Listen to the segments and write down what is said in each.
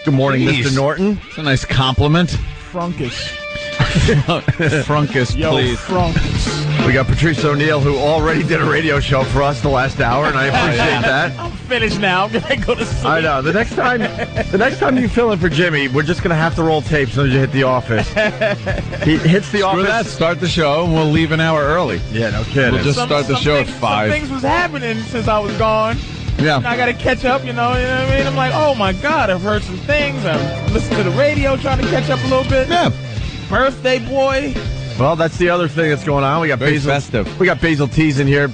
Good morning, Jeez. Mr. Norton. It's a nice compliment. Frunkus. Frunkus, Yo, please. Frunkus. We got Patrice ONeal, who already did a radio show for us the last hour, and I appreciate that. I'm finished now. I'm gonna go to sleep. I know. The next time you fill in for Jimmy, we're just gonna have to roll tape as soon as you hit the office. He hits the Screw office. that. Start the show, and we'll leave an hour early. Yeah, no kidding. We'll just start the show at 5. Some things was happening since I was gone. Yeah. And I got to catch up, you know what I mean? I'm like, oh my God, I've heard some things. I'm listening to the radio, trying to catch up a little bit. Yeah. Birthday boy. Well, that's the other thing that's going on. We got Very Basil. festive. We got Basil Tees in here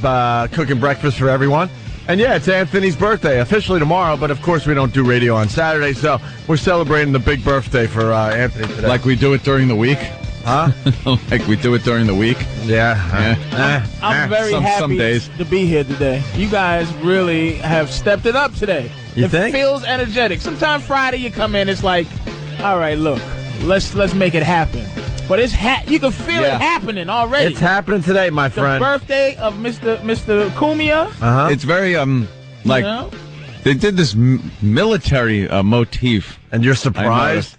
cooking breakfast for everyone. And yeah, it's Anthony's birthday, officially tomorrow, but of course we don't do radio on Saturday, so we're celebrating the big birthday for Anthony today. Like we do it during the week? Huh? Like we do it during the week? Yeah. I'm very some happy days. to be here today. You guys really have stepped it up today. You think? It feels energetic. Sometimes Friday you come in, it's like, all right, look, let's make it happen. But it's you can feel it happening already. It's happening today, my friend. The birthday of Mr. Kumia. Uh-huh. It's very, like, You know? they did this military motif. And you're I surprised? noticed.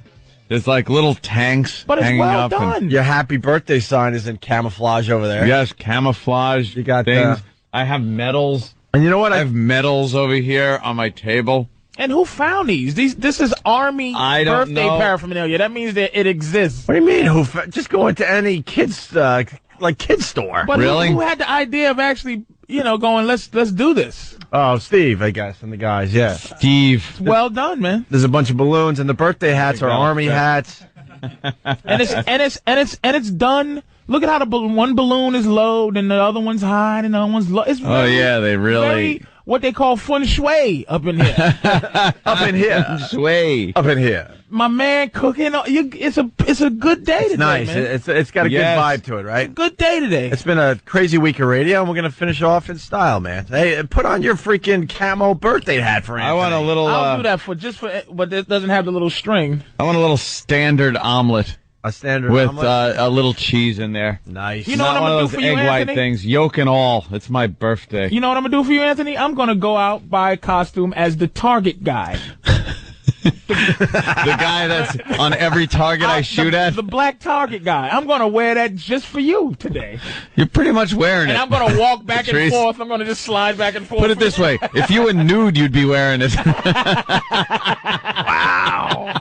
There's like little tanks But it's hanging well up. done. Your happy birthday sign is in camouflage over there. Yes, camouflage. You got things. I have medals. And you know what? I have medals over here on my table. And who found these? This is Army I don't birthday know. paraphernalia. That means that it exists. What do you mean? Just go into any kids store. But Really? who had the idea of actually, going, let's do this? Oh, Steve, I guess, and the guys, yeah. Steve. Well done, man. There's a bunch of balloons, and the birthday hats are Army hats. And it's done. Look at how one balloon is low, and the other one's high, and the other one's low. It's Oh, yeah, they really... very what they call feng shui up in here. Up in here. Sway. Up in here. My man cooking. It's a good day today, Nice. man. It's got a Yes. good vibe to it, right? Good day today. It's been a crazy week of radio, and we're going to finish off in style, man. Hey, put on your freaking camo birthday hat for Anthony. I want a little... I'll do that but it doesn't have the little string. I want a little standard omelet A standard with omelet. a little cheese in there. Nice. You know Not what I'm one gonna of do those for you, egg white Anthony? things, yolk and all. It's my birthday. You know what I'm gonna do for you, Anthony? I'm gonna go out buy a costume as the Target guy. The guy that's on every target I shoot at. The black Target guy. I'm gonna wear that just for you today. You're pretty much wearing And it. I'm gonna walk back and Patrice. forth. I'm gonna just slide back and forth. Put it this way: if you were nude, you'd be wearing it. Wow.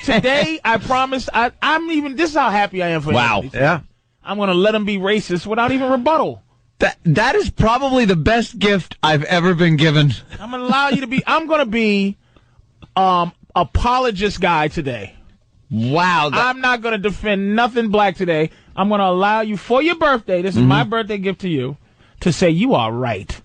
Today, I promise. I'm even. This is how happy I am for Wow. Anthony. Yeah. I'm gonna let him be racist without even rebuttal. That is probably the best gift I've ever been given. I'm gonna allow you to be. I'm gonna be apologist guy today. Wow. I'm not going to defend nothing black today. I'm going to allow you for your birthday. This is my birthday gift to you to say you are right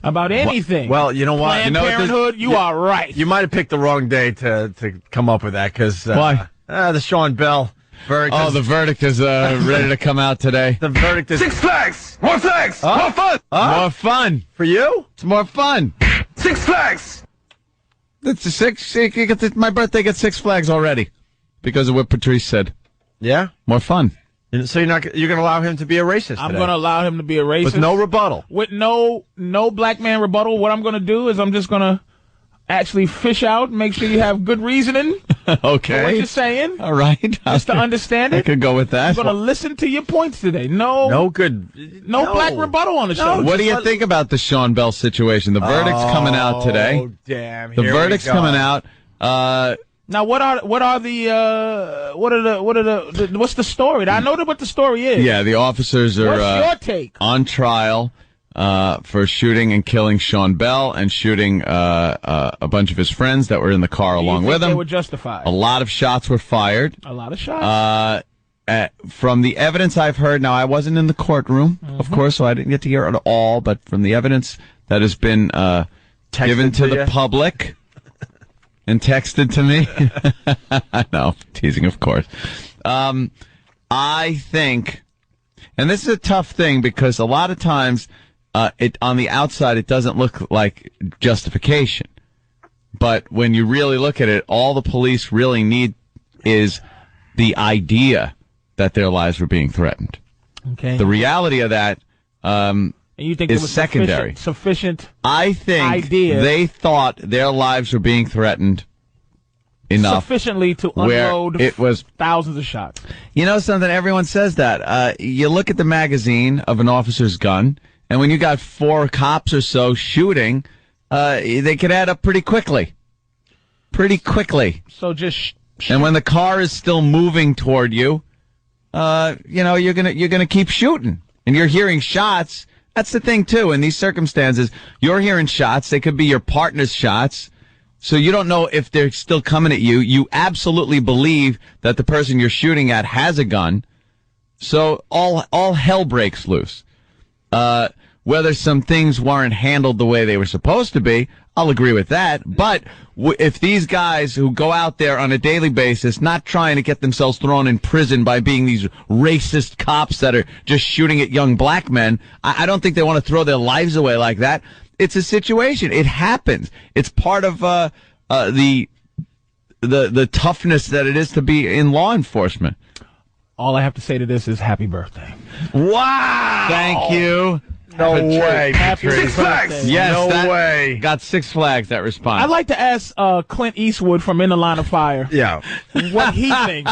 about anything. Well, you know what? Planned You know what this- Parenthood, you are right. You might have picked the wrong day to come up with that, because... Why? The Sean Bell verdict. Oh, the verdict is ready to come out today. The verdict is... 6 Flags! More flags! Huh? More fun! More fun. For you? It's more fun. 6 Flags! It's a my birthday gets 6 flags already because of what Patrice said. Yeah? More fun. So you're going to allow him to be a racist I'm today? going to allow him to be a racist. With no rebuttal. With no black man rebuttal. What I'm going to do is I'm just going to actually fish out and make sure you have good reasoning for what Okay. you're saying. All right. Just to understand I it. could go with that. I'm going to listen to your points today. No No good... black rebuttal on the show. What do you think about the Sean Bell situation? The verdict's coming out today. Oh, damn. The Here we verdict's go. coming out. Now, what's the story? I know what the story is. Yeah, the officers are What's your take? on trial for shooting and killing Sean Bell and shooting a bunch of his friends that were in the car along with They him. were justified. A lot of shots were fired. A lot of shots. From the evidence I've heard, now I wasn't in the courtroom, of course, so I didn't get to hear it all, but from the evidence that has been given to the you? public and texted to me. No, teasing, of course. I think, and this is a tough thing because a lot of times on the outside it doesn't look like justification. But when you really look at it, all the police really need is the idea that their lives were being threatened. Okay. The reality of that And you think is there was secondary. sufficient I think idea. they thought their lives were being threatened enough sufficiently to where unload it was thousands of shots. You know something? Everyone says that. You look at the magazine of an officer's gun, and when you got 4 cops or so shooting, they could add up pretty quickly. Pretty quickly. So just and when the car is still moving toward you, you're gonna keep shooting, and you're hearing shots. That's the thing too. In these circumstances, you're hearing shots. They could be your partner's shots. So you don't know if they're still coming at you. You absolutely believe that the person you're shooting at has a gun. So all hell breaks loose. Whether some things weren't handled the way they were supposed to be, I'll agree with that. But if these guys who go out there on a daily basis, not trying to get themselves thrown in prison by being these racist cops that are just shooting at young black men, I don't think they want to throw their lives away like that. It's a situation. It happens. It's part of the toughness that it is to be in law enforcement. all I have to say to this is happy birthday. Wow! Thank you. No way, Happy Patrice. 6 flags. birthday. Yes, No that way. Got 6 flags, that response. I'd like to ask Clint Eastwood from In the Line of Fire Yeah. what he thinks.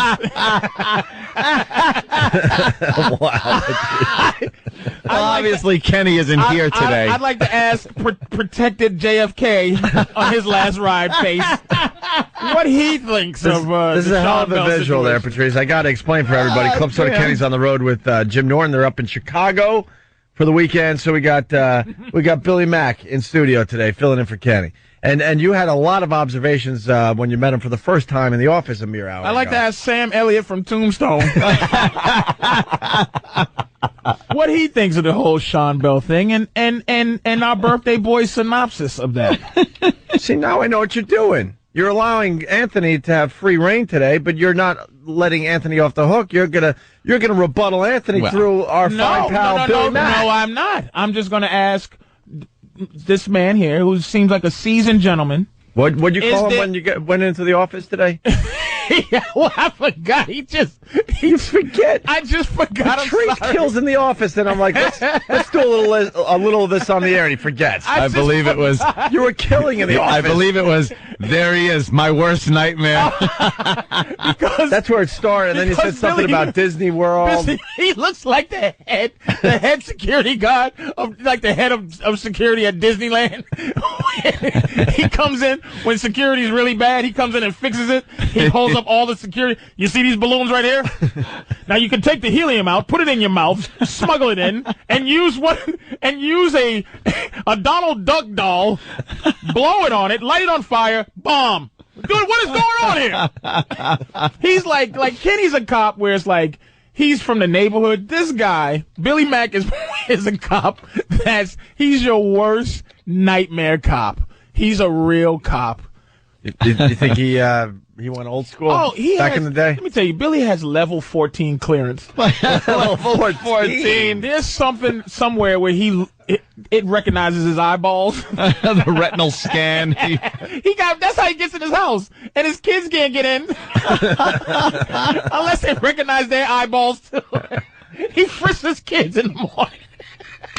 Obviously, Kenny isn't here today. I'd like to ask protected JFK on his last ride face what he thinks of This is the a hell Sean of a Bell visual there, situation. Patrice. I got to explain for everybody. Club Soda Kenny's on the road with Jim Norton. They're up in Chicago for the weekend. So we got Billy Mack in studio today, filling in for Kenny. And you had a lot of observations when you met him for the first time in the office a mere hour I'd like ago. to ask Sam Elliott from Tombstone what he thinks of the whole Sean Bell thing and our birthday boy's synopsis of that. See, now I know what you're doing. You're allowing Anthony to have free reign today, but you're not letting Anthony off the hook. You're gonna rebuttal Anthony through our fine pal Billy Mack. No, I'm not. I'm just going to ask this man here, who seems like a seasoned gentleman. What'd you call him when you went into the office today? Yeah, well, I forgot. You forget. I just forgot. I'm Patrice sorry. kills in the office, and I'm like, let's do a little of this on the air, and he forgets. I believe it was. You were killing in the office. I believe it was. There he is, my worst nightmare. Because That's where it started, and then you said Because something Billy- about Disney World. he looks like the head security guard of like the head of security at Disneyland. He comes in when security is really bad. He comes in and fixes it. He holds up all the security. You see these balloons right here? Now you can take the helium out, put it in your mouth, smuggle it in, and use a Donald Duck doll, blow it on it, light it on fire, bomb. Dude, what is going on here? He's like Kenny's a cop where it's like he's from the neighborhood. This guy, Billy Mack, is a cop he's your worst nightmare cop. He's a real cop. You think he went old school? Oh, back in the day. Let me tell you, Billy has level 14 clearance. Level 14. There's something somewhere where it recognizes his eyeballs. The retinal scan. That's how he gets in his house, and his kids can't get in unless they recognize their eyeballs too. He frisks his kids in the morning.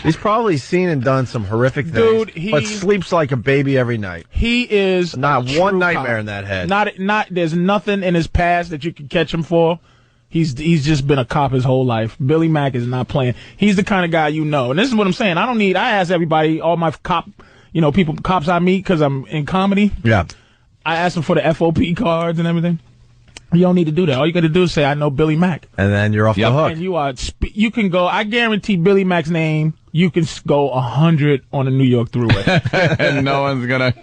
He's probably seen and done some horrific things, Dude, but sleeps like a baby every night. He is Not a one true nightmare cop. in that head. Not. There's nothing in his past that you can catch him for. He's just been a cop his whole life. Billy Mack is not playing. He's the kind of guy you know. And this is what I'm saying. I ask everybody, all my cops I meet because I'm in comedy. Yeah. I ask them for the FOP cards and everything. You don't need to do that. All you got to do is say, I know Billy Mack. And then you're off the hook. And you can go, I guarantee Billy Mack's name, you can go 100 on the New York Thruway. And no one's gonna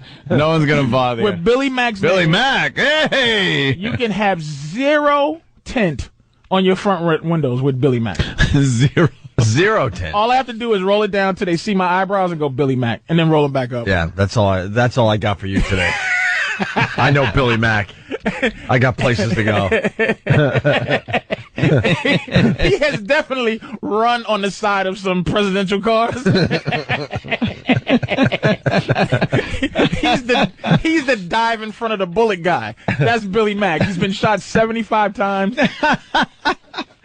bother you. With Billy Mack's Billy name, Mack, hey! you can have 0 tint on your front windows with Billy Mack. 0 10. All I have to do is roll it down till they see my eyebrows and go Billy Mack, and then roll it back up. Yeah, that's all I got for you today. I know Billy Mack. I got places to go. He has definitely run on the side of some presidential cars. He's the dive in front of the bullet guy. That's Billy Mack. He's been shot 75 times.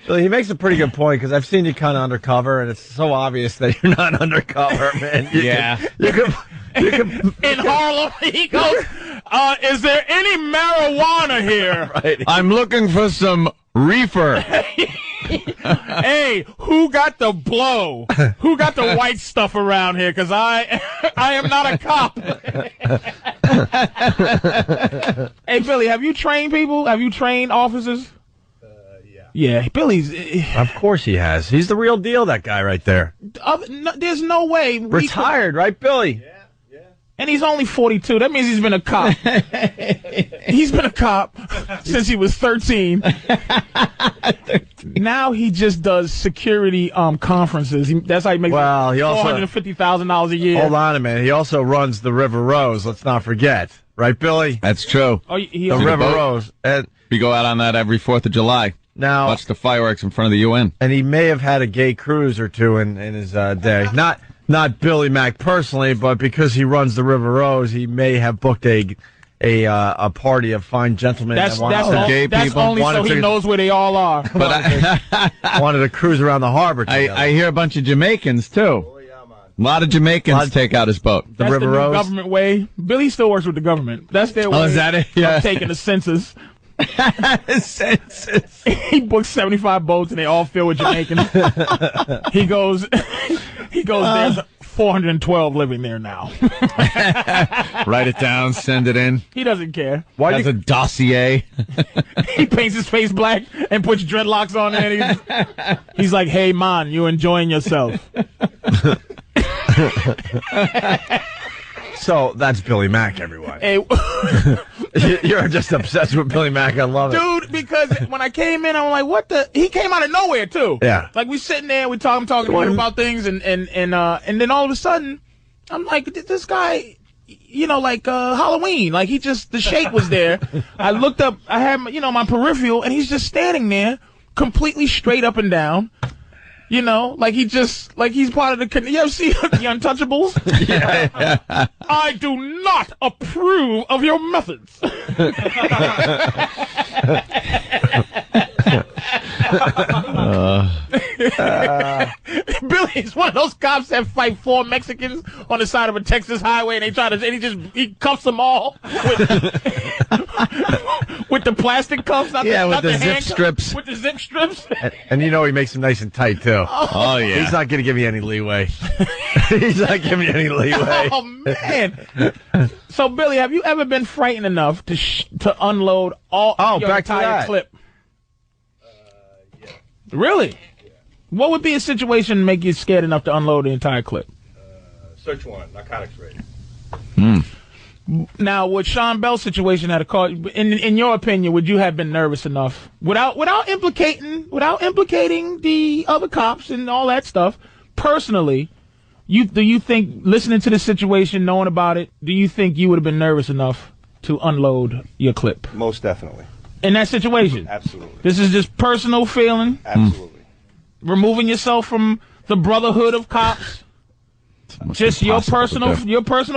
Well, he makes a pretty good point because I've seen you kind of undercover, and it's so obvious that you're not undercover, man. You can In Harlem, he goes, Is there any marijuana here? Right. I'm looking for some reefer. Hey, who got the blow? Who got the white stuff around here? Because I am not a cop. Hey, Billy, have you trained people? Have you trained officers? Yeah, Billy's... Of course he has. He's the real deal, that guy right there. There's no way... Retired, right, Billy? Yeah. And he's only 42. That means he's been a cop. He's been a cop since he was 13. Now he just does security conferences. That's how he makes $450,000 a year. Hold on a minute. He also runs the River Rose. Let's not forget. Right, Billy? That's true. Oh, the River Rose. And we go out on that every 4th of July. Now, watch the fireworks in front of the UN. And he may have had a gay cruise or two in his day. Not Billy Mack personally, but because he runs the River Rose, he may have booked a party of fine gentlemen. That's gay that's people. only so he knows where they all are. But wanted to cruise around the harbor. I hear a bunch of Jamaicans too. Oh, yeah, man. A lot of Jamaicans take out his boat. That's River the new Rose government way. Billy still works with the government. That's their way. Oh, is that it? Yeah. Of taking the census. Census. He booked 75 boats and they all filled with Jamaicans. He goes. There's 412 living there now. Write it down, send it in. He doesn't care. Why has a dossier? He paints his face black and puts dreadlocks on it. And he's like, "Hey, man, you enjoying yourself?" So that's Billy Mack, everyone. Hey, you're just obsessed with Billy Mack. I love it, dude. Because when I came in, I'm like, "What the?" He came out of nowhere too. Yeah, like we sitting there, we talking to him about things, and then all of a sudden, I'm like, "This guy, like Halloween, like the shape was there." I looked up, I had my peripheral, and he's just standing there, completely straight up and down. Like he's part of the. You ever see the Untouchables? Yeah. I do not approve of your methods. Billy is one of those cops that fight 4 Mexicans on the side of a Texas highway, and he cuffs them all with the plastic cuffs, with the zip strips. With the zip strips. And he makes them nice and tight too. Oh yeah. He's not going to give me any leeway. He's not giving me any leeway. Oh man. So Billy, have you ever been frightened enough to unload your entire clip? Yeah. Really? Yeah. What would be a situation to make you scared enough to unload the entire clip? Search warrant, narcotics raid. Now, with Sean Bell's situation at a car, in your opinion, would you have been nervous enough without implicating the other cops and all that stuff? Personally, do you think, listening to the situation, knowing about it, do you think you would have been nervous enough to unload your clip? Most definitely. In that situation? Absolutely. This is just personal feeling? Absolutely. Removing yourself from the brotherhood of cops? Just your personal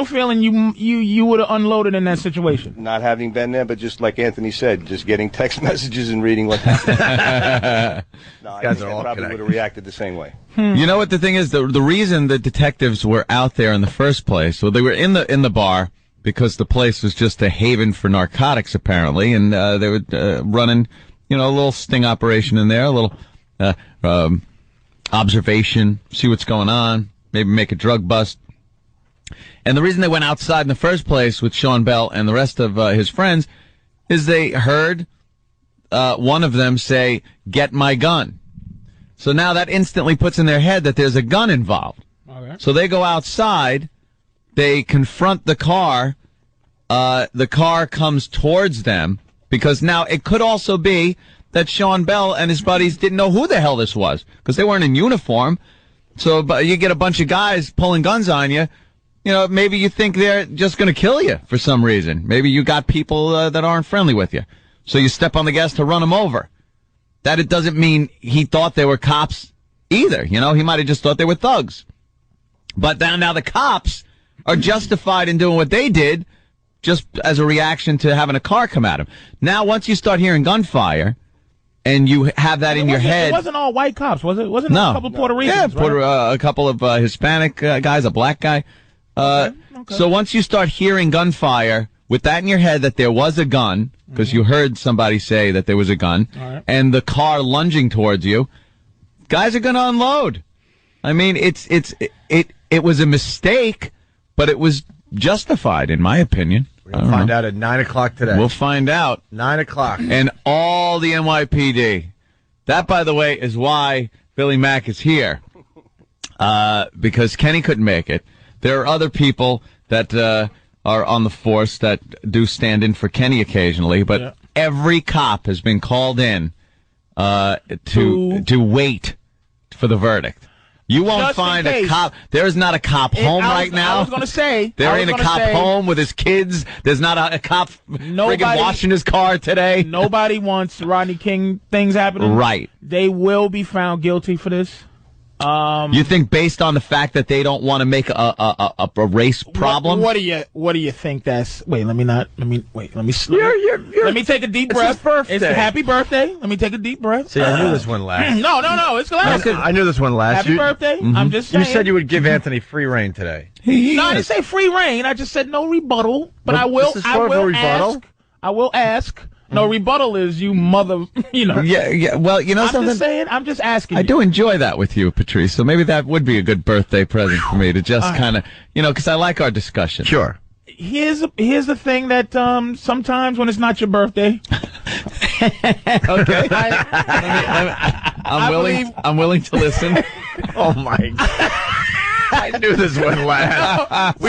feeling, you would have unloaded in that situation. Not having been there, but just like Anthony said, just getting text messages and reading what happened. No, I probably would have reacted the same way. You know what the thing is? The reason the detectives were out there in the first place, so they were in the bar because the place was just a haven for narcotics apparently, and they were running, a little sting operation in there, a little observation, see what's going on. Maybe make a drug bust. And the reason they went outside in the first place with Sean Bell and the rest of his friends is they heard one of them say, "Get my gun." So now that instantly puts in their head that there's a gun involved. Okay. So they go outside, they confront the car comes towards them, because now it could also be that Sean Bell and his buddies didn't know who the hell this was, because they weren't in uniform. So you get a bunch of guys pulling guns on you, maybe you think they're just going to kill you for some reason. Maybe you got people that aren't friendly with you. So you step on the gas to run them over. That it doesn't mean he thought they were cops either. He might have just thought they were thugs. But now the cops are justified in doing what they did just as a reaction to having a car come at him. Now, once you start hearing gunfire, and you have that in your head. It wasn't all white cops, was it? Wasn't it a couple of Puerto Ricans? Yeah, a couple of Hispanic guys, a black guy. Okay. So once you start hearing gunfire, with that in your head that there was a gun, because you heard somebody say that there was a gun, and the car lunging towards you, guys are going to unload. I mean, it was a mistake, but it was justified, in my opinion. We're going to find out at 9 o'clock today. We'll find out. 9 o'clock. And all the NYPD. That, by the way, is why Billy Mack is here. Because Kenny couldn't make it. There are other people that are on the force that do stand in for Kenny occasionally, but every cop has been called in to wait for the verdict. You won't find a cop. There is not a cop home right now. I was going to say. There ain't a cop home with his kids. There's not a cop friggin' washing his car today. Nobody wants Rodney King things happening. Right. They will be found guilty for this. You think based on the fact that they don't want to make a race problem? What do you think that's? Wait, let me take a deep breath. It's his birthday. It's happy birthday. Let me take a deep breath. See, I knew this one last. No, it's last. I knew this one last. Happy birthday. I'm just saying. You said you would give Anthony free reign today. No, I didn't say free reign. I just said no rebuttal. But I will ask. No, rebuttal is you mother, Yeah, well, you know something? I'm just saying, I'm just asking I do enjoy that with you, Patrice, so maybe that would be a good birthday present for me to just kind of, because I like our discussion. Sure. Here's the thing that sometimes when it's not your birthday. Okay. I'm willing to listen. Oh, my God. I knew this one last.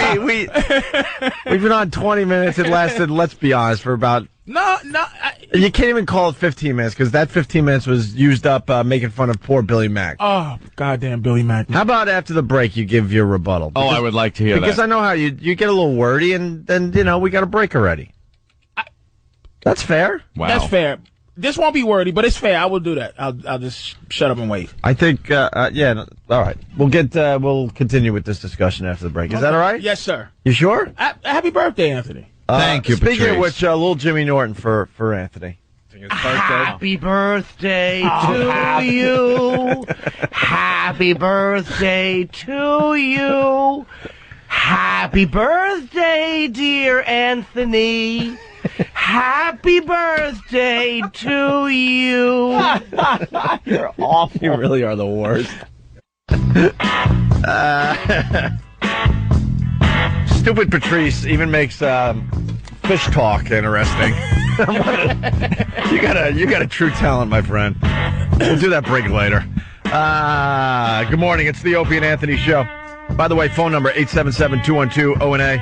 We've been on 20 minutes. It lasted, let's be honest, for about... No. You can't even call it 15 minutes because that 15 minutes was used up making fun of poor Billy Mack. Oh, goddamn Billy Mack. How about after the break you give your rebuttal? Because, I would like to hear that. Because I know how you get a little wordy and then, we got a break already. That's fair. Wow. That's fair. This won't be wordy, but it's fair. I will do that. I'll just shut up and wait. I think, all right. We'll continue with this discussion after the break. Is that all right? Yes, sir. You sure? Happy birthday, Anthony. Thank you, Speaking Patrice. of which, little Jimmy Norton for Anthony. Happy birthday to you. Happy birthday to you. Happy birthday, dear Anthony. Happy birthday to you. You're awful. You really are the worst. Stupid Patrice even makes fish talk interesting. You got a true talent, my friend. We'll do that break later. Good morning. It's the Opie and Anthony show. By the way, phone number 877-212-ONA.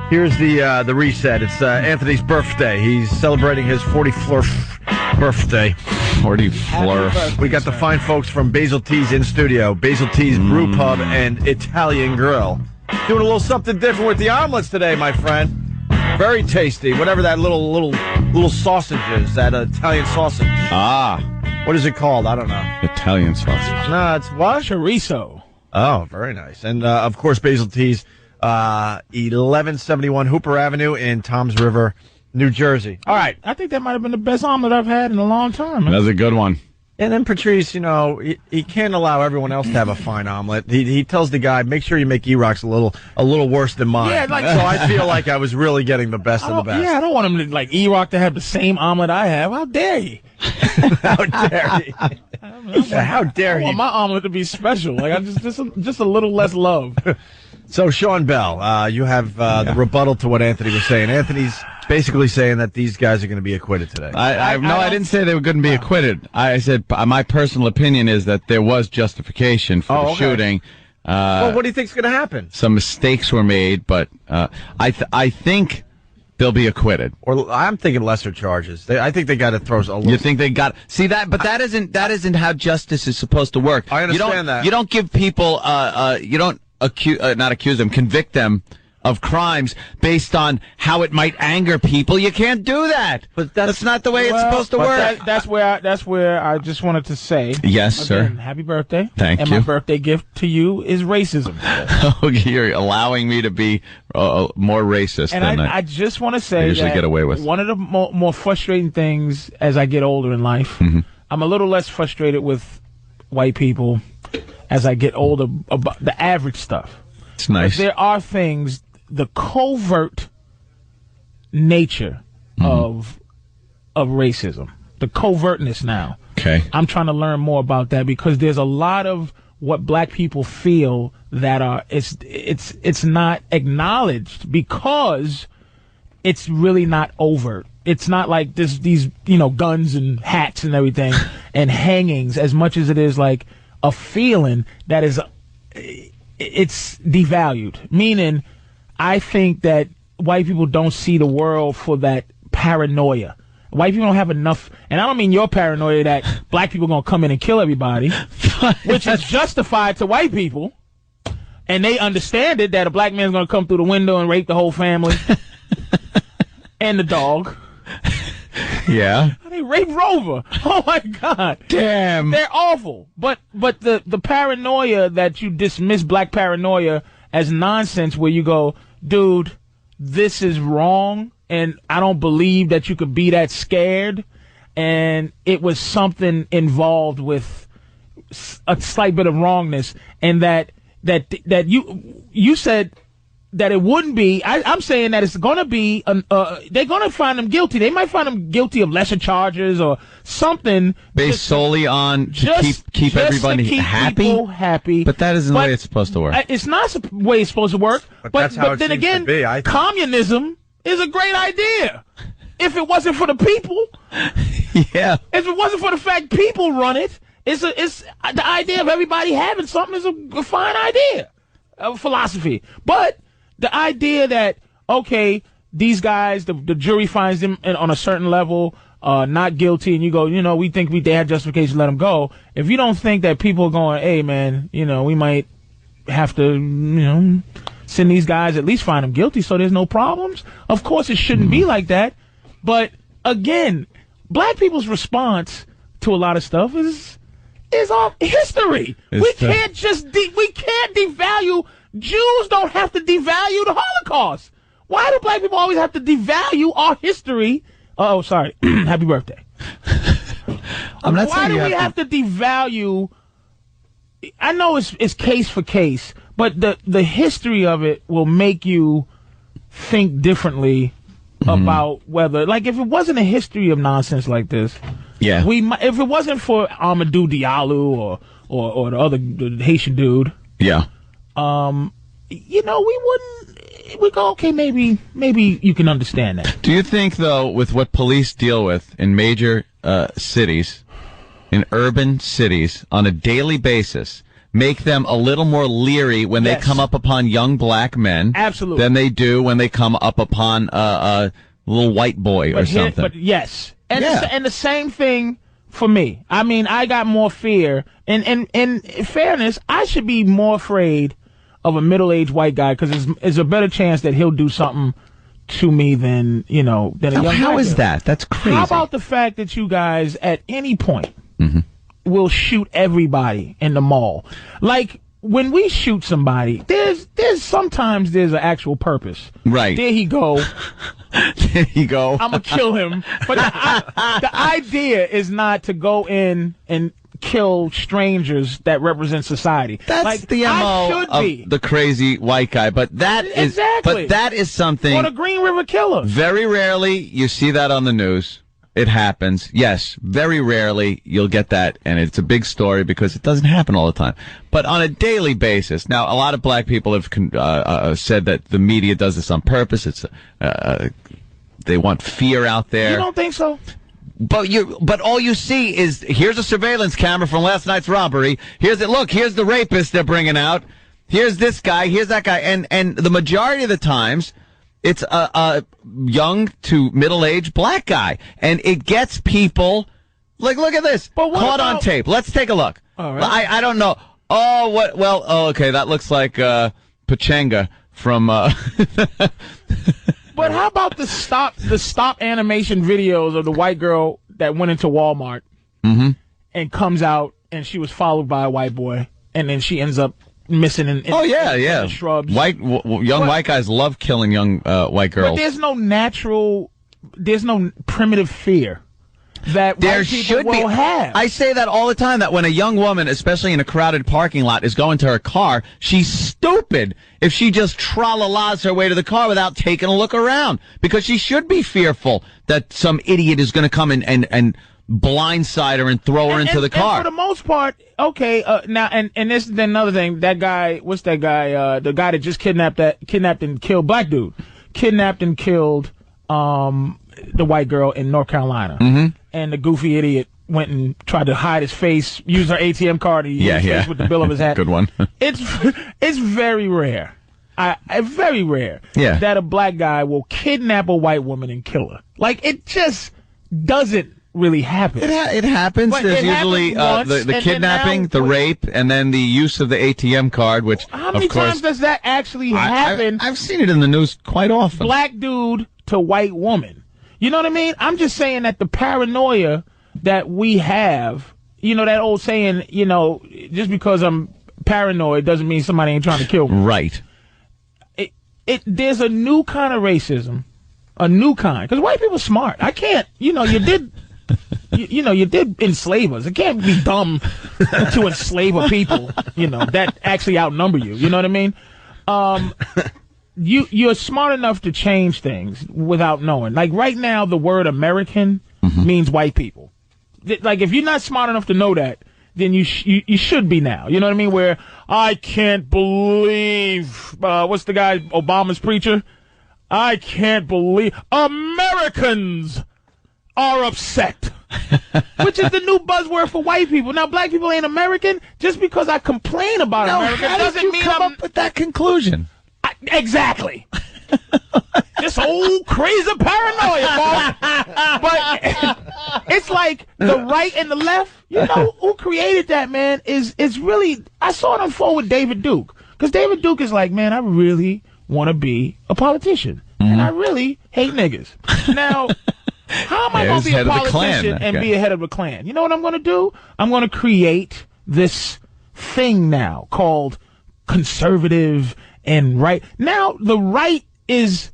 Here's the reset. It's Anthony's birthday. He's celebrating his 44th birthday. 44th. We got the fine folks from Basil Tea's in studio. Basil Tea's Brew Pub and Italian Grill. Doing a little something different with the omelets today, my friend. Very tasty. Whatever that little sausage is, that Italian sausage. What is it called? I don't know. Italian sausage. No, it's what? Chorizo. Oh, very nice. And, of course, Basil Tea's 1171 Hooper Avenue in Toms River, New Jersey. All right. I think that might have been the best omelet I've had in a long time. Man. That's a good one. And then Patrice, he can't allow everyone else to have a fine omelet. He tells the guy, make sure you make E-Rock's a little worse than mine. Yeah, so I feel like I was really getting the best of the best. Yeah, I don't want him to like E-Rock to have the same omelet I have. How dare you? How dare you? How dare I you? want my omelet to be special. Like I just a little less love. So Sean Bell, you have the rebuttal to what Anthony was saying. Anthony's basically saying that these guys are going to be acquitted today. I didn't say they were going to be acquitted. I said my personal opinion is that there was justification for the shooting. Well, what do you think's going to happen? Some mistakes were made, but I think they'll be acquitted. Or I'm thinking lesser charges. I think they got to throw a little. You think they got see that? But that isn't how justice is supposed to work. I understand that. You don't give people you don't convict them of crimes based on how it might anger people. You can't do that. But that's not the way it's supposed to work. That's where I just wanted to say. Yes, again, sir. Happy birthday. Thank you. And my birthday gift to you is racism. You're allowing me to be more racist and than I just want to say I usually get away with. One of the more frustrating things as I get older in life, I'm a little less frustrated with white people as I get older about the average stuff. It's nice. But there are things, the covert nature of racism, the covertness now. Okay. I'm trying to learn more about that because there's a lot of what black people feel that are it's not acknowledged because it's really not overt. It's not like these guns and hats and everything and hangings as much as it is like a feeling that is it's devalued. Meaning, I think that white people don't see the world for that paranoia. White people don't have enough, and I don't mean your paranoia that black people are going to come in and kill everybody, which is justified to white people, and they understand it that a black man's going to come through the window and rape the whole family and the dog. Yeah. They raped Rover. Oh my God. Damn. They're awful. But the paranoia that you dismiss black paranoia as nonsense where you go, dude, this is wrong. And I don't believe that you could be that scared. And it was something involved with a slight bit of wrongness. And that you said that it wouldn't be. I'm saying that it's going to be. They're going to find them guilty. They might find them guilty of lesser charges or something based solely on to keep everybody happy. But that isn't the way it's supposed to work. It's not the way it's supposed to work. But that's how it then seems again, to be, communism is a great idea. If it wasn't for the people, yeah. If it wasn't for the fact people run it, it's the idea of everybody having something is a fine idea, a philosophy. But the idea that okay, these guys, the jury finds them on a certain level, not guilty, and you go, we think they had justification to let them go. If you don't think that people are going, hey man, we might have to, send these guys, at least find them guilty so there's no problems. Of course, it shouldn't be like that. But again, black people's response to a lot of stuff is our history. We can't devalue. Jews don't have to devalue the Holocaust. Why do black people always have to devalue our history? Oh, sorry. Happy birthday. Why do we have to devalue? I know it's case for case, but the history of it will make you think differently about whether, like, if it wasn't a history of nonsense like this, yeah, if it wasn't for Amadou Diallo or the Haitian dude, yeah, we wouldn't. We go, okay, maybe you can understand that. Do you think, though, with what police deal with in major cities, in urban cities, on a daily basis, make them a little more leery when they come up upon young black men Absolutely. than they do when they come up upon a little white boy or something? But yes. And the same thing for me. I mean, I got more fear. And in fairness, I should be more afraid of a middle-aged white guy because there's a better chance that he'll do something to me than a young black guy. How is that? That's crazy. How about the fact that you guys, at any point, will shoot everybody in the mall? Like, when we shoot somebody, there's sometimes an actual purpose. Right. There he go. There you go. I'm going to kill him. But the idea is not to go in and kill strangers that represent society. That's like, the MO of the crazy white guy. But that is something. Or the Green River Killer. Very rarely you see that on the news. It happens. Yes, very rarely you'll get that, and it's a big story because it doesn't happen all the time. But on a daily basis, now a lot of black people have said that the media does this on purpose. It's they want fear out there. You don't think so? But all you see is, here's a surveillance camera from last night's robbery. Here's the rapist they're bringing out. Here's this guy. Here's that guy. And the majority of the times, it's a young to middle-aged black guy. And it gets people, like, look at this. Caught on tape. Let's take a look. All right. I don't know. Oh, what? Well, okay. That looks like Pachanga from... But how about the stop animation videos of the white girl that went into Walmart and comes out and she was followed by a white boy and then she ends up missing in the shrubs. White guys love killing young white girls. But there's no primitive fear. that there white people will have. I say that all the time, that when a young woman, especially in a crowded parking lot, is going to her car, she's stupid if she just tra-la-las her way to the car without taking a look around. Because she should be fearful that some idiot is going to come and blindside her and throw her into the car. And for the most part, okay, now, and this is another thing, that guy, what's that guy, the guy that just kidnapped and killed black dude, kidnapped and killed, the white girl in North Carolina. Mm-hmm. And the goofy idiot went and tried to hide his face, use her ATM card to use his face with the bill of his hat. Good one. It's very rare. Very rare that a black guy will kidnap a white woman and kill her. Like, it just doesn't really happen. It happens. But there's usually the kidnapping, the rape, and then the use of the ATM card, which, how many times does that actually happen? I've seen it in the news quite often. Black dude to white woman. You know what I mean? I'm just saying that the paranoia that we have, you know, that old saying, you know, just because I'm paranoid doesn't mean somebody ain't trying to kill me. Right. There's a new kind of racism, a new kind, because white people are smart. I can't, you know, you did enslave us. It can't be dumb to enslave a people, you know, that actually outnumber you. You know what I mean? You're smart enough to change things without knowing. Like right now, the word American means white people. Like if you're not smart enough to know that, then you should be now. You know what I mean? Where I can't believe what's the guy, Obama's preacher? I can't believe Americans are upset. Which is the new buzzword for white people. Now, black people ain't American. Just because I complain about America doesn't mean come up with that conclusion. Exactly. This old crazy paranoia, boss. But it's like the right and the left, you know, who created that, man, is really, I saw it unfold with David Duke. Because David Duke is like, man, I really want to be a politician. And I really hate niggas. Now, how am I going to be a politician and be a head of a clan? You know what I'm going to do? I'm going to create this thing now called conservative and right. Now the right is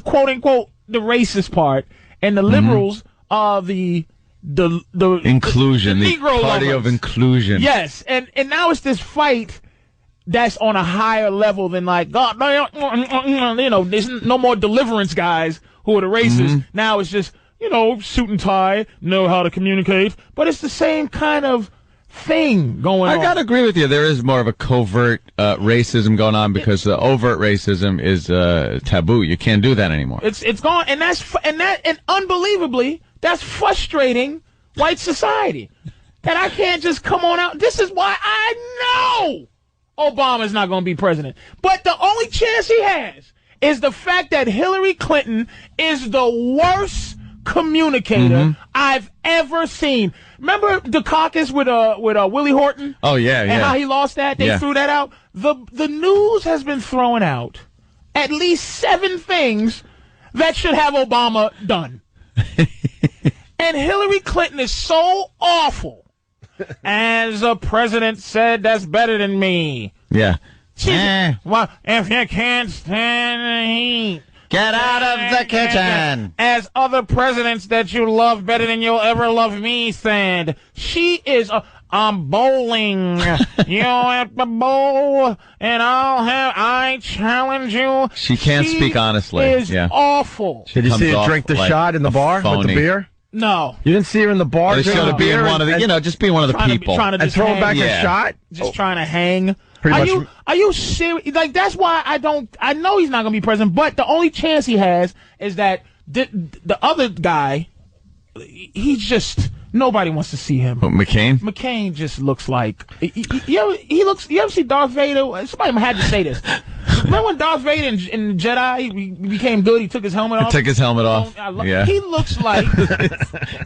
quote unquote the racist part, and the liberals are the inclusion, the Negro party lovers. of inclusion. Yes, and now it's this fight that's on a higher level than like God. You know, there's no more deliverance guys who are the racists. Now it's just, you know, suit and tie, know how to communicate, but it's the same kind of thing going on. I gotta agree with you. There is more of a covert racism going on because overt racism is taboo. You can't do that anymore. It's gone, and and unbelievably, that's frustrating white society. And I can't just come on out. This is why I know Obama's not going to be president. But the only chance he has is the fact that Hillary Clinton is the worst communicator I've ever seen. Remember the caucus with Willie Horton? Oh yeah, and how he lost that? They threw that out. The news has been throwing out at least 7 things that should have Obama done. And Hillary Clinton is so awful. As a president said, that's better than me. Yeah. Well, if you can't stand the heat, get out of the kitchen. As other presidents that you love better than you'll ever love me said. She is I'm bowling. You have to bowl, and I challenge you. She can't speak honestly. Is awful. Did you see her drink the shot in the bar with the beer? No. You didn't see her in the bar drinking the beer? One of the, just being one of the people. Trying to and throw back a shot? Just trying to hang. Are you serious? Like, that's why I know he's not going to be president, but the only chance he has is that the other guy, he's just, nobody wants to see him. McCain? McCain just looks like, you ever see Darth Vader? Somebody had to say this. Remember when Darth Vader in Jedi, he became good, he took his helmet off? He took his helmet off. Yeah. He looks like...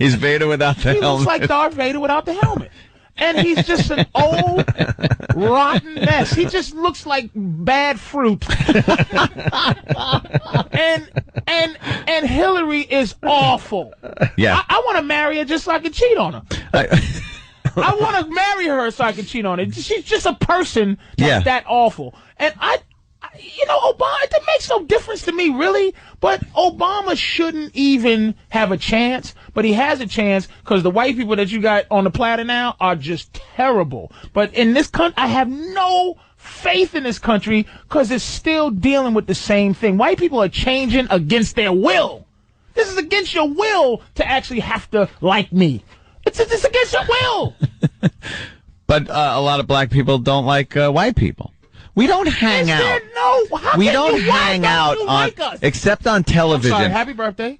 He's Vader without the helmet. He looks like Darth Vader without the helmet. And he's just an old, rotten mess. He just looks like bad fruit. and Hillary is awful. Yeah. I want to marry her just so I can cheat on her. I want to marry her so I can cheat on her. She's just a person that's that awful. And you know, Obama, it makes no difference to me, really. But Obama shouldn't even have a chance. But he has a chance because the white people that you got on the platter now are just terrible. But in this country, I have no faith in this country because it's still dealing with the same thing. White people are changing against their will. This is against your will to actually have to like me. It's against your will. But a lot of black people don't like white people. We don't hang out. We don't hang out on, except on television. I'm sorry, happy birthday.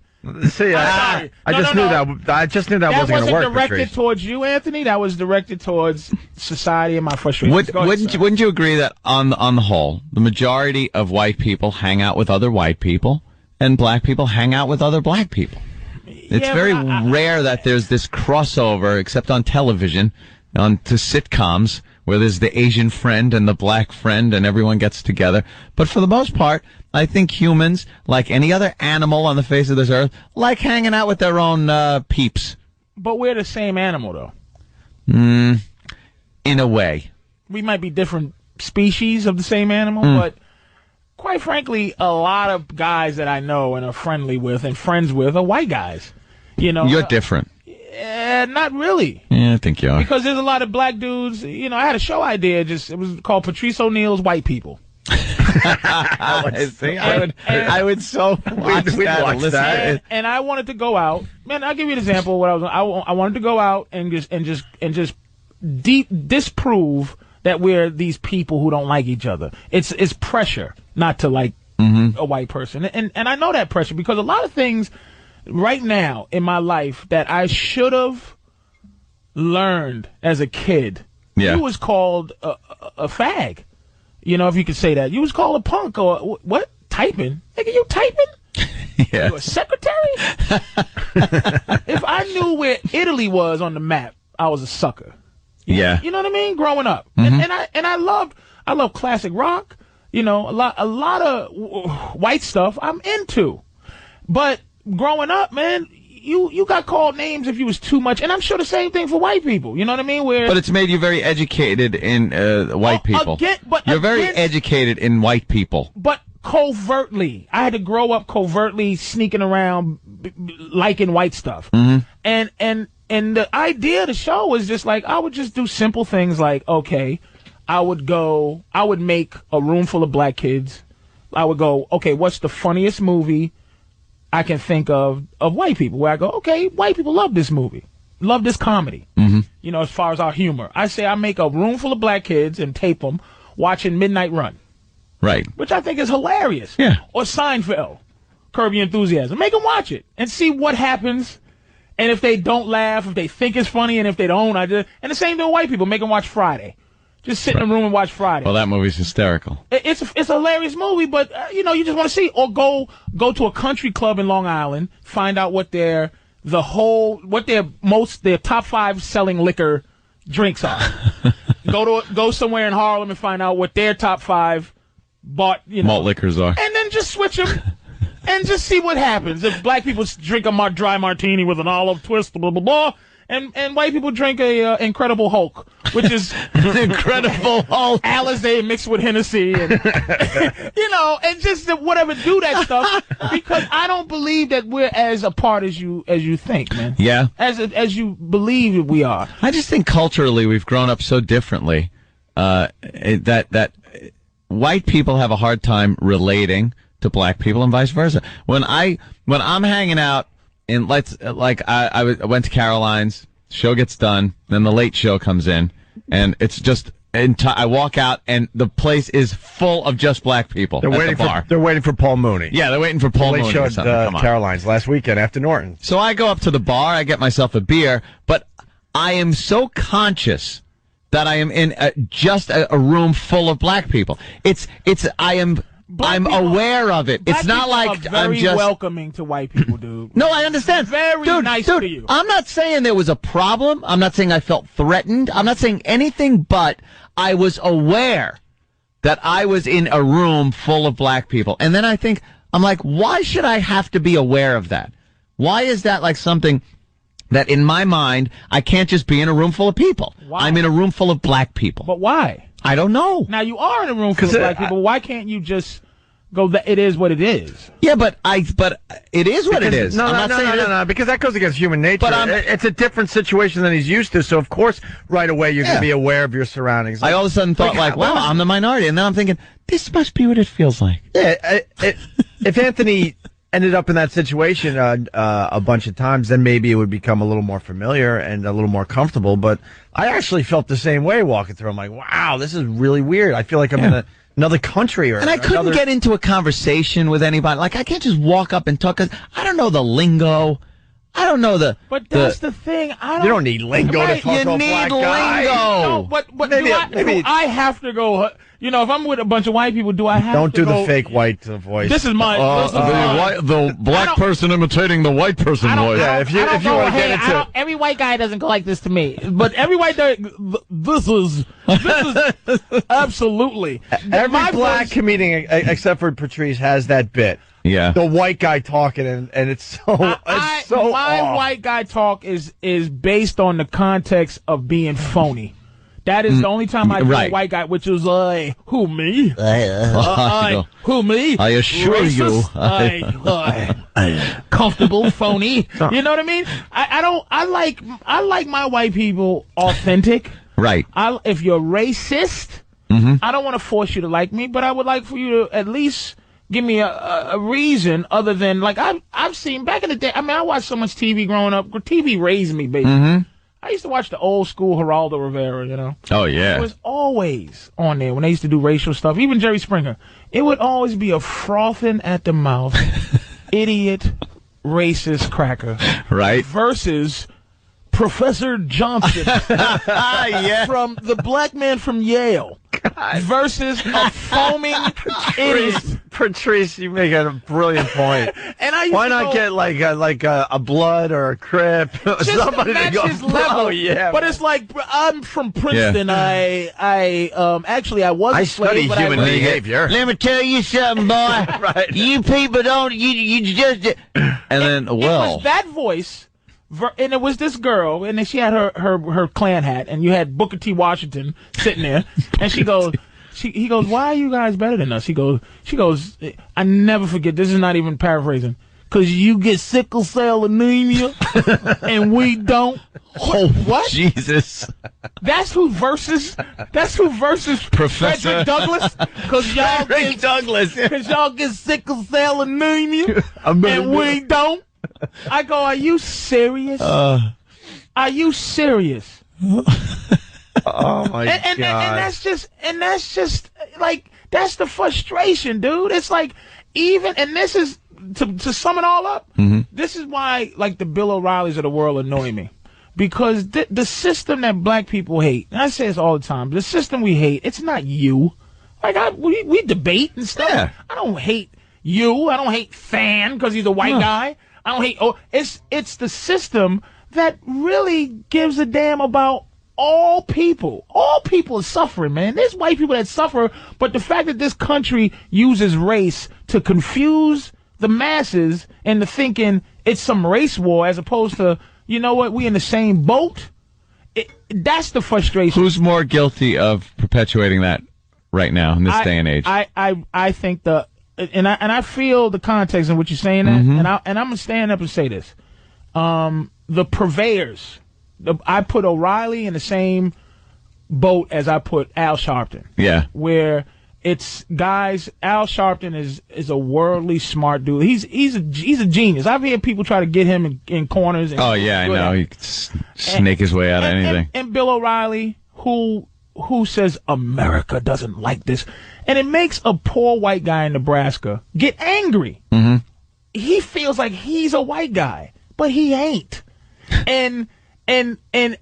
See, I just knew that wasn't going to work. That wasn't directed towards you, Anthony. That was directed towards society and my frustrations. Wouldn't you agree that on the whole, the majority of white people hang out with other white people, and black people hang out with other black people? It's very rare that there's this crossover, except on television, to sitcoms, where there's the Asian friend and the black friend and everyone gets together. But for the most part, I think humans, like any other animal on the face of this earth, like hanging out with their own peeps. But we're the same animal, though. In a way. We might be different species of the same animal, but quite frankly, a lot of guys that I know and are friendly with and friends with are white guys. You know, you're different. Not really. Yeah, I think you are. Because there's a lot of black dudes. You know, I had a show idea. It was called Patrice ONeal's White People. I would so watch that. And I wanted to go out. Man, I'll give you an example of what I wanted to go out and just disprove that we're these people who don't like each other. It's pressure not to like a white person. And I know that pressure because a lot of things right now in my life that I should have learned as a kid. Yeah. You was called a fag. You know, if you could say that. You was called a punk or what? Typing? Nigga, you typing? Yeah. You a secretary? If I knew where Italy was on the map, I was a sucker. Yeah. You know what I mean? Growing up. And I love classic rock. You know, a lot of white stuff I'm into. But growing up, man, you got called names if you was too much, and I'm sure the same thing for white people. You know what I mean? But it's made you very educated in white people. You're very educated in white people. But covertly, I had to grow up covertly, sneaking around, liking white stuff. And the idea of the show was just like I would just do simple things like, okay, I would make a room full of black kids. I would go, okay, what's the funniest movie I can think of white people, where I go, okay, white people love this movie, love this comedy. You know, as far as our humor, I say I make a room full of black kids and tape them watching Midnight Run, right? Which I think is hilarious. Yeah. Or Seinfeld, Curb Your Enthusiasm. Make them watch it and see what happens. And if they don't laugh, if they think it's funny, and if they don't, and the same thing with white people. Make them watch Friday. Just sit in a room and watch Friday. Well, that movie's hysterical. It's a hilarious movie, but you know, you just want to see, or go to a country club in Long Island, find out what their top 5 selling liquor drinks are. go somewhere in Harlem and find out what their top 5 malt liquors are, and then just switch them and just see what happens. If black people drink a dry martini with an olive twist, blah blah blah. And white people drink a Incredible Hulk, which is Incredible Hulk Alizé mixed with Hennessy, and you know, and just whatever, do that stuff, because I don't believe that we're as apart as you think, man. Yeah, as you believe we are. I just think culturally we've grown up so differently that white people have a hard time relating to black people and vice versa. When I'm hanging out. And I went to Caroline's, show gets done, then the late show comes in, and it's just, I walk out, and the place is full of just black people. They're waiting for Paul Mooney. Yeah, they're waiting for Paul Mooney. The late show at Caroline's last weekend after Norton. So I go up to the bar, I get myself a beer, but I am so conscious that I am in just a room full of black people. I'm aware of it. It's not like I'm just welcoming to white people, dude. No, I understand. Very nice to you. I'm not saying there was a problem. I'm not saying I felt threatened. I'm not saying anything, but I was aware that I was in a room full of black people. And then I'm like, why should I have to be aware of that? Why is that like something that in my mind I can't just be in a room full of people? Why? I'm in a room full of black people. But why? I don't know. Now, you are in a room full of black people. Why can't you just go, it is what it is? Yeah, but it is what it is. No, because that goes against human nature. But it's a different situation than he's used to, so of course, right away, you're going to be aware of your surroundings. I all of a sudden thought, wow, I'm the minority. And then I'm thinking, this must be what it feels like. Yeah, if Anthony ended up in that situation a bunch of times, then maybe it would become a little more familiar and a little more comfortable. But I actually felt the same way walking through. I'm like, wow, this is really weird. I feel like I'm in another country. And I couldn't get into a conversation with anybody. Like, I can't just walk up and talk. I don't know the lingo. I don't know the... But that's the thing. You don't need lingo to talk to a black guy. No, but do I have to go... You know, if I'm with a bunch of white people, do I have to go... Don't do the fake white voice. This is my... the black person imitating the white person voice. Yeah, if you want to get into... Every white guy doesn't go like this to me. But every white guy... This is absolutely... Every black comedian, except for Patrice, has that bit. Yeah. The white guy talking, and it's so my off. white guy talk is based on the context of being phony. That is the only time I do a white guy, which is who, me? Who, me? I assure Racist? you. Comfortable, phony. You know what I mean? I like my white people authentic. Right. If you're racist, I don't want to force you to like me, but I would like for you to at least give me a reason other than, like, I've seen back in the day. I mean, I watched so much TV growing up. TV raised me, basically. I used to watch the old school Geraldo Rivera, you know. Oh, yeah. It was always on there when they used to do racial stuff. Even Jerry Springer. It would always be a frothing at the mouth, idiot, racist cracker. Right. Versus Professor Johnson from the black man from Yale. Versus a foaming idiot. Patrice, you make a brilliant point. And I used Why not get like a Blood or a Crip? Somebody to go, his level. Oh, yeah. But it's like, I'm from Princeton. Yeah. I was a slave, study human behavior. Let me tell you something, boy. Right. You people don't, you just, and then, it was that voice. And it was this girl, and then she had her Klan hat, and you had Booker T. Washington sitting there, and he goes, why are you guys better than us? She goes, I never forget, this is not even paraphrasing, because you get sickle cell anemia, and we don't. What? Jesus. That's who versus Professor Frederick Douglass, because y'all get sickle cell anemia, and we don't. I go, are you serious? Are you serious? Oh my God! And that's just like, that's the frustration, dude. It's like, even, and this is to sum it all up. This is why, like, the Bill O'Reillys of the world annoy me, because the system that black people hate. And I say this all the time. The system we hate. It's not you. Like, we debate and stuff. Yeah. I don't hate you. I don't hate Fan because he's a white guy. I don't hate. It's the system that really gives a damn about all people. All people are suffering, man. There's white people that suffer, but the fact that this country uses race to confuse the masses into thinking it's some race war, as opposed to, you know what, we in the same boat. That's the frustration. Who's more guilty of perpetuating that right now in this day and age? I think and I feel the context in which you're saying that, and I'm gonna stand up and say this: the purveyors. I put O'Reilly in the same boat as I put Al Sharpton. Yeah, where it's guys. Al Sharpton is a worldly smart dude. He's a genius. I've heard people try to get him in corners. And I know he could snake his way out of anything. And Bill O'Reilly, who says America doesn't like this. And it makes a poor white guy in Nebraska get angry. He feels like he's a white guy, but he ain't. And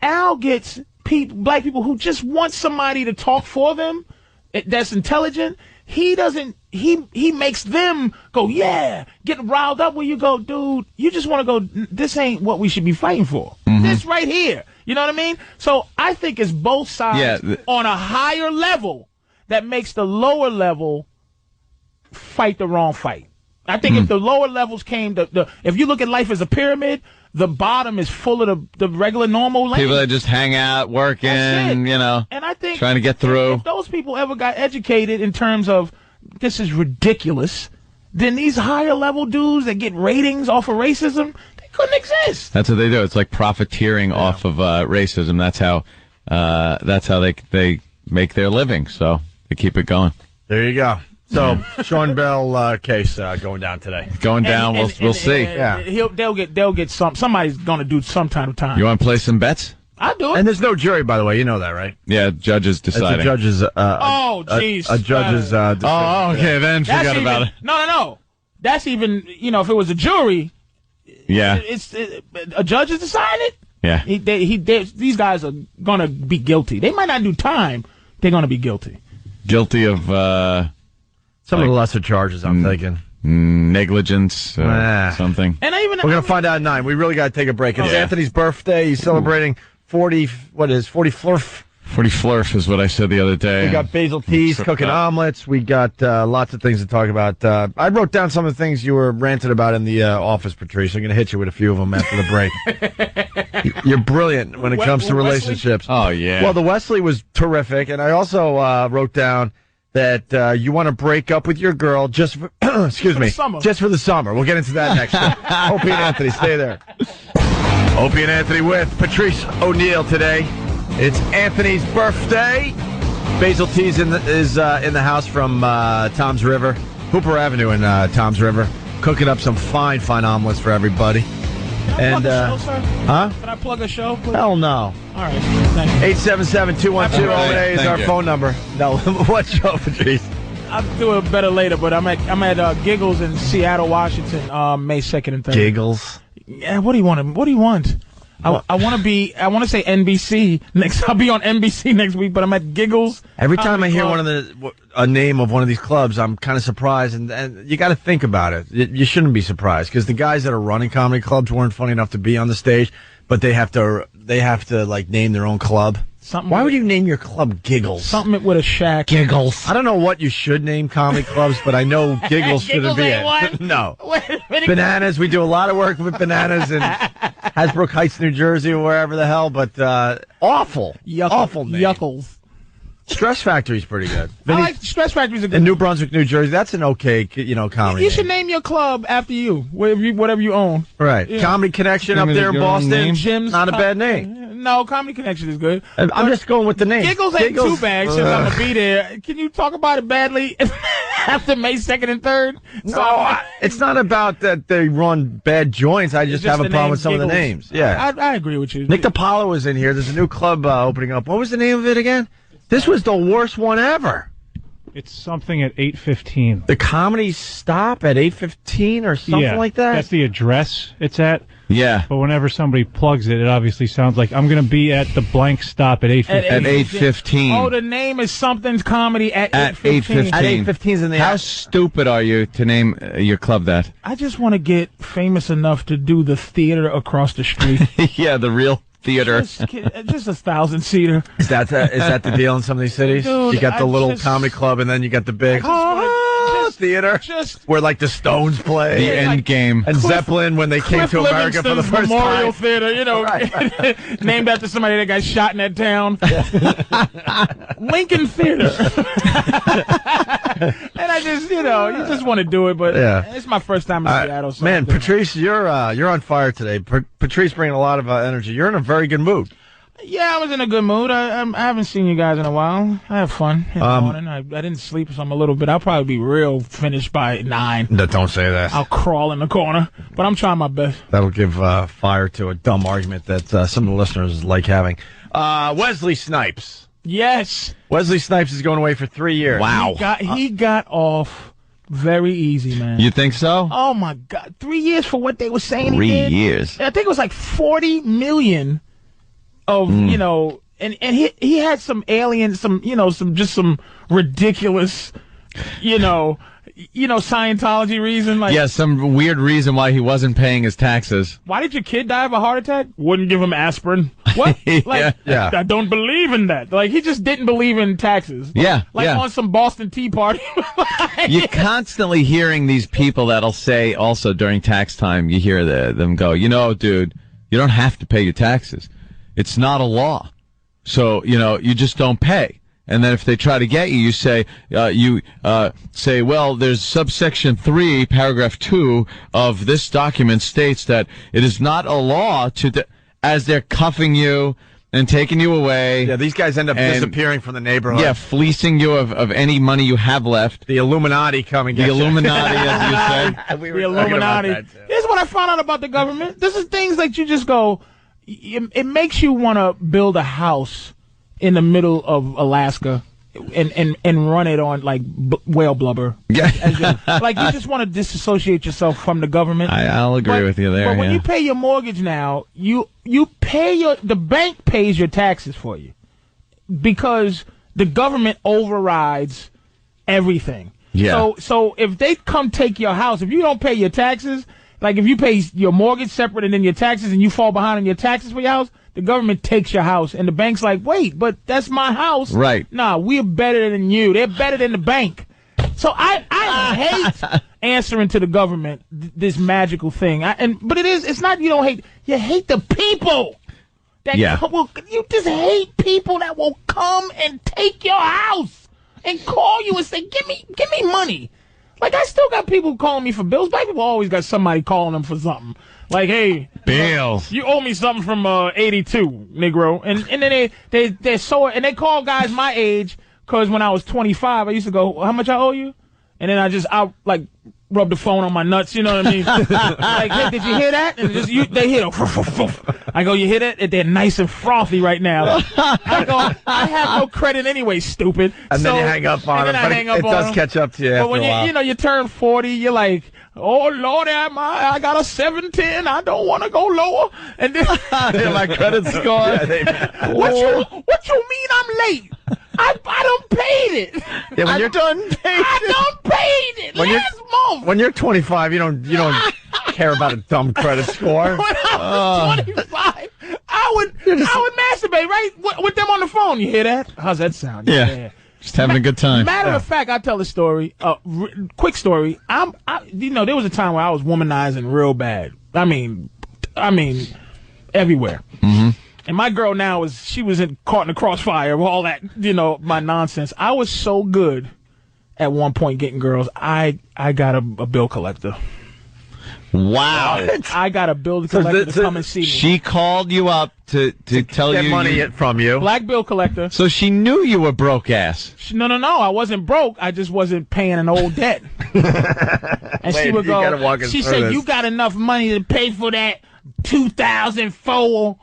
Al gets black people who just want somebody to talk for them that's intelligent. He doesn't. He makes them go, yeah, get riled up. Where you go, dude, you just want to go, this ain't what we should be fighting for. This right here. You know what I mean? So I think it's both sides on a higher level that makes the lower level fight the wrong fight. I think if the lower levels came, if you look at life as a pyramid, the bottom is full of the regular normal lane. People that just hang out, working, and I think trying to get through. If those people ever got educated in terms of this is ridiculous, then these higher level dudes that get ratings off of racism, they couldn't exist. That's what they do. It's like profiteering off of racism. That's how they make their living. So they keep it going. There you go. So Sean Bell case going down today. Going down. We'll see. Yeah. They'll get somebody's going to do some time. You want to play some bets? I do it. And there's no jury, by the way. You know that, right? Yeah, judges deciding. It's a judge's. Jeez. A judge's. Decision. Oh, okay. Then forget about it. No. That's even. If it was a jury. Yeah. It's a judge is deciding it. Yeah. These guys are going to be guilty. They might not do time. They're going to be guilty. Guilty of some of the lesser charges, I'm thinking. Negligence, something. And we're going to find out at 9. We really got to take a break. It's Anthony's birthday. He's celebrating 40 flurf. 40 flurf is what I said the other day. We got basil teas, cooking omelets. We got lots of things to talk about. I wrote down some of the things you were ranting about in the office, Patrice. I'm going to hit you with a few of them after the break. You're brilliant when it comes to relationships. Oh, yeah. Well, the Wesley was terrific. And I also wrote down that you want to break up with your girl just for, just for the summer. We'll get into that next week. Opie and Anthony, stay there. Opie and Anthony with Patrice ONeal today. It's Anthony's birthday. Basil Teas is in the house from Tom's River, Hooper Avenue in Tom's River, cooking up some fine omelets for everybody. Can I plug a show, sir? Huh? Can I plug a show, please? Hell no. All right. Thank you. 877-212-08 is our phone number. No, what show, Patrice? I'll do it better later, but I'm at Giggles in Seattle, Washington, May 2nd and 3rd. Giggles? Yeah. What do you want? What do you want? I want to say NBC next. I'll be on NBC next week, but I'm at Giggles. Every time I hear a name of one of these clubs, I'm kind of surprised, and you got to think about it. You shouldn't be surprised because the guys that are running comedy clubs weren't funny enough to be on the stage, but they have to like name their own club. Why would you name your club Giggles? Something with a shack. Giggles. I don't know what you should name comedy clubs, but I know Giggles shouldn't be it. No. Bananas. We do a lot of work with Bananas in Hasbrook Heights, New Jersey, or wherever the hell. But awful name. Yuckles. Stress Factory's pretty good. I like Stress Factory's a good. In New Brunswick, New Jersey, that's an okay, comedy. You should name your club after you, whatever you own. Right. Yeah. Comedy Connection up there in Boston. Jim's not a bad name. No, Comedy Connection is good. I'm just going with the name. Giggles ain't too bad since I'm gonna be there. Can you talk about it badly after May 2nd and 3rd? No, it's not about that they run bad joints. I just have a problem with some of the names. Yeah, I agree with you. Nick DiPaolo was in here. There's a new club opening up. What was the name of it again? This was the worst one ever. It's something at 8:15. The Comedy Stop at 8:15 or something like that? That's the address it's at. Yeah. But whenever somebody plugs it, it obviously sounds like I'm going to be at the blank stop at 8:15. At 8:15. Oh, the name is Something's Comedy at 8:15. At 8:15 is in the How stupid are you to name your club that? I just want to get famous enough to do the theater across the street. Yeah, the real theater. Just a 1,000-seater. Is that the deal in some of these cities? Dude, you got the little comedy club, and then you got the big theater where like the Stones play, the end game, and Zeppelin when they came to America for the first Memorial time. Theater, right. Named after somebody that got shot in that town. Lincoln Theater. And I just, you just want to do it, but it's my first time in Seattle. So man, Patrice, you're on fire today. Patrice bringing a lot of energy. You're in a very good mood. Yeah, I was in a good mood. I haven't seen you guys in a while. I have fun in the morning. I didn't sleep, so I'm a little bit. I'll probably be real finished by 9. Don't say that. I'll crawl in the corner, but I'm trying my best. That'll give fire to a dumb argument that some of the listeners like having. Wesley Snipes. Yes. Wesley Snipes is going away for 3 years. Wow. He got off very easy, man. You think so? Oh, my God. 3 years for what they were saying 3 he did? years. I think it was like $40 million of, and he had some aliens, some ridiculous, Scientology reason. Like, yeah, some weird reason why he wasn't paying his taxes. Why did your kid die of a heart attack? Wouldn't give him aspirin. What? Like, Yeah. I don't believe in that. Like, he just didn't believe in taxes. Like on some Boston Tea Party. You're constantly hearing these people that'll say also during tax time, you hear them go, dude, you don't have to pay your taxes. It's not a law. So, you just don't pay. And then if they try to get you, you say, well, there's subsection 3, paragraph 2 of this document states that it is not a law as they're cuffing you and taking you away. Yeah, these guys end up disappearing from the neighborhood. Yeah, fleecing you of any money you have left. The Illuminati coming. The Illuminati, as you say. We the Illuminati. Here's what I found out about the government. This is things that you just go, it makes you want to build a house in the middle of Alaska and run it on like whale blubber. Yeah. Like you just want to disassociate yourself from the government. I'll agree with you there. But when you pay your mortgage now, you pay the bank pays your taxes for you because the government overrides everything. Yeah. So if they come take your house, if you don't pay your taxes, like if you pay your mortgage separate and then your taxes and you fall behind on your taxes for your house, the government takes your house, and the bank's like, wait, but that's my house. Right. Nah, we're better than you. They're better than the bank. So I hate answering to the government this magical thing. But it's not you don't hate. You hate the people. You just hate people that will come and take your house and call you and say, give me money. Like, I still got people calling me for bills. Black people always got somebody calling them for something. Like, hey, bills. You owe me something from 82, Negro. And then they're so, and they call guys my age, because when I was 25, I used to go, how much I owe you? And then I rub the phone on my nuts, you know what I mean? Like, hey, did you hear that? And they hit I go, you hear that? They're nice and frothy right now. I go, I have no credit anyway, stupid. And then you hang up on them. But it does catch up to you after a while. But when you turn 40, you're like, oh, Lord, I got a 710. I don't want to go lower. And then my credit score. What you mean I'm late? I done paid it. Yeah, when you're done paid I done paid it last month. When you're 25, you don't care about a dumb credit score. When I was 25, I would masturbate right with them on the phone. You hear that? How's that sound? Yeah. Just having a good time. Matter of fact, I'll tell a story. Quick story. There was a time where I was womanizing real bad. I mean, everywhere. Mm-hmm. And my girl now she was caught in the crossfire of all that, my nonsense. I was so good at one point getting girls. I got a bill collector. Wow. I got a bill collector to come and see me. She called you up to tell you. Get money from you. Black bill collector. So she knew you were broke ass. No. I wasn't broke. I just wasn't paying an old debt. And she would go, she said, you got enough money to pay for that 2004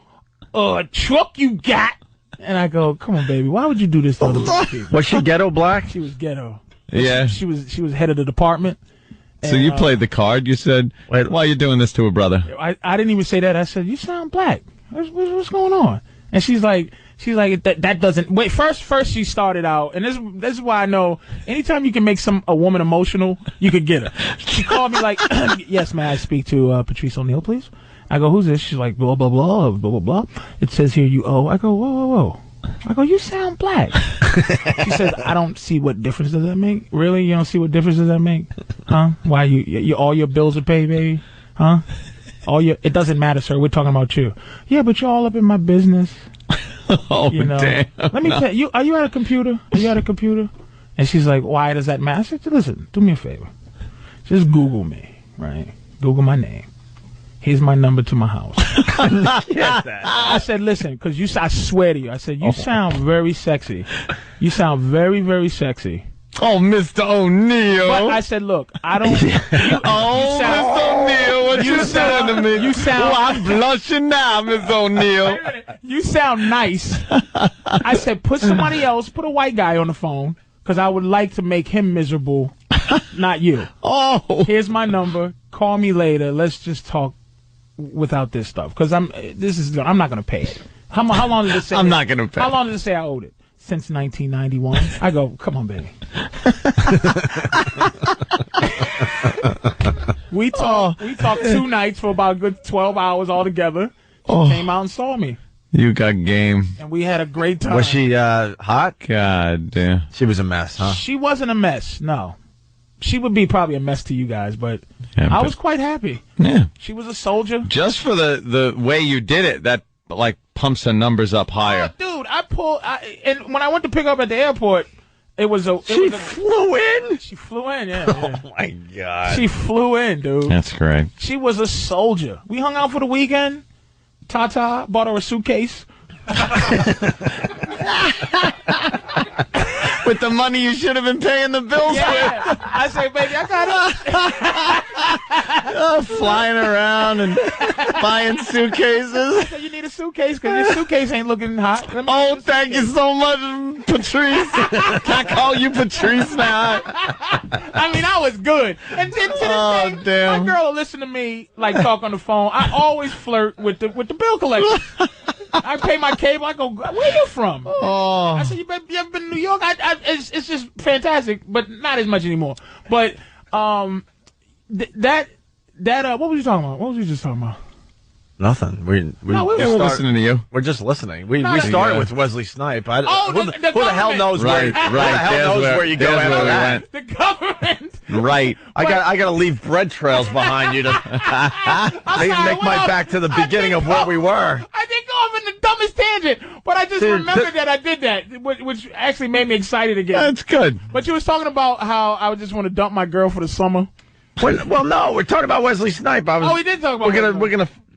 truck you got. And I go, come on, baby, why would you do this to other people? Was she ghetto black? She was ghetto. Yeah. She was head of the department. So you played the card. You said, why are you doing this to a brother? I didn't even say that. I said, you sound black. What's going on? And she's like, that doesn't. Wait, first she started out, and this is why I know anytime you can make a woman emotional, you could get her. She called me like, yes, may I speak to Patrice ONeal, please? I go, who's this? She's like, blah, blah, blah, blah, blah, blah. It says here you owe. I go, whoa. I go, you sound black. She says, I don't see what difference does that make. Really? You don't see what difference does that make? Huh? Why you all your bills are paid, baby? Huh? It doesn't matter, sir. We're talking about you. Yeah, but you're all up in my business. Damn. Let me tell you, are you at a computer? And she's like, why does that matter? I said, listen, do me a favor. Just Google me, right? Google my name. Here's my number to my house. I said, listen, because I swear to you, I said, you sound very sexy. You sound very, very sexy. Oh, Mr. ONeal. But I said, look, I don't. Mr. ONeal, what you saying to me? You sound. Oh, I'm blushing now, Mr. ONeal. You sound nice. I said, put somebody else, put a white guy on the phone, because I would like to make him miserable, not you. Oh. Here's my number. Call me later. Let's just talk without this stuff, because I'm not going to pay it. How long did it say? I'm not going to pay. How long did it say I owed it? Since 1991. I go, come on, baby. We talked 2 nights for about a good 12 hours all together. She came out and saw me. You got game. And we had a great time. Was she hot? God damn. She was a mess, huh? She wasn't a mess, no. She would be probably a mess to you guys, but Yeah, I was quite happy. Yeah. She was a soldier. Just for the way you did it, that like pumps the numbers up higher. Oh, dude, and when I went to pick her up at the airport, She flew in? She flew in, yeah. Oh, my God. She flew in, dude. That's great. She was a soldier. We hung out for the weekend. Tata bought her a suitcase. With the money you should have been paying the bills with. I say, baby, I got it. Flying around and buying suitcases. So you need a suitcase because your suitcase ain't looking hot. Oh, thank you so much, Patrice. Can I call you Patrice now? I mean, I was good. And then to this day, damn. my girl will listen to me like talk on the phone. I always flirt with the bill collector. I pay my cable. I go, where you from? Oh. I said, you ever been to New York? It's just fantastic, but not as much anymore. But what was you talking about? What was you just talking about? Nothing. We're listening to you. We're just listening. We started with Wesley Snipe. Who the hell knows where? Right. Who the hell knows where you go after that? The government. Right. I got to leave bread trails behind you to make my back to the beginning of where we were. I did go off in the dumbest tangent, but I just remembered that I did that, which actually made me excited again. That's good. But you was talking about how I would just want to dump my girl for the summer. Well, no, we're talking about Wesley Snipe. We did talk about.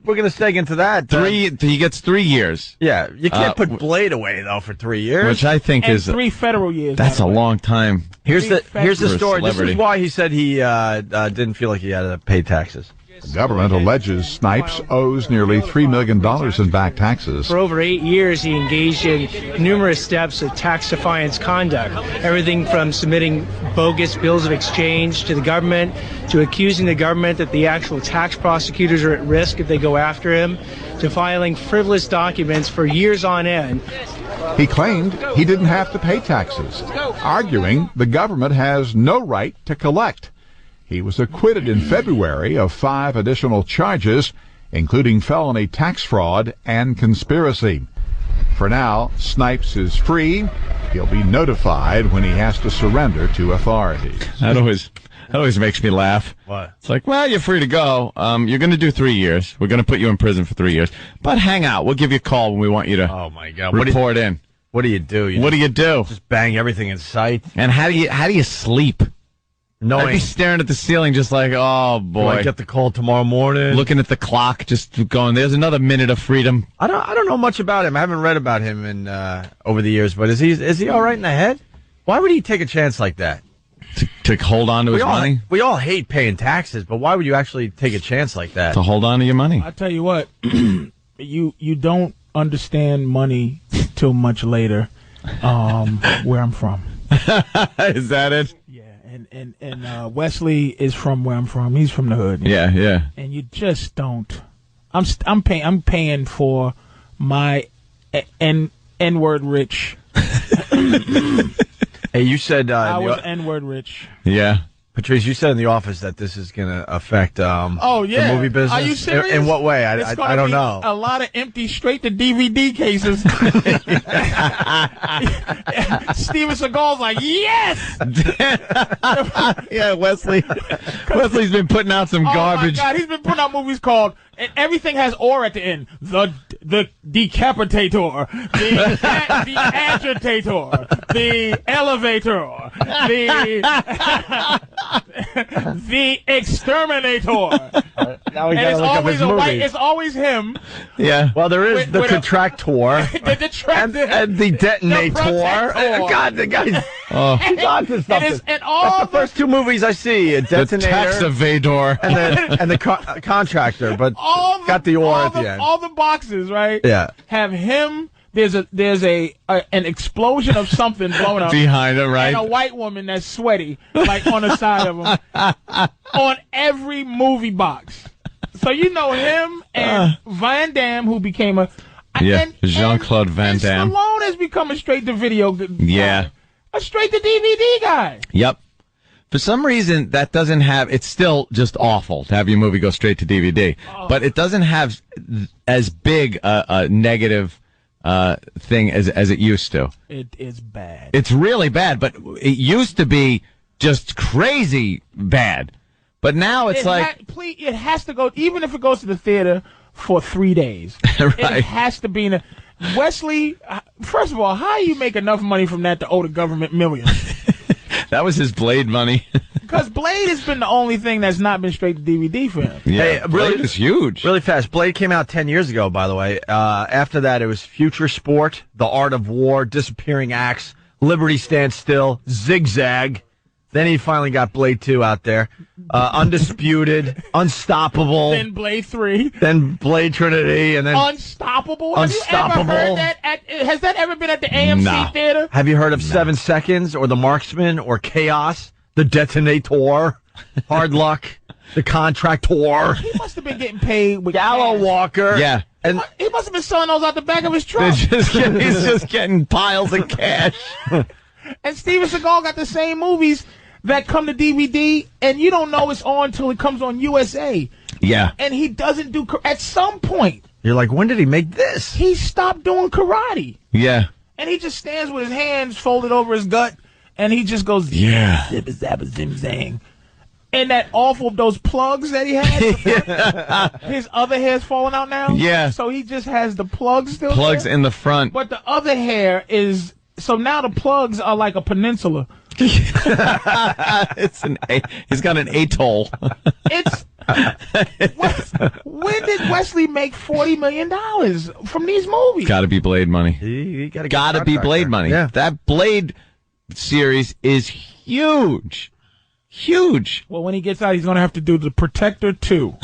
We're gonna stay into that. He gets 3 years. Yeah, you can't put Blade away though for 3 years, which I think is 3 federal years. That's a long time. Here's the story. This Celebrity. is why he said he didn't feel like he had to pay taxes. The government alleges Snipes owes nearly $3 million in back taxes. For over 8 years, he engaged in numerous steps of tax defiance conduct, everything from submitting bogus bills of exchange to the government, to accusing the government that the actual tax prosecutors are at risk if they go after him, to filing frivolous documents for years on end. He claimed he didn't have to pay taxes, arguing the government has no right to collect. He was acquitted in February of 5 additional charges, including felony tax fraud and conspiracy. For now, Snipes is free. He'll be notified when he has to surrender to authorities. That always makes me laugh. What? It's like, well, you're free to go. You're going to do 3 years. We're going to put you in prison for 3 years. But hang out. We'll give you a call when we want you to report in. What do you do? What do you do? Just bang everything in sight. And how do you sleep? I'd be staring at the ceiling just like, oh, boy. Do I get the call tomorrow morning? Looking at the clock, just going, there's another minute of freedom. I don't know much about him. I haven't read about him in over the years, but is he all right in the head? Why would he take a chance like that? To hold on to his money? We all hate paying taxes, but why would you actually take a chance like that? To hold on to your money. I tell you what, you don't understand money till much later, where I'm from. Is that it? Yeah, and Wesley is from where I'm from. He's from the hood. Yeah. And you just don't. I'm paying for my N-word rich. Hey, you said I was N-word rich. Yeah. Patrice, you said in the office that this is going to affect the movie business. Are you serious? In what way? I don't know. A lot of empty straight to DVD cases. Steven Seagal's like, yes! Yeah, Wesley's been putting out some garbage. Oh, my God. He's been putting out movies called, and everything has or at the end. The decapitator, the agitator, the elevator, the exterminator. Now we and gotta look up his movies. It's always him. Yeah. Well, there is the contractor, and the detonator. God, the guy's he's on to something. And all the first 2 movies I see, a detonator, the tax evador, and the contractor, but got the or at the end. All the boxes, right? Yeah. Have him. There's an explosion of something blowing up behind him, right? And a white woman that's sweaty, like on the side of him, on every movie box. So you know him and Van Damme, who became a Jean-Claude Van Damme. And Stallone has become a straight-to-video guy. Yeah. A straight-to-DVD guy. Yep. For some reason, that doesn't have... It's still just awful to have your movie go straight to DVD. But it doesn't have as big a negative thing as it used to. It is bad. It's really bad, but it used to be just crazy bad. But now it's it has to go, even if it goes to the theater for 3 days. Right. It has to be in Wesley, first of all, how do you make enough money from that to owe the government millions? That was his Blade money. Because Blade has been the only thing that's not been straight to DVD for him. Yeah, hey, Blade is huge. Really fast. Blade came out 10 years ago, by the way. After that, it was Future Sport, The Art of War, Disappearing Acts, Liberty Stands Still, Zigzag. Then he finally got Blade 2 out there. Undisputed, Unstoppable. Then Blade 3. Then Blade Trinity. And then Unstoppable? Unstoppable. Have you ever heard that? Has that ever been at the AMC theater? Have you heard of 7 Seconds or The Marksman or Chaos? The Detonator? Hard Luck? The Contractor? He must have been getting paid with Gallo Walker. Yeah. And he must have been selling those out the back of his truck. He's just getting piles of cash. And Steven Seagal got the same movies that come to DVD, and you don't know it's on until it comes on USA. Yeah. And he doesn't do... At some point... You're like, when did he make this? He stopped doing karate. Yeah. And he just stands with his hands folded over his gut, and he just goes... Yeah. Zibba zabba zim zang. And that awful... Those plugs that he had, his other hair's falling out now. Yeah. So he just has the plugs still Plugs there. in the front. But the other hair is... So now the plugs are like a peninsula. He's got an atoll. It's when did Wesley make $40 million from these movies? Got to be Blade money. He Got to be Blade money. Yeah. That Blade series is huge. Huge. Well, when he gets out, he's going to have to do The Protector 2.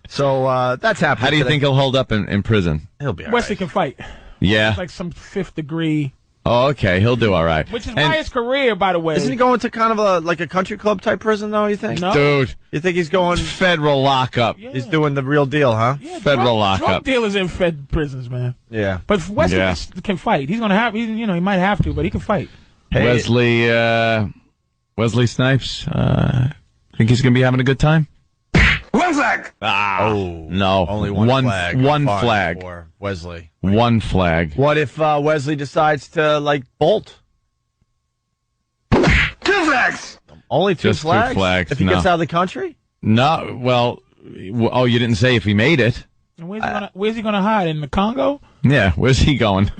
So that's happening. How do you think he'll hold up in prison? He'll be all Wesley right. can fight. Yeah. It's like some 5th degree. Oh, okay. He'll do all right. Which is why his career, by the way. Isn't he going to kind of a country club type prison, though, you think? No. Dude. You think he's going... Federal lockup. Yeah. He's doing the real deal, huh? Yeah, Federal lockup. Drug dealers in Fed prisons, man. Yeah. But Wesley can fight. He's going to have... he might have to, but he can fight. Hey. Wesley Snipes, think he's going to be having a good time? One flag! No. Only one flag. One Fine flag. for Wesley. One flag. What if Wesley decides to, bolt? 2 flags! Only two Just 2 flags? flags, If he no. gets out of the country? No, well, you didn't say if he made it. And where's he gonna hide? In the Congo? Yeah, where's he going?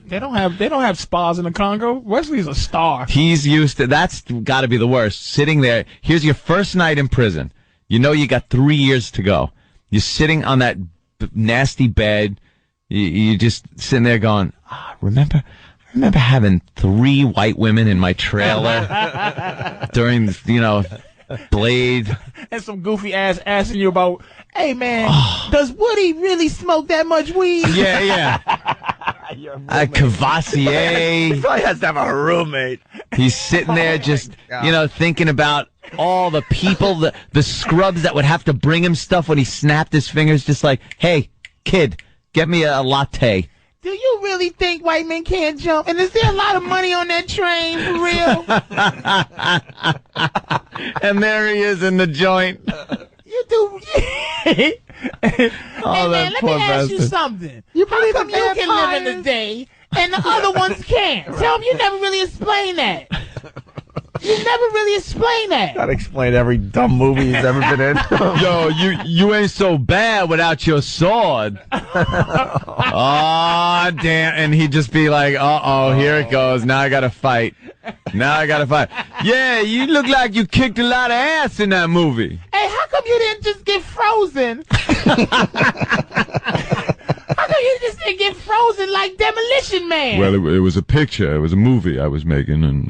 They don't have spas in the Congo. Wesley's a star. He's used to, that's got to be the worst. Sitting there, here's your first night in prison. You know you got 3 years to go. You're sitting on that nasty bed. You just sitting there going, remember having 3 white women in my trailer during, Blade. And some goofy ass asking you about, hey man, does Woody really smoke that much weed? Yeah. Cavassier. He probably has to have a roommate. He's sitting there just, thinking about all the people, the scrubs that would have to bring him stuff when he snapped his fingers, just like, hey, kid, get me a latte. Do you really think white men can't jump? And is there a lot of money on that train, for real? And there he is in the joint. You do. Hey man, let me ask you something. How come you can live in the day and the other ones can't? Tell me, you never really explain that. You never really explain that. Gotta explain every dumb movie he's ever been in. Yo, you ain't so bad without your sword. Oh, damn. And he'd just be like, here it goes. Now I gotta fight. Yeah, you look like you kicked a lot of ass in that movie. Hey, how come you didn't just get frozen? How come you just didn't get frozen like Demolition Man? Well, it was a picture. It was a movie I was making. And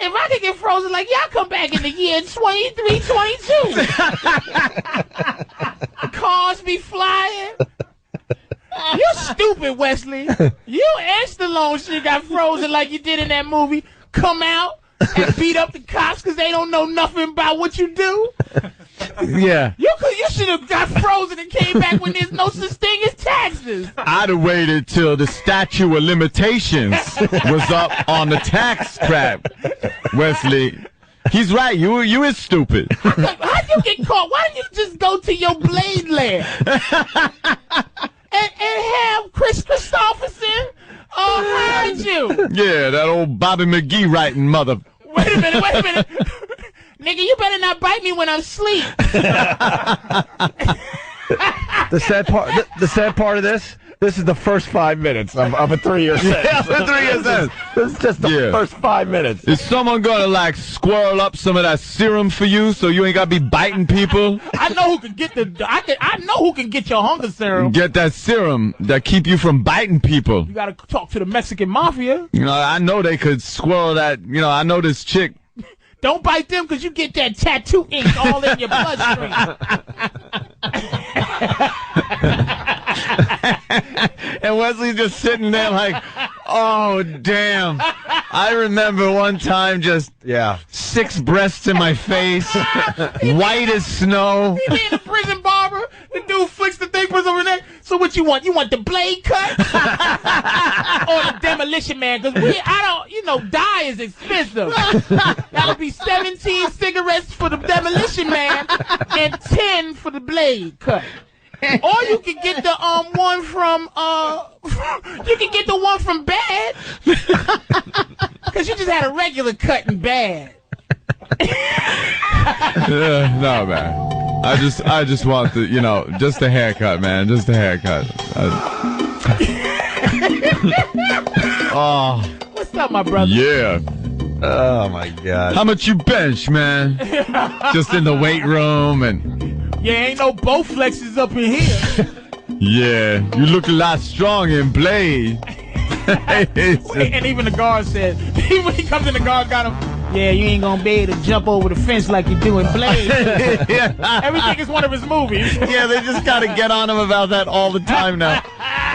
if I could get frozen like y'all, come back in the year 2322. Cars be flying. You stupid, Wesley. You and Stallone should have got frozen like you did in that movie. Come out and beat up the cops because they don't know nothing about what you do. Yeah. You should have got frozen and came back when there's no such thing as taxes. I'd have waited till the statute of limitations was up on the tax crap, Wesley. He's right. You is stupid. How'd you get caught? Why didn't you just go to your Blade lair and have bite you? Yeah, that old Bobby McGee writing mother. Wait a minute. Nigga, you better not bite me when I'm asleep. The sad part of this is the first 5 minutes of a 3-year sentence. Yeah, a 3-year sentence. This is just the first 5 minutes. Is someone gonna like squirrel up some of that serum for you so you ain't gotta be biting people? I know who can get I know who can get your hunger serum. Get that serum that keep you from biting people. You gotta talk to the Mexican mafia. You know, I know they could squirrel that. You know, I know this chick. Don't bite them because you get that tattoo ink all in your bloodstream. And Wesley's just sitting there like, oh, damn. I remember one time just 6 breasts in my face, white as snow. He being a prison barber. The dude flicks the thing, puts over his neck. So what you want? You want the blade cut? Or the demolition man? Because dye is expensive. That'll be 17 cigarettes for the demolition man and 10 for the blade cut. Or you can get the one from Bad. Because you just had a regular cut in Bad. No, man. I just want just a haircut, man. Just a haircut. Oh. What's up, my brother? Yeah. Oh my God. How much you bench, man? Just in the weight room and. Yeah, ain't no Bowflexes up in here. Yeah, you look a lot stronger in Blade. And even the guard said, when he comes in, the guard got him. Yeah, you ain't gonna be able to jump over the fence like you do in Blade. Everything is one of his movies. Yeah, they just gotta get on him about that all the time now.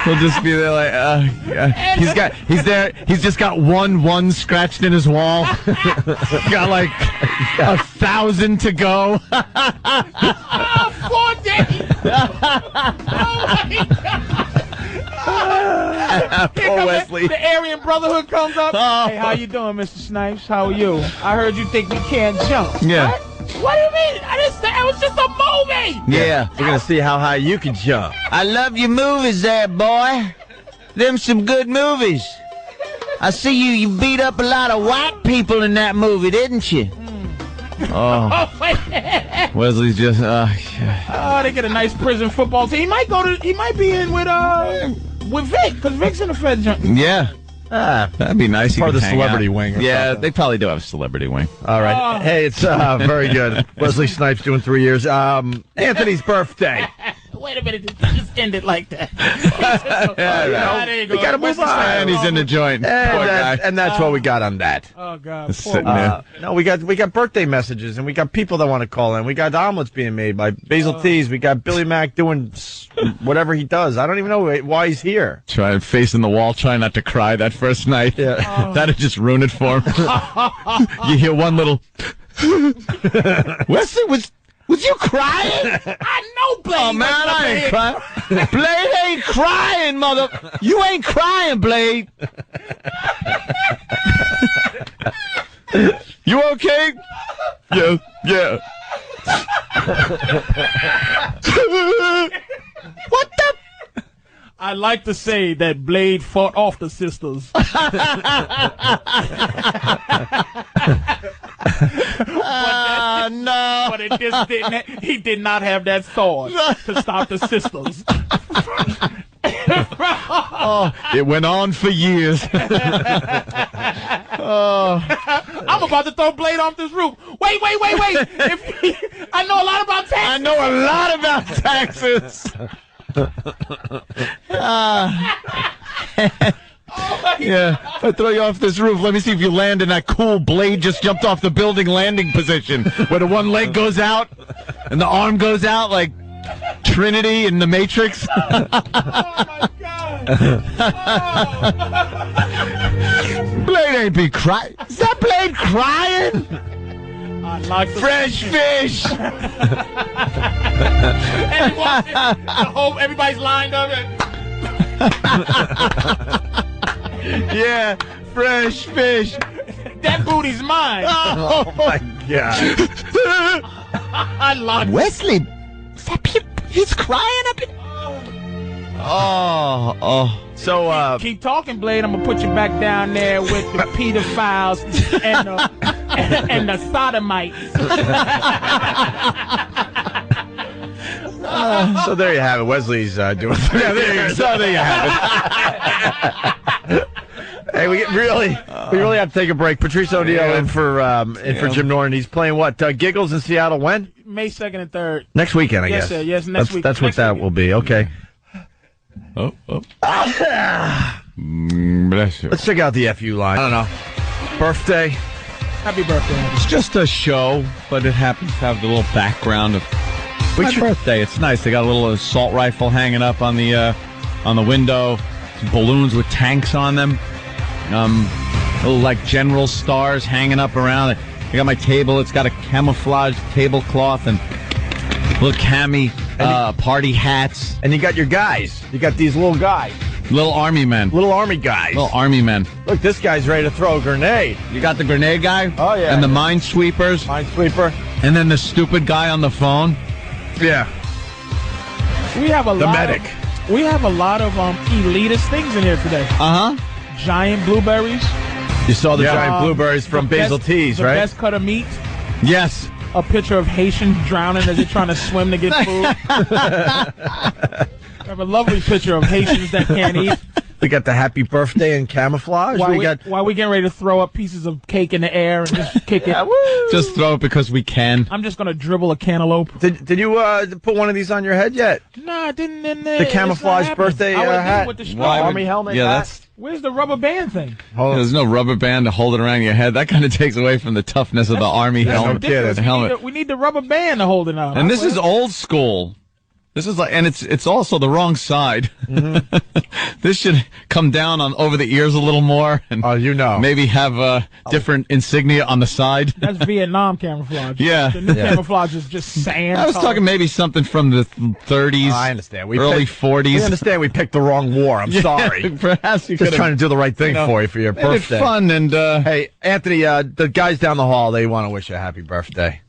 He'll just be there like, he's just got one scratched in his wall. Got like 1,000 to go. 4 days. Oh my God. Poor Wesley. The Aryan Brotherhood comes up. Hey, how you doing, Mr. Snipes? How are you? I heard you think we can't jump. Yeah. What do you mean? I didn't say it was just a movie. Yeah. We're gonna see how high you can jump. I love your movies there, boy. Them some good movies. I see you beat up a lot of white people in that movie, didn't you? Oh. Wesley's just they get a nice prison football team. He might be in with Vic, because Vic's in the Fed jump. Yeah. That'd be nice. Part of the celebrity wing. Or something. They probably do have a celebrity wing. All right. Hey, it's very good. Wesley Snipes doing 3 years. Anthony's birthday. Wait a minute, it just ended like that. There you go. We got to move on. And he's in the joint. And that's what we got on that. Oh, God. Sitting there. No, we got birthday messages, and we got people that want to call in. We got omelets being made by Basil Tees. We got Billy Mack doing whatever he does. I don't even know why he's here. Trying facing the wall, trying not to cry that first night. Yeah. That'd just ruin it for him. You hear one little. Wesley was you crying? I know Blade. Oh, man, I ain't crying. Blade ain't crying, mother. You ain't crying, Blade. You okay? Yeah. What the? I like to say that Blade fought off the sisters. No. But it just didn't. He did not have that sword to stop the sisters. It went on for years. I'm about to throw Blade off this roof. Wait. I know a lot about taxes. I know a lot about taxes. Yeah, if I throw you off this roof, let me see if you land in that cool Blade just jumped off the building landing position where the one leg goes out and the arm goes out like Trinity in the Matrix. Oh my God. Blade ain't be crying. Is that Blade crying? I like the Fresh fish. Everybody's lined up. Yeah, fresh fish. That booty's mine. Oh my God. I like Wesley. He's crying up in. Oh. So, keep talking, Blade. I'm gonna put you back down there with the pedophiles and the sodomites. so there you have it. Wesley's doing. Yeah, there you have it. Hey, we really have to take a break. Patrice ONeal in for Jim Norton. He's playing what? Giggles in Seattle when? May 2nd and 3rd. Next weekend, I guess. Yes, sir. Yes, next week. That's what that will be. Okay. Oh. Bless you. Let's check out the FU line. I don't know. Birthday. Happy birthday. It's just a show, but it happens to have the little background of my birthday. It's nice. They got a little assault rifle hanging up on the window. Some balloons with tanks on them. Little like general stars hanging up around it. I got my table. It's got a camouflage tablecloth and little cami party hats. And you got your guys. You got these little guys. Little army men. Little army guys. Little army men. Look, this guy's ready to throw a grenade. You got the grenade guy? Oh, yeah. And the minesweepers. Minesweeper. And then the stupid guy on the phone. Yeah. We have a the lot medic. We have a lot of elitist things in here today. Giant blueberries. You saw the giant blueberries from Basil Teas, right? The best cut of meat. Yes. A picture of Haitians drowning as they're trying to swim to get food. I have a lovely picture of Haitians that can't eat. We got the happy birthday in camouflage. While we getting ready to throw up pieces of cake in the air and just kick it. Just throw it because we can. I'm just going to dribble a cantaloupe. Did you put one of these on your head yet? No, I didn't. The camouflage birthday hat? With the army helmet hat? Where's the rubber band thing? There's no rubber band to hold it around your head. That kind of takes away from the toughness of the army helmet. We need the rubber band to hold it up. And this is old school. This is like, and it's also the wrong side. Mm-hmm. This should come down over the ears a little more, and maybe have different insignia on the side. That's Vietnam camouflage. Yeah, the new camouflage is just sand. I was talking maybe something from the 30s. I understand. Early 40s. We understand we picked the wrong war. I'm sorry. Perhaps you just trying to do the right thing for you for your birthday. It's fun and hey, Anthony, the guys down the hall, they want to wish you a happy birthday.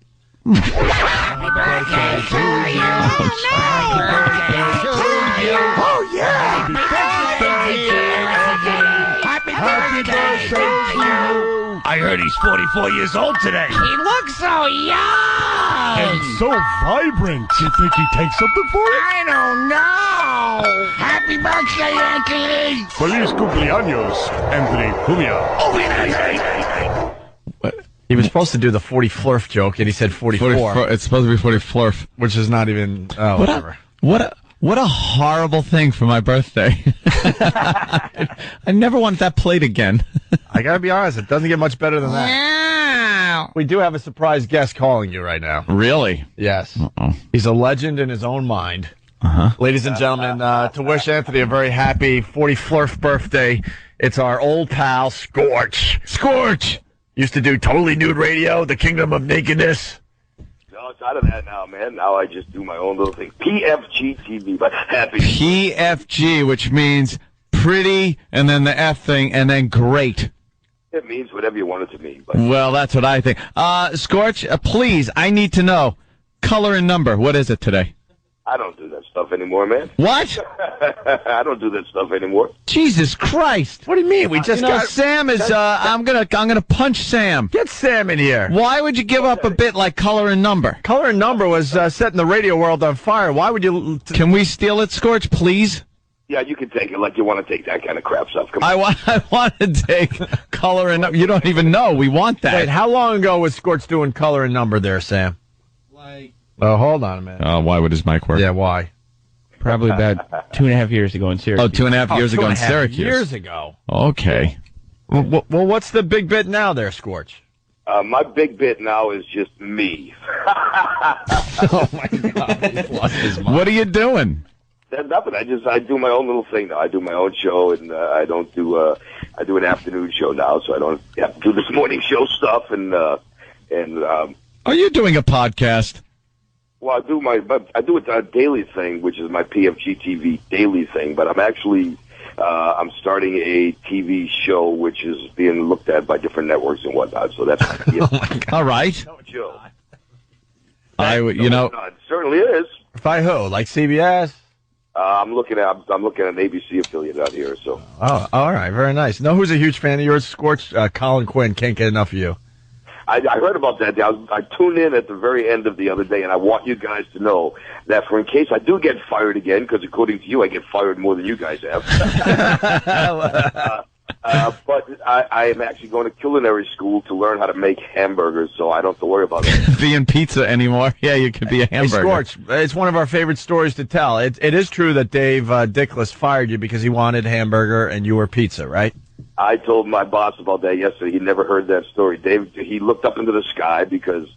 Happy birthday to you. Happy birthday to you. Oh, yeah. Happy birthday to you. I heard he's 44 years old today. He looks so young. And so vibrant. You think he takes something for it? I don't know. Happy birthday, Anthony. Feliz cumpleaños, Anthony Cubia. What? He was supposed to do the 40 flurf joke, and he said 44. It's supposed to be 40 flurf. Which is not even... Oh, whatever. What a horrible thing for my birthday. I never want that played again. I gotta be honest, it doesn't get much better than that. Yeah. We do have a surprise guest calling you right now. Really? Yes. Uh-oh. He's a legend in his own mind. Ladies and gentlemen, to wish Anthony a very happy 40 flurf birthday, it's our old pal, Scorch. Scorch! Used to do Totally Nude Radio, The Kingdom of Nakedness. No, it's out of that now, man. Now I just do my own little thing. PFG TV, but happy. PFG, which means pretty, and then the F thing, and then great. It means whatever you want it to mean. But. Well, that's what I think. Scorch, please, I need to know. Color and number, what is it today? I don't do that stuff anymore, man. What? I don't do that stuff anymore. Jesus Christ! What do you mean? We just got Sam is. I'm gonna punch Sam. Get Sam in here. Why would you give up a bit like color and number? Color and number was setting the radio world on fire. Why would you? Can we steal it, Scorch, please? Yeah, you can take it like you want to take that kind of crap stuff. Come on. I want to take color and number. You don't even know. We want that. Wait, how long ago was Scorch doing color and number there, Sam? Oh, hold on a minute. Why would his mic work? Yeah, why? Probably about 2.5 years ago in Syracuse. Oh, 2.5 years ago in Syracuse. Years ago. Okay. Well, what's the big bit now there, Scorch? My big bit now is just me. Oh, my God. He's lost his mind. What are you doing? Nothing. I do my own little thing now. I do my own show, and I don't do I do an afternoon show now, so I don't have to do this morning show stuff. Are you doing a podcast? Well, I do a daily thing, which is my PFG TV daily thing. But I'm actually I'm starting a TV show, which is being looked at by different networks and whatnot. So that's Oh my God. All right. No joke. It It certainly is. By who? Like CBS? I'm looking at an ABC affiliate out here. So. Oh, all right, very nice. Know who's a huge fan of yours? Scorch. Colin Quinn can't get enough of you. I heard about that. I tuned in at the very end of the other day, and I want you guys to know that for in case I do get fired again, because according to you, I get fired more than you guys have. But I am actually going to culinary school to learn how to make hamburgers, so I don't have to worry about it. Being pizza anymore. Yeah, you could be a hamburger. Hey, Scorch, it's one of our favorite stories to tell. It is true that Dave Dickless fired you because he wanted hamburger and you were pizza, right? I told my boss about that yesterday. He never heard that story. Dave, he looked up into the sky because,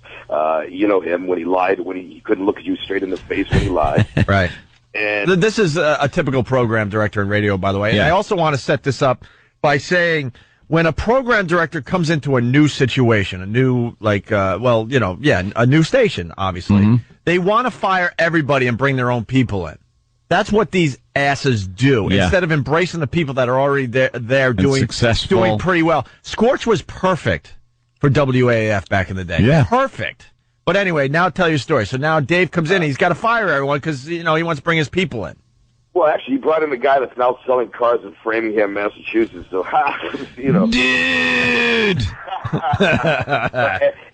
you know him, when he lied, when he couldn't look at you straight in the face when he lied. Right. And this is a typical program director in radio, by the way. Yeah. And I also want to set this up by saying when a program director comes into a new situation, a new, a new station, obviously, they want to fire everybody and bring their own people in. That's what these asses do. Yeah. Instead of embracing the people that are already there doing pretty well. Scorch was perfect for WAAF back in the day. Yeah. Perfect. But anyway, now tell your story. So now Dave comes in. He's got to fire everyone because, he wants to bring his people in. well, actually, he brought in a guy that's now selling cars in Framingham, Massachusetts. So, dude.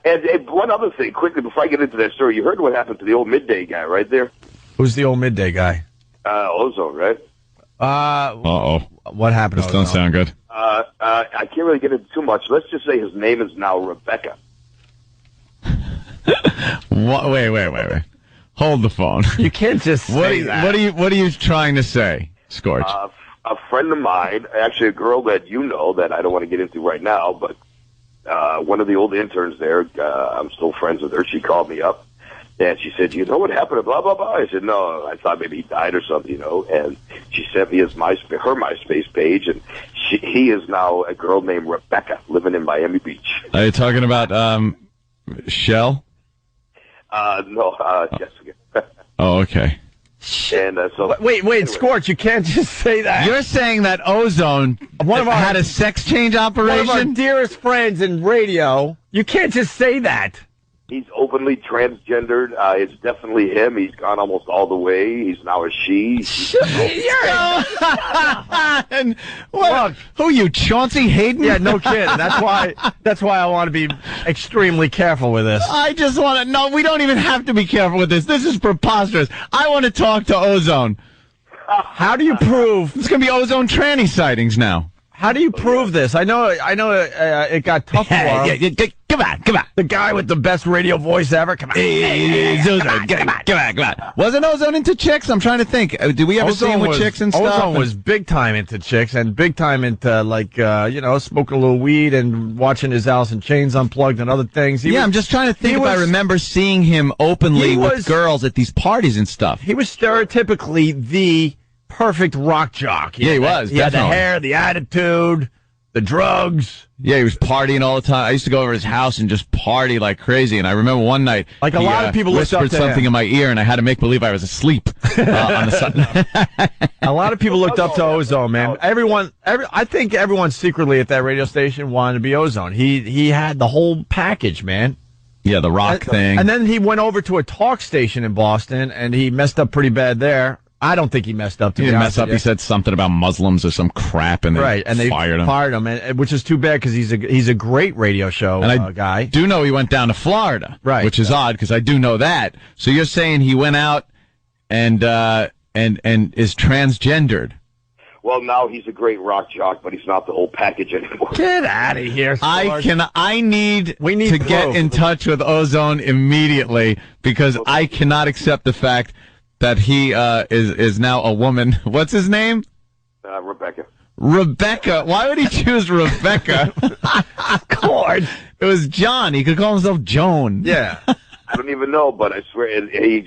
and one other thing, quickly before I get into that story, you heard what happened to the old midday guy, right there? Who's the old midday guy? Ozone, right? Uh-oh. What happened? This doesn't sound good. I can't really get into too much. Let's just say his name is now Rebecca. What? Wait. Hold the phone. You can't just say that. What are you trying to say, Scorch? A friend of mine, actually a girl that you know that I don't want to get into right now, but one of the old interns there, I'm still friends with her. She called me up. And she said, you know what happened to blah, blah, blah? I said, no, I thought maybe he died or something, And she sent me her MySpace page, and he is now a girl named Rebecca living in Miami Beach. Are you talking about Shell? No, Jessica. Oh, okay. And so wait, anyway. Scorch, you can't just say that. You're saying that Ozone had a sex change operation? One of our dearest friends in radio. You can't just say that. He's openly transgendered. It's definitely him. He's gone almost all the way. He's now a she. And what? Look, who are you, Chauncey Hayden? Yeah, no kidding. That's why I want to be extremely careful with this. I just want to. No, we don't even have to be careful with this. This is preposterous. I want to talk to Ozone. How do you prove it's going to be Ozone tranny sightings now? How do you prove this? I know. It got tough for him. Come on. The guy with the best radio voice ever. Come on. Come on. Wasn't Ozone into chicks? I'm trying to think. Did we ever see him with chicks and stuff? Ozone was big time into chicks and big time into smoking a little weed and watching his Alice in Chains Unplugged and other things. I'm just trying to think if I remember seeing him openly with girls at these parties and stuff. He was stereotypically the perfect rock jock. He was. He had the hair, the attitude, the drugs. Yeah, he was partying all the time. I used to go over to his house and just party like crazy. And I remember one night, a lot of people whispered something in my ear, and I had to make believe I was asleep on the side. A lot of people looked up to Ozone, man. I think everyone secretly at that radio station wanted to be Ozone. He had the whole package, man. Yeah, the rock thing. And then he went over to a talk station in Boston, and he messed up pretty bad there. I don't think he messed up. He didn't mess up. He said something about Muslims or some crap, and they fired him. Which is too bad because he's a great radio show guy. I do know he went down to Florida, right? Which is odd because I do know that. So you're saying he went out and is transgendered? Well, now he's a great rock jock, but he's not the whole package anymore. Get out of here, Scorch. We need to get in touch with Ozone immediately because I cannot accept the fact that he is now a woman. What's his name? Rebecca. Rebecca. Why would he choose Rebecca? Cord. It was John. He could call himself Joan. Yeah. I don't even know, but I swear, he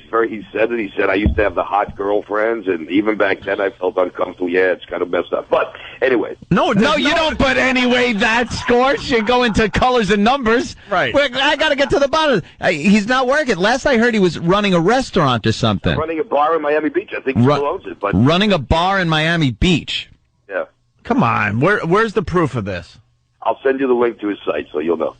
said it. He said, I used to have the hot girlfriends, and even back then I felt uncomfortable. Yeah, it's kind of messed up. But anyway. No, you don't. But anyway, that Scorch, you go into colors and numbers. Right. I got to get to the bottom. He's not working. Last I heard, he was running a restaurant or something. Running a bar in Miami Beach. I think he still owns it. But running a bar in Miami Beach. Yeah. Come on. Where's the proof of this? I'll send you the link to his site so you'll know.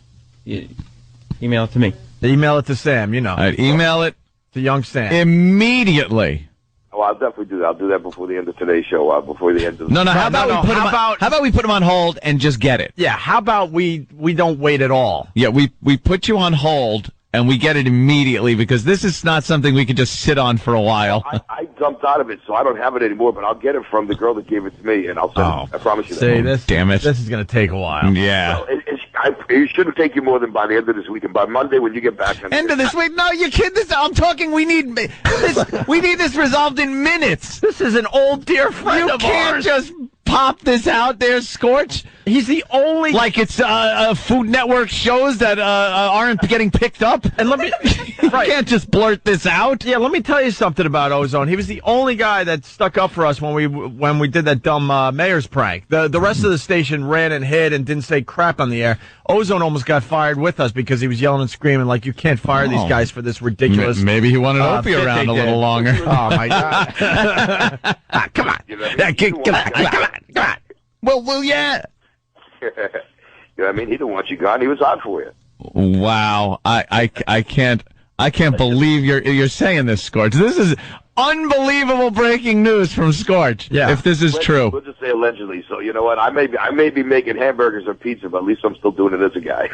Email it to me. Email it to Sam, you know. All right, email it to young Sam. Immediately. Oh, I'll definitely do that. I'll do that before the end of today's show. Before the end of No. How about we put him on hold and just get it? Yeah. How about we don't wait at all? Yeah. We put you on hold and we get it immediately because this is not something we can just sit on for a while. I dumped out of it, so I don't have it anymore. But I'll get it from the girl that gave it to me, and I'll send it. I promise you. See, that. Damn it! This is going to take a while. Yeah. So it shouldn't take you more than by the end of this week, and by Monday when you get back. End of this week? No, you kid. I'm talking. We need this resolved in minutes. This is an old dear friend of ours. You can't just pop this out there, Scorch. He's the only like it's Food Network shows that aren't getting picked up. And let me, you can't just blurt this out. Yeah, let me tell you something about Ozone. He was the only guy that stuck up for us when we did that dumb mayor's prank. The rest of the station ran and hid and didn't say crap on the air. Ozone almost got fired with us because he was yelling and screaming like, you can't fire these guys for this ridiculous. Maybe he wanted Opie around a little longer. Oh my God! Come on, come on. Well, yeah. You know what I mean? He didn't want you gone. He was out for you. Wow, I can't believe you're saying this, Scorch. This is unbelievable breaking news from Scorch. Yeah. If this is true. We'll just say allegedly. So you know what? I may be making hamburgers or pizza, but at least I'm still doing it as a guy.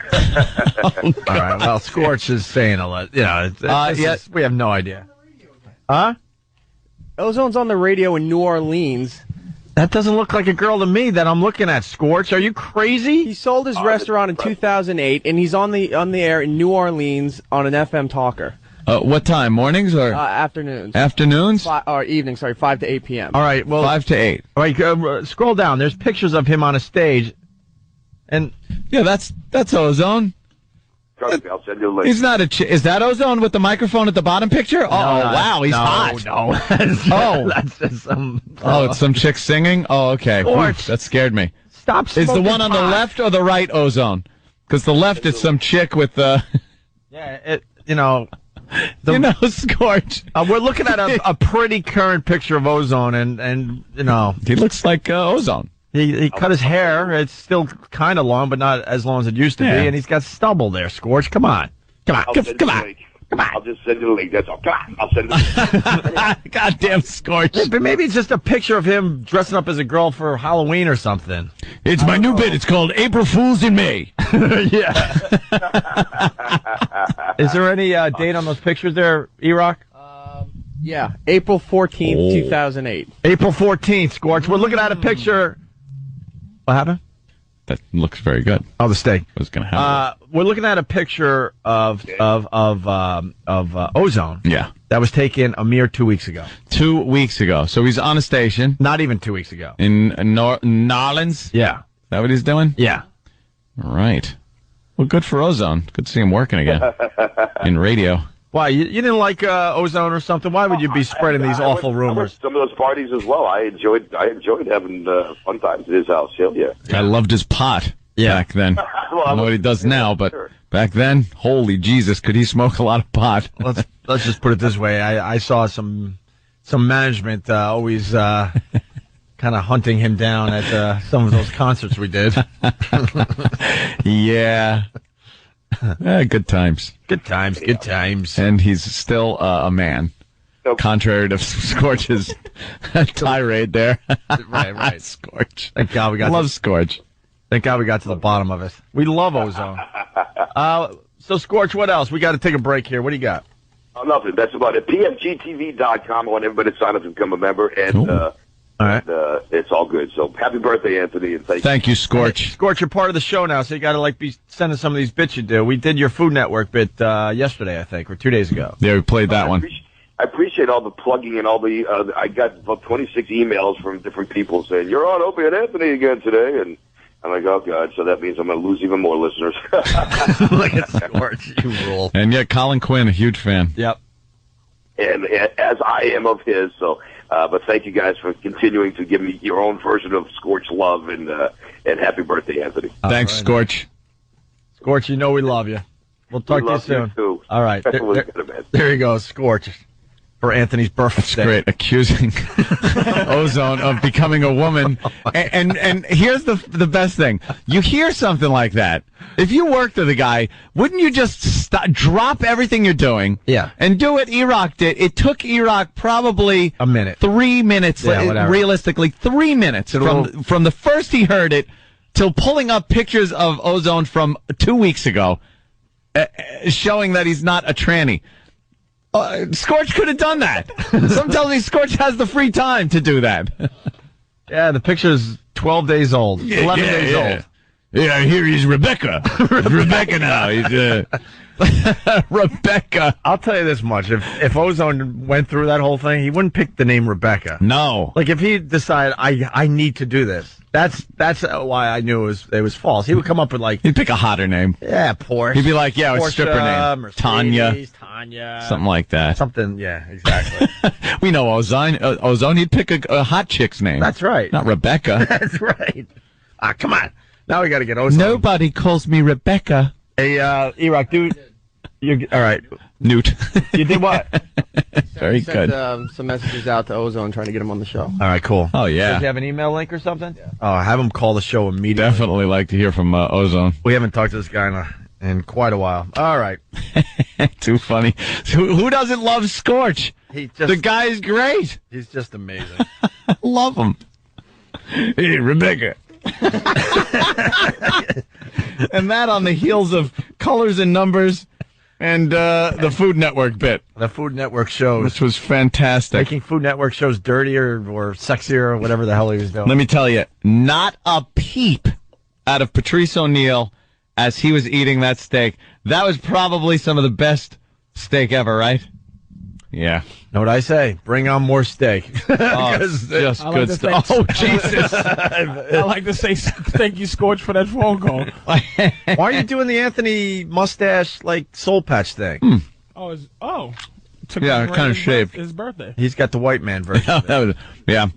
All right. Well, Scorch is saying a lot. We have no idea. Huh? Ozone's on the radio in New Orleans. That doesn't look like a girl to me that I'm looking at, Scorch. Are you crazy? He sold his restaurant in 2008, and he's on the air in New Orleans on an FM talker. What time? Mornings or afternoons? Afternoons? Or evenings, sorry, 5 to 8 p.m. All right, well, 5 to 8. All right, scroll down. There's pictures of him on a stage, and yeah, that's Ozone. Trust me, I'll send you a link. He's not is that Ozone with the microphone at the bottom picture? Oh, wow, he's hot. No, that's just some. It's some chick singing. Oh, okay. Oof, that scared me. Stop smoking Is the one on the pot. left or the right Ozone? Because the left is some chick with the. Yeah, Scorch. We're looking at a pretty current picture of Ozone, and he looks like Ozone. He cut his hair. It's still kind of long, but not as long as it used to be. And he's got stubble there, Scorch. Come on. Come on. I'll just send you the link. That's all. Come on. I'll send it. Goddamn Scorch. But maybe it's just a picture of him dressing up as a girl for Halloween or something. It's my new bit. It's called April Fools in May. Yeah. Is there any date on those pictures there, E-Rock? Yeah, April 14th, 2008. April 14th, Scorch. We're looking at a picture. What happened? That looks very good. Oh, the steak. What's going to happen? We're looking at a picture of Ozone. Yeah. That was taken a mere 2 weeks ago. 2 weeks ago. So he's on a station. Not even 2 weeks ago. In Narlands? Yeah. Is that what he's doing? Yeah. All right. Well, good for Ozone. Good to see him working again in radio. Why, you didn't like Ozone or something? Why would you be spreading these awful rumors? I went to some of those parties as well. I enjoyed having fun times at his house. Yeah. I loved his pot back then. Well, I don't know what he does now, but back then, holy Jesus, could he smoke a lot of pot? Let's just put it this way. I saw some management always kind of hunting him down at some of those concerts we did. Yeah. Good times. Good times. And he's still a man. Nope. Contrary to Scorch's tirade there. Right. Scorch. Thank God we got Scorch. Thank God we got to the bottom of it. We love Ozone. So, Scorch, what else? We got to take a break here. What do you got? Oh, nothing. That's about it. PFGTV.com. I want everybody to sign up to become a member. And, all right. It's all good. So, happy birthday, Anthony. And thank you, Scorch. Hey, Scorch, you're part of the show now, so you got to be sending some of these bits you do. We did your Food Network bit yesterday, I think, or 2 days ago. Yeah, we played that one. I appreciate all the plugging and all the. I got about 26 emails from different people saying you're on Opie and Anthony again today, and I'm like, oh God, so that means I'm going to lose even more listeners. Look at Scorch, you rule. And yet, Colin Quinn, a huge fan. Yep. And as I am of his, so. But thank you guys for continuing to give me your own version of Scorch love, and happy birthday, Anthony. Thanks, right. Scorch. Scorch, you know we love you. We'll talk to you soon. You too. All right. There you go, Scorch. for Anthony's birthday. That's great. Accusing Ozone of becoming a woman. And here's the best thing. You hear something like that. If you worked with a guy, wouldn't you just drop everything you're doing? Yeah. And do what E-Rock did? It took E-Rock probably a minute. 3 minutes. Yeah, realistically, 3 minutes from the first he heard it till pulling up pictures of Ozone from 2 weeks ago, showing that he's not a tranny. Scorch could have done that. Some tells me Scorch has the free time to do that. Yeah, the picture's 12 days old. 11 days old. Yeah, here he's Rebecca. Rebecca now. He's Rebecca. I'll tell you this much. If Ozone went through that whole thing, he wouldn't pick the name Rebecca. No. Like, if he decided, I need to do this, that's why I knew it was false. He would come up with, like... He'd pick a hotter name. Yeah, Porsche. He'd be like, yeah, it's Porsche, stripper name. Mercedes, Tanya. Something like that. Something, yeah, exactly. We know Ozone, he'd pick a hot chick's name. That's right. Not Rebecca. That's right. Come on. Now we got to get Ozone. Nobody calls me Rebecca. Hey, E-Rock, dude. All right. Newt. You did what? Very good. Sent some messages out to Ozone trying to get him on the show. All right, cool. Oh, yeah. Does he have an email link or something? Yeah. Oh, have him call the show immediately. Definitely like to hear from Ozone. We haven't talked to this guy in quite a while. All right. Too funny. Who doesn't love Scorch? The guy is great. He's just amazing. I love him. Hey, Rebecca. And that on the heels of Colors and Numbers and the Food Network bit. The Food Network shows. Which was fantastic. Making Food Network shows dirtier or sexier or whatever the hell he was doing. Let me tell you, not a peep out of Patrice ONeal as he was eating that steak. That was probably some of the best steak ever, right? Yeah. Know what I say? Bring on more steak. Oh, it's just good stuff. Oh, Jesus. I like to say thank you, Scorch, for that phone call. Why are you doing the Anthony mustache, like, soul patch thing? Yeah, kind of shaped. His birthday. He's got the white man version. Yeah.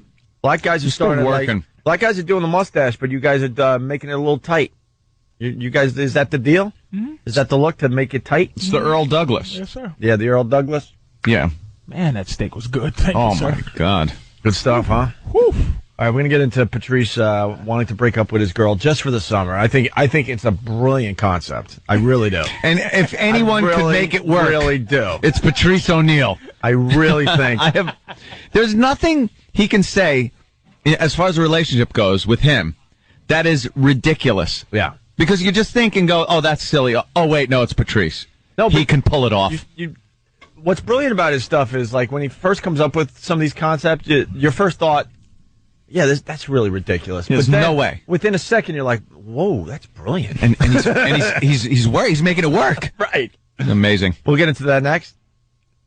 Black guys are starting working. Black guys are doing the mustache, but you guys are making it a little tight. You guys, is that the deal? Mm-hmm. Is that the look, to make it tight? It's the Earl Douglas. Yes, sir. Yeah, the Earl Douglas. Yeah. Man, that steak was good. Thank you, sir. Oh, my God. Good stuff, huh? Whew. All right, we're going to get into Patrice wanting to break up with his girl just for the summer. I think it's a brilliant concept. I really do. And if anyone could make it work, I really do. It's Patrice ONeal. I really think. There's nothing he can say, as far as the relationship goes, with him, that is ridiculous. Yeah. Because you just think and go, oh, that's silly. Oh, wait, no, it's Patrice. No, he can pull it off. What's brilliant about his stuff is, like, when he first comes up with some of these concepts, your first thought, yeah, that's really ridiculous. There's no way. Within a second, you're like, whoa, that's brilliant. And he's making it work. Right. Amazing. We'll get into that next.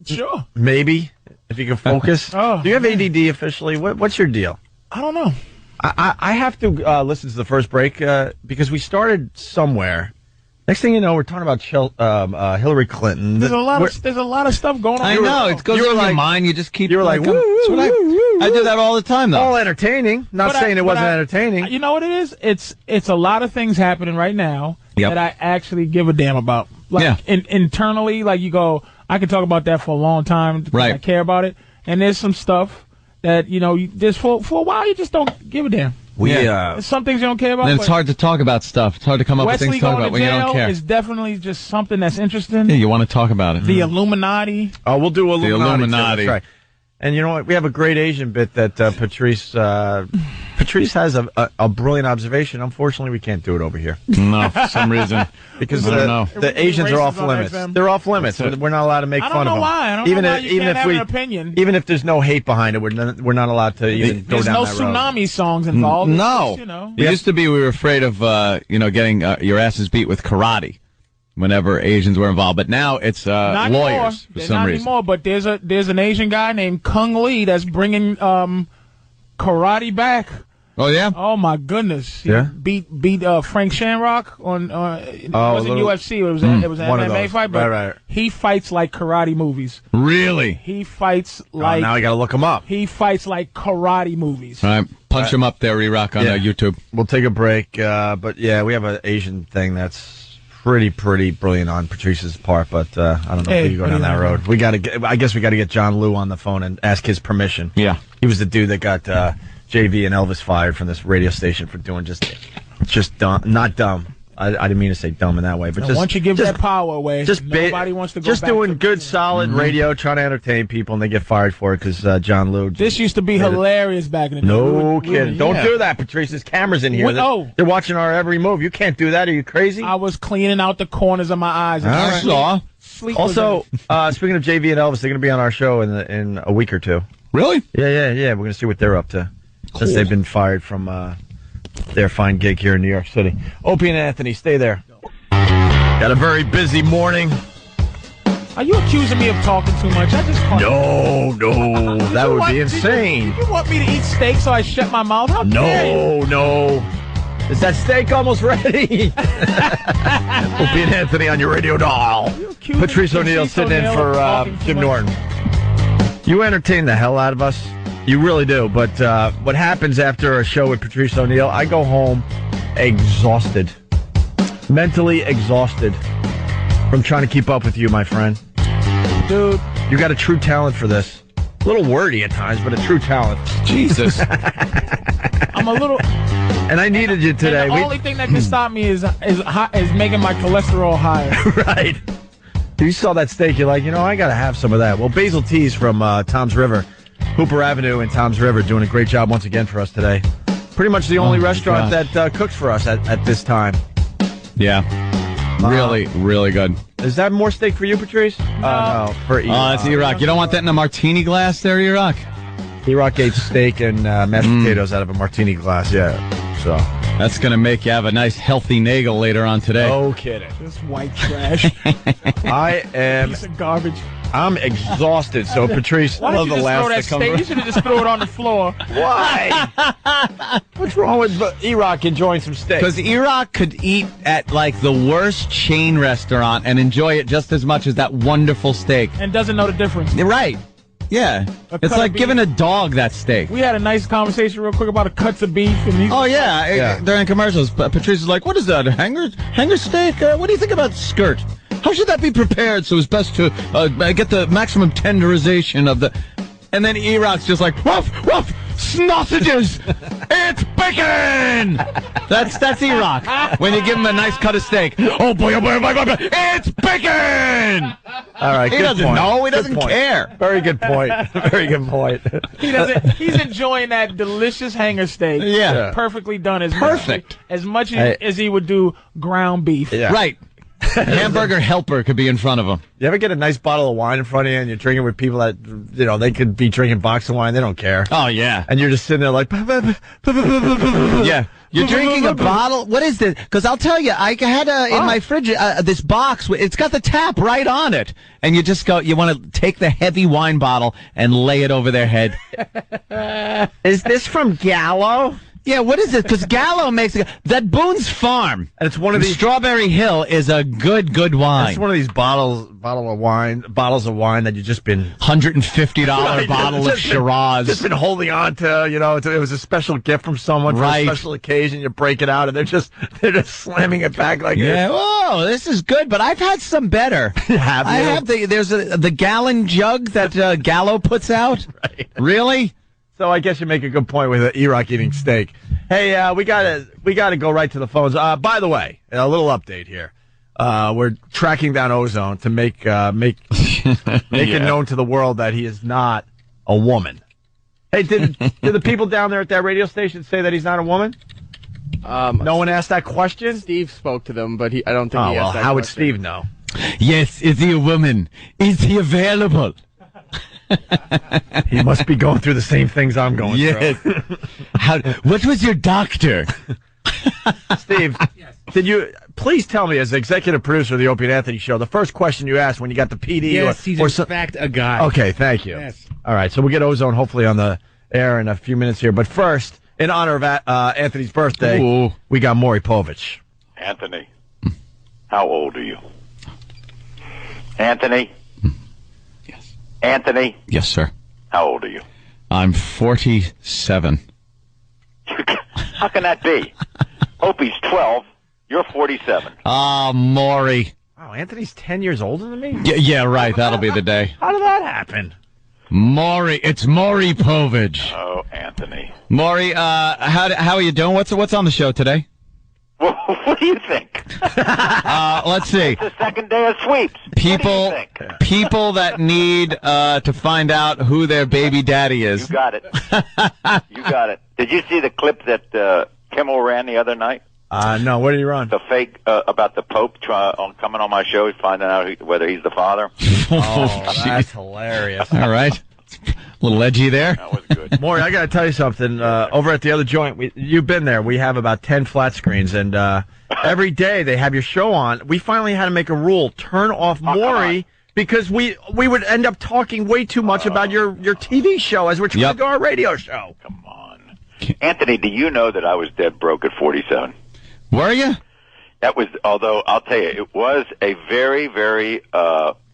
Sure. Maybe, if you can focus. Do you have ADD officially? What's your deal? I don't know. I have to listen to the first break because we started somewhere. Next thing you know, we're talking about Hillary Clinton. There's a lot of stuff going on. I know. It goes in your mind. You just keep. You were like, woo, I do that all the time, though. All entertaining. Not saying it wasn't entertaining. You know what it is? It's a lot of things happening right now that I actually give a damn about. Like, internally, like, you go, I can talk about that for a long time. Because I care about it. And there's some stuff that, just for a while, you just don't give a damn. Some things you don't care about. And it's hard to talk about stuff. It's hard to come up with things to talk about when you don't care. It's definitely just something that's interesting. Yeah, you want to talk about it. The Illuminati. Oh, we'll do Illuminati. The Illuminati. That's right. And you know what? We have a great Asian bit that Patrice has a brilliant observation. Unfortunately, we can't do it over here. No, for some reason. Because the Asians are off limits. They're off limits. We're not allowed to make fun of them. I don't know why you can't have an opinion. Even if there's no hate behind it, we're not allowed to even go down that road. There's no tsunami songs involved. No. It used to be we were afraid of getting your asses beat with karate whenever Asians were involved, but now it's lawyers for some reason. Not anymore, but there's an Asian guy named Kung Lee that's bringing karate back. Oh yeah! Oh my goodness! He beat Frank Shamrock on it wasn't UFC. It was an MMA fight, but he fights like karate movies. Really? He fights like. Now I got to look him up. He fights like karate movies. All right, punch him up there, E-Rock, on YouTube. We'll take a break, but yeah, we have an Asian thing that's pretty brilliant on Patrice's part, but I don't know if we can go down that road. I guess we got to get John Liu on the phone and ask his permission. Yeah. He was the dude that got JV and Elvis fired from this radio station for doing just dumb, not dumb. I didn't mean to say dumb in that way, but once you give that power away, nobody wants to go just back doing to good, solid radio, trying to entertain people, and they get fired for it because John Liu. This used to be hilarious back in the day. No kidding. Don't do that, Patrice. There's cameras in here. They're watching our every move. You can't do that. Are you crazy? I was cleaning out the corners of my eyes. I saw. Also, speaking of JV and Elvis, they're going to be on our show in a week or two. Really? Yeah. We're going to see what they're up to since they've been fired from their fine gig here in New York City. Opie and Anthony, stay there. Got a very busy morning. Are you accusing me of talking too much? I just caught No, that would be insane. Did you want me to eat steak so I shut my mouth? How dare you? No. Is that steak almost ready? Opie and Anthony on your radio dial. Patrice ONeal sitting in for Jim Norton. You entertain the hell out of us. You really do. But what happens after a show with Patrice ONeal, I go home exhausted. Mentally exhausted from trying to keep up with you, my friend. Dude. You got a true talent for this. A little wordy at times, but a true talent. Jesus. I'm a little... And I needed you today. And the only thing that can stop me is making my cholesterol higher. Right. You saw that steak, you're like, I got to have some of that. Well, Basil Teas from Tom's River, Hooper Avenue in Tom's River, doing a great job once again for us today. Pretty much the only restaurant that cooks for us at this time. Yeah. Really, really good. Is that more steak for you, Patrice? No. For E-Rock. It's E-Rock. You don't want that in a martini glass there, E-Rock? E-Rock ate steak and mashed potatoes out of a martini glass, yeah. So that's going to make you have a nice, healthy nagel later on today. No kidding. This white trash. I am... Piece of garbage. I'm exhausted, so Patrice, why did you just throw that steak? You should have just threw it on the floor. Why? What's wrong with E-Rock enjoying some steak? Because E-Rock could eat at, like, the worst chain restaurant and enjoy it just as much as that wonderful steak. And doesn't know the difference. Right. Yeah. It's like giving a dog that steak. We had a nice conversation real quick about cuts of beef. And during commercials, Patrice is like, what is that, a hanger steak? What do you think about skirt? How should that be prepared so it's best to get the maximum tenderization of the... And then E-Rock's just like, woof, woof, sausages! It's bacon! That's E-Rock. When you give him a nice cut of steak. Oh boy, it's bacon! All right, he doesn't know. He doesn't care. Very good point. Very good point. He's enjoying that delicious hanger steak. Yeah. Perfectly done. Perfect. As much as he would do ground beef. Yeah. Right. Hamburger helper could be in front of him. You ever get a nice bottle of wine in front of you and you're drinking with people that, they could be drinking box of wine. They don't care. Oh, yeah. And you're just sitting there like... Yeah. You're drinking a bottle? What is this? Because I'll tell you, I had in my fridge this box. It's got the tap right on it. And you just go, you want to take the heavy wine bottle and lay it over their head. Is this from Gallo? Yeah, what is it? Because Gallo makes it. That Boone's Farm. And it's one of these. Strawberry Hill is a good wine. It's one of these bottles of wine that you've just been $150 bottle of Shiraz. Just been holding on to. It was a special gift from someone for a special occasion. You break it out, and they're just slamming it back like this. Whoa, this is good. But I've had some better. Have you? I have there's the gallon jug that Gallo puts out. Right. Really? So I guess you make a good point with E-Rock eating steak. Hey, we gotta go right to the phones. By the way, a little update here. We're tracking down Ozone to make it known to the world that he is not a woman. Hey, did the people down there at that radio station say that he's not a woman? No one asked that question? Steve spoke to them, but I don't think he asked that how question. would Steve know? Yes, is he a woman? Is he available? He must be going through the same things I'm going through. What was your doctor? Steve, did you please tell me, as executive producer of the Opie and Anthony show, the first question you asked when you got the PD? Yes, he's in fact a guy. Okay, thank you. Yes. All right, so we'll get Ozone hopefully on the air in a few minutes here. But first, in honor of Anthony's birthday, we got Maury Povich. Anthony, how old are you? Anthony? Yes. Anthony? Yes, sir. How old are you? I'm 47. How can that be? Opie's 12. You're 47. Oh, Maury. Oh, Anthony's 10 years older than me? Yeah, right. That'll be the day. How did that happen? Maury. It's Maury Povich. Oh, Anthony. Maury, how are you doing? What's on the show today? Well, what do you think? Let's see. It's the second day of sweeps. People that need to find out who their baby daddy is. You got it. You got it. Did you see the clip that Kimmel ran the other night? No. What did he run? The fake about the Pope coming on my show, finding out whether he's the father. Oh, that's hilarious. All right. A little edgy there. That was good. Maury, I got to tell you something. Over at the other joint, you've been there. We have about 10 flat screens, and every day they have your show on. We finally had to make a rule: turn off Maury, because we would end up talking way too much about your TV show as we're trying to do our radio show. Come on, Anthony. Do you know that I was dead broke at 47? Were you? That was. Although I'll tell you, it was a very, very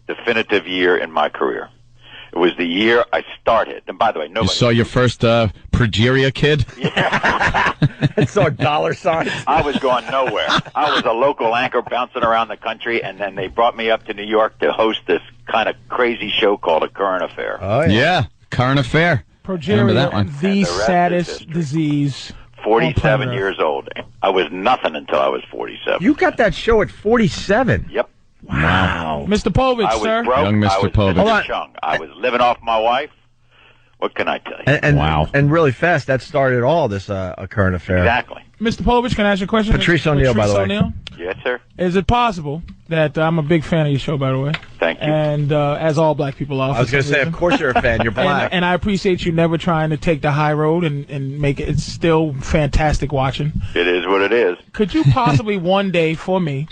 definitive year in my career. It was the year I started. And by the way, nobody... You saw your first progeria kid? Yeah. I saw dollar signs. I was going nowhere. I was a local anchor bouncing around the country, and then they brought me up to New York to host this kind of crazy show called A Current Affair. Oh, yeah. Current Affair. Progeria, that one. the saddest disease. 47 years old. I was nothing until I was 47. You got that show at 47? Yep. Wow. Mr. Povich, I was sir. broke. Young Mr. I was Povich. Mr. Chung. I was living off my wife. What can I tell you? And wow. And really fast, that started all this A Current Affair. Exactly. Mr. Povich, can I ask you a question? Patrice ONeal, by the way. ONeal? Yes, sir. Is it possible that I'm a big fan of your show, by the way? Thank you. And as all black people are. I was going to say, of course you're a fan. You're black. And I appreciate you never trying to take the high road and make it. It's still fantastic watching. It is what it is. Could you possibly one day for me,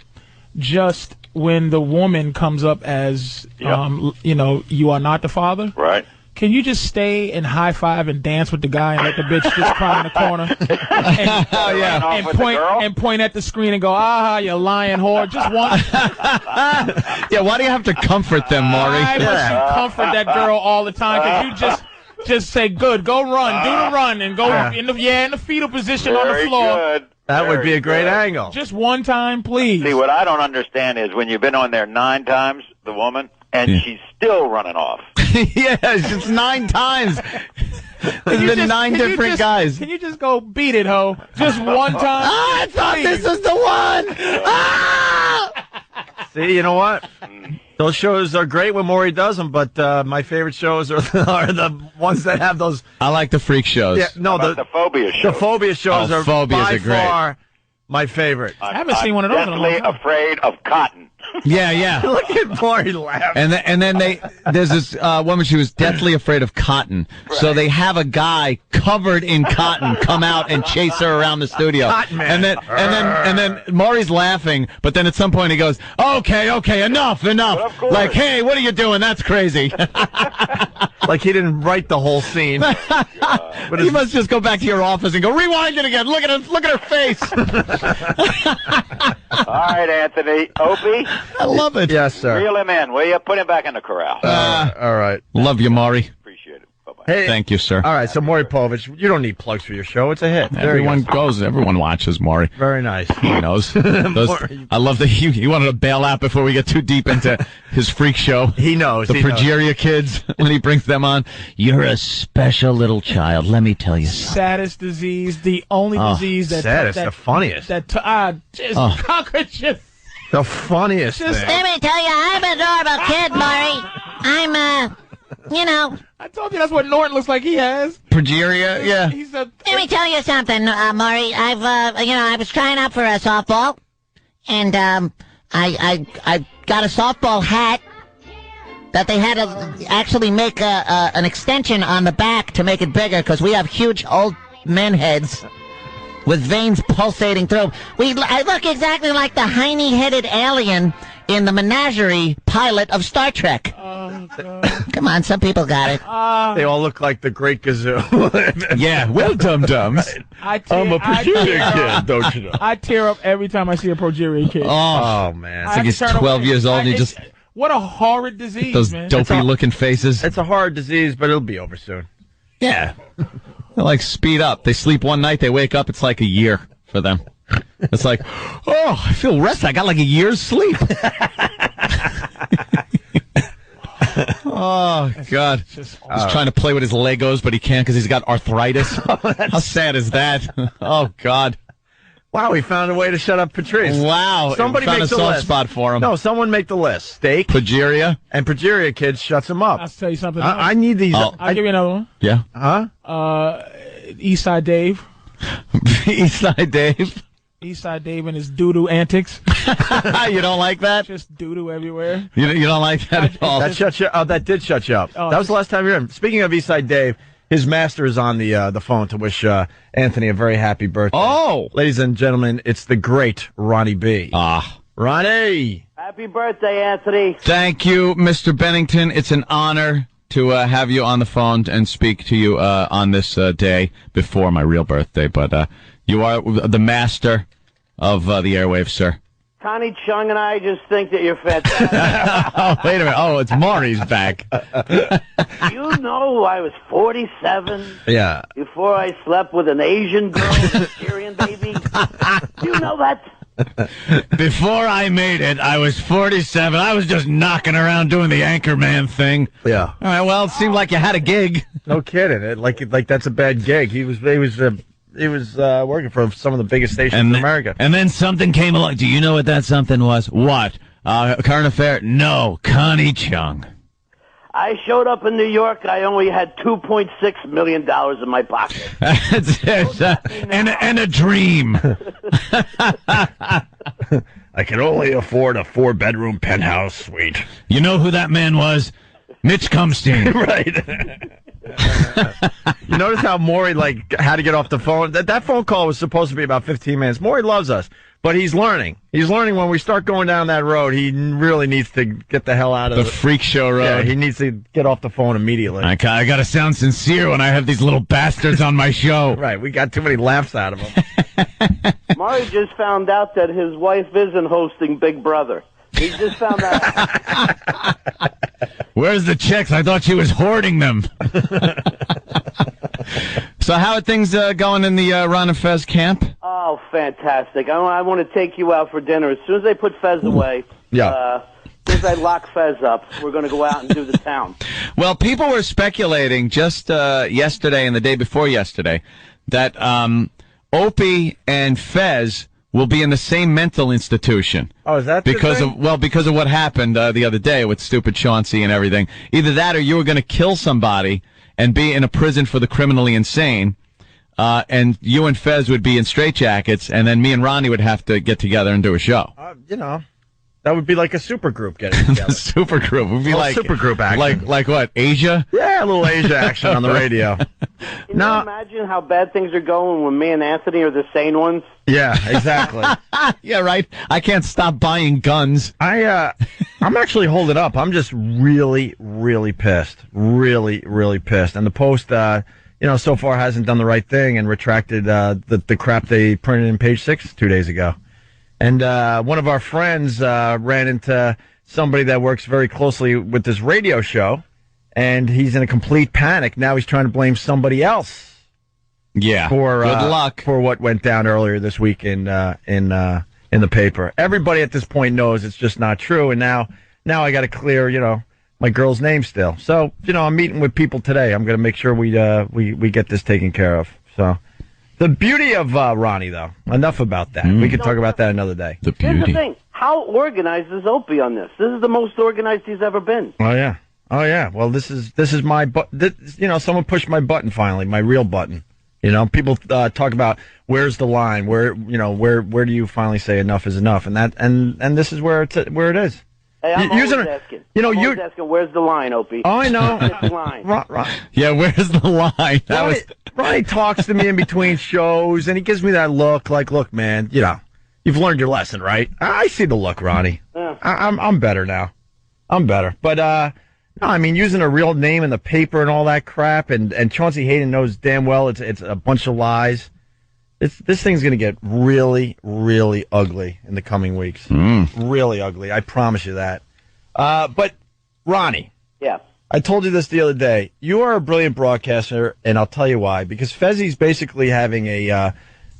just when the woman comes up as, you are not the father? Right. Can you just stay and high five and dance with the guy and let the bitch just cry in the corner and point at the screen and go, you lying whore? Just one. Yeah, why do you have to comfort them, Maury? I must you comfort that girl all the time because you just say, good, go run, do the run, and go in the fetal position on the floor. Good. That would be a great angle. Just one time, please. See, what I don't understand is when you've been on there 9 times, the woman, and she's still running off. Yes, it's 9 times. There's been 9 different guys. Can you just go beat it, ho? Just one time. I thought this was the one. See, you know what? Those shows are great when Maury does them, but my favorite shows are the ones that have those. I like the freak shows. Yeah, no, the phobia shows. The phobia shows are by great. far my favorite. I haven't seen one of those in a long time. Afraid of cotton. Yeah. Look at Maury laughing. And then there's this woman, she was deathly afraid of cotton. Right. So they have a guy covered in cotton come out and chase her around the studio. Cotton man. And then Maury's laughing, but then at some point he goes, okay, enough. Like, hey, what are you doing? That's crazy. Like he didn't write the whole scene. But you must just go back to your office and go, rewind it again. Look at her face. All right, Anthony. Opie? I love it. Yes, sir. Reel him in, will you? Put him back in the corral. All right. Love you, Maury. Appreciate it. Bye-bye. Hey, thank you, sir. All right, so Maury Povich, you don't need plugs for your show. It's a hit. Everyone watches Maury. Very nice. He knows. I love that he wanted to bail out before we get too deep into his freak show. He knows. The progeria kids, when he brings them on. You're a special little child, let me tell you. Saddest disease, the only disease that... Saddest, the funniest. How could you... The funniest thing. Let me tell you, I'm an adorable kid, Maury. I told you that's what Norton looks like he has. Progeria, yeah. Let me tell you something, Maury. I was trying out for a softball, and I got a softball hat that they had to actually make an extension on the back to make it bigger because we have huge old men heads with veins pulsating through. I look exactly like the hiney-headed alien in the menagerie pilot of Star Trek. Come on, some people got it. They all look like the Great Gazoo. Yeah, well, dum-dums. I'm a progeria kid, don't you know? I tear up every time I see a progeria kid. Oh man. It's like he's 12 years old and he just... What a horrid disease, those man. dopey-looking faces. It's a hard disease, but it'll be over soon. Yeah. They like speed up. They sleep one night, they wake up, it's like a year for them. It's like, oh, I feel rested. I got like a year's sleep. Oh, God. He's trying to play with his Legos, but he can't because he's got arthritis. How sad is that? Oh, God. Wow, we found a way to shut up Patrice. Wow. Somebody found make a the soft list. spot for him. No, someone make the list. Steak. Progeria. And Progeria Kids shuts him up. I'll tell you something. I need these. I'll give you another one. Yeah. Huh? Eastside Dave. Eastside Dave. Eastside Dave and his doo-doo antics. You don't like that? Just doo-doo everywhere. You don't like that at all? That shut you. Oh, that did shut you up. Oh, that was the last time you were in. Speaking of Eastside Dave, his master is on the phone to wish Anthony a very happy birthday. Oh, ladies and gentlemen, it's the great Ronnie B. Ah, Ronnie. Happy birthday, Anthony. Thank you, Mr. Bennington. It's an honor to have you on the phone and speak to you on this day before my real birthday. But you are the master of the airwaves, sir. Connie Chung and I just think that you're fantastic. Oh, wait a minute. Oh, it's Maury's back. You know I was 47 Yeah. before I slept with an Asian girl and a Syrian baby. You know that? Before I made it, I was 47. I was just knocking around doing the Anchorman thing. Yeah. All right, well, it seemed like you had a gig. No kidding. Like that's a bad gig. He was working for some of the biggest stations in America. And then something came along. Do you know what that something was? What? Current affair? No, Connie Chung. I showed up in New York. I only had $2.6 million in my pocket. and a dream. I can only afford a 4-bedroom penthouse suite. You know who that man was? Mitch Cumstein. Right. You notice how Maury had to get off the phone? That phone call was supposed to be about 15 minutes. Maury loves us, but he's learning. He's learning when we start going down that road, he really needs to get the hell out of the freak show road. Yeah, he needs to get off the phone immediately. I got to sound sincere when I have these little bastards on my show. Right, we got too many laughs out of them. Maury just found out that his wife isn't hosting Big Brother. He just found out. Where's the checks? I thought she was hoarding them. So how are things going in the Ron and Fez camp? Oh, fantastic. I want to take you out for dinner. As soon as they put Fez away, as soon as I lock Fez up, we're going to go out and do the town. Well, people were speculating just yesterday and the day before yesterday that Opie and Fez will be in the same mental institution. Oh, is that because of what happened the other day with stupid Chauncey and everything? Either that or you were going to kill somebody and be in a prison for the criminally insane, and you and Fez would be in straitjackets, and then me and Ronnie would have to get together and do a show. That would be like a super group getting together. Super group would be like super group action. Like what? Asia? Yeah, a little Asia action on the radio. Can you imagine how bad things are going when me and Anthony are the sane ones? Yeah, exactly. Yeah, right. I can't stop buying guns. I'm actually holding up. I'm just really, really pissed. Really, really pissed. And the Post, so far hasn't done the right thing and retracted the crap they printed in Page 6 2 days ago. And one of our friends ran into somebody that works very closely with this radio show, and he's in a complete panic. Now he's trying to blame somebody else. Yeah. For good luck for what went down earlier this week in the paper. Everybody at this point knows it's just not true, and now I got to clear my girl's name still. So I'm meeting with people today. I'm going to make sure we get this taken care of. So. The beauty of Ronnie, though. Enough about that. We could talk about that another day. The beauty. Here's the thing. How organized is Opie on this? This is the most organized he's ever been. Oh yeah. Well, this is my someone pushed my button finally, my real button. People talk about where's the line, where do you finally say enough is enough, and this is where it is. Hey, I'm always asking. Always asking, where's the line, Opie? Oh, I know. Where's the line? Yeah, where's the line? Ronnie talks to me in between shows, and he gives me that look, like, look, man, you've learned your lesson, right? I see the look, Ronnie. Yeah. I'm better now. I'm better. But, no, I mean, using a real name in the paper and all that crap, and Chauncey Hayden knows damn well it's a bunch of lies. This thing's going to get really, really ugly in the coming weeks. Really ugly. I promise you that. But, Ronnie. Yeah. I told you this the other day. You are a brilliant broadcaster, and I'll tell you why. Because Fezzi's basically having a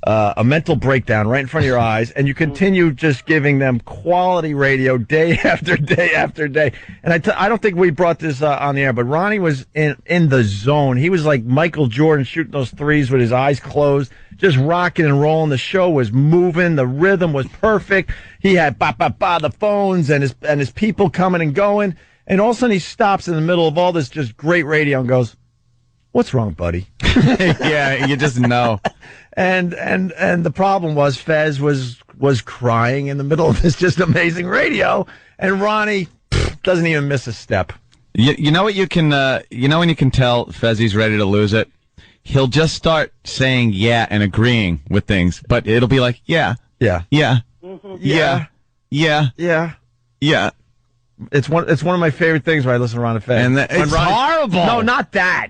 a mental breakdown right in front of your eyes, and you continue just giving them quality radio day after day after day. And I don't think we brought this on the air, but Ronnie was in the zone. He was like Michael Jordan shooting those threes with his eyes closed, just rocking and rolling. The show was moving. The rhythm was perfect. He had the phones and his people coming and going. And all of a sudden he stops in the middle of all this just great radio and goes, "What's wrong, buddy?" Yeah, you just know. And the problem was Fez was crying in the middle of this just amazing radio, and Ronnie doesn't even miss a step. You know what you can when you can tell Fezzy's ready to lose it? He'll just start saying yeah and agreeing with things, but it'll be like yeah. Yeah. It's one of my favorite things when I listen to Ron and Fez. And it's horrible. No, not that.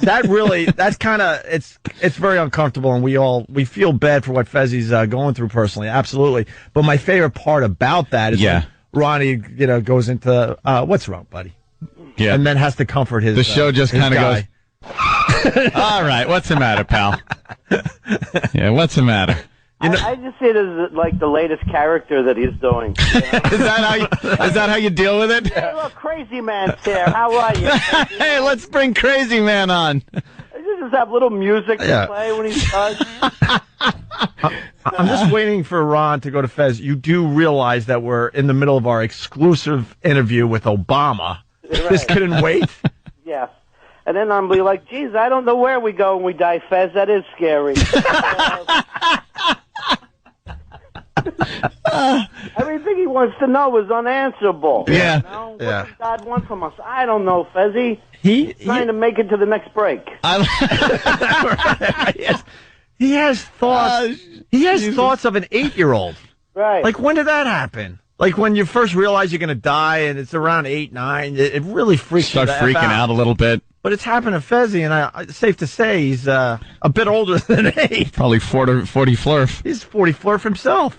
That's kind of it's very uncomfortable, and we feel bad for what Fezzy's going through personally, absolutely. But my favorite part about that is when Ronnie, goes into "What's wrong, buddy?" Yeah, and then has to comfort his. The show just kind of goes. All right, what's the matter, pal? Yeah, what's the matter? I just see it as like the latest character that he's doing. Is that how you deal with it? Hey, look, Crazy Man's here. How are you? Hey, let's bring Crazy Man on. You just have little music to play when he does. I'm just waiting for Ron to go to Fez. You do realize that we're in the middle of our exclusive interview with Obama. Right. This couldn't wait. Yeah. And then I'm be like, geez, I don't know where we go when we die, Fez. That is scary. Everything he wants to know is unanswerable. Yeah. What does God want from us? I don't know, Fezzy. He's trying to make it to the next break. He has thoughts. He has thoughts of an 8-year-old. Right. Like, when did that happen? Like, when you first realize you're going to die and it's around 8, 9, it really freaks you out. Start freaking out a little bit. But it's happened to Fezzy, and it's safe to say he's a bit older than 8. Probably 40 flurf. He's 40 flurf himself.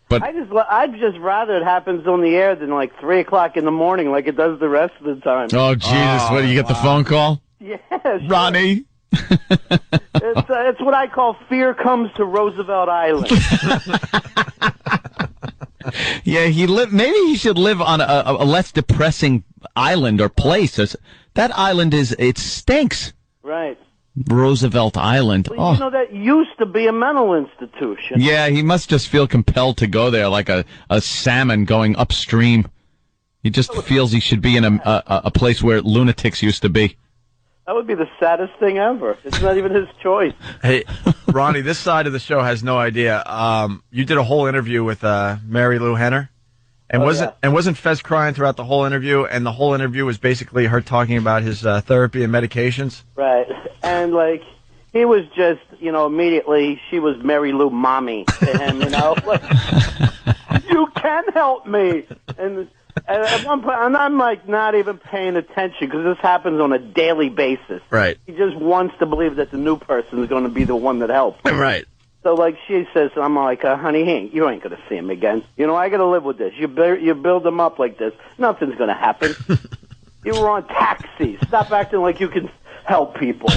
But I'd just rather it happens on the air than like 3 o'clock in the morning, like it does the rest of the time. Oh Jesus! What do you get the phone call? Yeah, sure. Ronnie. It's what I call fear comes to Roosevelt Island. Yeah, maybe he should live on a less depressing island or place. That island it stinks. Right. Roosevelt Island. Well, that used to be a mental institution. Yeah, he must just feel compelled to go there like a salmon going upstream. He just feels he should be in a place where lunatics used to be. That would be the saddest thing ever. It's not even his choice. Hey, Ronnie, this side of the show has no idea. You did a whole interview with Mary Lou Henner, and wasn't Fez crying throughout the whole interview? And the whole interview was basically her talking about his therapy and medications. Right, and like he was just, immediately she was Mary Lou mommy to him. Like, you can help me, and at one point, and I'm like not even paying attention because this happens on a daily basis. Right. He just wants to believe that the new person is going to be the one that helps. Right. So, like she says, I'm like, honey, you ain't going to see him again. I got to live with this. You build him up like this. Nothing's going to happen. You were on taxi. Stop acting like you can help people.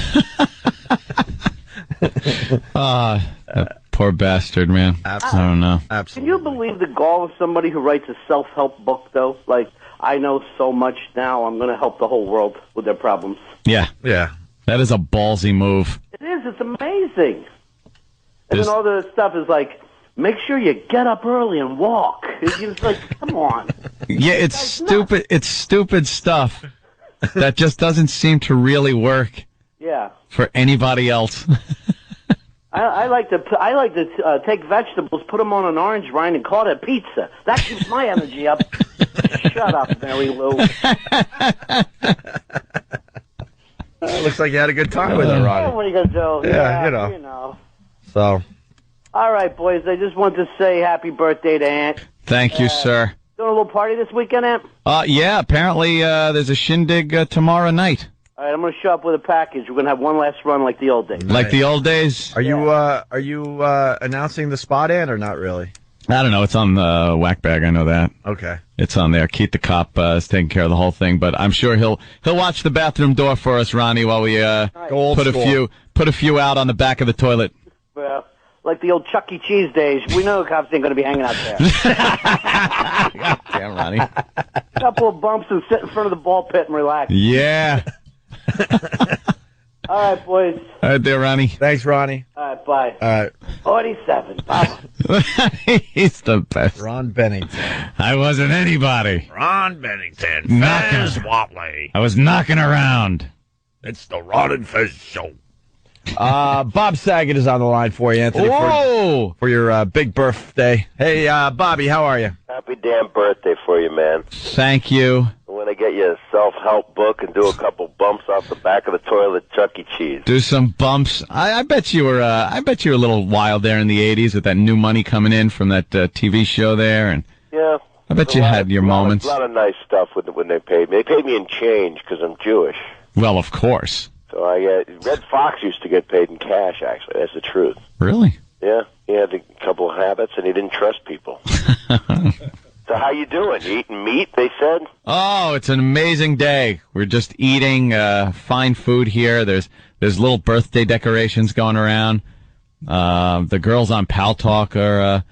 That poor bastard, man. Absolutely. I don't know. Absolutely. Can you believe the gall of somebody who writes a self-help book, though? Like, I know so much now, I'm going to help the whole world with their problems. Yeah. Yeah. That is a ballsy move. It is. It's amazing. And then all the stuff is like, make sure you get up early and walk. It's like, come on. Yeah, it's stupid. Nuts. It's stupid stuff that just doesn't seem to really work. Yeah. For anybody else. I like to take vegetables, put them on an orange rind, and call it pizza. That keeps my energy up. Shut up, Mary Lou. Looks like you had a good time with her, Ronnie. Yeah, what are you going to do? Yeah, you know. So. All right, boys. I just want to say happy birthday to Aunt. Thank you, sir. Doing a little party this weekend, Aunt? Yeah, apparently there's a shindig tomorrow night. All right, I'm going to show up with a package. We're going to have one last run like the old days. Like the old days? Are you announcing the spot, Aunt, or not really? I don't know. It's on the whack bag. I know that. Okay. It's on there. Keith the Cop is taking care of the whole thing, but I'm sure he'll watch the bathroom door for us, Ronnie, while we put a few out on the back of the toilet. Well, like the old Chuck E. Cheese days. We know the cops ain't going to be hanging out there. Damn, Ronnie. Couple of bumps and sit in front of the ball pit and relax. Yeah. All right, boys. All right there, Ronnie. Thanks, Ronnie. All right, bye. All right. 47. Bye. He's the best. Ron Bennington. I wasn't anybody. Ron Bennington. Fez Watley. I was knocking around. It's the Ron and Fez show. Bob Saget is on the line for you, Anthony. Whoa! For your big birthday. Hey, Bobby, how are you? Happy damn birthday for you, man. Thank you. I want to get you a self-help book and do a couple bumps off the back of the toilet, Chuck E. Cheese. Do some bumps. I bet you were. I bet you were a little wild there in the '80s with that new money coming in from that TV show there, and yeah, I bet you had your moments. A lot of nice stuff when they paid me. They paid me in change because I'm Jewish. Well, of course. So Red Fox used to get paid in cash. Actually, that's the truth. Really? Yeah, he had a couple of habits, and he didn't trust people. So how you doing? You eating meat, they said? Oh, it's an amazing day. We're just eating fine food here. There's little birthday decorations going around. The girls on Pal Talk are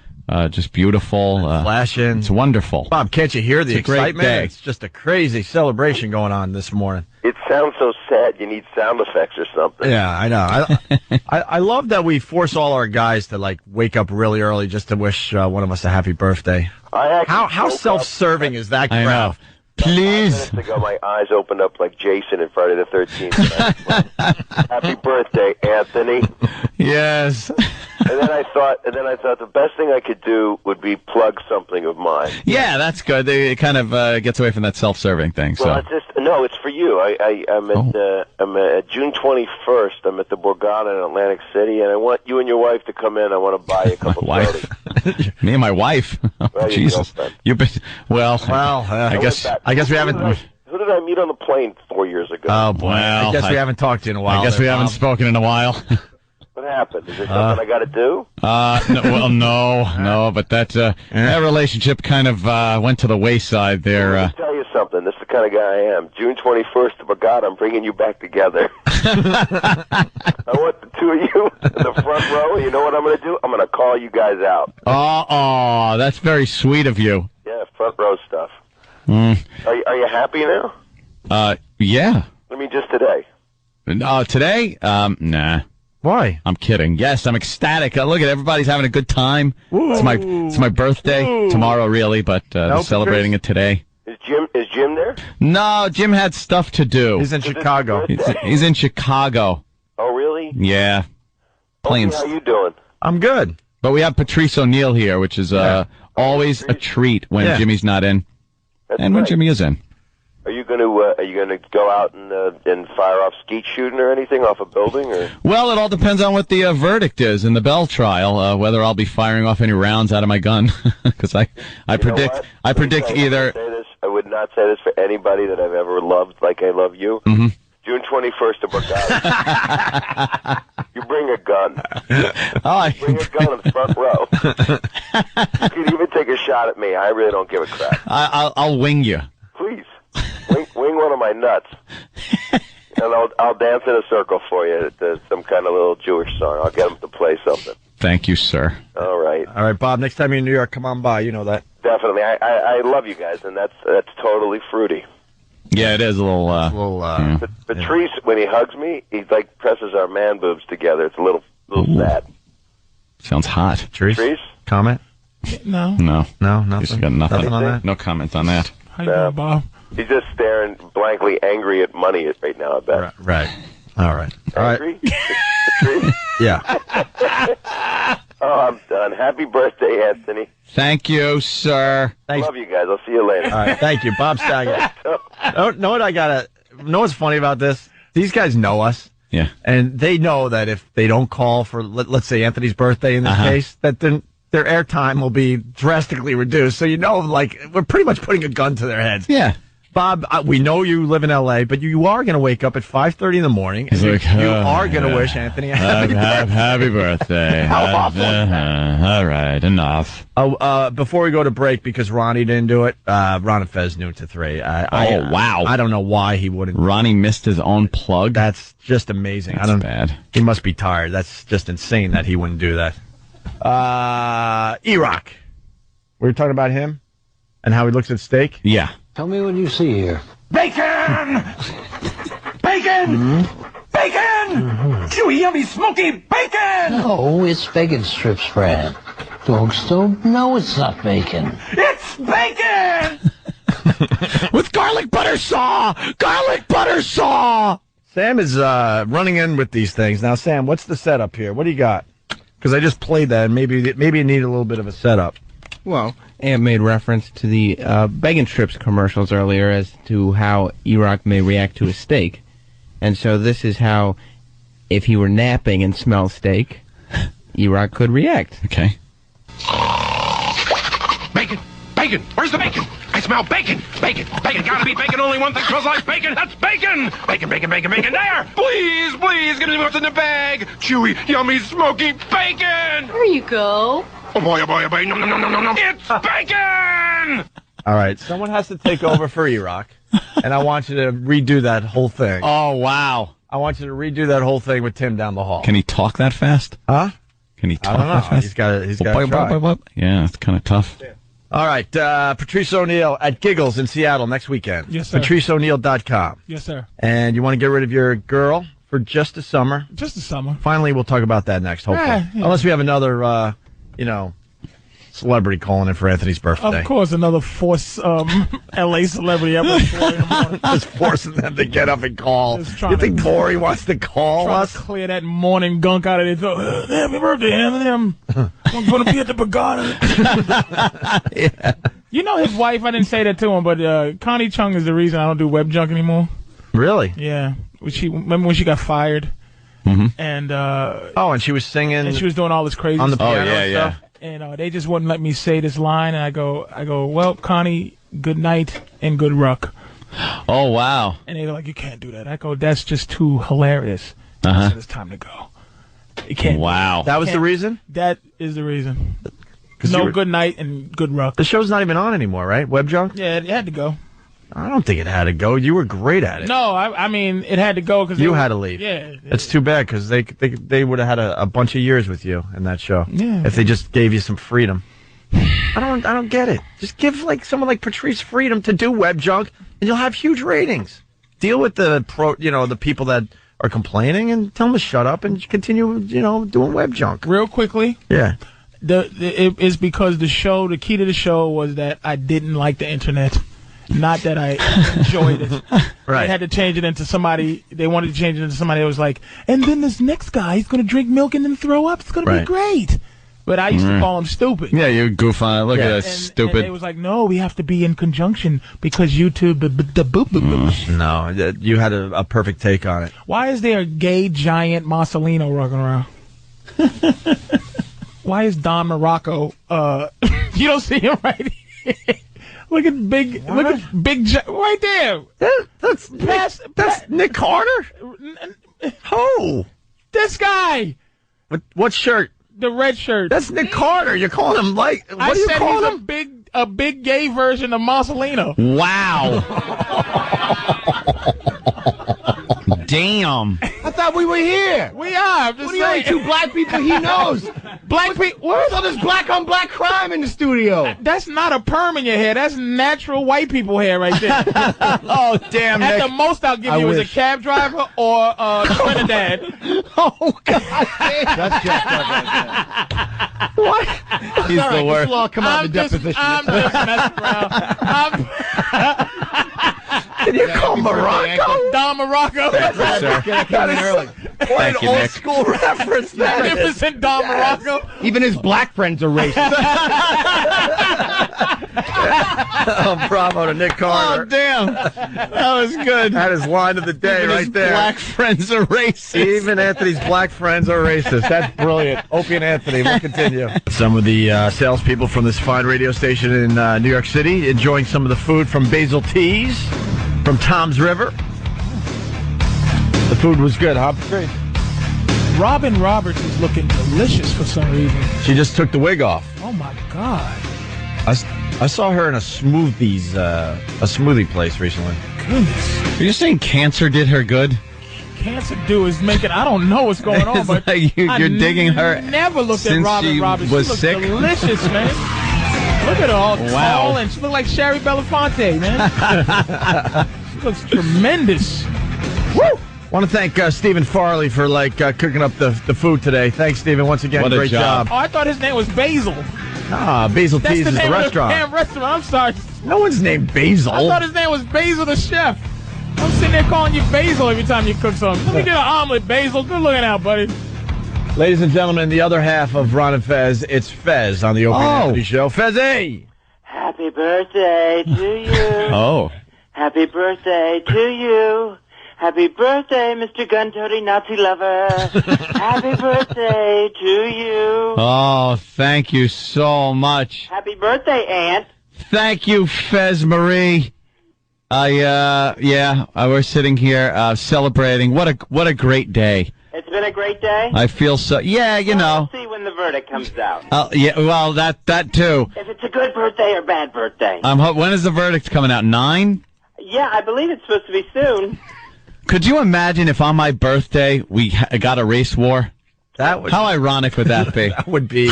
just beautiful. Flashing. It's wonderful. Bob, can't you hear the It's a great excitement? day. It's just a crazy celebration going on this morning. It sounds so sad. You need sound effects or something. Yeah, I know. I love that we force all our guys to like wake up really early just to wish one of us a happy birthday. How self-serving is that crowd? I know. Please. 5 minutes ago, my eyes opened up like Jason in Friday the 13th. Happy birthday, Anthony. Yes. And then I thought the best thing I could do would be plug something of mine. Yeah, that's good. It kind of gets away from that self-serving thing. Well, So it's for you. I'm at June 21st. I'm at the Borgata in Atlantic City, and I want you and your wife to come in. I want to buy you a couple my of wife. Me and my wife. Well, Jesus. You've been I guess we haven't. Who did I meet on the plane 4 years ago? Oh boy, Well, I guess we haven't talked to you in a while. I guess we haven't spoken in a while. What happened? Is there something I got to do? No, but that relationship kind of went to the wayside there. Let me tell you something. This is the kind of guy I am. June 21st, oh my God, I'm bringing you back together. I want the two of you in the front row. You know what I'm going to do? I'm going to call you guys out. Oh, that's very sweet of you. Yeah, front row stuff. Are you happy now? Yeah. I mean, just today. Today? Nah. Why? I'm kidding. Yes, I'm ecstatic. Look at everybody's having a good time. It's my birthday tomorrow, really, but celebrating it today. Is Jim there? No, Jim had stuff to do. He's in Chicago. He's in Chicago. Oh, really? Yeah. Playing. How you doing? I'm good. But we have Patrice ONeal here, which is always a treat when Jimmy's not in, and when Jimmy is in. Are you going to go out and fire off skeet shooting or anything off a building? Or? Well, it all depends on what the verdict is in the Bell trial. Whether I'll be firing off any rounds out of my gun, because I predict either. I would not say this for anybody that I've ever loved like I love you. Mm-hmm. June 21st of Borgata. You bring a gun. Bring a gun in the front row. You can even take a shot at me. I really don't give a crap. I'll wing you. Please. Wing one of my nuts. And I'll dance in a circle for you to some kind of little Jewish song. I'll get them to play something. Thank you, sir. All right. All right, Bob, next time you're in New York, come on by. You know that. Definitely. I love you guys, and that's totally fruity. Yeah, it is a little... Patrice, when he hugs me, he like presses our man boobs together. It's a little sad. Sounds hot. Patrice? Comment? No. Nothing. He's got nothing on that? No comment on that. How you doing, Bob? He's just staring blankly angry at money right now, I bet. Right. All right. Angry? Patrice? Yeah. Oh, I'm done. Happy birthday, Anthony. Thank you, sir. Thanks. Love you guys. I'll see you later. All right. Thank you, Bob Saget. Know what's funny about this? These guys know us. Yeah. And they know that if they don't call for, let's say, Anthony's birthday in this case, that then their airtime will be drastically reduced. So, like, we're pretty much putting a gun to their heads. Yeah. Bob, we know you live in L.A., but you are going to wake up at 5:30 in the morning, and you are going to wish Anthony a happy birthday. How awful. All right, enough. Before we go to break, because Ronnie didn't do it, Ron and Fez noon to 3. Wow. I don't know why he wouldn't. Ronnie missed his own plug? That's just amazing. That's bad. He must be tired. That's just insane that he wouldn't do that. E-Rock. We were talking about him and how he looks at steak. Yeah. Tell me what you see here. Bacon! Bacon! Bacon! Chewy, yummy, smoky bacon! No, it's bacon strips, Brad. Dogs don't know it's not bacon. It's bacon! With garlic butter saw! Garlic butter saw! Sam is running in with these things. Now, Sam, what's the setup here? What do you got? Because I just played that, and maybe you need a little bit of a setup. Well, Amp made reference to the bacon strips commercials earlier as to how E-Rock may react to a steak. And so this is how, if he were napping and smelled steak, E-Rock could react. Okay. Bacon! Bacon! Where's the bacon? I smell bacon! Bacon! Bacon! Gotta be bacon! Only one thing smells like bacon! That's bacon! Bacon, bacon, bacon, bacon! There! Please, please, give me what's in the bag! Chewy, yummy, smoky bacon! There you go. Oh boy, oh boy, oh boy! No, no, no, no, no, no! It's bacon! All right, someone has to take over for E-Rock, and I want you to redo that whole thing. Oh, wow. I want you to redo that whole thing with Tim down the hall. Can he talk that fast? Huh? Can he talk I don't know. that fast? He's got to try. Yeah, it's kind of tough. All right, Patrice ONeal at Giggles in Seattle next weekend. Yes, sir. PatriceONeal.com. Yes, sir. And you want to get rid of your girl for just a summer? Just a summer. Finally, we'll talk about that next, hopefully. Yeah. Unless we have another, celebrity calling in for Anthony's birthday. Of course, another force L.A. celebrity up at 4 in the morning. Just forcing them to get up and call. Just You think Tori wants to call trying us? to clear that morning gunk out of their throat. Happy birthday, Anthony. I'm going to be at the Pagana. Yeah. You know his wife, I didn't say that to him, but Connie Chung is the reason I don't do webjunk anymore. Really? Yeah. Remember when she got fired? Mm-hmm. And and she was singing. And she was doing all this crazy on the stuff. piano and stuff. And they just wouldn't let me say this line, and I go, well, Connie, good night and good ruck. Oh, wow. And they were like, you can't do that. I go, that's just too hilarious. Uh-huh. So it's time to go. You can't. Wow. That was the reason? That is the reason. No, good night and good ruck. The show's not even on anymore, right? Webjunk? Yeah, it had to go. I don't think it had to go. You were great at it. No, I mean, it had to go because you had to leave. Yeah. It's too bad because they would have had a bunch of years with you in that show. Yeah. If they just gave you some freedom. I don't get it. Just give someone like Patrice freedom to do webjunk, and you'll have huge ratings. Deal with the people that are complaining, and tell them to shut up and continue, doing webjunk. Real quickly. Yeah. It is because the key to the show was that I didn't like the internet. Not that I enjoyed it. Right. They had to change it into somebody. They wanted to change it into somebody that was like, and then this next guy, he's going to drink milk and then throw up. It's going to be great. But I used to call him stupid. Yeah, you goof on it. Look at that, stupid. And they was like, no, we have to be in conjunction because YouTube. No, you had a perfect take on it. Why is there a gay giant Marcelino walking around? Why is Don Morocco? You don't see him right here. Look at big right there. That's Nick Carter. Who? This guy. What shirt? The red shirt. That's Nick Carter. You're calling him what do you call him? A big gay version of Marcelino. Wow. Damn. I thought we were here. We are. I'm just what are you, two black people he knows? Black people. What? So there's black on black crime in the studio. That's not a perm in your hair. That's natural white people hair right there. Oh, damn, At Nick. the most I'll give you is a cab driver or Trinidad. Oh, God damn. That's jacked up right there. What? He's all the right, worst. this will all come out in the deposition. I'm just messing around. Did you call Morocco? Don Morocco. What an old school reference that is. Magnificent Don Morocco. Even his black friends are racist. Oh, bravo to Nick Carter. Oh, damn. That was good. That is line of the day Even right his there. black friends are racist. Even Anthony's black friends are racist. That's brilliant. Opie and Anthony, we'll continue. Some of the salespeople from this fine radio station in New York City enjoying some of the food from Basil Teas from Tom's River. The food was good, huh? Great. Robin Roberts is looking delicious for some reason. She just took the wig off. Oh, my God. I saw her in a smoothie place recently. Goodness. Are you saying cancer did her good? cancer do is making. I don't know what's going on, but like you're digging her. Never looked at Robin Roberts. Was she looks sick. delicious, man. Look at her all tall, and she look like Sherry Belafonte, man. She looks tremendous. Woo! Want to thank Stephen Farley for cooking up the food today. Thanks, Stephen. Once again, what great job. Oh, I thought his name was Basil. Basil That's Teas the is name the of restaurant. the damn restaurant. I'm sorry. No one's named Basil. I thought his name was Basil the chef. I'm sitting there calling you Basil every time you cook something. Let me get an omelet, Basil. Good looking out, buddy. Ladies and gentlemen, the other half of Ron and Fez, it's Fez on the Opie and Anthony Show. Fez-y! Happy birthday to you. Oh. Happy birthday to you. Happy birthday, Mr. Gun-toting Nazi lover. Happy birthday to you. Oh, thank you so much. Happy birthday, Aunt. Thank you, Fez Marie. We're sitting here celebrating. What a great day. It's been a great day. I feel so. Yeah, you know. We'll see when the verdict comes out. Yeah, well, that too. If it's a good birthday or bad birthday. When is the verdict coming out? 9? Yeah, I believe it's supposed to be soon. Could you imagine if on my birthday we got a race war? How ironic would that be? That would be.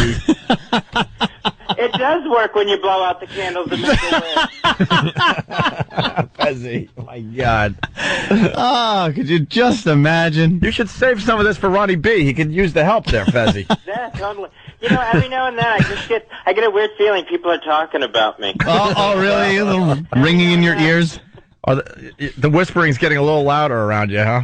It does work when you blow out the candles and make it work. Fezzy, oh my God. Oh, could you just imagine? You should save some of this for Ronnie B. He could use the help there, Fezzy. Yeah, totally. You know, every now and then I get a weird feeling people are talking about me. Oh, really? A little ringing in your ears? Oh, the whispering's getting a little louder around you, huh?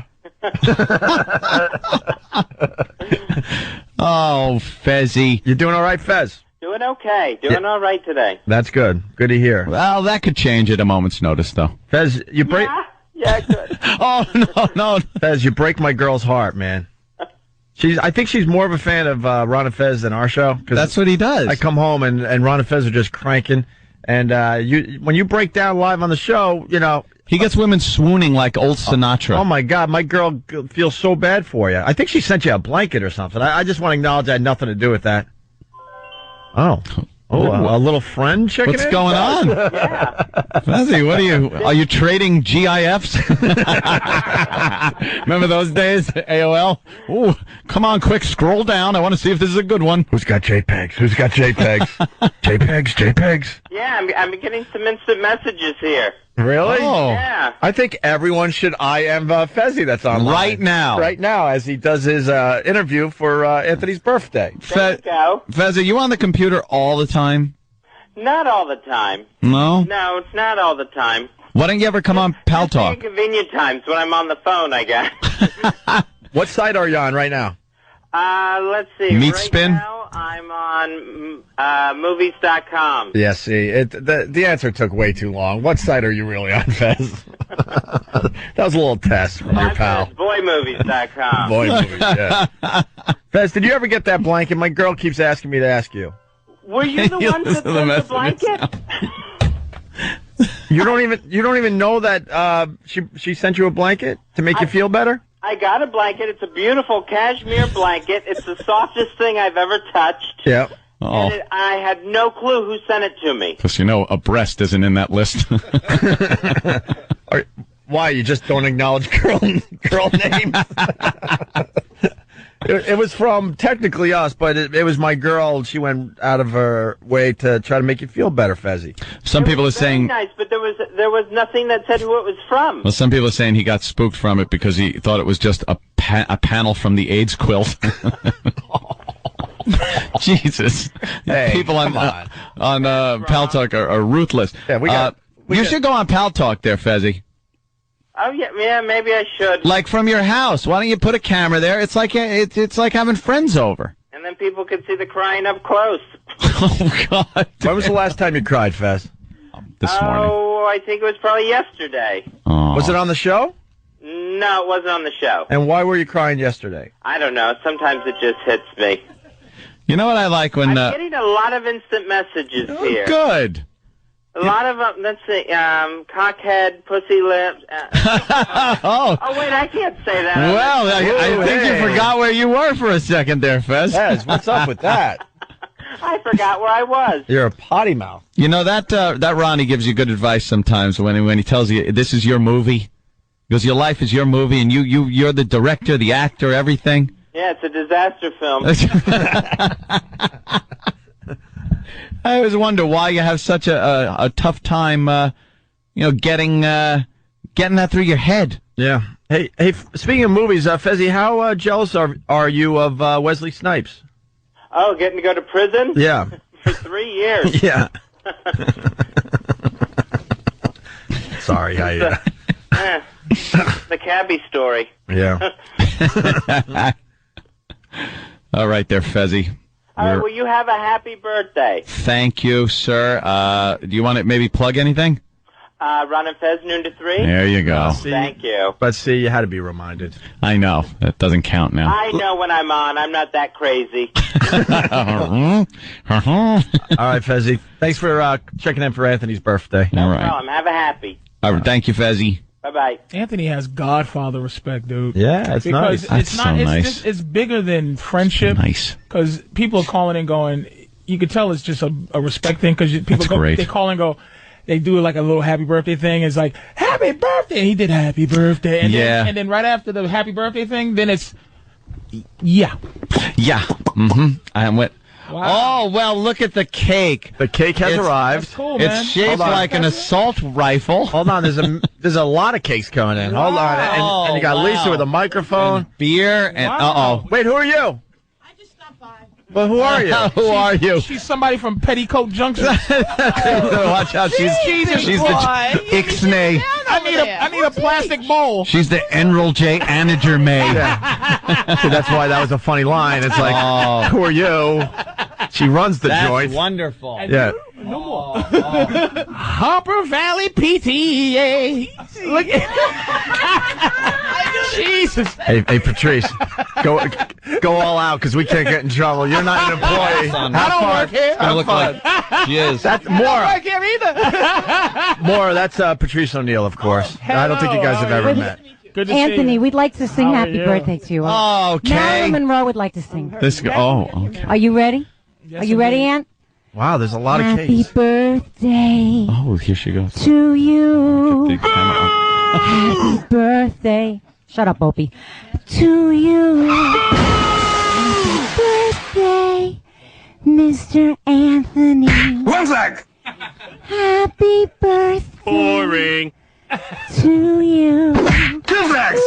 Oh, Fezzy. You doing all right, Fez? Doing okay. Doing all right today. That's good. Good to hear. Well, that could change at a moment's notice, though. Fez, you break... Yeah, good. Oh, no. Fez, you break my girl's heart, man. I think she's more of a fan of Ron and Fez than our show. That's what he does. I come home and Ron and Fez are just cranking. And when you break down live on the show, you know... He gets women swooning like old Sinatra. Oh, my God. My girl feels so bad for you. I think she sent you a blanket or something. I just want to acknowledge I had nothing to do with that. Oh, a little friend checking in? What's going on? Yeah. Fezzy, are you trading GIFs? Remember those days, AOL? Ooh, come on, quick, scroll down. I want to see if this is a good one. Who's got JPEGs? JPEGs? Yeah, I'm getting some instant messages here. Really? Oh. Yeah. I think everyone should IM Fezzy that's online. Right now. Right now, as he does his interview for Anthony's birthday. There you go. Fez, are you on the computer all the time? Not all the time. No? No, it's not all the time. Why don't you ever come on Pal Talk? Inconvenient times when I'm on the phone, I guess. What site are you on right now? Let's see. Meat right Spin? now, I'm on movies.com. Yeah, see, the answer took way too long. What site are you really on, Fez? That was a little test from your pal. Boymovies.com. Boy movies, yeah. Fez, did you ever get that blanket? My girl keeps asking me to ask you. Were you the one that sent the blanket? You don't even know that she sent you a blanket to make you feel better? I got a blanket. It's a beautiful cashmere blanket. It's the softest thing I've ever touched. Yeah. Oh. And I had no clue who sent it to me. Because, a breast isn't in that list. Why? You just don't acknowledge girl names? It was from technically us, but it was my girl. She went out of her way to try to make you feel better, Fezzy. Some people are saying... Nice, but there was nothing that said who it was from. Well, some people are saying he got spooked from it because he thought it was just a panel from the AIDS quilt. Jesus. Hey, people on Pal Talk are ruthless. Yeah, you should go on Pal Talk there, Fezzy. Oh yeah, maybe I should. Like from your house. Why don't you put a camera there? It's like having friends over. And then people could see the crying up close. Oh God! When was the last time you cried, Fez? This morning. Oh, I think it was probably yesterday. Oh. Was it on the show? No, it wasn't on the show. And why were you crying yesterday? I don't know. Sometimes it just hits me. You know what I like when... I'm getting a lot of instant messages here. Good. A lot of let's see, cockhead, pussy lips. Oh, wait, I can't say that. Well, I think you forgot where you were for a second there, Fez. Fez, what's up with that? I forgot where I was. You're a potty mouth. You know that Ronnie gives you good advice sometimes when he tells you this is your movie. He goes, your life is your movie, and you're the director, the actor, everything. Yeah, it's a disaster film. I always wonder why you have such a tough time, getting that through your head. Yeah. Hey. Speaking of movies, Fezzi, how jealous are you of Wesley Snipes? Oh, getting to go to prison? Yeah. For 3 years. Yeah. Sorry, the cabbie story. Yeah. All right, there, Fezzi. All right, well, you have a happy birthday. Thank you, sir. Do you want to maybe plug anything? Ron and Fez, noon to 3. There you go. Thank you. But see, you had to be reminded. I know. That doesn't count now. I know when I'm on. I'm not that crazy. All right, Fezzi. Thanks for checking in for Anthony's birthday. All right. No problem. Have a happy. All right. Thank you, Fezzi. Bye-bye. Anthony has Godfather respect, dude. Yeah, it's nice. It's nice. It's bigger than friendship. Nice. Because people are calling and going, you could tell it's just a respect thing because people they call and go, they do like a little happy birthday thing. It's like, happy birthday. And he did happy birthday. And then right after the happy birthday thing, then it's, yeah. Yeah. Mm-hmm. I went, wow. Oh, well, look at the cake. The cake has arrived. That's cool, man. It's shaped like an assault rifle. Hold on. There's a lot of cakes coming in. Hold on. And you got Lisa with a microphone. And beer. And uh-oh. Wait, who are you? But who are you? Who are you? She's somebody from Petticoat Junction. Watch out. She's the Ixnay. I need a plastic bowl. She's the Enroll J. Anager May. Yeah. So that's why that was a funny line. It's like, who are you? She runs the joint. That's wonderful. Yeah. No more. Harper Valley PTA. Look Jesus. Hey, Patrice, go all out because we can't get in trouble. You're not an employee. I don't work here. It's gonna look like jizz. That's I don't work here either. Maura, that's Patrice ONeal, of course. I don't think you guys have ever met. Good to Anthony, see you. we'd like to sing Happy Birthday to you. Oh, okay. Marilyn Monroe would like to sing. Okay. Are you ready? Yes, Are you ready, Aunt? Wow, there's a lot of Happy cakes. birthday Oh, here she goes. to you. Big camera. Happy birthday. Shut up, Opie. To you. Happy birthday, Mr. Anthony. One sec. Happy birthday. Boring. To you. 2 secs.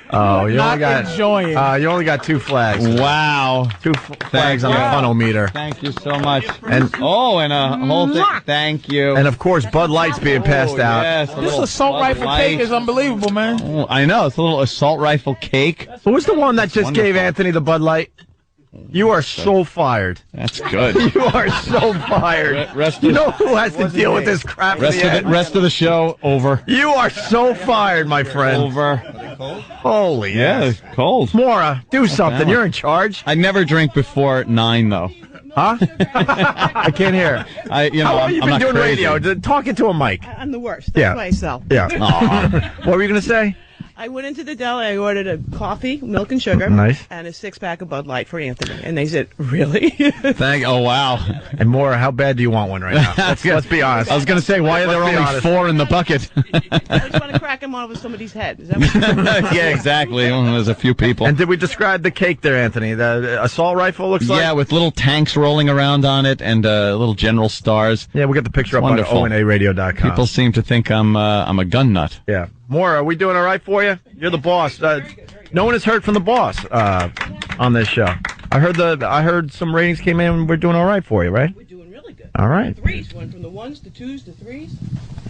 Oh, you only got enjoying. you only got 2 flags. Wow. 2 flags on the funnel meter. Thank you so much. And and a whole thing. Thank you. And of course, Bud Light's being passed out. Yes, This assault rifle cake is unbelievable, man. Oh, I know. It's a little assault rifle cake. Who was the one that just wonderful. gave Anthony the Bud Light? You are so fired. That's good. You are so fired. You know who has to deal with this crap? Rest of the show over. You are so fired, my friend. Over. Holy It's cold. Maura, do something. You're in charge. I never drink before 9 though. Huh? I can't hear. How long have you been doing radio? Talking to a mic. I'm the worst. That's Yeah. why I sell. Yeah. What were you going to say? I went into the deli. I ordered a coffee, milk and sugar, Nice. and a 6-pack of Bud Light for Anthony. And they said, "Really?" Oh wow. And Maura, how bad do you want one right now? Let's be honest. I was going to say, why are there only 4 in the bucket? I just want to crack them over somebody's head. Is that what Yeah, exactly. Well, there's a few people. And did we describe the cake there, Anthony? The assault rifle looks like? Yeah, with little tanks rolling around on it and little general stars. Yeah, we'll get the picture up wonderful. on ONARadio.com. People seem to think I'm a gun nut. Yeah. Maura, are we doing all right for you? You're the boss. No one has heard from the boss on this show. I heard some ratings came in. We're doing all right for you, right? We're doing really good. All right. Threes went from the 1s to 2s to 3s.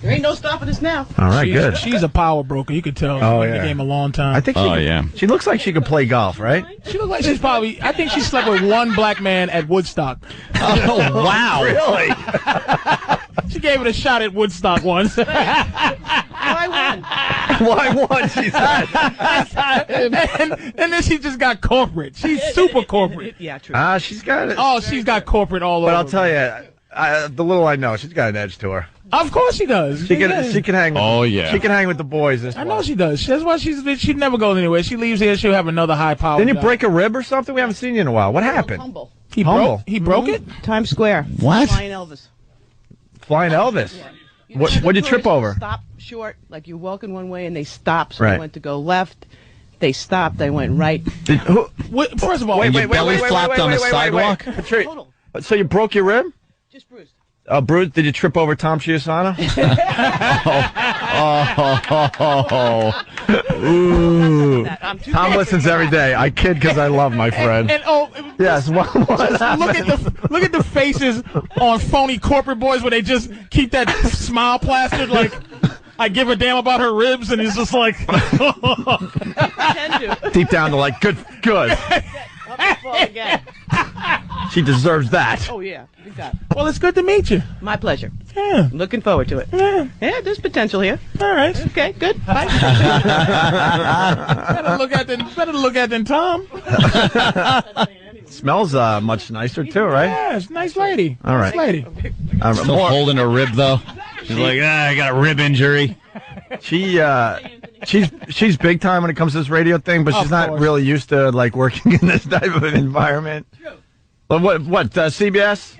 There ain't no stopping us now. All right, good. She's a power broker. You could tell. Oh, She's been in yeah. the game a long time. I think she looks like she could play golf, right? She looks like she's probably. I think she slept with one black man at Woodstock. Oh wow! Really? She gave it a shot at Woodstock once. I won. Why one? She said. and then she just got corporate. She's super corporate. Yeah, true. She's got it. Oh, she's got corporate all over. But I'll tell you, the little I know, she's got an edge to her. Of course she does. She can hang. With She can hang with the boys. I know she does. That's why she never goes anywhere. She leaves here, she'll have another high power. Didn't you break a rib or something? We haven't seen you in a while. What happened? Humble. He broke it? Times Square. What? Flying Elvis. Flying Elvis. What'd you trip over? Stop short, like you're walking one way and they stop, so Right. I went to go left. They stopped, I went right. First of all, wait, belly flopped on the sidewalk? Total. So you broke your rib? Just bruised. Bruised? Did you trip over Tom Chiusano? Ooh. Tom listens every day. I kid because I love my friend. Yes. What look at the faces on phony corporate boys where they just keep that smile plastered like I give a damn about her ribs, and he's just like deep down to like good. Again. She deserves that. Oh yeah, we got. Well, it's good to meet you. My pleasure. Yeah. Looking forward to it. Yeah. Yeah, there's potential here. All right. Okay, good. Bye. better look at than Tom. Smells much nicer too, right? Yeah, it's a nice lady. All right. Nice lady. Still holding her rib though. She's like, I got a rib injury. She's big time when it comes to this radio thing, but she's not really used to like working in this type of an environment. But what CBS?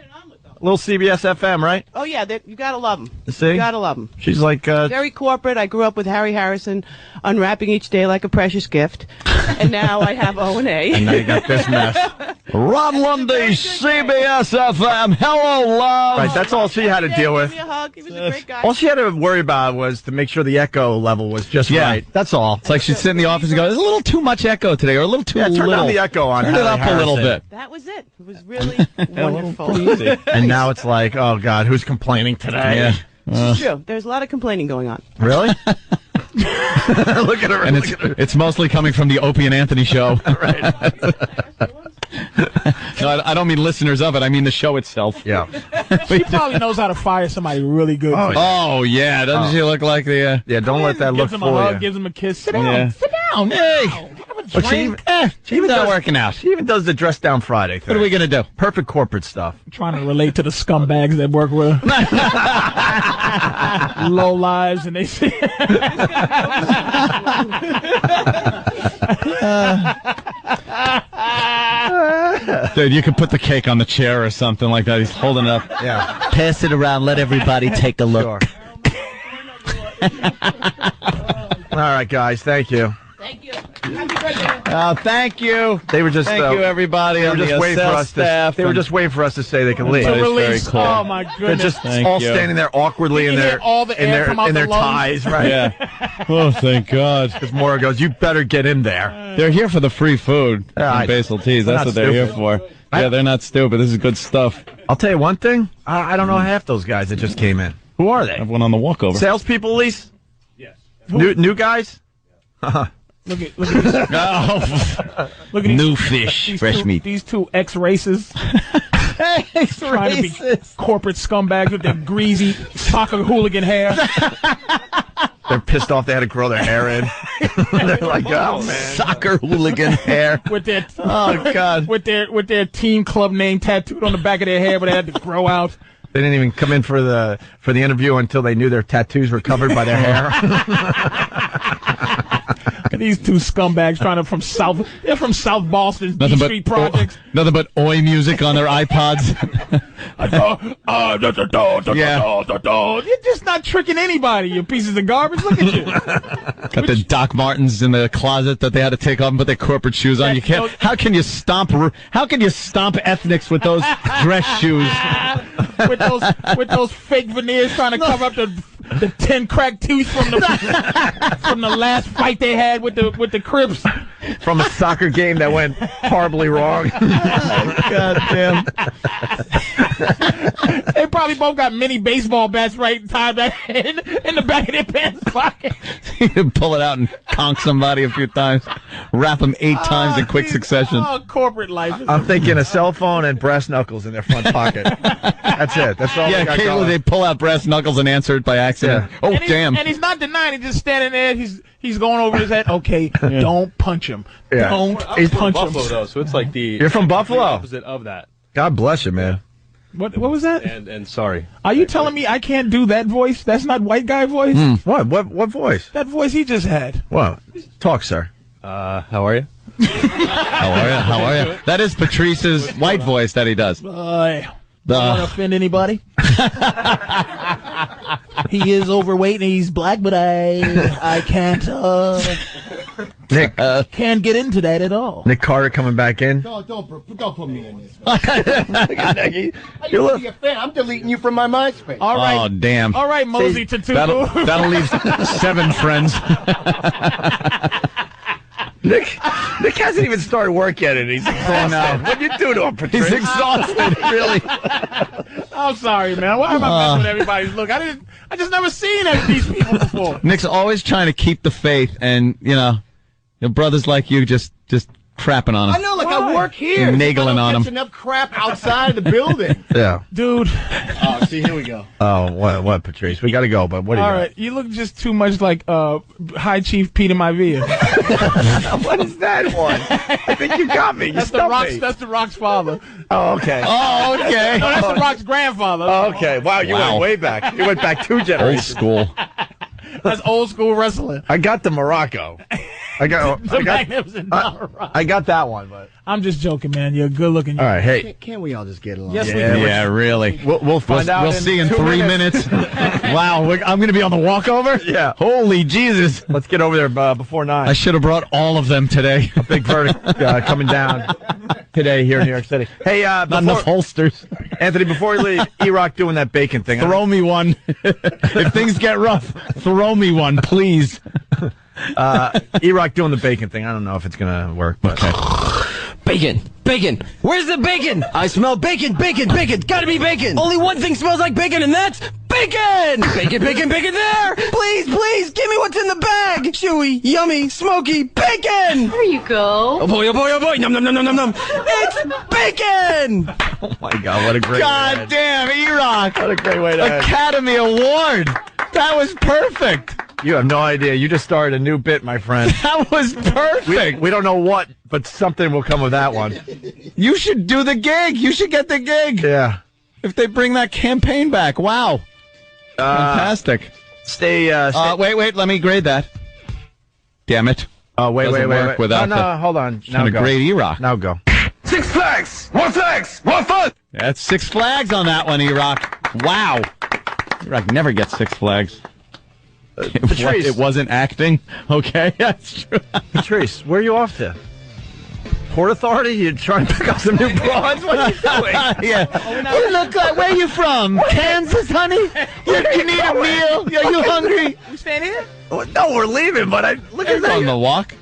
A little CBS FM, right? Oh yeah, you gotta love them. See? You gotta love them. She's like very corporate. I grew up with Harry Harrison, unwrapping each day like a precious gift, and now I have O&A. And now you got this mess. Ron Lundy, CBS FM. Hello, love. Right, that's all she had to deal with. Give me a hug. He was a great guy. All she had to worry about was to make sure the echo level was just right. That's all. It's like she'd sit in the office and go, "There's a little too much echo today, or a little too little." Turn down the echo on. Turn it up a little bit. That was it. It was really wonderful. And now it's like, oh God, who's complaining today? Yeah. It's true. There's a lot of complaining going on. Really? Look at her. And it's mostly coming from the Opie and Anthony show. Right. No, I don't mean listeners of it. I mean the show itself. Yeah. She probably knows how to fire somebody really good. Oh yeah. Doesn't she look like the? Yeah. Don't let that look gives him fool a hug, you. gives him a kiss. Sit down. Yeah. Sit down. Hey. Have a But drink. she even not does, working out. She even does the dress down Friday thing. What are we gonna do? Perfect corporate stuff. Trying to relate to the scumbags that work with her. Low lives, and they say. Dude, you could put the cake on the chair or something like that. He's holding it up. Yeah. Pass it around. Let everybody take a look. Sure. All right, guys. Thank you. Thank you. Happy birthday. Thank you. They were just Thank you, everybody. They were on just the waiting for us staff. They were just waiting for us to say they can leave. To That is very release. cool. Oh my They're goodness. just Thank all you. standing there awkwardly You in can their hear all the air come out in the their lungs. ties, right? Yeah. Oh, thank God. Because Maura goes, "You better get in there." They're here for the free food and Basil Teas. They're That's not what they're here stupid. for. Yeah, they're not stupid. This is good stuff. I'll tell you one thing. I don't know half those guys that just came in. Who are I they? have one on the walkover. Salespeople, at least? Yes. New guys? Look at these. Look at these. New fish, fresh meat. These two ex-racists. Trying to be corporate scumbags with their greasy soccer hooligan hair. They're pissed off they had to grow their hair in. They're like, oh, man. Soccer hooligan hair. With their Oh, God. with their team club name tattooed on the back of their hair, but they had to grow out. They didn't even come in for the interview until they knew their tattoos were covered by their hair. These two scumbags they're from South Boston, D Street Projects. Nothing but oi music on their iPods. You're just not tricking anybody, you pieces of garbage. Look at you. Got the Doc Martens in the closet that they had to take off and put their corporate shoes on. You can't. How can you stomp ethnics with those dress shoes? with those fake veneers trying to cover up the 10 cracked teeth from the last fight they had with the Crips. From a soccer game that went horribly wrong. God damn. They probably both got mini baseball bats tied back in the back of their pants pocket. You pull it out and conk somebody a few times. Wrap them 8 times in quick succession. Oh, corporate life. I'm thinking a cell phone and brass knuckles in their front pocket. That's it. That's all. Yeah, they got occasionally going. they pull out brass knuckles and answer it by accident. Yeah. Oh, And damn. And he's not denying. He's just standing there. He's going over his head. Okay, don't punch him. Yeah. Don't He's punch Buffalo, him. though, so it's like the You're from Buffalo? opposite of that. God bless you, man. What was that? And sorry. Are you telling me I can't do that voice? That's not white guy voice? What voice? That voice he just had. What? Talk, sir. How are you? How are you? That is Patrice's white voice that he does. Don't want to offend anybody. he is overweight and he's black, but I can't Nick can't get into that at all. Nick Carter coming back in. Don't put me in this. Look at Nicky. I used to be a fan. I'm deleting you from my MySpace. All right. Oh, damn. All right, Mosey Tutu. That'll leave 7 friends. Nick hasn't even started work yet, and he's exhausted. What'd you do to him, Patrice? He's exhausted, really. I'm sorry, man. Why am I messing with everybody's look? I just never seen these people before. Nick's always trying to keep the faith, and your brothers like you just crapping on him. I know, like I work here. Nagling on him. Catch enough crap outside the building. Yeah. Dude. Oh, see, here we go. Oh, what, Patrice? We got to go, but what do you All right, you look just too much like High Chief Peter Maivia. What is that one? I think you got me. That's the Rock's father. Oh, okay. Oh, okay. No, that's the Rock's grandfather. Oh, okay. Wow, you went way back. You went back 2 generations. Old school. That's old school wrestling. I got the Morocco. I got that one, but I'm just joking, man. You're good looking. All right, hey. Can't we all just get along? Yes, we Yeah, can. yeah, really. We'll find out. We'll see in 3 minutes. Wow, I'm going to be on the walkover? Yeah. Holy Jesus. Let's get over there before 9. I should have brought all of them today. A big verdict coming down today here in New York City. Hey, not enough holsters. Anthony, before we leave, E-Rock doing that bacon thing. Throw me one. If things get rough, throw me one, please. E-Rock doing the bacon thing. I don't know if it's going to work, but okay. Bacon! Where's the bacon? I smell bacon! Gotta be bacon! Only one thing smells like bacon, and that's bacon! Bacon there! Please, give me what's in the bag! Chewy, yummy, smoky, bacon! There you go. Oh boy, nom nom nom nom nom nom! It's bacon! Oh my God, what a great God damn, E-Rock! What a great way to end. Academy Award! That was perfect! You have no idea. You just started a new bit, my friend. That was perfect! We don't know what, but something will come of that one. You should do the gig. You should get the gig. Yeah. If they bring that campaign back. Wow. Fantastic. Stay. Wait. Let me grade that. Damn it. Oh, wait. Without no, hold on. Now go. Grade E-Rock. Now go. 6 flags! More flags! More fun! That's 6 flags on that one, E-Rock. Wow. E-Rock never gets 6 flags. Patrice. It wasn't acting? Okay, that's true. Patrice, where are you off to? Port Authority? You're trying to pick up some new broads? What are you doing? Yeah. You look like, where are you from? Kansas, honey? You need a meal? Are you hungry? We staying here? No, we're leaving, but look at that. On the walk.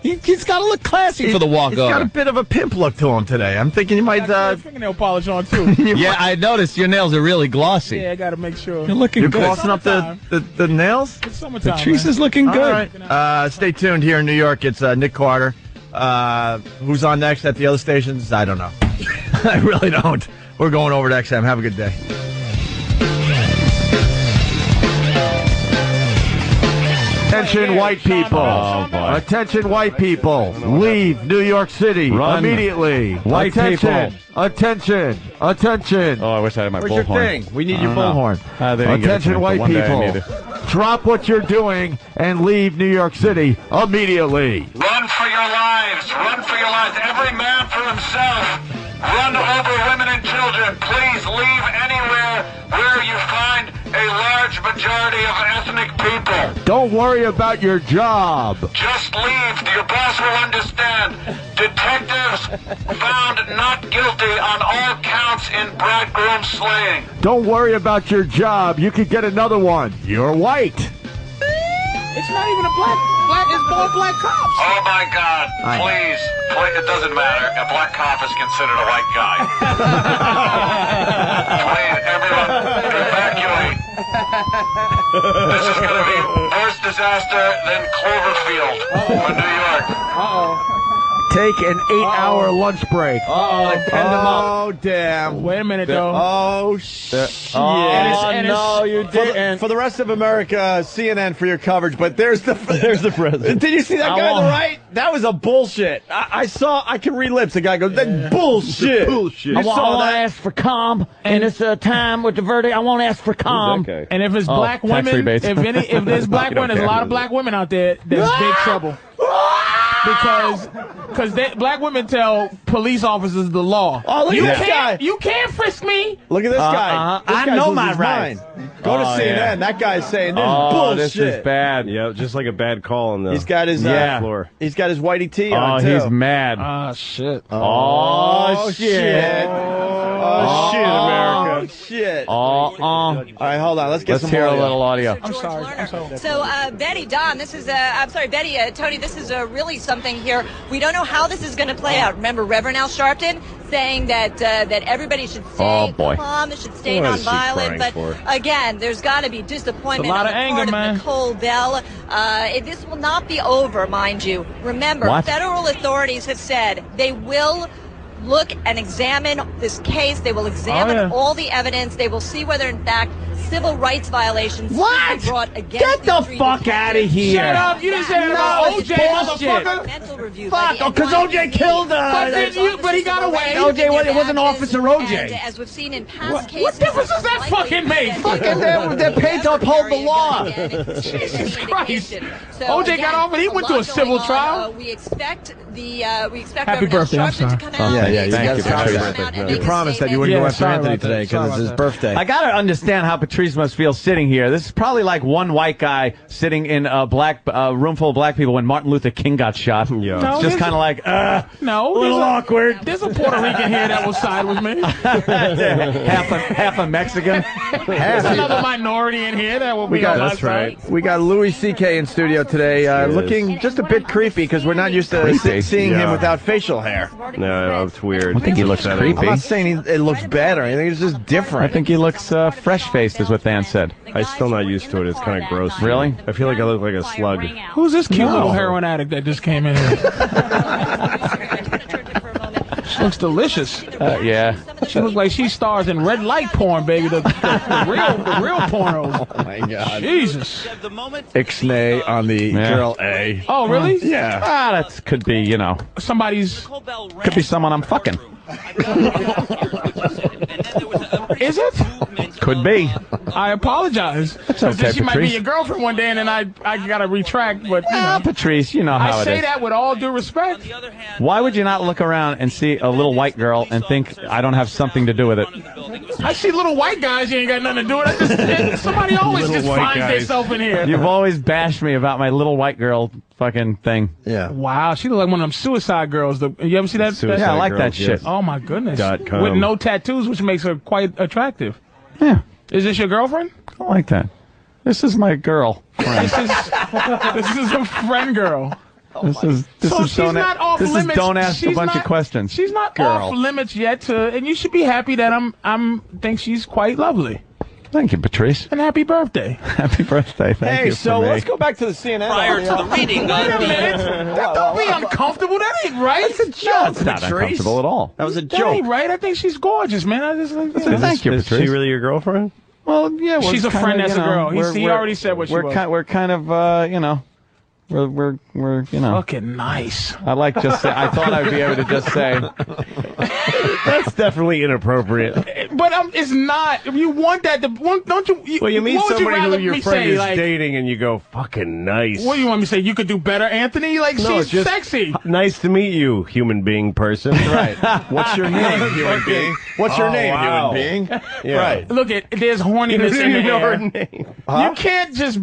He's got to look classy for the walk over. He's got a bit of a pimp look to him today. I'm thinking you might... fingernail polish on, too. Yeah, I noticed your nails are really glossy. Yeah, I got to make sure. You're looking good. You're glossing up the nails? It's summertime, Patrice is looking good. All right. Stay tuned here in New York. It's Nick Carter. Who's on next at the other stations? I don't know. I really don't. We're going over to XM. Have a good day. Attention, white people. Oh, boy. Attention, white people. Leave New York City immediately. White people. Attention. Oh, I wish I had my Where's bullhorn. your thing? We need your bullhorn. Attention, white people. Drop what you're doing and leave New York City immediately. Run for your lives! Run for your lives! Every man for himself! Run over women and children! Please leave anywhere where you find a large majority of ethnic people. Don't worry about your job. Just leave. Your boss will understand. Detectives found not guilty on all counts in bridegroom slaying. Don't worry about your job. You could get another one. You're white. It's not even a black. It's more black cops. Oh my God! Please, it doesn't matter. A black cop is considered a white guy. Please, everyone, evacuate. This is going to be worse disaster than Cloverfield for New York. Take an 8-hour lunch break. Oh, damn. Wait a minute, though. Oh, shit. No, you didn't. For the rest of America, CNN for your coverage, but there's the president. Did you see that guy on the right? That was a bullshit. I can read lips. The guy goes, that's bullshit. I want to ask for calm, and it's a time with the verdict. I want to ask for calm. And if it's black women, if there's black women, there's a lot of black women out there, there's big trouble. Because black women tell police officers the law. Oh, look at this guy. You can't frisk me. Look at this guy. This I guy know loses my his rights. mind. Go to CNN. Yeah. That guy's saying this is bullshit. This is bad. Yeah, just like a bad call on the He's got his floor. He's got his whitey tee on too. He's mad. Oh shit. Oh shit. Oh shit, America. Oh shit. All right, hold on. Let's get some hear audio. a little audio. I'm sorry. So, Betty, Don, this is, I'm sorry, Betty, Tony, this is really something here. We don't know how this is going to play out. Remember, Reverend Al Sharpton saying that that everybody should stay calm, should stay nonviolent. But again, there's got to be disappointment on the part of Nicole Bell. This will not be over, mind you. Remember, federal authorities have said they will look and examine this case. They will examine all the evidence. They will see whether, in fact, civil rights violations should be brought against. Get the fuck out of here! Shut up! You didn't say that about OJ, motherfucker. Mental review. Fuck! Because OJ killed but he got away. OJ, it wasn't Officer OJ. And as we've seen in past cases, what difference does that fucking make? Fucking they're paid to uphold the law. Jesus Christ! OJ got off and he went to a civil trial. We expect Happy birthday! I'm sorry. You promised that you wouldn't go after Anthony today because it's his birthday. I gotta understand how Patrice must feel sitting here. This is probably like one white guy sitting in a room full of black people when Martin Luther King got shot. Yeah. No, it's just kind of like, a little awkward. There's a Puerto Rican here that will side with me. half a Mexican. There's another minority in here that will be on my side. We got Louis C.K. in studio today, looking just a bit creepy because we're not used to seeing him without facial hair. No, it's weird. I think he looks creepy. I'm not saying it looks bad or anything. It's just different. I think he looks fresh-faced, is what Dan said. I'm still not used to it. It's kind of gross. Really? I feel like I look like a slug. Who's this cute little heroin addict that just came in here? She looks delicious. Yeah. She looks like she stars in red light porn, baby. The real pornos. Oh my God. Jesus. Ixnay on the girl A. Oh, really? Yeah. That could be, somebody's. Could be someone I'm fucking. Is it? Could be. I apologize. It's okay, She might be Patrice. your girlfriend one day, and then I gotta retract. But Patrice, you know how I it say is. that with all due respect. Why would you not look around and see a little white girl and think I don't have something to do with it? I see little white guys. You ain't got nothing to do with it. Somebody always just finds themselves in here. You've always bashed me about my little white girl fucking thing. Yeah. Wow, she look like one of them Suicide Girls. You ever see that? Yeah, I like that shit. Oh my goodness. .com. With no tattoos, which makes her quite attractive. Yeah. Is this your girlfriend? I like that. This is my girl. This is a friend girl. This is she's not off limits. Don't ask a bunch of questions. She's not off limits yet, and you should be happy that I'm think she's quite lovely. Thank you, Patrice. And happy birthday. Happy birthday. Thank you. So let's go back to the CNN. Prior to the reading Wait a minute. Don't be uncomfortable. That ain't right. It's a joke. It's not uncomfortable at all. That was a That joke. ain't right. I think she's gorgeous, man. I just like. Thank you, Is Patrice. she really your girlfriend? Well, yeah. She's a friend that's a girl. He already said what she was. We're kind of, we're fucking nice. I like just. I thought I'd be able to just say. That's definitely inappropriate. But it's not. If you want that, don't you? Well, you meet what would somebody who rather your me friend say, is like, dating, and you go, "Fucking nice." What do you want me to say? You could do better, Anthony. Like No, it's she's just sexy. Nice to meet you, human being person. Right. What's your name, human being? What's your name, wow. human being? Yeah. Right. Look, there's horniness in the You know her air. name. You can't just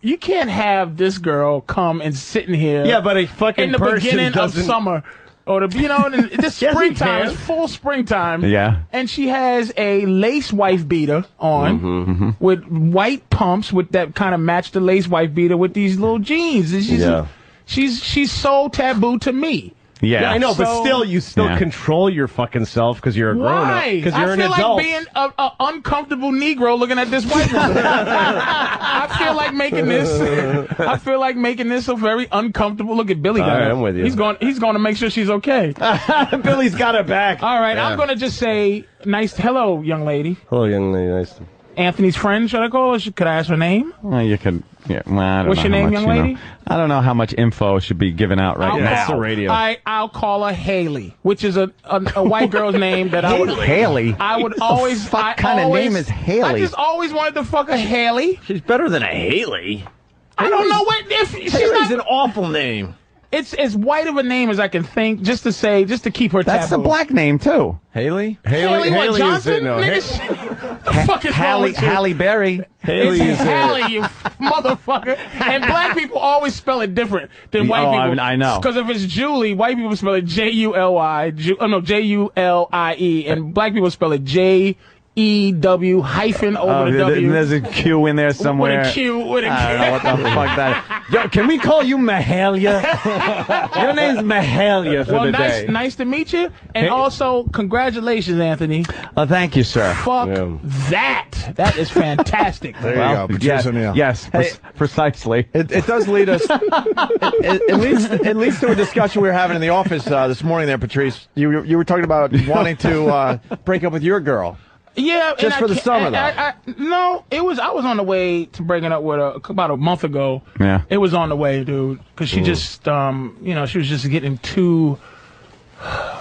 you can't have this girl come and sit in here. Yeah, but a fucking in the person beginning of doesn't. summer. Or this Yes, springtime, he it's full springtime. Yeah. And she has a lace wife beater on with white pumps that kind of match the lace wife beater with these little jeans. And she's so taboo to me. Yeah, I know, but still, you control your fucking self because you're a grown up. Because you're an adult. I feel like being an uncomfortable Negro looking at this white woman. I feel like making this. I feel like making this a very uncomfortable. Look at Billy. All right, I'm with you. He's going to make sure she's okay. Billy's got her back. All right, I'm going to just say hello, young lady. Hello, young lady. Nice to. Anthony's friend, should I call her? Could I ask her name? Well, you could. Yeah. Well, I don't What's know your how name, much, young lady? I don't know how much info should be given out right now. That's the radio. I'll call her Haley, which is a white girl's name that I would. Haley. I would always. What kind of name is Haley? I just always wanted to fuck a Haley. She's better than a Haley. I don't know what if she's Haley's not. an awful name. it's as white of a name as I can think, just to keep her. That's a black name too. Haley. Haley what, Johnson? Halle Berry. Haley is Halle, you motherfucker. And black people always spell it different than white people. I know. Because if it's Julie, white people spell it Julie, Julie, and black people spell it Jew hyphen over the W. There's a Q in there somewhere. With a Q, with a Q. I don't know what the fuck that is. Yo, can we call you Mahalia? Your name's Mahalia for the day. Nice to meet you. And also, congratulations, Anthony. Thank you, sir. Fuck that. That is fantastic. There you go. Patrice ONeal. Yes, precisely. It does lead us. it leads to a discussion we were having in the office this morning there, Patrice. You were talking about wanting to break up with your girl. Yeah, just for the summer, though. No, it was. I was on the way to breaking up with her about a month ago. Yeah, it was on the way, dude. Because she just, she was just getting too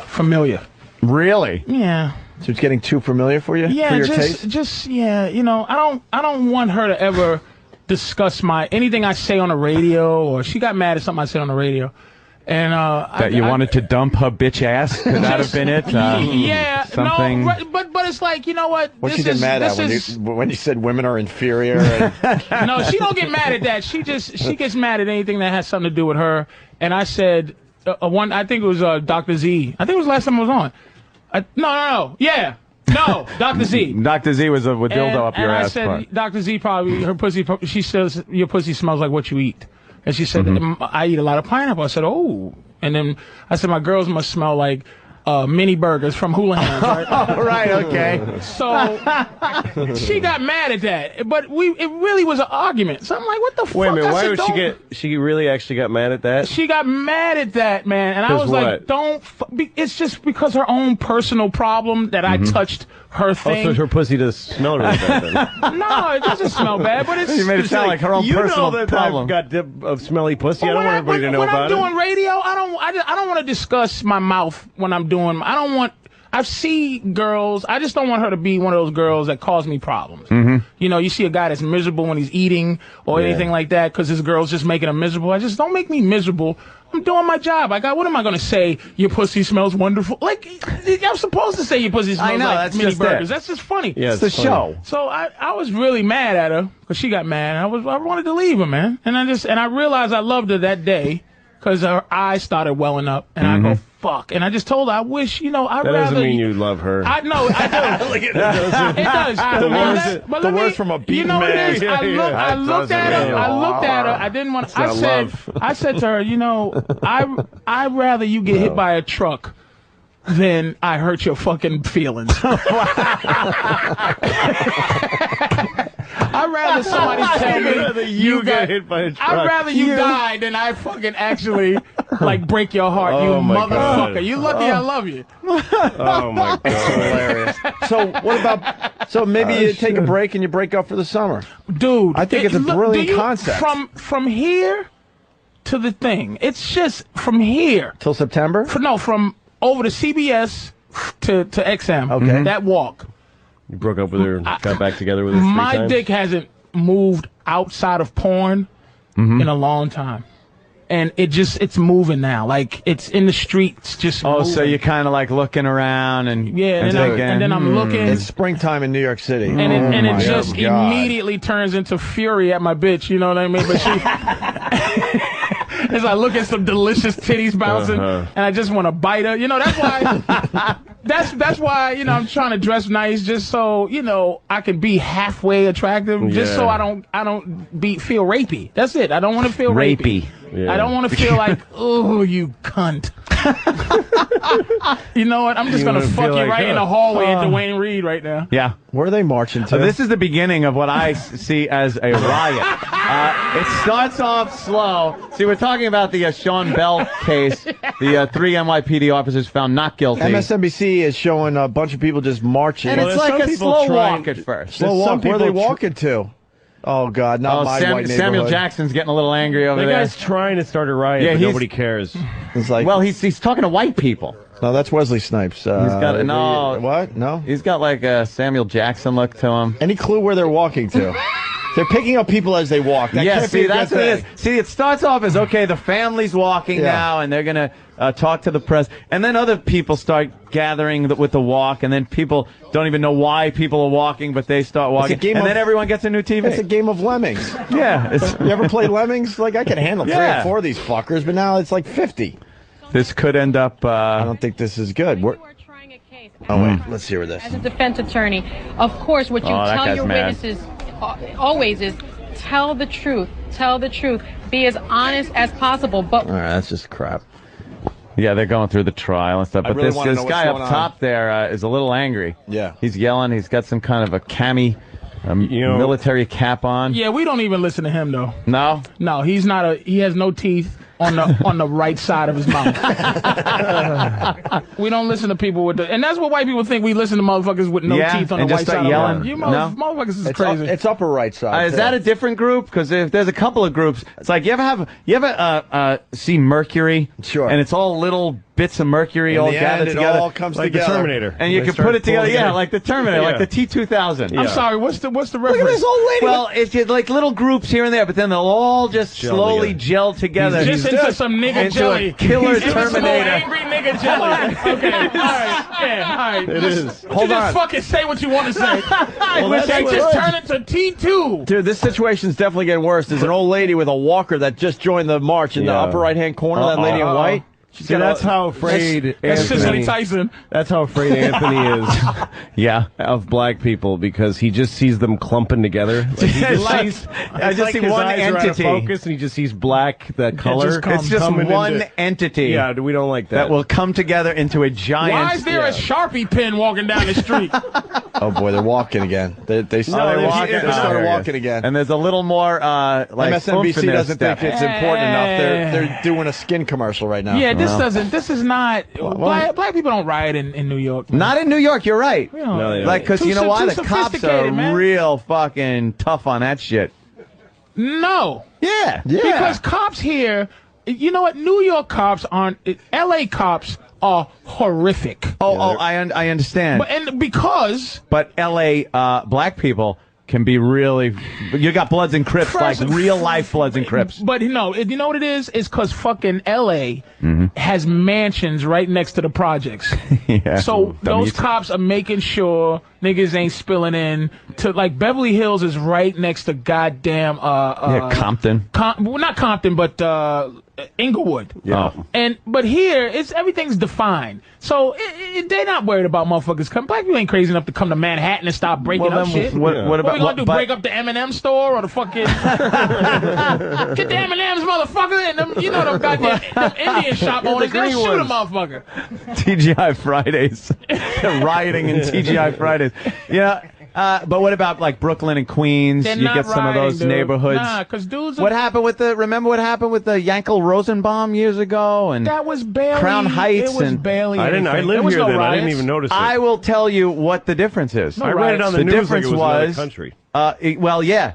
familiar. Really? Yeah. So it's getting too familiar for you? Yeah, for your taste? I don't want her to ever discuss anything I say on the radio, or she got mad at something I said on the radio. And that you wanted to dump her bitch ass? Could that have been it? Yeah, something. No, but it's like, you know what? What'd she get mad at when you said women are inferior? And... No, she don't get mad at that. She gets mad at anything that has something to do with her. And I said I think it was Dr. Z. I think it was the last time I was on. No, yeah. No, Dr. Z. Dr. Z was with dildo up your ass. I said, Dr. Z probably, her pussy, she says, your pussy smells like what you eat. And she said, I eat a lot of pineapple. I said, oh. And then I said, my girls must smell like mini burgers from Hula Hands, right? Oh, right, okay. So she got mad at that. But it really was an argument. So I'm like, what the fuck? Wait a minute, why would she really actually got mad at that? She got mad at that, man. And I was like, it's just because her own personal problem that I touched her thing. Also, her pussy does smell really bad then. No, it doesn't smell bad, but it's... You made it sound like her own personal that problem. I've got dip of smelly pussy. I don't want everybody to know about it. When I'm doing radio, I don't want to discuss my mouth when I'm doing... I see girls, I just don't want her to be one of those girls that cause me problems. You know, you see a guy that's miserable when he's eating or anything like that because his girl's just making him miserable. I just don't make me miserable. I'm doing my job. What am I going to say? Your pussy smells wonderful. Like, I'm supposed to say your pussy smells like mini burgers. That's just funny. Yeah, it's the show. So I was really mad at her because she got mad. I wanted to leave her, man. And I realized I loved her that day because her eyes started welling up. And I go, fuck. And I just told her, I wish, I'd rather... That doesn't mean you love her. I know, I do. It does. The worst from a beaten man. You know what it is? I looked at her. I didn't want... I said to her, I'd rather you get hit by a truck than I hurt your fucking feelings. I'd rather somebody tell me you got hit by a truck. I'd rather you die than I fucking actually break your heart, you motherfucker. God. You lucky I love you. Oh my god, hilarious. So what about? So maybe you take a break and you break up for the summer, dude. I think it's a brilliant concept. From here to the thing, it's just from here till September. From over to CBS to XM. Okay, that walk. You broke up with her and got back together with her 3 times? My dick hasn't moved outside of porn in a long time. And it's moving now. Like, it's in the streets just moving. So you're kind of like looking around and... Yeah, and then I'm looking... It's springtime in New York City. And it just immediately turns into fury at my bitch, you know what I mean? But she... As I look at some delicious titties bouncing, and I just want to bite her. That's why. That's why. I'm trying to dress nice, just so I can be halfway attractive, just so I don't feel rapey. That's it. I don't want to feel rapey. Yeah. I don't want to feel like, oh, you cunt. You know what? I'm just going to fuck you right in the hallway at Dwayne Reed right now. Yeah. Where are they marching to? This is the beginning of what I see as a riot. It starts off slow. See, we're talking about the Sean Bell case. The 3 NYPD officers found not guilty. MSNBC is showing a bunch of people just marching. And it's like a slow walk at first. Slow walk? Where are they walking to? Oh, God, not my white neighborhood. Samuel Jackson's getting a little angry over there. The guy's trying to start a riot, but nobody cares. It's like, well, he's talking to white people. No, that's Wesley Snipes. He's got what? No? He's got like a Samuel Jackson look to him. Any clue where they're walking to? They're picking up people as they walk. That Yeah, can't see, be a good that's what it thing. is. See, it starts off as, okay, the family's walking now, and they're going to talk to the press. And then other people start gathering with the walk, and then people don't even know why people are walking, but they start walking. And then everyone gets a new TV. It's a game of lemmings. Yeah. You ever played lemmings? Like, I can handle 3 Yeah. or 4 of these fuckers, but now it's like 50. This could end up... I don't think this is good. Oh, wait. Let's hear this. As a defense attorney, of course, what you that tell guy's your mad. witnesses always is tell the truth. Tell the truth. Be as honest as possible. But All right, that's just crap. Yeah, they're going through the trial and stuff. I But really this wanna know guy what's up going top there is a little angry. Yeah. He's yelling. He's got some kind of a cami military cap on. Yeah, we don't even listen to him though. No? No, he's not a. He has no teeth on the right side of his mouth. We don't listen to people with the, and that's what white people think. We listen to motherfuckers with no teeth on the and right just start side yelling. of the No? mouth. Motherfuckers is crazy. It's upper right side. Is that a different group? Because if there's a couple of groups, it's like you ever see Mercury? Sure. And it's all little bits of mercury In all the gathered end, it together, all comes like together. the Terminator. and you They can start put it together. pulling Yeah, it. like the Terminator, like Yeah. the T-2000. I'm sorry. What's the reference? Look at this old lady. Well, it's just like little groups here and there, but then they'll all just slowly gel together. Just into some nigga into jelly. a killer Into some Terminator. angry nigga jelly. Okay. All right. Yeah. All right. It is. Hold on. Just fucking say what you want to say. Well, They that's just good. turn it to T2. Dude, this situation's definitely getting worse. There's an old lady with a walker that just joined the march in the upper right-hand corner, that lady in white. See, that's how afraid That's Cicely Anthony. Tyson. That's how afraid Anthony is. Of black people because he just sees them clumping together. Like he just sees, I just see his one eyes are out of entity. focus, and he just sees black. That color. It's just coming one into- entity. Yeah, we don't like that. That will come together into a giant. Why is there a Sharpie pen walking down the street? Oh boy, they're walking again. They started walking again. And there's a little more like MSNBC oomph in doesn't their think step. it's important enough. They're doing a skin commercial right now. Yeah, this is not. Black people don't riot in New York. Man. Not in New York, you're right. We don't. No, they don't. Like, because you know why? Too The cops are sophisticated, man. real fucking tough on that shit. No. Yeah. Because cops here, you know what? New York cops aren't. L.A. cops are horrific. I understand. But L.A. Black people can be really. You got Bloods and Crips, like real life Bloods and Crips. But no, you know what it is? It's because fucking L.A. has mansions right next to the projects. Yeah. So those cops are making sure niggas ain't spilling in to, like, Beverly Hills is right next to goddamn Compton. Well, not Compton, but Inglewood. Yeah. But here everything's defined. So they're not worried about motherfuckers coming. Black people ain't crazy enough to come to Manhattan and start breaking up shit. What about we gonna do? Break up the M&M store or the fucking get the M&Ms, motherfucker? And them, you know them goddamn them Indian shop owners. They'll shoot a motherfucker. TGI Fridays. Rioting in TGI Fridays. Yeah. But what about like Brooklyn and Queens? They're You not get some of those rioting, dude. neighborhoods. Nah, 'cause dudes. What happened with remember what happened with the Yankel Rosenbaum years ago? And That was barely Crown Heights. It was and barely. I didn't. I anything. lived There was here no then. I didn't riots. even notice it. I will tell you what the difference is. No I read it on the The news difference like it was another was, country. well, yeah,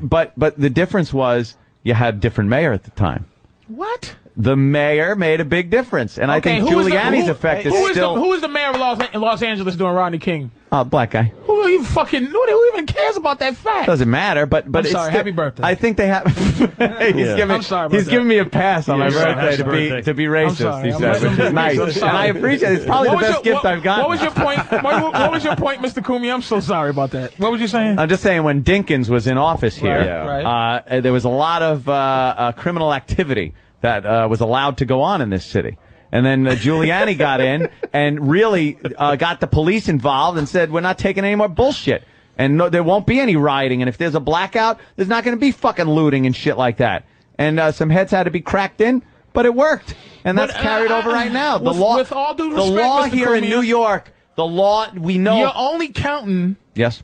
but the difference was you had a different mayor at the time. What? The mayor made a big difference, and I Okay, think who is the- Giuliani's who- effect is who is still who is the mayor of Los Angeles doing Rodney King? black guy. Who even cares about that fact? Doesn't matter, but I'm it's sorry. still- Happy birthday. I think they have. I'm sorry about He's that. giving me a pass on my Yeah, birthday happy to birthday. be I'm racist. sorry. He I'm said, which is nice, I'm and sorry. I appreciate it. It's probably What the was best your- gift I've gotten. What was your point? What was your point, Mr. Kumi? I'm so sorry about that. What was you saying? I'm just saying, when Dinkins was in office here, Right. there was a lot of criminal activity that was allowed to go on in this city. And then Giuliani got in and really got the police involved and said, we're not taking any more bullshit. And no, there won't be any rioting. And if there's a blackout, there's not going to be fucking looting and shit like that. And some heads had to be cracked in, but it worked. And that's carried over right now. The law, with all due the respect, law Mr. here in Kumi, New York, the law, we know. You're only counting Yes.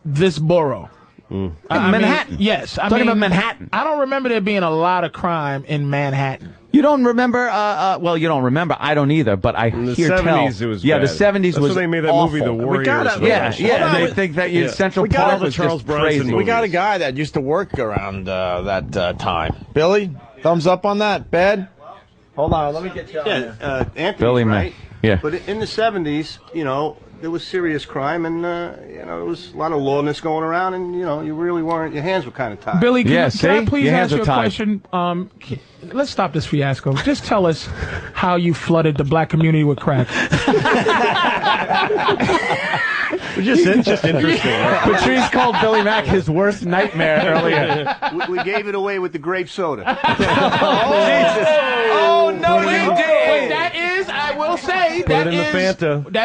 this borough. Manhattan. Yes. Talking about Manhattan. I don't remember there being a lot of crime in Manhattan. You don't remember? Well, you don't remember. I don't either. But I In the hear 70s, tell. it was Yeah, bad. the 70s That's was when they made that awful. movie, The Warriors. Yeah. They think that Central Park was just crazy. We got a guy that used to work around that time. Billy, thumbs up on that. Bad? Hold on, let me get you on there. Anthony's Billy, man. right. Yeah. But in the 70s, there was serious crime, and there was a lot of lawlessness going around, and you really weren't. Your hands were kind of tied. Billy, can I please ask you a question? Let's stop this fiasco. Just tell us how you flooded the black community with crack. It's just interesting. Patrice called Billy Mack his worst nightmare earlier. We gave it away with the grape soda. Jesus. Oh, no, you did. That is, I will say, that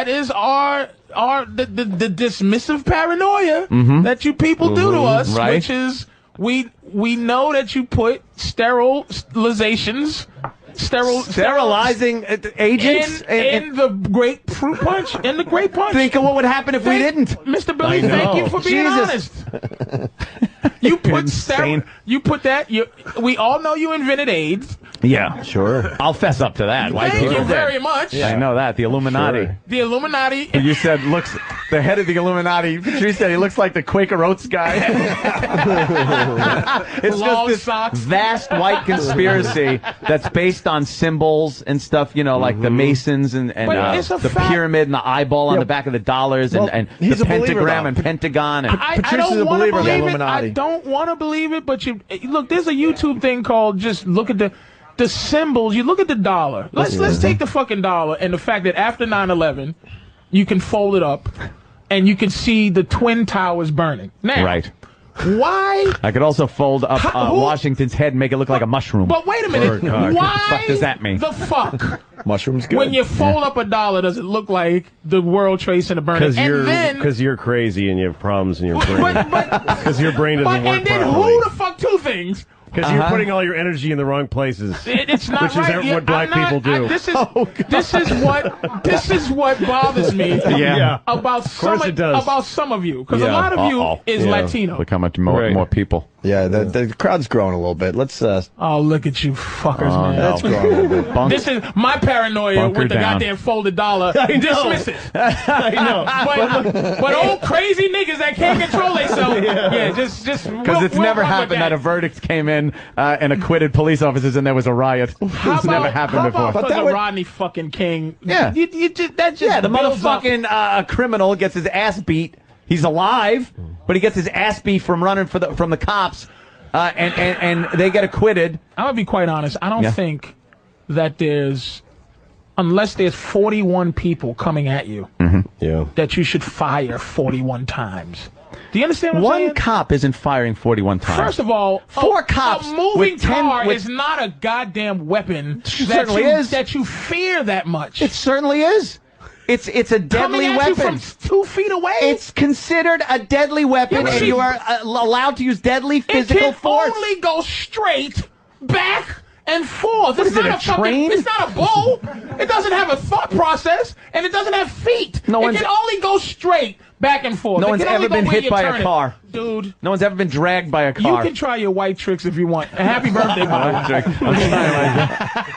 is the dismissive paranoia that you people do to us, which is we know that you put sterilizing agents in the grapefruit punch. In the grape punch. Think of what would happen if we didn't. Mr. Billy, thank you for being honest. You put we all know you invented AIDS. Yeah, sure. I'll fess up to that. Thank you very much. Yeah. I know that. The Illuminati. Sure. The Illuminati. You said the head of the Illuminati. Patrice said he looks like the Quaker Oats guy. It's long just this socks. vast white conspiracy that's based on symbols and stuff, like the Masons and the pyramid and the eyeball on the back of the dollars and the pentagram and pentagon. And Patrice is a believer in the Illuminati. I don't want to believe it, but look, there's a YouTube thing called just look at the symbols. You look at the dollar. Let's take the fucking dollar and the fact that after 9/11, you can fold it up and you can see the Twin Towers burning. Now, right. Why? I could also fold up Washington's head and make it look like a mushroom. But wait a minute. Why? What the fuck does that mean? The fuck? Mushrooms good. When you fold up a dollar, does it look like the World Trade Center burning? Because you're crazy and you have problems in your brain. Because your brain doesn't work and then properly. who the fuck two things? Because you're putting all your energy in the wrong places. It's not which right. is what black people do. This is what bothers me about some of you. Because a lot of you is Latino. Look how much more people. Yeah, the crowd's growing a little bit. Let's. Oh, look at you fuckers, man. That's growing a little bit. This is my paranoia with the goddamn folded dollar. Dismiss it. I know. But old crazy niggas that can't control themselves. Just because it's never happened that a verdict came in and acquitted police officers and there was a riot. It's never happened before. But that Rodney fucking King. Yeah. The motherfucking criminal gets his ass beat. He's alive, but he gets his ass beat from running from the cops, and they get acquitted. I'm gonna be quite honest. I don't think that unless there's 41 people coming at you, that you should fire 41 times. Do you understand what I'm saying? One cop isn't firing 41 times. First of all, 4 cops. A moving car is not a goddamn weapon that you fear that much. It certainly is. It's a deadly weapon. You from 2 feet away. It's considered a deadly weapon, and you are allowed to use deadly physical force. It can only go straight back and forth. What is it, a train? It's not a bull. It doesn't have a thought process, and it doesn't have feet. It can only go straight back and forth. No one's ever been hit by a car. Dude. No one's ever been dragged by a car. You can try your white tricks if you want. And happy birthday, buddy.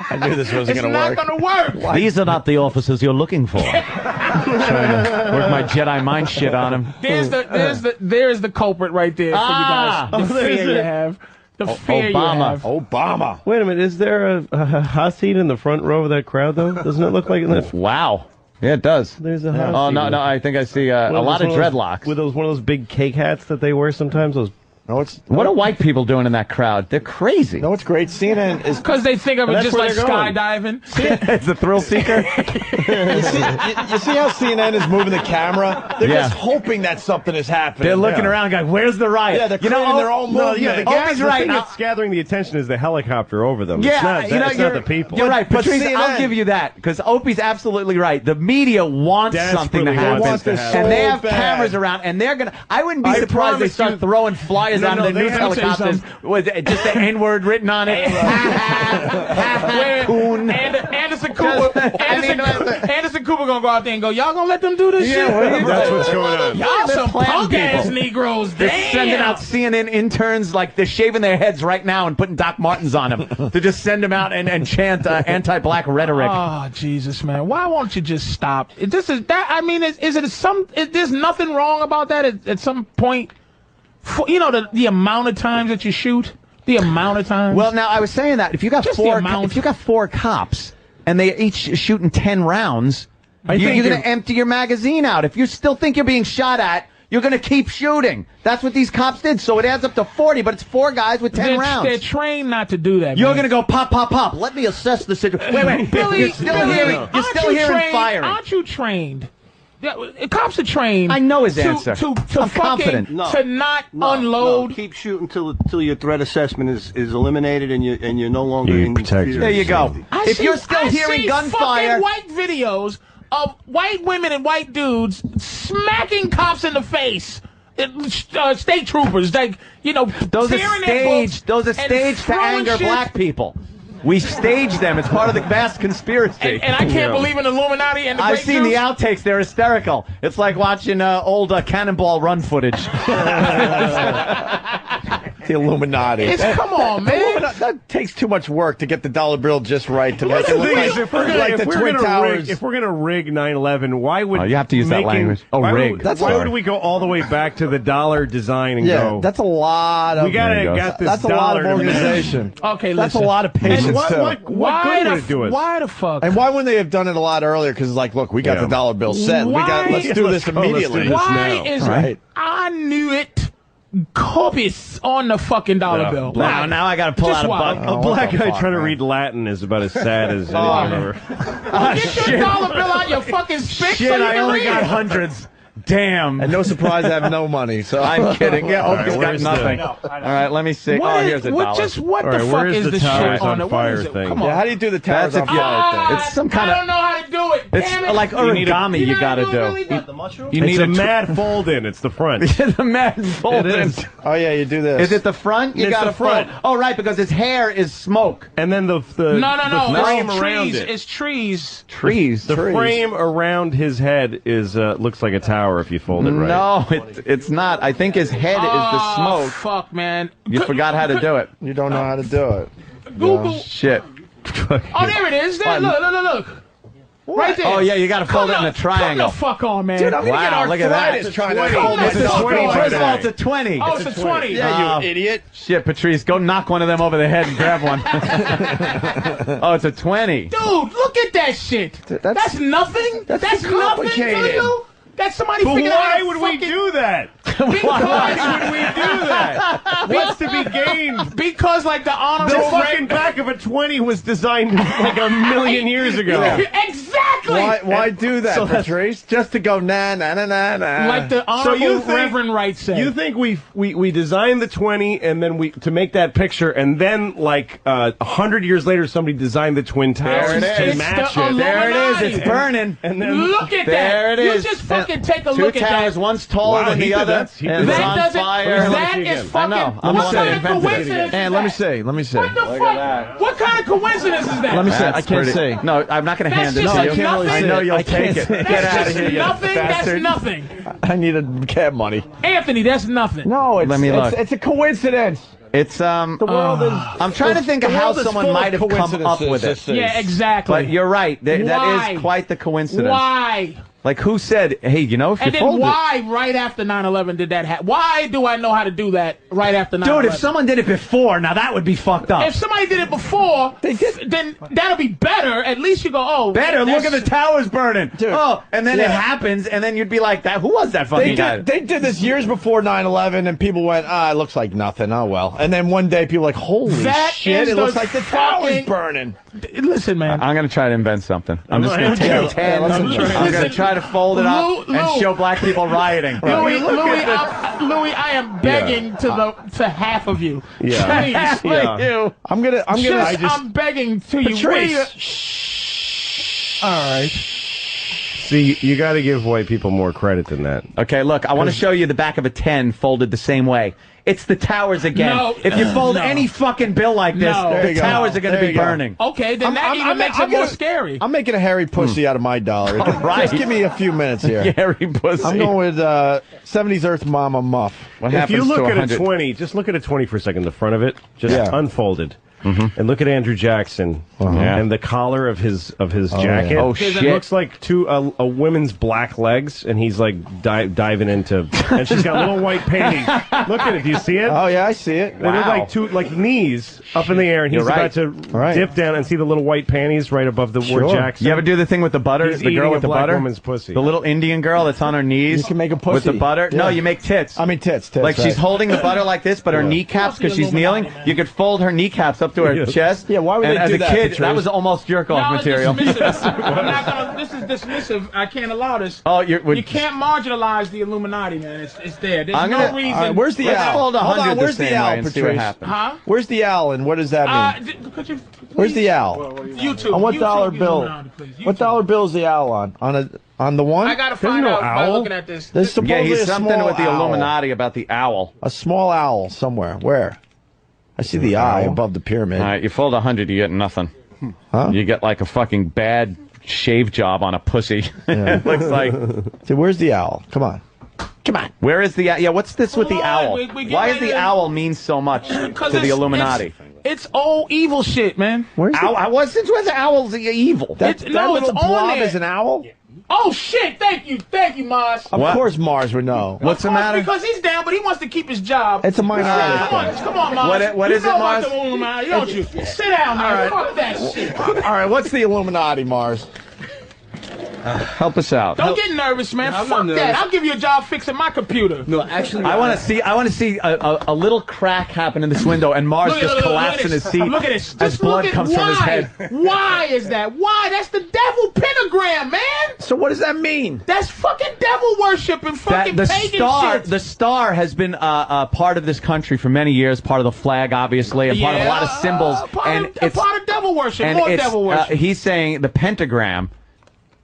I knew this wasn't going to work. It's not going to work. These are not the officers you're looking for. Trying to work my Jedi mind shit on him. There's the culprit right there for you guys. The fear you have. The fear you have. Obama. Wait a minute. Is there a hot seat in the front row of that crowd, though? Doesn't it look like that? Wow. Yeah, it does. There's a hot seat. Oh, no, I think I see a lot of dreadlocks. With one of those big cake hats that they wear sometimes, those What are white people doing in that crowd? They're crazy. No, what's great? CNN is because they think of it just like skydiving. It's a thrill seeker. you see how CNN is moving the camera? They're just hoping that something is happening. They're looking around, going, "Where's the riot?" Yeah, they're creating their own movement. The thing that's gathering the attention is the helicopter over them. Yeah, it's not the people. You're right, Patrice. I'll give you that because Opie's absolutely right. The media wants something to happen, and they have cameras around, and they're gonna. I wouldn't be surprised they start throwing flyers out of the news helicopters with just the N-word written on it. Anderson Cooper gonna go out there and go, y'all gonna let them do this shit? That's what's going on. Y'all some punk-ass Negroes. They're sending out CNN interns like they're shaving their heads right now and putting Doc Martens on them to just send them out and chant anti-black rhetoric. Oh, Jesus, man. Why won't you just stop? There's nothing wrong about that at some point? You know the amount of times that you shoot, the amount of times. Well, now I was saying that if you got four cops and they each shooting 10 rounds, You're going to empty your magazine out. If you still think you're being shot at, you're going to keep shooting. That's what these cops did. So it adds up to 40, but it's 4 guys with 10 rounds. They're trained not to do that. You're going to go pop, pop, pop. Let me assess the situation. Wait. Billy, you're still hearing firing. Aren't you trained? Cops are trained. I know his answer. I'm confident. To not unload. No. Keep shooting till your threat assessment is eliminated and you're no longer in fear. There you go. If you're still hearing gunfire, white videos of white women and white dudes smacking cops in the face. State troopers, like those are staged. Those are staged to anger black people. We stage them. It's part of the vast conspiracy. And I can't believe in Illuminati and the I've seen the outtakes. They're hysterical. It's like watching old Cannonball Run footage. The Illuminati. Come on, man. That takes too much work to get the dollar bill just right to make it look like the Twin Towers. If we're going to rig 9/11, why would you have to use that language? Rig. Why would we go all the way back to the dollar design and go? That's a lot of. We got this. That's a lot of organization. Okay, that's a lot of patience. What good would it do us? Why the fuck? And why wouldn't they have done it a lot earlier? Because it's like, look, we got the dollar bill set. Let's do this immediately. Why is it? I knew it. Copious on the fucking dollar bill. Now I got to pull out a buck. A black guy trying to read Latin is about as sad as anything ever. Get your dollar bill out your fucking spit. Shit, I only got hundreds. Damn. And no surprise, I have no money. So I'm kidding. Yeah, Opie's got nothing. All right, let me see. Here's a dollar. Just what the fuck is the shit on the fire thing? Come on. Yeah, how do you do the towers on fire thing? It's some kind of. I don't know how to do it. It's like origami you got to do. You need a mad fold in. It's the front. The mad fold in. Oh yeah, you do this. Is it the front? You got to front. Oh right, because his hair is smoke. And then the frame around it. It's trees. Trees. The frame around his head is looks like a tower if you fold it right. No, it's not. I think his head is the smoke. Fuck, man. You forgot how to do it. You don't know how to do it. Google. Shit. Oh, there it is. There, look. Right there. Oh, yeah, you got to fold it in a triangle. Come the fuck on, man. Dude, I'm going to get arthritis trying to fold this. First of all, it's a 20. Oh, it's a 20. Yeah, you idiot. Shit, Patrice, go knock one of them over the head and grab one. Oh, it's a 20. Dude, look at that shit. That's nothing. That's complicated. Nothing to you? That's somebody But figured why out would we do that? Why would we do that? What's to be gained? Because, like, the honorable... The fucking back of a 20 was designed like a million years ago. Exactly! Why do that, Patrice? Just to go na. Like the honorable Reverend Wright said. You think we designed the 20 and then to make that picture, and then, like, 100 years later, somebody designed the Twin Towers to match it. There it is. It's burning. And then look at that. There it is. You just fucking take a look at that. 2 towers, one's taller than the other. And it's on fire. That is fucking... I know. What kind of coincidence? And let me see. What the fuck? What kind of coincidence is that? Let me see. I can't see. No, I'm not going to hand it to you. I can't really see. I know you'll take it. Get out of here, you nothing. bastard. That's nothing. I need a cab money. Anthony, that's nothing. No, Let me look. It's a coincidence. It's The world is. I'm trying to think of how someone might have come up with it. Yeah, exactly. But you're right. That is quite the coincidence. Why? Like, who said, hey, if you and then fold why right after 9/11 did that happen? Why do I know how to do that right after 9/11? Dude, if someone did it before, now that would be fucked up. If somebody did it before, then that'll be better. At least you go, oh. Better, look at the towers burning. Dude. Oh, and then it happens, and then you'd be like, who was that fucking guy? They did this years before 9/11, and people went, it looks like nothing. Oh, well. And then one day, people were like, holy shit, it looks like the tower's burning. Listen, man. I'm going to try to invent something. I'm just going to take 10. I'm going to try to fold it up and show black people rioting. Louis, I am begging to half of you. Yeah. Please. I'm begging to you. Patrice. All right. See, you got to give white people more credit than that. Okay, look, I want to show you the back of a 10 folded the same way. It's the towers again. No, if you fold any fucking bill like this, the towers are going to be burning. Okay, then that even makes it more scary. I'm making a hairy pussy out of my dollar. Just give me a few minutes here. Hairy pussy. I'm going with 70s Earth Mama Muff. If you look at a 20, just look at a 20 for a second, the front of it, just unfolded. and look at Andrew Jackson and the collar of his jacket. Yeah. Oh shit! It looks like a woman's black legs, and he's like diving into. And she's got little white panties. Look at it. Do you see it? Oh yeah, I see it. They look like two knees up in the air, and he's about to dip down and see the little white panties right above the word Jackson. You ever do the thing with the butter? He's the girl with the black butter? Woman's pussy. The little Indian girl that's on her knees. You can make a pussy with the butter. Yeah. No, you make tits. I mean tits. Like she's holding the butter like this, but her kneecaps, because she's kneeling, you could fold her kneecaps up to her chest. Yeah, why would and they as do a that, kid, Patrice? that was almost jerk-off material. I'm not gonna, this is dismissive. I can't allow this. Oh, you can't marginalize the Illuminati, man. It's there. There's no reason. All right, where's the owl? Hold on, where's the owl, Patrice? Huh? Where's the owl, and what does that mean? Where's the owl? YouTube. On what dollar bill? What dollar bill is the owl on? On the one? I gotta find out by looking at this. There's supposedly he's a something small with the owl. Illuminati about the owl. A small owl somewhere. Where? I see the eye above the pyramid. All right, you fold 100, you get nothing. Huh? You get like a fucking bad shave job on a pussy. It looks like. So where's the owl? Come on. Come on. Where is the yeah? What's this with the owl? we Why does the owl mean so much to the Illuminati? It's old evil shit, man. Where's since when the owl's evil? That little blob is an owl? Oh shit! Thank you, Mars. Of course, Mars would know. What's the matter? Because he's down, but he wants to keep his job. It's a minority. Come on, Mars. What is it, Mars? Don't you? Sit down, man. Fuck that shit. All right, what's the Illuminati, Mars? Help us out. Don't get nervous, man. Fuck that. I'll give you a job fixing my computer. No, actually, I want to see a little crack happen in this window, and Mars just collapse in his seat Look at this. as blood comes from his head. Why is that? Why? That's the devil pentagram, man. So what does that mean? That's fucking devil worship and fucking pagan shit. The star has been part of this country for many years, part of the flag, obviously, and part of a lot of symbols. It's part of devil worship. More devil worship. He's saying the pentagram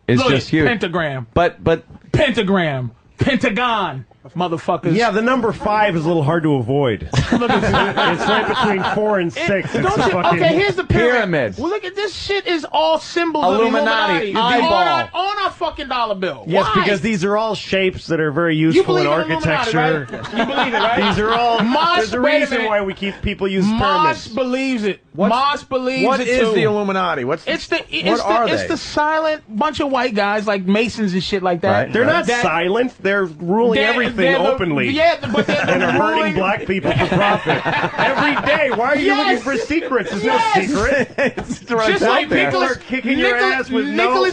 is just huge. Pentagram. But pentagram. Pentagon. Motherfuckers. Yeah, the number 5 is a little hard to avoid. Look at it's right between 4 and 6. Okay, here's the pyramid. Well, look at this shit. Is all symbols Illuminati. of the Illuminati on our fucking dollar bill. Yes, Why? because these are all shapes that are very useful in architecture. Right? You believe it, right? These are all. There's a reason why we keep people use pyramids. Moss believes it. Moss believes what it is too. the Illuminati? It's the silent bunch of white guys like Masons and shit like that. Right. They're not silent. They're ruling everything openly. Yeah, but they're and are hurting black people for profit every day. Why are you looking for secrets? There's no secret. It's just like Nicolas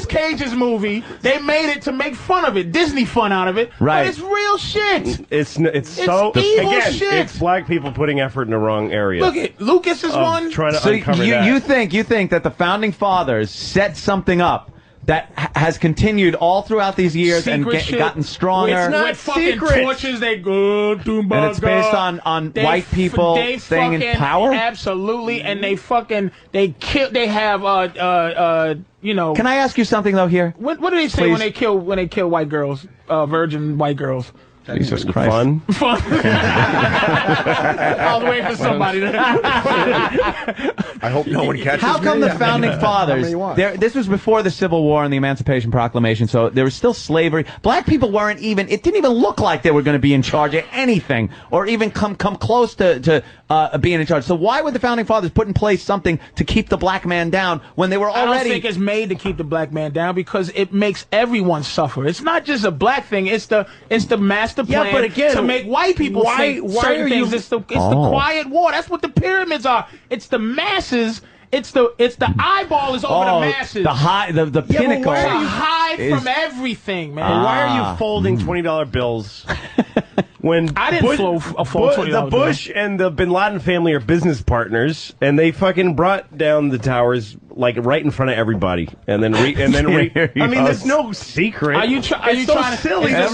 Cage's movie. They made it to make fun of it, Disney fun out of it. Right. But it's real shit. It's so evil again. shit. It's black people putting effort in the wrong area. Look at Lucas is one. Trying to so uncover you that. you think that the founding fathers set something up that has continued all throughout these years and gotten stronger. It's not secret. Torches they go to and it's based on white people staying in power. Absolutely, and they kill. They have you know. Can I ask you something though? Here, what do they say when they kill white girls, virgin white girls? Jesus Christ. Fun. I was waiting for somebody. I hope no one catches How come me? the founding fathers, this was before the Civil War and the Emancipation Proclamation, so there was still slavery. Black people weren't even, it didn't even look like they were going to be in charge of anything, or even come close to being in charge. So why would the founding fathers put in place something to keep the black man down when they were already... I don't think it's made to keep the black man down because it makes everyone suffer. It's not just a black thing, it's the master plan but again, to make white people think certain things. It's the quiet war. That's what the pyramids are. It's the masses. It's the eyeball is over the masses. The pinnacle. To hide from everything, man. Why are you folding $20 bills? When I didn't fold $20 the Bush and the Bin Laden family are business partners, and they fucking brought down the towers like right in front of everybody, and then I mean, there's no secret. Are you trying to silly? Is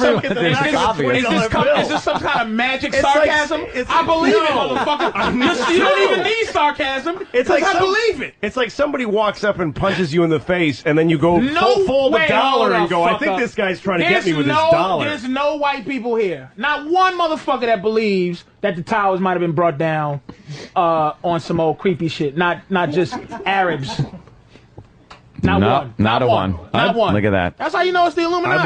this some kind of magic sarcasm? I believe it, motherfucker. You don't even need sarcasm. It's like I believe it. It's like somebody walks up and punches you in the face, and then you go fold a dollar and go, I think this guy's trying to get me with his dollar. There's no white people here. Not one motherfucker that believes that the towers might have been brought down on some old creepy shit. Not just Arabs. Not a one. Not one. Look at that. That's how you know it's the Illuminati.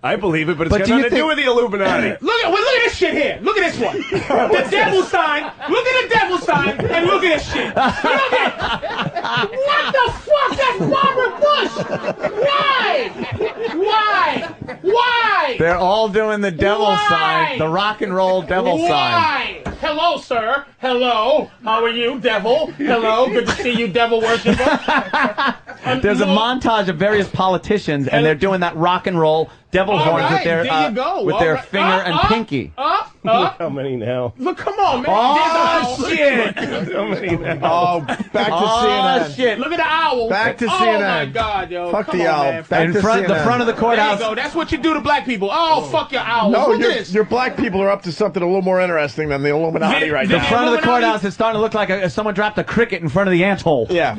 I believe it, but it's got nothing to do with the Illuminati. Look at this shit here. Look at this one. The devil sign. Look at the devil sign and look at this shit. Look at what the fuck? That's Barbara Bush. Why? They're all doing the devil sign, the rock and roll devil sign. Hello, sir. Hello. How are you, devil? Hello. Good to see you, devil worshiper. There's a montage of various politicians, and they're doing that rock and roll devil horns with their finger and pinky. Look how many now? Look, come on, man. Oh, shit. How many now? Oh, back to CNN. Shit. Look at the owl. Back to CNN. Oh, my God, yo. Fuck come the on, owl. Man. Back to the front of the courthouse. There you go. That's what you do to black people. Oh, fuck your owl. No, Look at this. your black people are up to something a little more interesting than the Illuminati right now. The front of the courthouse is starting to look like someone dropped a cricket in front of the anthole. Yeah.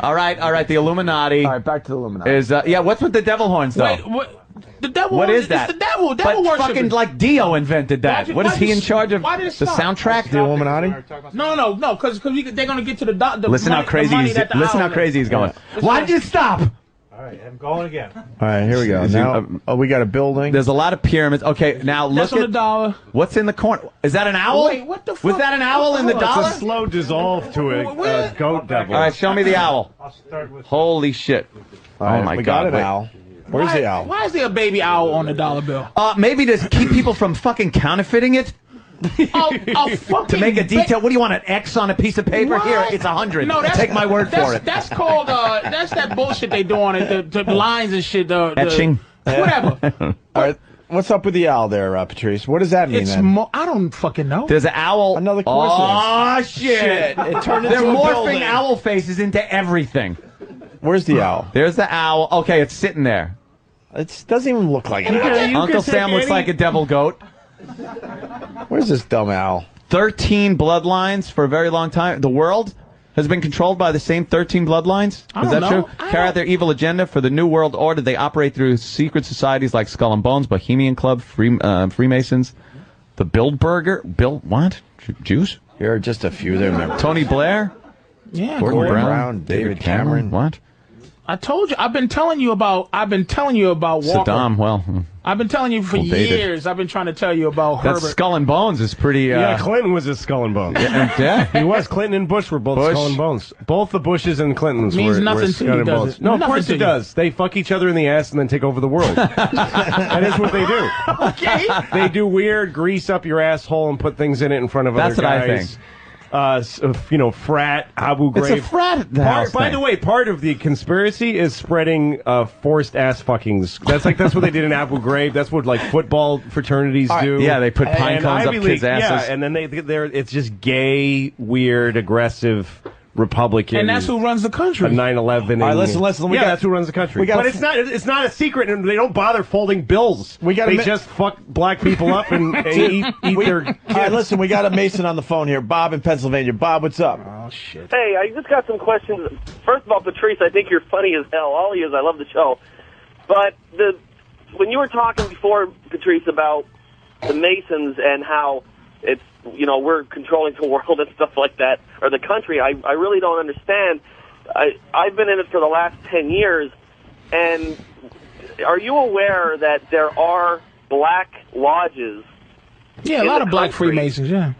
All right. The Illuminati. All right, back to the Illuminati. Is what's with the devil horns though? Wait, what? The devil. What is that? It's the devil. But Devil worshipers. fucking like Dio invented that. What is he in charge of? Why did it the stop? soundtrack? The Illuminati? No, because they're gonna get to the Listen money, how crazy the money he's. that the Listen owl how crazy he's going. makes. Why did you stop? All right, I'm going again. All right, here we go. Now, we got a building. There's a lot of pyramids. Okay, now look That's on the dollar. What's in the corner. Is that an owl? Wait, what the fuck? Was that an owl in the dollar? It's a slow dissolve to a goat devil. All right, show me the owl. I'll start with. Holy shit. All right, oh my we God. got an owl. Where's the owl? Why is there a baby owl on the dollar bill? Maybe to keep people from fucking counterfeiting it. To make a detail. What do you want? An X on a piece of paper? What? Here, it's 100. No, take my word for it. That's called that's that bullshit they do on it. The lines and shit. Etching. Whatever. All right, what's up with the owl there, Patrice? What does that mean? It's then? I don't fucking know. There's an owl. Another coincidence. Oh shit! It turned They're into a morphing building. owl faces into everything. Where's the owl? There's the owl. Okay, it's sitting there. It doesn't even look like an owl. Uncle Sam looks like a devil goat. Where's this dumb owl? 13 bloodlines for a very long time. The world has been controlled by the same 13 bloodlines. Is that true? Carry out their evil agenda for the New World Order. They operate through secret societies like Skull and Bones, Bohemian Club, Freemasons, the Bilderberger. What? Jews? Here are just a few there. Remember. Tony Blair? Yeah. Gordon Brown, David Cameron. What? I told you. I've been telling you about Walker. Saddam. Well, I've been telling you for years. I've been trying to tell you about that Herbert. Skull and Bones is pretty. Yeah, Clinton was a Skull and Bones. Yeah, he was. Clinton and Bush were both Skull and Bones. Both the Bushes and Clintons means were nothing to Skull you, and does Bones. it? No, of Nothing course to it you. does. They fuck each other in the ass and then take over the world. That is what they do. Okay. They do weird grease up your asshole and put things in it in front of That's other what guys. I think. Frat, Abu Ghraib. It's a frat. By the way, part of the conspiracy is spreading forced ass fuckings. That's what they did in Abu Ghraib. That's what like football fraternities do. Yeah, they put pine cones up kids' asses. Yeah, and then it's just gay, weird, aggressive Republican. And that's who runs the country. 9/11. All right, listen. That's who runs the country. But it's not a secret, and they don't bother folding bills. They just fuck black people up and eat their kids. All right, listen. We got a Mason on the phone here. Bob in Pennsylvania. Bob, what's up? Oh shit. Hey, I just got some questions. First of all, Patrice, I think you're funny as hell. All of you, I love the show. But when you were talking before, Patrice, about the Masons and how it's, we're controlling the world and stuff like that, or the country, I really don't understand. I've been in it for the last 10 years, and are you aware that there are black lodges? Yeah, a lot of black Freemasons, yeah.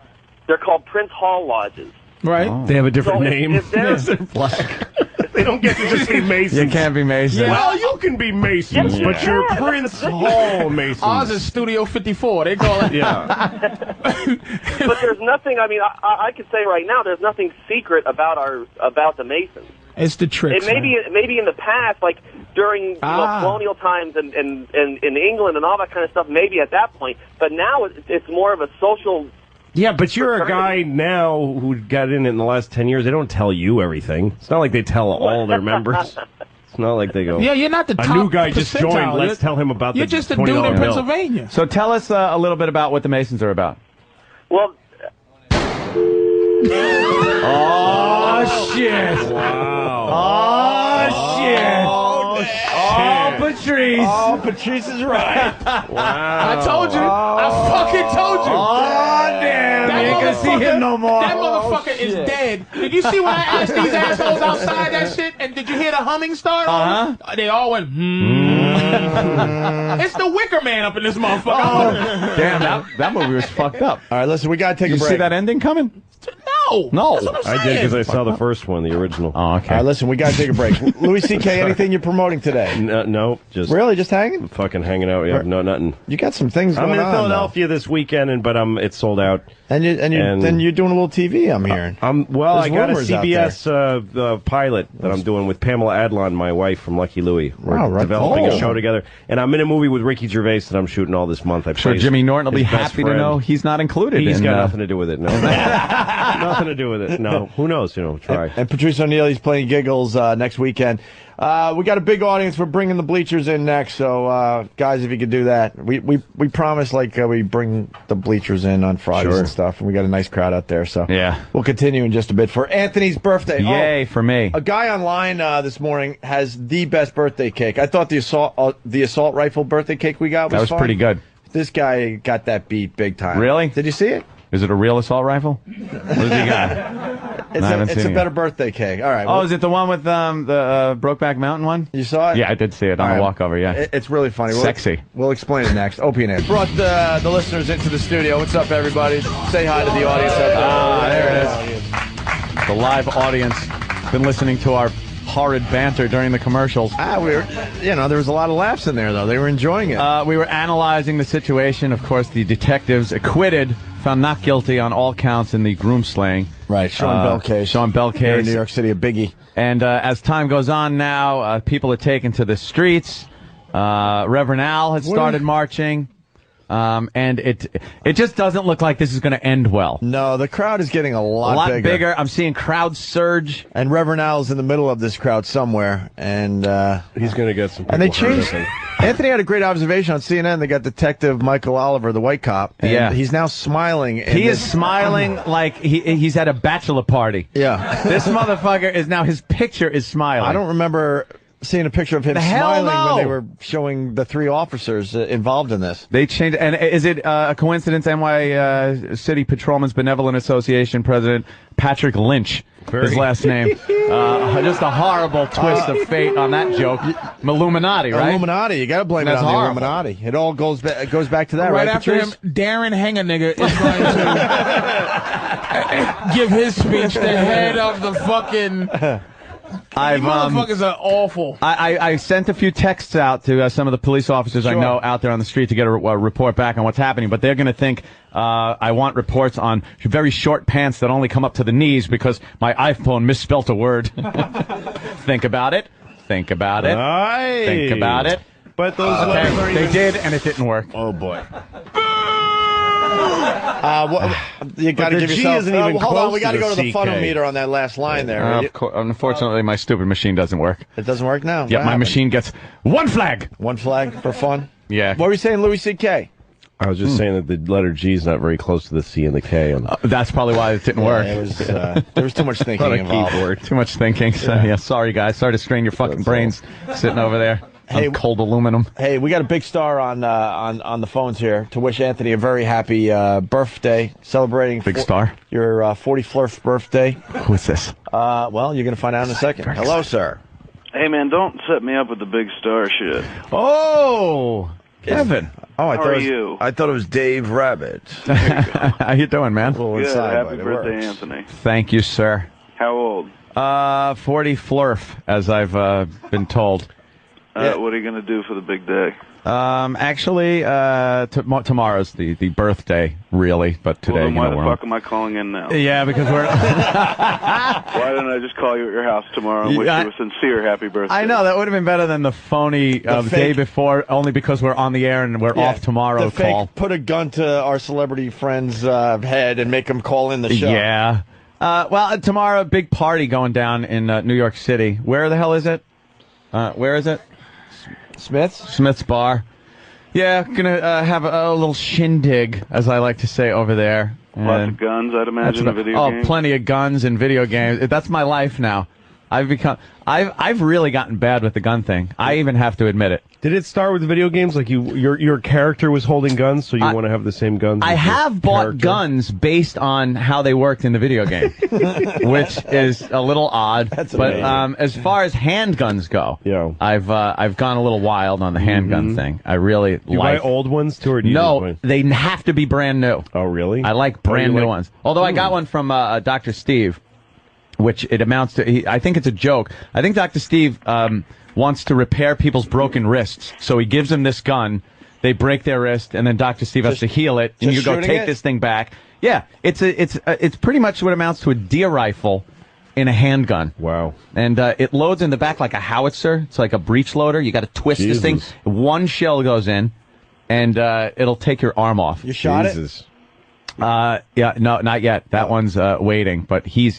They're called Prince Hall lodges. Right. Oh. They have a different name. They're black. They don't get to just be Masons. You can't be Masons. Yeah. Well, you can be Masons, but you're Prince Hall Masons. Ours is Studio 54. They call it. Yeah. But there's nothing. I mean, I could say right now, there's nothing secret about the Masons. It's the trick. Maybe in the past, like during colonial times and in England and all that kind of stuff, maybe at that point. But now it's more of a social. Yeah, but you're a guy now who got in it in the last 10 years. They don't tell you everything. It's not like they tell all their members. It's not like they go. Yeah, you're not the top A new guy just percentile. joined. Let's tell him about You're the just a $20 dude in bill. Pennsylvania. So tell us a little bit about what the Masons are about. Well. Oh shit! Wow. Oh shit! Oh, Patrice! Oh, Patrice is right. Wow. I told you. I fucking told you. Oh damn! That You can motherfucker, see him no more. That motherfucker is dead. Did you see when I asked these assholes outside that shit? And did you hear the humming start? They all went, It's the Wicker Man up in this motherfucker. Damn, that movie was fucked up. All right, listen, we gotta take a break. You see that ending coming? No. I did because I saw the first one, the original. Oh, okay. All right, listen, we gotta take a break. Louis C.K., anything you're promoting today? No, just really just hanging. Fucking hanging out. Yeah, no, nothing. You got some things going on. I'm in Philadelphia this weekend, but it's sold out. And you're doing a little TV. I'm hearing. I got a rumors out CBS pilot that I'm doing with Pamela Adlon, my wife from Lucky Louie. We're developing a show together, and I'm in a movie with Ricky Gervais that I'm shooting all this month. Sure, Jimmy Norton will be happy to know he's not included. He's got nothing to do with it. No, nothing to do with it. No, who knows? Try. And Patrice ONeal, he's playing Giggles next weekend. We got a big audience. We're bringing the bleachers in next. So, guys, if you could do that, we promise we bring the bleachers in on Fridays and stuff, and we got a nice crowd out there. So yeah, we'll continue in just a bit for Anthony's birthday. Yay for me! A guy online this morning has the best birthday cake. I thought the assault rifle birthday cake we got was fun. Pretty good. This guy got that beat big time. Really? Did you see it? Is it a real assault rifle? What does he got? It's a better birthday cake. All right. Oh, is it the one with the Brokeback Mountain one? You saw it? Yeah, I did see it on the walkover, yeah. It's really funny. Sexy. We'll explain it next. Opie and Ed brought the listeners into the studio. What's up, everybody? Say hi to the audience out there. There it is. The live audience. Been listening to our horrid banter during the commercials. There was a lot of laughs in there, though. They were enjoying it. We were analyzing the situation. Of course, the detectives acquitted, found not guilty on all counts in the groom slaying. Right, Sean Bell case. Sean Bell case. Here in New York City, a biggie. And as time goes on now, people are taken to the streets. Reverend Al has started marching. And it just doesn't look like this is going to end well. No, the crowd is getting a lot bigger. I'm seeing crowds surge. And Reverend Al's in the middle of this crowd somewhere. And he's going to get some people. And they changed. Anthony had a great observation on CNN. They got Detective Michael Oliver, the white cop. And he's now smiling. He is smiling like he's at a bachelor party. Yeah. This motherfucker is now, his picture is smiling. I don't remember seeing a picture of him smiling when they were showing the 3 officers involved in this. They changed. And is it a coincidence? NY City Patrolmen's Benevolent Association President Patrick Lynch, his last name. Just a horrible twist of fate on that joke. Illuminati, right? Illuminati. You got to blame it on the Illuminati. It all goes back to that, right? Right after Patrice? him, Darren Hangenigger is going to give his speech. The head of the fucking. Motherfuckers are awful. I sent a few texts out to some of the police officers I know out there on the street to get a report back on what's happening, but they're going to think I want reports on very short pants that only come up to the knees because my iPhone misspelt a word. Think about it. Think about it. Nice. Think about it. But those letters aren't they did, and it didn't work. Oh, boy. You got to give yourself. Isn't even hold on, we got to to go to the CK. funnel-meter on that last line there. Unfortunately, my stupid machine doesn't work. It doesn't work now? Yeah, my machine gets 1 flag. 1 flag for fun? Yeah. What were you saying, Louis C.K.? I was just saying that the letter G is not very close to the C and the K. And that's probably why it didn't work. It was, there was too much thinking involved. Too much thinking. So, yeah, sorry, guys. Sorry to strain your fucking brains sitting over there. Hey, cold aluminum. Hey, we got a big star on the phones here to wish Anthony a very happy birthday, celebrating big star your 44th birthday. Who is this? Well, you're gonna find out in a second. Hello, sir. Hey, man, don't set me up with the big star shit. Oh, Kevin. Oh, How are you? I thought it was Dave Rabbit. How you doing, man? Good. Happy birthday, Anthony. Thank you, sir. How old? 40 flurf, as I've been told. What are you going to do for the big day? Actually, tomorrow's the birthday, really, but today, well, then why the fuck am I calling in now? Yeah, because we're... Why don't I just call you at your house tomorrow and wish you a sincere happy birthday? I know, that would have been better than the phony day before, only because we're on the air and we're off tomorrow the call. Fake put a gun to our celebrity friend's head and make him call in the show. Yeah. Well, tomorrow, big party going down in New York City. Where the hell is it? Where is it? Smith's Bar. Yeah, gonna have a little shindig, as I like to say, over there. Lots of guns, I'd imagine, and video games. Oh, plenty of guns and video games. That's my life now. I've really gotten bad with the gun thing. I even have to admit it. Did it start with video games? Like your character was holding guns, so you want to have the same guns? I have bought guns based on how they worked in the video game, which is a little odd. But as far as handguns go, I've gone a little wild on the handgun thing. I really Do you buy old ones too, or do you No, they have to be brand new. Oh, really? I like brand new ones. Although I got one from Dr. Steve, which it amounts to. I think it's a joke. I think Dr. Steve wants to repair people's broken wrists, so he gives them this gun. They break their wrist, and then Dr. Steve has to heal it, and you go take this thing back. Yeah, it's pretty much what amounts to a deer rifle in a handgun. Wow. And it loads in the back like a howitzer. It's like a breech loader. You got to twist this thing. One shell goes in, and it'll take your arm off. You shot it? Yeah, no, not yet. That one's waiting. But he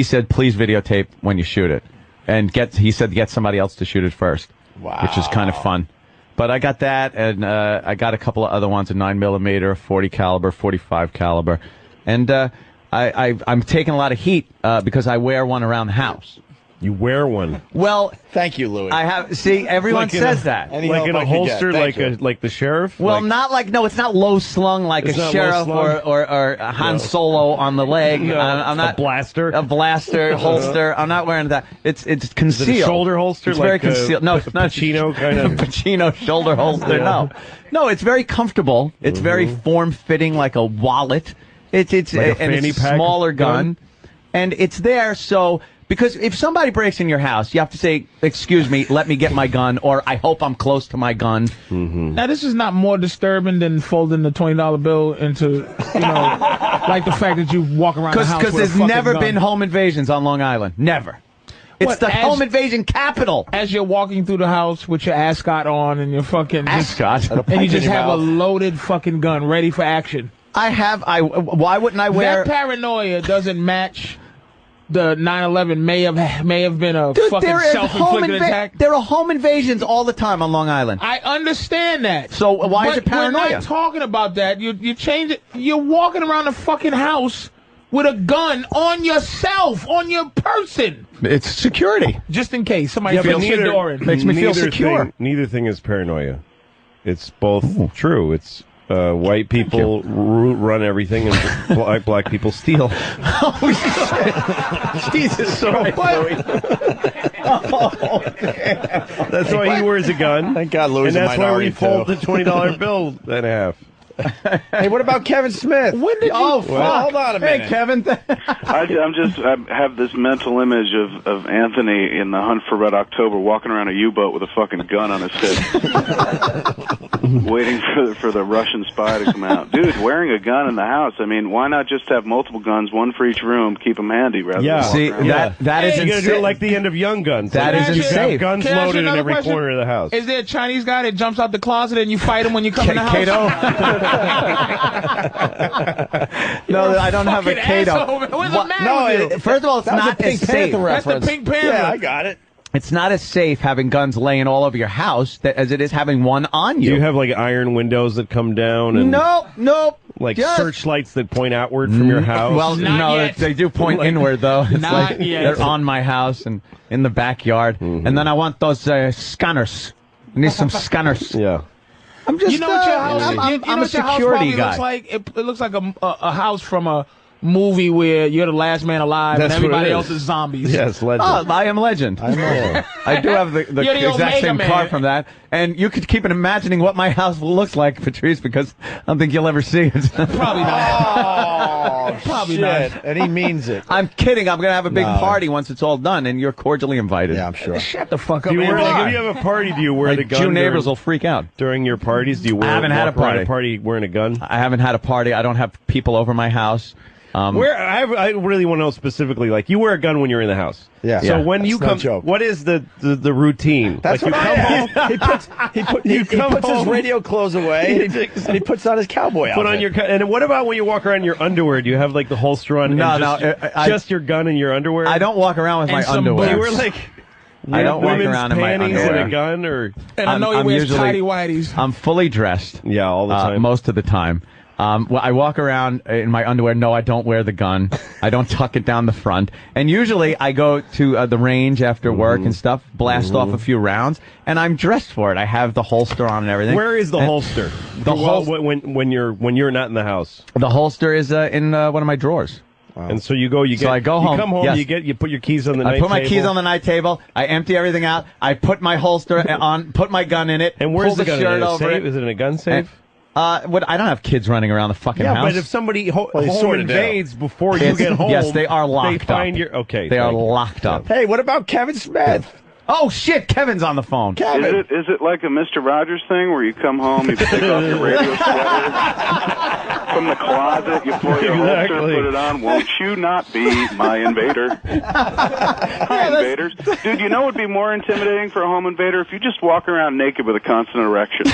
said, please videotape when you shoot it, and he said get somebody else to shoot it first. Wow. Which is kind of fun. But I got that, and I got a couple of other ones: a 9mm, 40 caliber, 45 caliber, and I'm taking a lot of heat because I wear one around the house. You wear one? Well, thank you, Louis. I have. See, everyone says that. Like in a holster, like the sheriff. Well, not like it's not low slung like a sheriff or a Han Solo on the leg. No, I'm not a blaster holster. I'm not wearing that. It's concealed. Is it a shoulder holster? It's like very concealed. No, like it's not Pacino kind of Pacino shoulder holster. No, it's very comfortable. It's very form fitting, like a wallet. It's like and it's a smaller gun, and it's there so. Because if somebody breaks in your house, you have to say, excuse me, let me get my gun, or I hope I'm close to my gun. Now, this is not more disturbing than folding the $20 bill into, like the fact that you walk around the house with a there's fucking never gun. been home invasions on Long Island. Never. It's the home invasion capital. As you're walking through the house with your ascot on and your fucking... Ascot? And you just have a loaded fucking gun ready for action. Why wouldn't I wear... That paranoia doesn't match... The 9/11 may have been a fucking self-inflicted attack. There are home invasions all the time on Long Island. I understand that. So why is it paranoia? We're not talking about that. You change it. You're walking around the fucking house with a gun on yourself, on your person. It's security. Just in case somebody feels your door in. Makes me feel secure. Neither thing is paranoia. It's both true. It's white people run everything, and black people steal. Oh, shit. Jesus Christ. That's why he wears a gun. Thank God Louis and is a that's why we minority, fold too. the $20 bill in half. Hey, what about Kevin Smith? When did you... hold on a minute. Hey, Kevin. I have this mental image of Anthony in The Hunt for Red October walking around a U-boat with a fucking gun on his hip, waiting for the Russian spy to come out. Dude, wearing a gun in the house. I mean, why not just have multiple guns, one for each room, keep them handy rather than See, that is you're gonna do it like the end of Young Guns. That like, isn't safe. Guns Can I ask loaded you in every question? corner of the house. Is there a Chinese guy that jumps out the closet and you fight him when you come in the house? Kato? No, I don't have a Kato. What's the matter with you? First of all, it's not as safe. That's the Pink Panther. Yeah, I got it. It's not as safe having guns laying all over your house as it is having one on you. Do you have like iron windows that come down? And Nope. Like searchlights that point outward from your house? Well, no, they do point inward, though. It's Not yet. They're on my house and in the backyard. And then I want those scanners. I need some scanners. Yeah. I'm just, you know what your house, I'm a security guy. Looks like? It looks like a house from a movie where you're the last man alive and everybody else is zombies. Yes, Legend. Oh, I am Legend. I do have the exact same car from that. And you could keep imagining what my house looks like, Patrice, because I don't think you'll ever see it. Probably not. Oh, Probably shit. not. And he means it. I'm kidding. I'm going to have a big party once it's all done, and you're cordially invited. Yeah, I'm sure. Shut the fuck up. Do you wear, like, if you have a party, do you wear the gun? Jew neighbors will freak out. During your parties, do you wear I haven't had a walk around party wearing a gun? I haven't had a party. I don't have people over my house. I really want to know specifically, like, you wear a gun when you're in the house. Yeah. So when you come, what is the routine? That's like what you come home. He puts his radio clothes away and he puts on his cowboy outfit. Put on your and what about when you walk around in your underwear? Do you have like the holster on? Just your gun and your underwear. I don't walk around with my underwear. You wear like. I don't walk around in my underwear. And a gun, or and I know he wears tighty whities. I'm fully dressed. Yeah, all the time. Most of the time. Well, I walk around in my underwear. No, I don't wear the gun. I don't tuck it down the front. And usually I go to the range after work and stuff, blast off a few rounds, and I'm dressed for it. I have the holster on and everything. Where is the holster? When you're not in the house. The holster is in one of my drawers. Wow. And so you go, I go home. You come home, yes. you put your keys on the night table. I put my keys on the night table. I empty everything out. I put my holster on, put my gun in it. And where's the gun? shirt over it. Is it in a gun safe? I don't have kids running around the fucking house. Yeah, but if somebody home invades before you get home, yes, they are locked they find up. Okay, they are locked up. Hey, what about Kevin Smith? Oh shit, Kevin's on the phone. Kevin. Is it like a Mr. Rogers thing where you come home, you take off your radio sweater from the closet, you pull your holster, put it on? Won't you not be my invader? Hi, invaders. Dude, you know what would be more intimidating for a home invader? If you just walk around naked with a constant erection.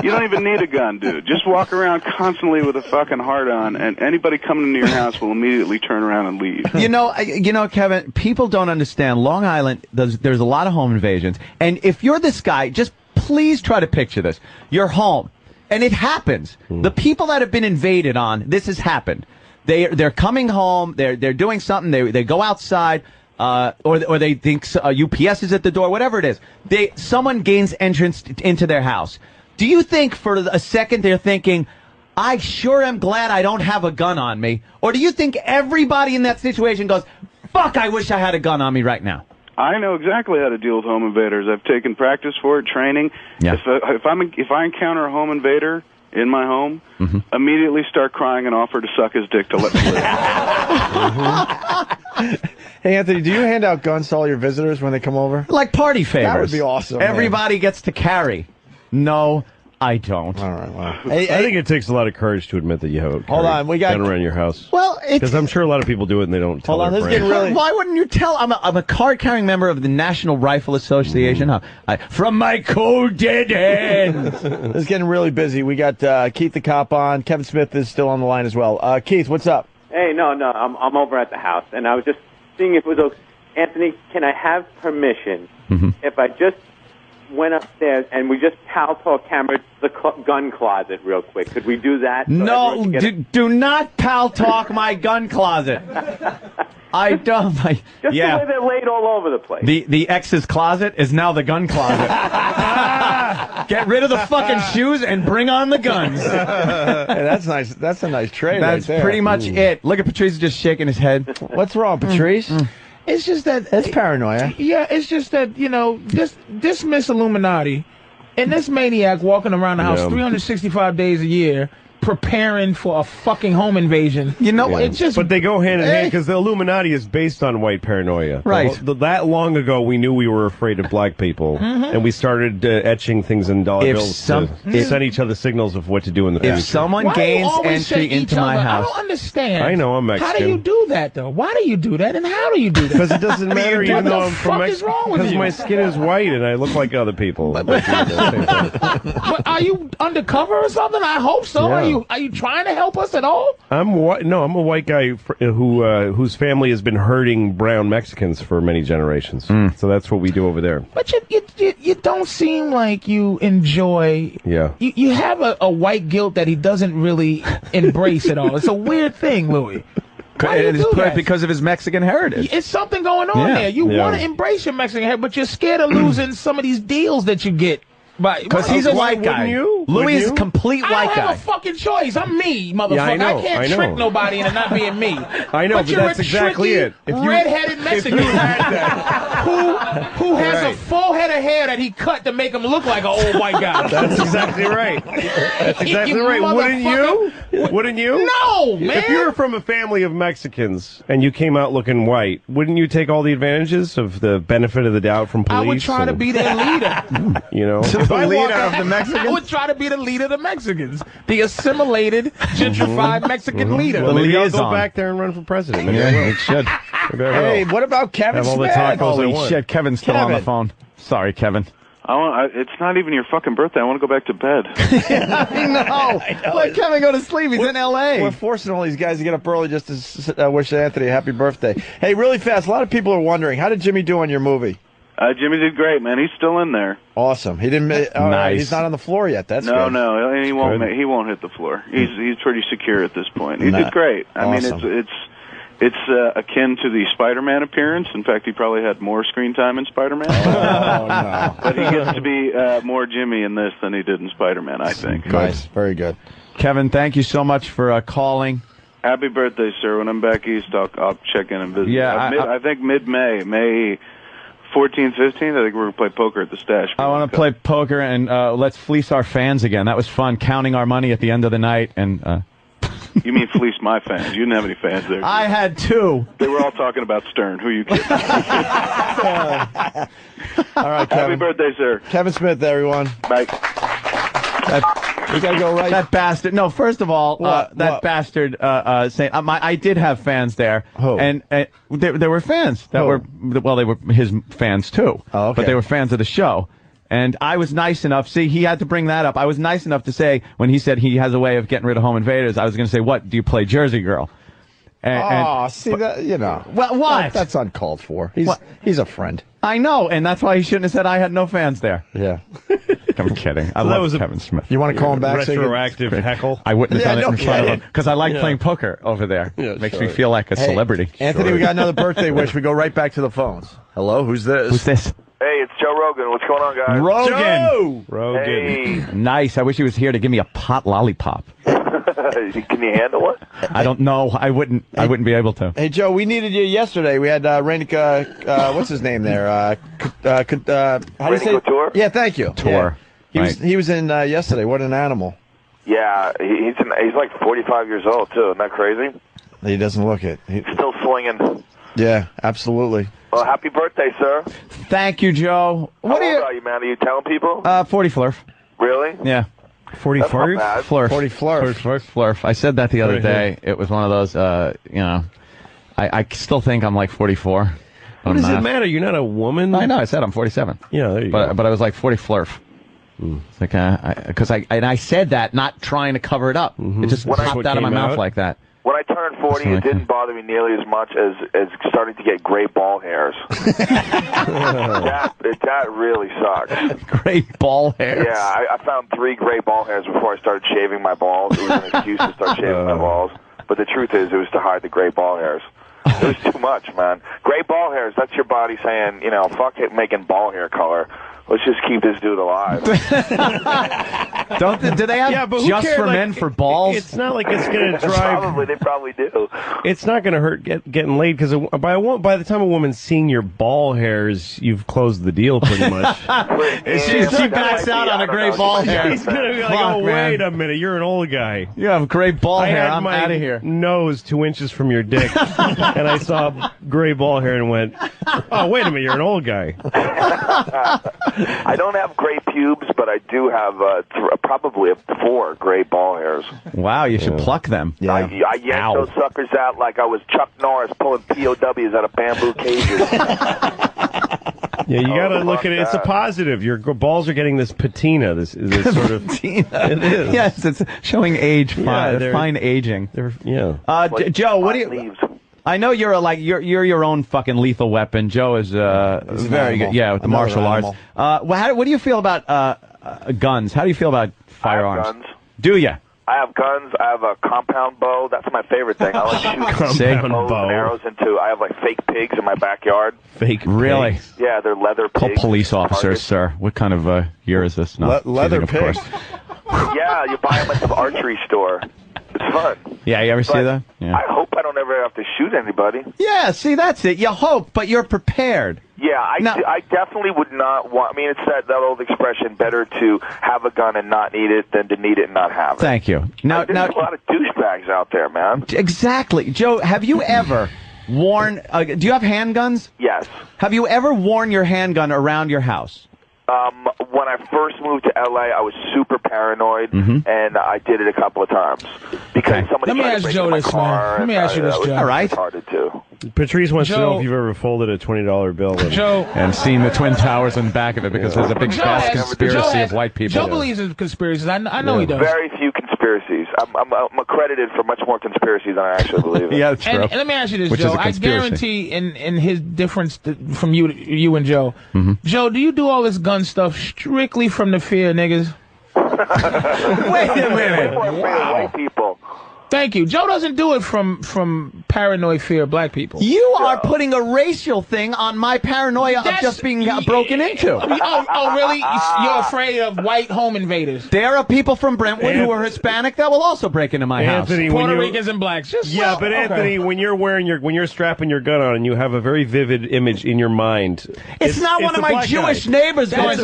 You don't even need a gun, dude. Just walk around constantly with a fucking heart on, and anybody coming into your house will immediately turn around and leave. You know, Kevin, people don't understand. Long Island, there's a lot of home invasions. And if you're this guy, just please try to picture this. You're home. And it happens. The people that have been invaded on, this has happened. They're coming home. They're doing something. They go outside, or they think UPS is at the door. Whatever it is, someone gains entrance into their house. Do you think for a second they're thinking, I sure am glad I don't have a gun on me? Or do you think everybody in that situation goes, fuck, I wish I had a gun on me right now? I know exactly how to deal with home invaders. I've taken practice for it, training. Yeah. If I encounter a home invader in my home, immediately start crying and offer to suck his dick to let me live. Hey, Anthony, do you hand out guns to all your visitors when they come over? Like party favors. That would be awesome. Everybody gets to carry. No, I don't. All right, wow. I think it takes a lot of courage to admit that you have Hold on, we got gun around your house. Well, because I'm sure a lot of people do it and they don't tell their friends. Why wouldn't you tell? I'm a card-carrying member of the National Rifle Association. From my cold dead hands. It's getting really busy. We got Keith the cop on. Kevin Smith is still on the line as well. Keith, what's up? Hey, no, I'm over at the house, and I was just seeing if it was okay. Anthony, can I have permission if I just went upstairs and we just pal talk camera the gun closet real quick? Could we do that? No, do not pal talk my gun closet. I don't. Just the way they're laid all over the place. The ex's closet is now the gun closet. Get rid of the fucking shoes and bring on the guns. Hey, that's nice. That's a nice trade. That's right there. pretty much it. Look at Patrice just shaking his head. What's wrong, Patrice? It's just that that's paranoia. Yeah, it's just that this Miss Illuminati and this maniac walking around the house 365 days a year, preparing for a fucking home invasion. You know, it's just. But they go hand in hand because the Illuminati is based on white paranoia. Right. That long ago, we knew we were afraid of black people, and we started etching things in dollar bills to send each other signals of what to do in the future. If someone gains entry into my house, I don't understand. I know I'm Mexican. How do you do that though? Why do you do that? And how do you do that? Because it doesn't matter, even though I'm from Mexico. Because my skin is white and I look like other people. But are you undercover or something? I hope so. Yeah. Are you trying to help us at all? I'm white. No, I'm a white guy whose family has been herding brown Mexicans for many generations. So that's what we do over there. But you don't seem like you enjoy. Yeah. You have a white guilt that he doesn't really embrace at all. It's a weird thing, Louis. Why do you do that? Because of his Mexican heritage. It's something going on there. You want to embrace your Mexican heritage, but you're scared of losing some of these deals that you get. Because he's a white guy. Louis is a complete white guy. I don't have a fucking choice. I'm me, motherfucker. Yeah, I know, I can't trick nobody into not being me. I know, but you're that's a exactly it. Red-headed Mexican who has a full head of hair that he cut to make him look like an old white guy. That's exactly right. That's exactly right. Wouldn't you? Wouldn't you? No, man. If you were from a family of Mexicans and you came out looking white, wouldn't you take all the advantages of the benefit of the doubt from police? I would try to be their leader. You know? The leader of the Mexicans? I would try to be the leader of the Mexicans. The assimilated, gentrified Mexican leader. Well, maybe I'll go back there and run for president. Maybe it should. Hey, what about Kevin Smith? Smith? Holy shit, Kevin's still on the phone. Sorry, Kevin. It's not even your fucking birthday. I want to go back to bed. I know. Let Kevin go to sleep. He's in L.A. We're forcing all these guys to get up early just to wish Anthony a happy birthday. Hey, really fast, a lot of people are wondering, how did Jimmy do on your movie? Jimmy did great, man. He's still in there. Awesome. He didn't. Nice. He's not on the floor yet. That's no, good. no. He won't. He won't hit the floor. He's pretty secure at this point. He did great. I mean, it's akin to the Spider-Man appearance. In fact, he probably had more screen time in Spider-Man. Oh no! But he gets to be more Jimmy in this than he did in Spider-Man, I think. Nice. Very good. Kevin, thank you so much for calling. Happy birthday, sir. When I'm back east, I'll check in and visit. Yeah, I think mid-May, May 14th, 15th, I think we're going to play poker at the Stash. I want to play poker and let's fleece our fans again. That was fun, counting our money at the end of the night. And You mean fleece my fans? You didn't have any fans there. I had 2. They were all talking about Stern. Who are you kidding? All right, Kevin. Happy birthday, sir. Kevin Smith, everyone. Bye. We gotta go right. That bastard. No, first of all, that bastard saying I did have fans there, and there were fans that were they were his fans too. Oh, okay. But they were fans of the show. And I was nice enough. See, he had to bring that up. I was nice enough to say when he said he has a way of getting rid of home invaders. I was going to say, "What do you play, Jersey Girl?" See that? You know. Well, what? That's uncalled for. He's a friend. I know, and that's why he shouldn't have said I had no fans there. Yeah. I'm kidding. I love Kevin Smith. You want to call him back? Retroactive heckle. I wouldn't have done it in front of him because I like playing poker over there. Makes me feel like a celebrity. Anthony, we got another birthday wish. We go right back to the phones. Hello, who's this? Who's this? Hey, it's Joe Rogan. What's going on, guys? Rogan. Hey. Nice. I wish he was here to give me a pot lollipop. Can you handle it? I don't know. I wouldn't be able to. Hey, Joe, we needed you yesterday. We had what's his name there? How do you say? Couture? Yeah, thank you. Tour. Yeah. He was in yesterday. What an animal. Yeah, he's like 45 years old, too. Isn't that crazy? He doesn't look it. He's still swinging. Yeah, absolutely. Well, happy birthday, sir. Thank you, Joe. How old are you, man? Are you telling people? 40 flurf. Really? Yeah. 40 That's not bad. Flurf. 40 flurf. Flurf. I said that the other day. It was one of those, I still think I'm like 44. What does it matter? You're not a woman. I know. I said I'm 47. Yeah, there you go. But I was like 40 flurf. It's like because I said that not trying to cover it up. It just popped out of my mouth like that. When I turned 40, it didn't bother me nearly as much as starting to get gray ball hairs. that really sucks. Gray ball hairs? Yeah, I found 3 gray ball hairs before I started shaving my balls. It was an excuse to start shaving my balls. But the truth is, it was to hide the gray ball hairs. It was too much, man. Gray ball hairs, that's your body saying, fuck it, making ball hair color. Let's just keep this dude alive. Do they have just for men for balls? It's not like it's going to drive. They probably do. It's not going to hurt getting laid because by the time a woman's seeing your ball hairs, you've closed the deal pretty much. She backs out on a gray ball hair. He's going to be like, wait a minute, you're an old guy. You have gray ball hair. I'm out of here. Nose 2 inches from your dick, and I saw gray ball hair and went, oh, wait a minute, you're an old guy. I don't have gray pubes, but I do have probably 4 gray ball hairs. Wow, you should pluck them. Yeah. I yanked those suckers out like I was Chuck Norris pulling POWs out of bamboo cages. Yeah, you got to look at it. It's a positive. Your balls are getting this patina. This sort of patina. It is. Yes, it's showing age, fine aging. Joe, what do you? I know you're you're your own fucking lethal weapon. Joe is very good. Yeah, with the martial arts. What do you feel about guns? How do you feel about firearms? I have guns. Do you? I have guns. I have a compound bow. That's my favorite thing. I like shooting bows and arrows into. I have fake pigs in my backyard. Fake really? Pigs. Yeah, they're leather pigs. Call police officers, sir. What kind of year is this? No, leather pigs. Yeah, you buy them at the archery store. It's fun. Yeah, you ever see that? Yeah. I hope I don't ever have to shoot anybody. Yeah, see, that's it. You hope, but you're prepared. Yeah, I definitely would not want... I mean, it's that old expression, better to have a gun and not need it than to need it and not have it. Thank you. There's a lot of douchebags out there, man. Exactly. Joe, have you ever worn... do you have handguns? Yes. Have you ever worn your handgun around your house? When I first moved to L.A., I was super paranoid, and I did it a couple of times. Because somebody tried to break into my car. Let me ask you this, Joe. All right. Started to. Patrice wants to know if you've ever folded a $20 bill and seen the Twin Towers in the back of it because there's a big vast conspiracy of white people. Joe believes in conspiracies. I know he does. Very few conspiracies. I'm accredited for much more conspiracies than I actually believe in. Yeah, that's true. And let me ask you this, Which Joe. is a I conspiracy. guarantee in his difference from you and Joe. Joe, do you do all this gun stuff strictly from the fear of niggas? Wait a minute. White people. Thank you. Joe doesn't do it from paranoid fear of black people. You are putting a racial thing on my paranoia of just being broken into. Oh, really? You're afraid of white home invaders? There are people from Brentwood who are Hispanic that will also break into my Anthony, house. Puerto Ricans and blacks. But Anthony, when you're strapping your gun on and you have a very vivid image in your mind, it's not one of my Jewish neighbors going,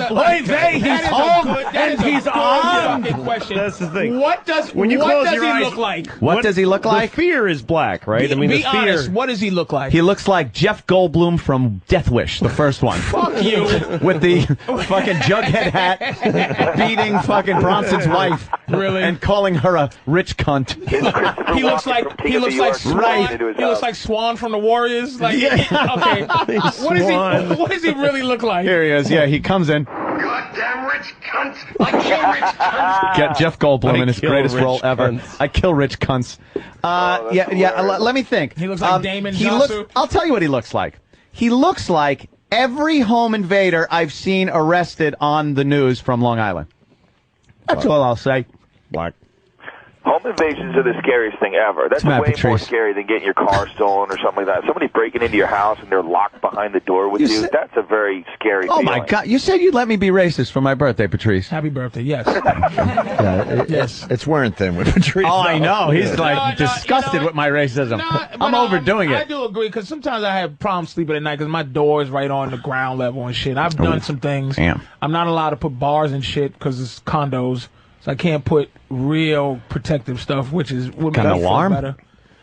"Hey, he's home and he's on." That's the thing. What does he look like? What does he look like? The fear is black, right? Be honest. What does he look like? He looks like Jeff Goldblum from Death Wish, the first one. Fuck you. With the fucking Jughead hat, beating fucking Bronson's wife, really, and calling her a rich cunt. He looks like Swan. He looks like Swan from the Warriors. Like, okay, what does he really look like? Here he is. Yeah, he comes in. Goddamn rich cunt! I kill rich cunts! Get Jeff Goldblum in his greatest role ever. I kill rich cunts. Let me think. He looks like Damon Johnson. I'll tell you what he looks like. He looks like every home invader I've seen arrested on the news from Long Island. That's all I'll say. Black. Home invasions are the scariest thing ever. That's way more scary than getting your car stolen or something like that. Somebody breaking into your house and they're locked behind the door with you. That's a very scary feeling. Oh, my God. You said you'd let me be racist for my birthday, Patrice. Happy birthday, yes. Yes. It's wearing thin with Patrice. Oh, I know. He's disgusted with my racism. I'm overdoing it. I do agree, because sometimes I have problems sleeping at night because my door is right on the ground level and shit. I've done some things. Damn. I'm not allowed to put bars and shit because it's condos. So I can't put real protective stuff, which is would got an alarm. Better.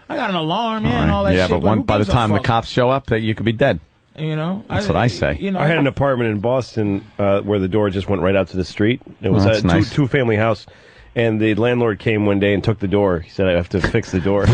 I got an alarm, and all that shit. Yeah, but by the time the cops show up, you could be dead. You know, that's what I say. You know, I had an apartment in Boston where the door just went right out to the street. It was a nice. two-family house. And the landlord came one day and took the door. He said, "I have to fix the door." And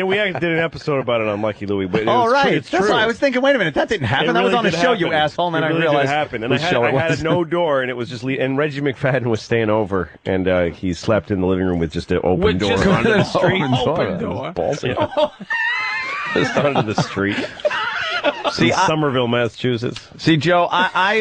we actually did an episode about it on Lucky Louie. But it's That's true. why I was thinking, wait a minute, that didn't happen. That was on a show, you asshole. And then I realized it happened. And I had no door, and it was just. And Reggie McFadden was staying over, and he slept in the living room with just an open door onto the street. Open door. Balls, just onto the street. See, Somerville, Massachusetts. See, Joe, I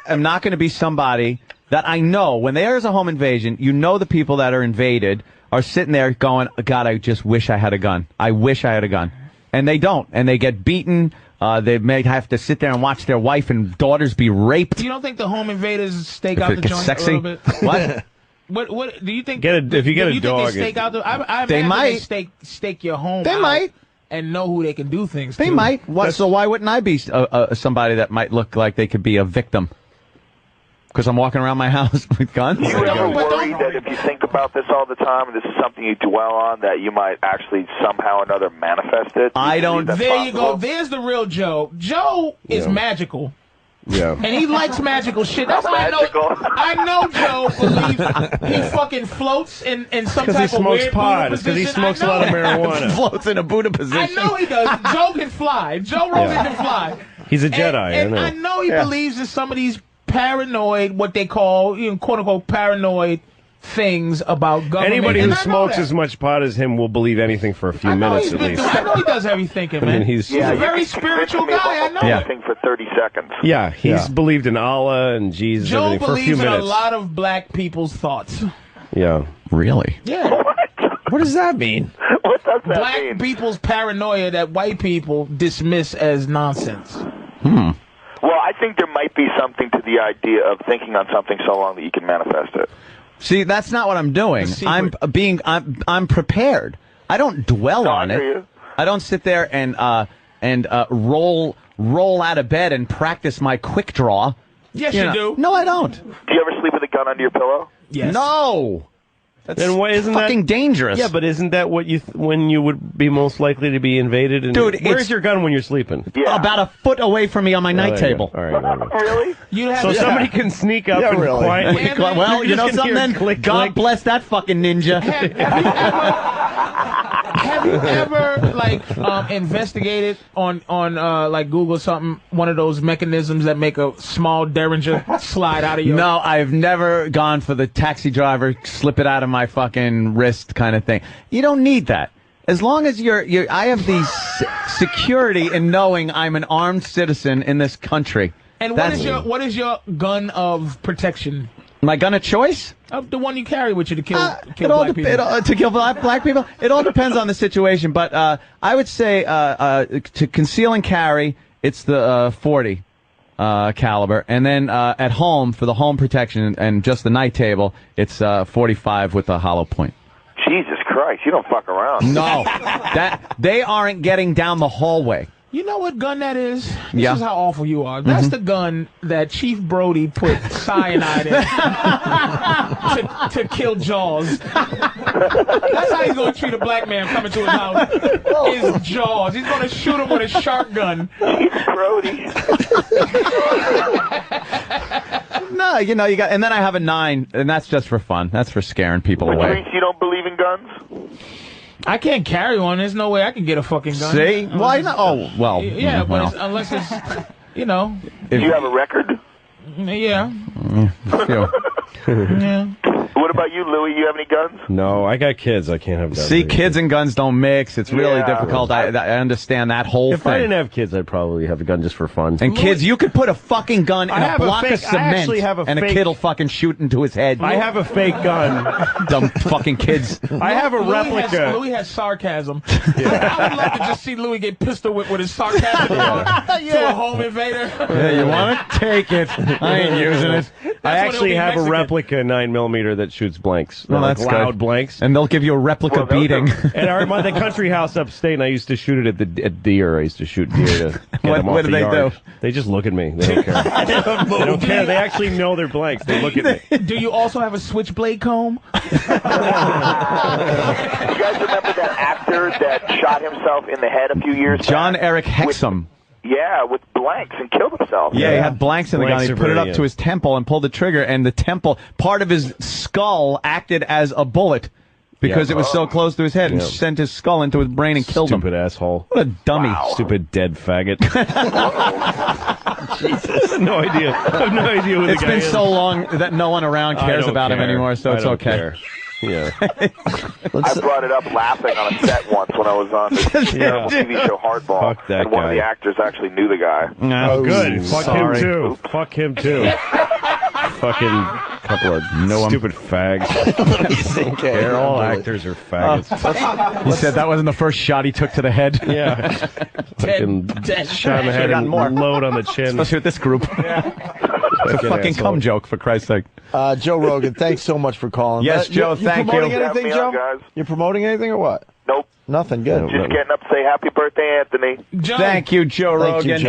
am not going to be somebody that I know when there's a home invasion. You know, the people that are invaded are sitting there going, "God, I just wish I had a gun. I wish I had a gun," and they don't, and they get beaten. They may have to sit there and watch their wife and daughters be raped. You don't think the home invaders stake out the joint sexy? a little bit? What? What do you think? If you get a dog, they stake out the. I they might stake your home. They might. And know who they can do things to. They might. So why wouldn't I be somebody that might look like they could be a victim? Because I'm walking around my house with guns? You ever worry that if you think about this all the time, and this is something you dwell on, that you might actually somehow or another manifest it? I don't. There you go. There's the real Joe. Joe is magical. Yeah. And he likes magical shit. That's why I know Joe believes he fucking floats in some type of weird Buddha position. Because he smokes a lot of marijuana. Floats in a Buddha position. I know he does. Joe can fly. Joe Rogan can fly. He's a Jedi. And I know he believes in some of these paranoid, what they call, quote unquote, paranoid things about government. Anybody who smokes as much pot as him will believe anything for a few minutes at least. I know he does heavy thinking, man. He's a very spiritual guy. I know. Anything for 30 seconds. Yeah, he's believed in Allah and Jesus Joe everything for a few believes in minutes. a lot of black people's thoughts. Yeah. Really? Yeah. What does that mean? What does that black mean? people's paranoia that white people dismiss as nonsense. Well, I think there might be something to the idea of thinking on something so long that you can manifest it. See, that's not what I'm doing. I'm prepared. I don't dwell on it. I don't sit there and roll out of bed and practice my quick draw. Yes, you do. No, I don't. Do you ever sleep with a gun under your pillow? Yes. No. That's then why isn't fucking dangerous. Yeah, but isn't that what when you would be most likely to be invaded? And dude, where's your gun when you're sleeping? Yeah. About a foot away from me on my night table. All right. Really? So somebody can sneak up and quietly. Well, you know something? God bless that fucking ninja. Have Have you ever investigated on like Google something, one of those mechanisms that make a small derringer slide out of your? No, I've never gone for the taxi driver, slip it out of my fucking wrist kind of thing. You don't need that. As long as I have the security in knowing I'm an armed citizen in this country. And what is your gun of protection? My gun of choice? The one you carry with you to kill black people. To kill black people? It all depends on the situation, but I would say to conceal and carry, it's the 40 caliber, and then at home for the home protection and just the night table, it's 45 with a hollow point. Jesus Christ, you don't fuck around. No, they aren't getting down the hallway. You know what gun that is? This Yeah. is how awful you are. That's the gun that Chief Brody put cyanide in to kill Jaws. That's how he's going to treat a black man coming to his house. Is Jaws. He's going to shoot him with a shark gun. Chief Brody. No, you got, and then I have a 9, and that's just for fun. That's for scaring people away. Patrice, you don't believe in guns? I can't carry one. There's no way I can get a fucking gun. See? Why not? Oh, well. Yeah, well. but unless it's, Do you have a record? Yeah. Yeah. What about you, Louis? You have any guns? No, I got kids. I can't have guns. See, kids and guns don't mix. It's really difficult. I understand that whole If thing. I didn't have kids, I'd probably have a gun just for fun. And kids, you could put a fucking gun in a block of cement, and a kid will fucking shoot into his head. I have a fake gun. Dumb fucking kids. I have a replica. Louis has sarcasm. I would love to just see Louis get pistol whipped with his sarcasm to a home invader. Yeah, you want to take it? I ain't using it. I actually have a replica 9mm that shoots blanks. Well, They're that's like loud good. blanks. And they'll give you a replica beating. And the country house upstate, and I used to shoot it at deer. I used to shoot deer to get them off what do the they yard. do? They just look at me. They don't care. They don't care. They actually know they're blanks. They look at me. Do you also have a switchblade comb? You guys remember that actor that shot himself in the head a few years back? John Eric Hexum. With blanks and killed himself. Yeah, he had blanks in the gun. He put it up brilliant. to his temple and pulled the trigger, and the temple, part of his skull acted as a bullet because it was so close to his head and sent his skull into his brain and killed him. Stupid asshole. What a dummy. Wow. Stupid dead faggot. Jesus. I have no idea. I have no idea who the It's guy been is. so long that no one around cares about him anymore, so it's okay. Care. Yeah. I brought it up laughing on a set once when I was on this terrible TV show Hardball, Fuck that and one of guy. the actors actually knew the guy. Oh, good. Fuck sorry. him too. Fuck him too. Fucking couple of stupid fags. They're all actors are faggots. He said that wasn't the first shot he took to the head. Yeah. Fucking shot in the head and load on the chin. Especially with this group. It's a fucking asshole. cum joke, for Christ's sake. Joe Rogan, thanks so much for calling. Yes, Joe, thank you. Promoting anything, Have me Joe? on, guys. You're promoting anything or what? Nope. Nothing. Good. Just getting up to say happy birthday, Anthony. Joe. Thank you, Joe Thank you, Rogan.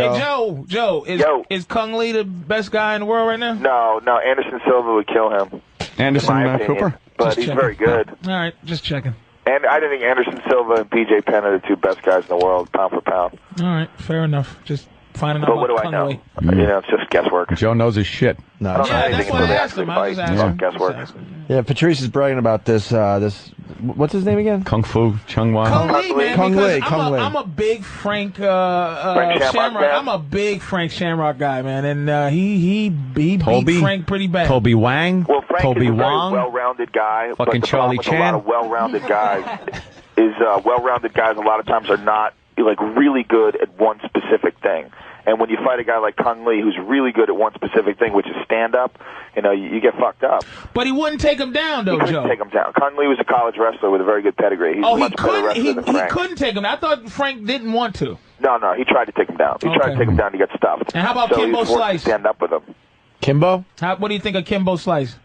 Joe. Hey, Joe, is Kung Lee the best guy in the world right now? No, Anderson Silva would kill him. Anderson in my opinion. Cooper? But Just he's checking. very good. All right, just checking. And I think Anderson Silva and PJ Penn are the two best guys in the world, pound for pound. All right, fair enough. Just finding out But what do about I Kung know? Lee. It's just guesswork. Joe knows his shit. No, I don't know Yeah, anything that's why until I they asked him. actually I just fight. asked him. Guesswork. Yeah, Patrice is bragging about this. What's his name again? Kung Fu Chung Wan. Kung Lee, man, Kung because Lee, Kung Lee. I'm a big Frank Shamrock Shamrock. fan? I'm a big Frank Shamrock guy, man, and he beat Toby? Frank pretty bad. Kobe Wang. Well, Frank Kobe is a very Wong. well-rounded guy. Fucking but the Charlie problem with Chan. A lot of well-rounded guys is well-rounded guys a lot of times are not like really good at one specific thing. And when you fight a guy like Kung Lee, who's really good at one specific thing, which is stand-up, you get fucked up. But he wouldn't take him down, though, He couldn't Joe. take him down. Kung Lee was a college wrestler with a very good pedigree. He's a he much better couldn't. wrestler He than Frank. couldn't take him. I thought Frank didn't want to. No, he tried to take him down. He tried to take him down to get stuffed. And how about so Kimbo he was forced to Slice? stand up with him. Kimbo? What do you think of Kimbo Slice?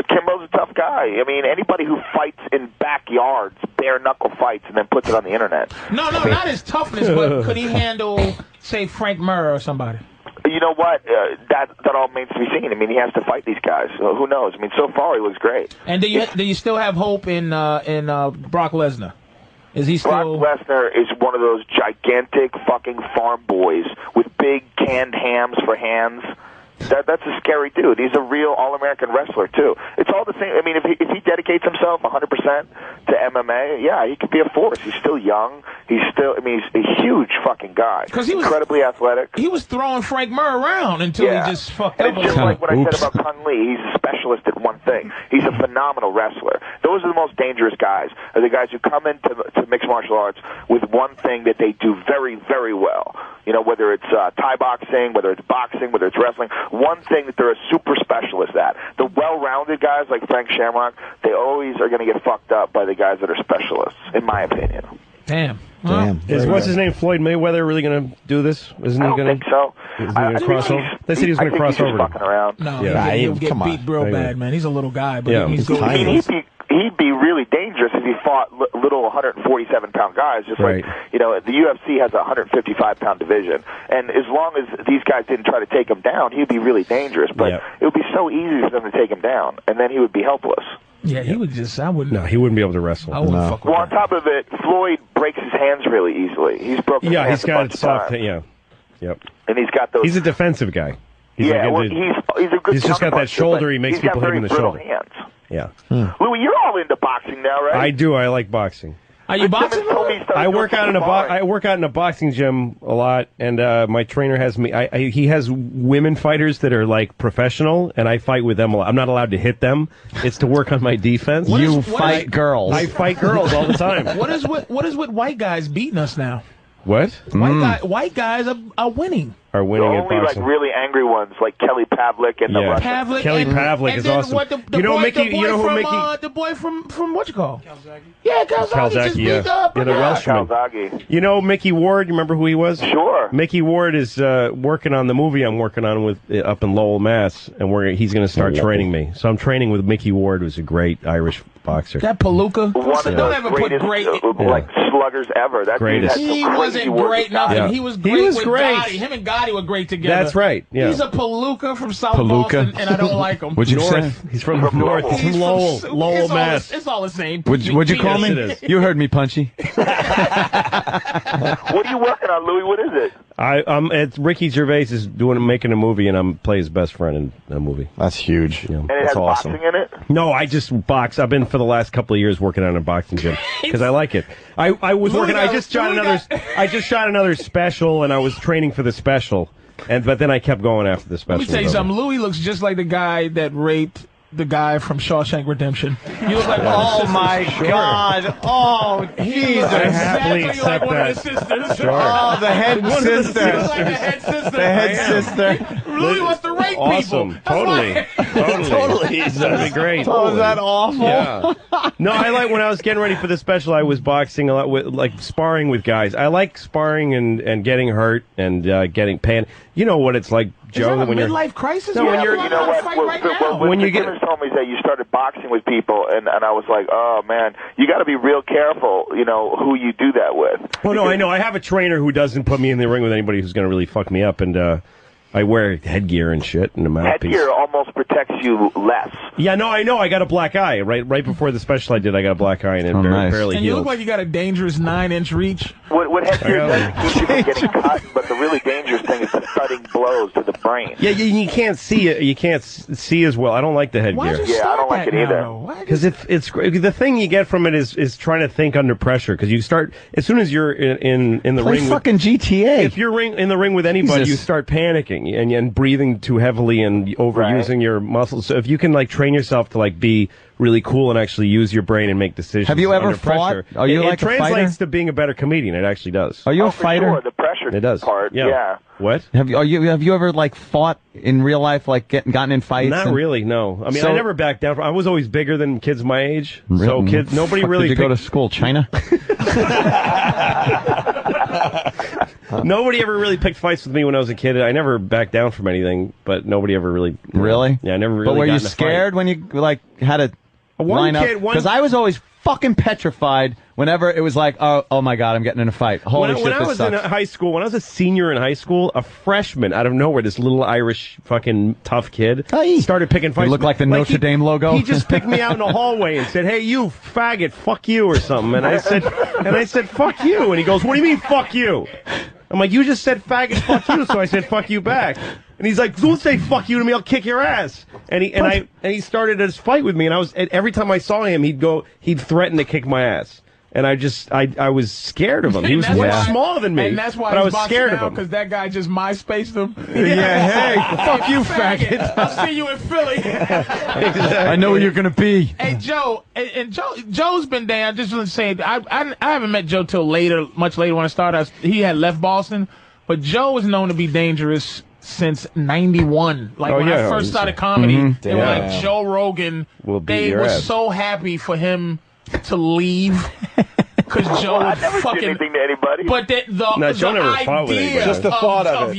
Kimbo's a tough guy. I mean, anybody who fights in backyards, bare-knuckle fights, and then puts it on the internet. No, not his toughness, but could he handle, say, Frank Murr or somebody? You know what? That all remains to be seen. I mean, he has to fight these guys. So who knows? I mean, so far he looks great. And do you still have hope in Brock Lesnar? Is he still? Brock Lesnar is one of those gigantic fucking farm boys with big canned hams for hands. That's a scary dude. He's a real All-American wrestler, too. It's all the same. I mean, if he dedicates himself 100% to MMA, yeah, he could be a force. He's still young. He's a huge fucking guy. He's incredibly athletic. He was throwing Frank Murr around until he just fucked up. It's just like what I said about Kung Lee. He's a specialist at one thing. He's a phenomenal wrestler. Those are the most dangerous guys, are the guys who come into mixed martial arts with one thing that they do very, very well. You know, whether it's Thai boxing, whether it's boxing, whether it's wrestling, one thing that they're a super specialist at. The well-rounded guys like Frank Shamrock, they always are going to get fucked up by the guys that are specialists, in my opinion. Damn. What's his name? Floyd Mayweather really going to do this? Isn't he going to? I don't think so. Is he going to cross over? They said he was going to cross over. Fucking around. No, he'll get beat real bad, man. He's a little guy, but he's tiny. He'd be really dangerous if he fought little 147-pound guys. Just like, you know, the UFC has a 155-pound division. And as long as these guys didn't try to take him down, he'd be really dangerous. But it would be so easy for them to take him down, and then he would be helpless. Yeah, he would just, I wouldn't. No, he wouldn't be able to wrestle. I wouldn't fuck with on top of it, Floyd breaks his hands really easily. He's broken his hands he's got a bunch of soft. times. Yep. And he's got those. He's a defensive guy. He's he's a good He's just got that counterpuncher, shoulder. but He makes he's got people hit him in the very shoulder. brittle hands. Yeah. Louis, you're all into boxing now, right? I do. I like boxing. Are you boxing? I work out in a boxing gym a lot, and my trainer has me. He has women fighters that are like professional, and I fight with them a lot. I'm not allowed to hit them. It's to work on my defense. You fight girls. I fight girls all the time. What is with white guys beating us now? What? White guys are winning. Are winning at only like boxing. really angry ones, like Kelly Pavlik and the Russian. Kelly Pavlik is awesome. You know who Mickey? The boy from what you call? Yeah, Calzaghe just beat up. The Welshman. Calzaghe. You know Mickey Ward? You remember who he was? Sure. Mickey Ward is working on the movie I'm working on with up in Lowell, Mass, and he's going to start training me. So I'm training with Mickey Ward, who's a great Irish boxer. That Palooka. One of the greatest like sluggers ever. That Greatest. dude had some He crazy wasn't work great nothing. Yeah. He was great with Gotti. Him and Gotti were great together. That's right. Yeah. He's a Palooka from South Boston, and I don't like him. What'd you say? He's from the north. He's from Lowell, Mass. It's all the same. What'd you call me? Yes, it is. You heard me, Punchy. What are you working on, Louis? What is it? It's Ricky Gervais is making a movie, and I'm playing his best friend in a movie. That's huge. Yeah, And it that's has awesome. boxing in it? No, I just box. I've been for the last couple of years working on a boxing gym because I like it. I was working. I just shot another special, and I was training for the special, but then I kept going after the special. Let me tell you something. Louis looks just like the guy that raped the guy from Shawshank Redemption. You look like Oh my God! Oh Jesus! I happily accept one that. of the sisters. Sure. Oh, the head sister. You look like the head sister. The head sister. Louis wants to rape Awesome. people. That's Totally. That'd be great. Oh, is that awful? Yeah. No, I like when I was getting ready for the special, I was boxing a lot with, like, sparring with guys. I like sparring and getting hurt and getting pain. You know what it's like, Joe, Is that a when you're midlife crisis? No, when Yeah, you're- I'm You know on a what? fight When right now. When you get- told me that you started boxing with people, and I was like, oh man, you got to be real careful, you know, who you do that with. Oh, no, I know. I have a trainer who doesn't put me in the ring with anybody who's going to really fuck me up, and I wear headgear and shit and a mouthpiece. Headgear almost protects you less. Yeah, no, I know. I got a black eye. Right before the special I did, I got a black eye, and it barely And you healed. look like you got a dangerous 9-inch reach. What headgear does keep you from getting cut, but the really dangerous thing is the thudding blows to the brain. Yeah, you can't see it. You can't see as well. I don't like the headgear. Yeah, I don't like it either. Because it's the thing you get from it is trying to think under pressure. Because you start as soon as you're in the Play ring. fucking GTA. If you're in the ring with anybody, Jesus. you start panicking and breathing too heavily and overusing your muscles. So if you can like train yourself to like be really cool and actually use your brain and make decisions. Have you ever under fought? pressure, Are you it like a translates fighter? to being a better comedian. It actually does. Are you a For fighter? sure, the pressure It does. part, yeah. What? Have you ever like fought in real life, like gotten in fights? Not and- really, no. I mean, So- I never backed down. I was always bigger than kids my age. So Really? kids, nobody Fuck, really. Did you go to picked- school, China? Nobody ever really picked fights with me when I was a kid. I never backed down from anything, but nobody ever really. Really? Yeah, I never really. But were got you in a fight. scared when you like had to One line up? kid- one- Because I was always fucking petrified whenever it was like, oh my God, I'm getting in a fight. Holy shit, when I this was sucks. in high school, when I was a senior in high school, a freshman out of nowhere, this little Irish fucking tough kid started picking fights. You look like the Notre Dame logo. He just picked me out in the hallway and said, "Hey, you faggot, fuck you," or something. And I said, "Fuck you." And he goes, "What do you mean, fuck you?" I'm like, "You just said faggot, fuck you," so I said, "Fuck you" back. And he's like, don't say fuck you to me, I'll kick your ass. And he started this fight with me, and every time I saw him, he'd threaten to kick my ass. And I was scared of him. He was much smaller than me. And that's why I was scared of him. Because that guy just MySpaced him. Yeah, hey, fuck you, faggot. I'll see you in Philly. I know where you're going to be. Hey, Joe. And Joe's been down. Just saying, I haven't met Joe till much later when I started. He had left Boston. But Joe was known to be dangerous since '91. Like when I first started comedy, they were like, Joe Rogan. They were so happy for him to leave because Joe I never did anything to anybody. But Joe never fought with anybody. Just the thought of it.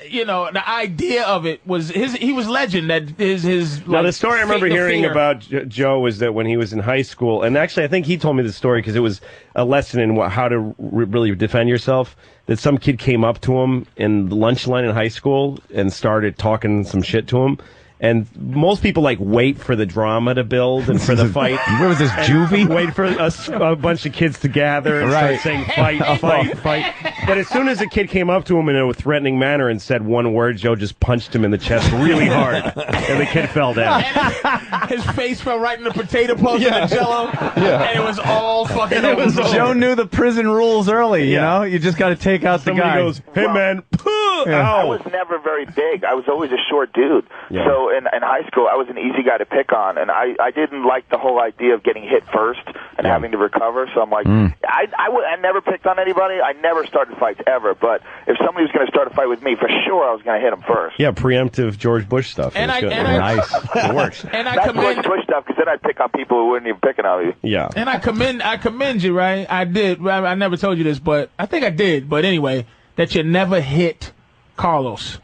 You know, the idea of it was he was legend. That his. Now the story I remember hearing about Joe was that when he was in high school, and actually I think he told me the story because it was a lesson in how to really defend yourself. That some kid came up to him in the lunch line in high school and started talking some shit to him. And most people wait for the drama to build and for the fight. What was this, juvie? Wait for a bunch of kids to gather and start saying fight, fight, fight. But as soon as a kid came up to him in a threatening manner and said one word, Joe just punched him in the chest really hard, and the kid fell down. His face fell right in the potato post in the Jello, and it was all fucking over. Joe knew the prison rules early. You know, you just got to take out the guy. Goes, hey man, I was never very big. I was always a short dude. So in high school, I was an easy guy to pick on, and I didn't like the whole idea of getting hit first and having to recover. So I'm like, I never picked on anybody. I never started fights ever. But if somebody was going to start a fight with me, for sure I was going to hit him first. Yeah, preemptive George Bush stuff. Nice. It works. And that's George Bush stuff, because then I'd pick on people who wouldn't even pick on you. Yeah. And I commend you, right? I did. I never told you this, but I think I did. But anyway, that you never hit Carlos.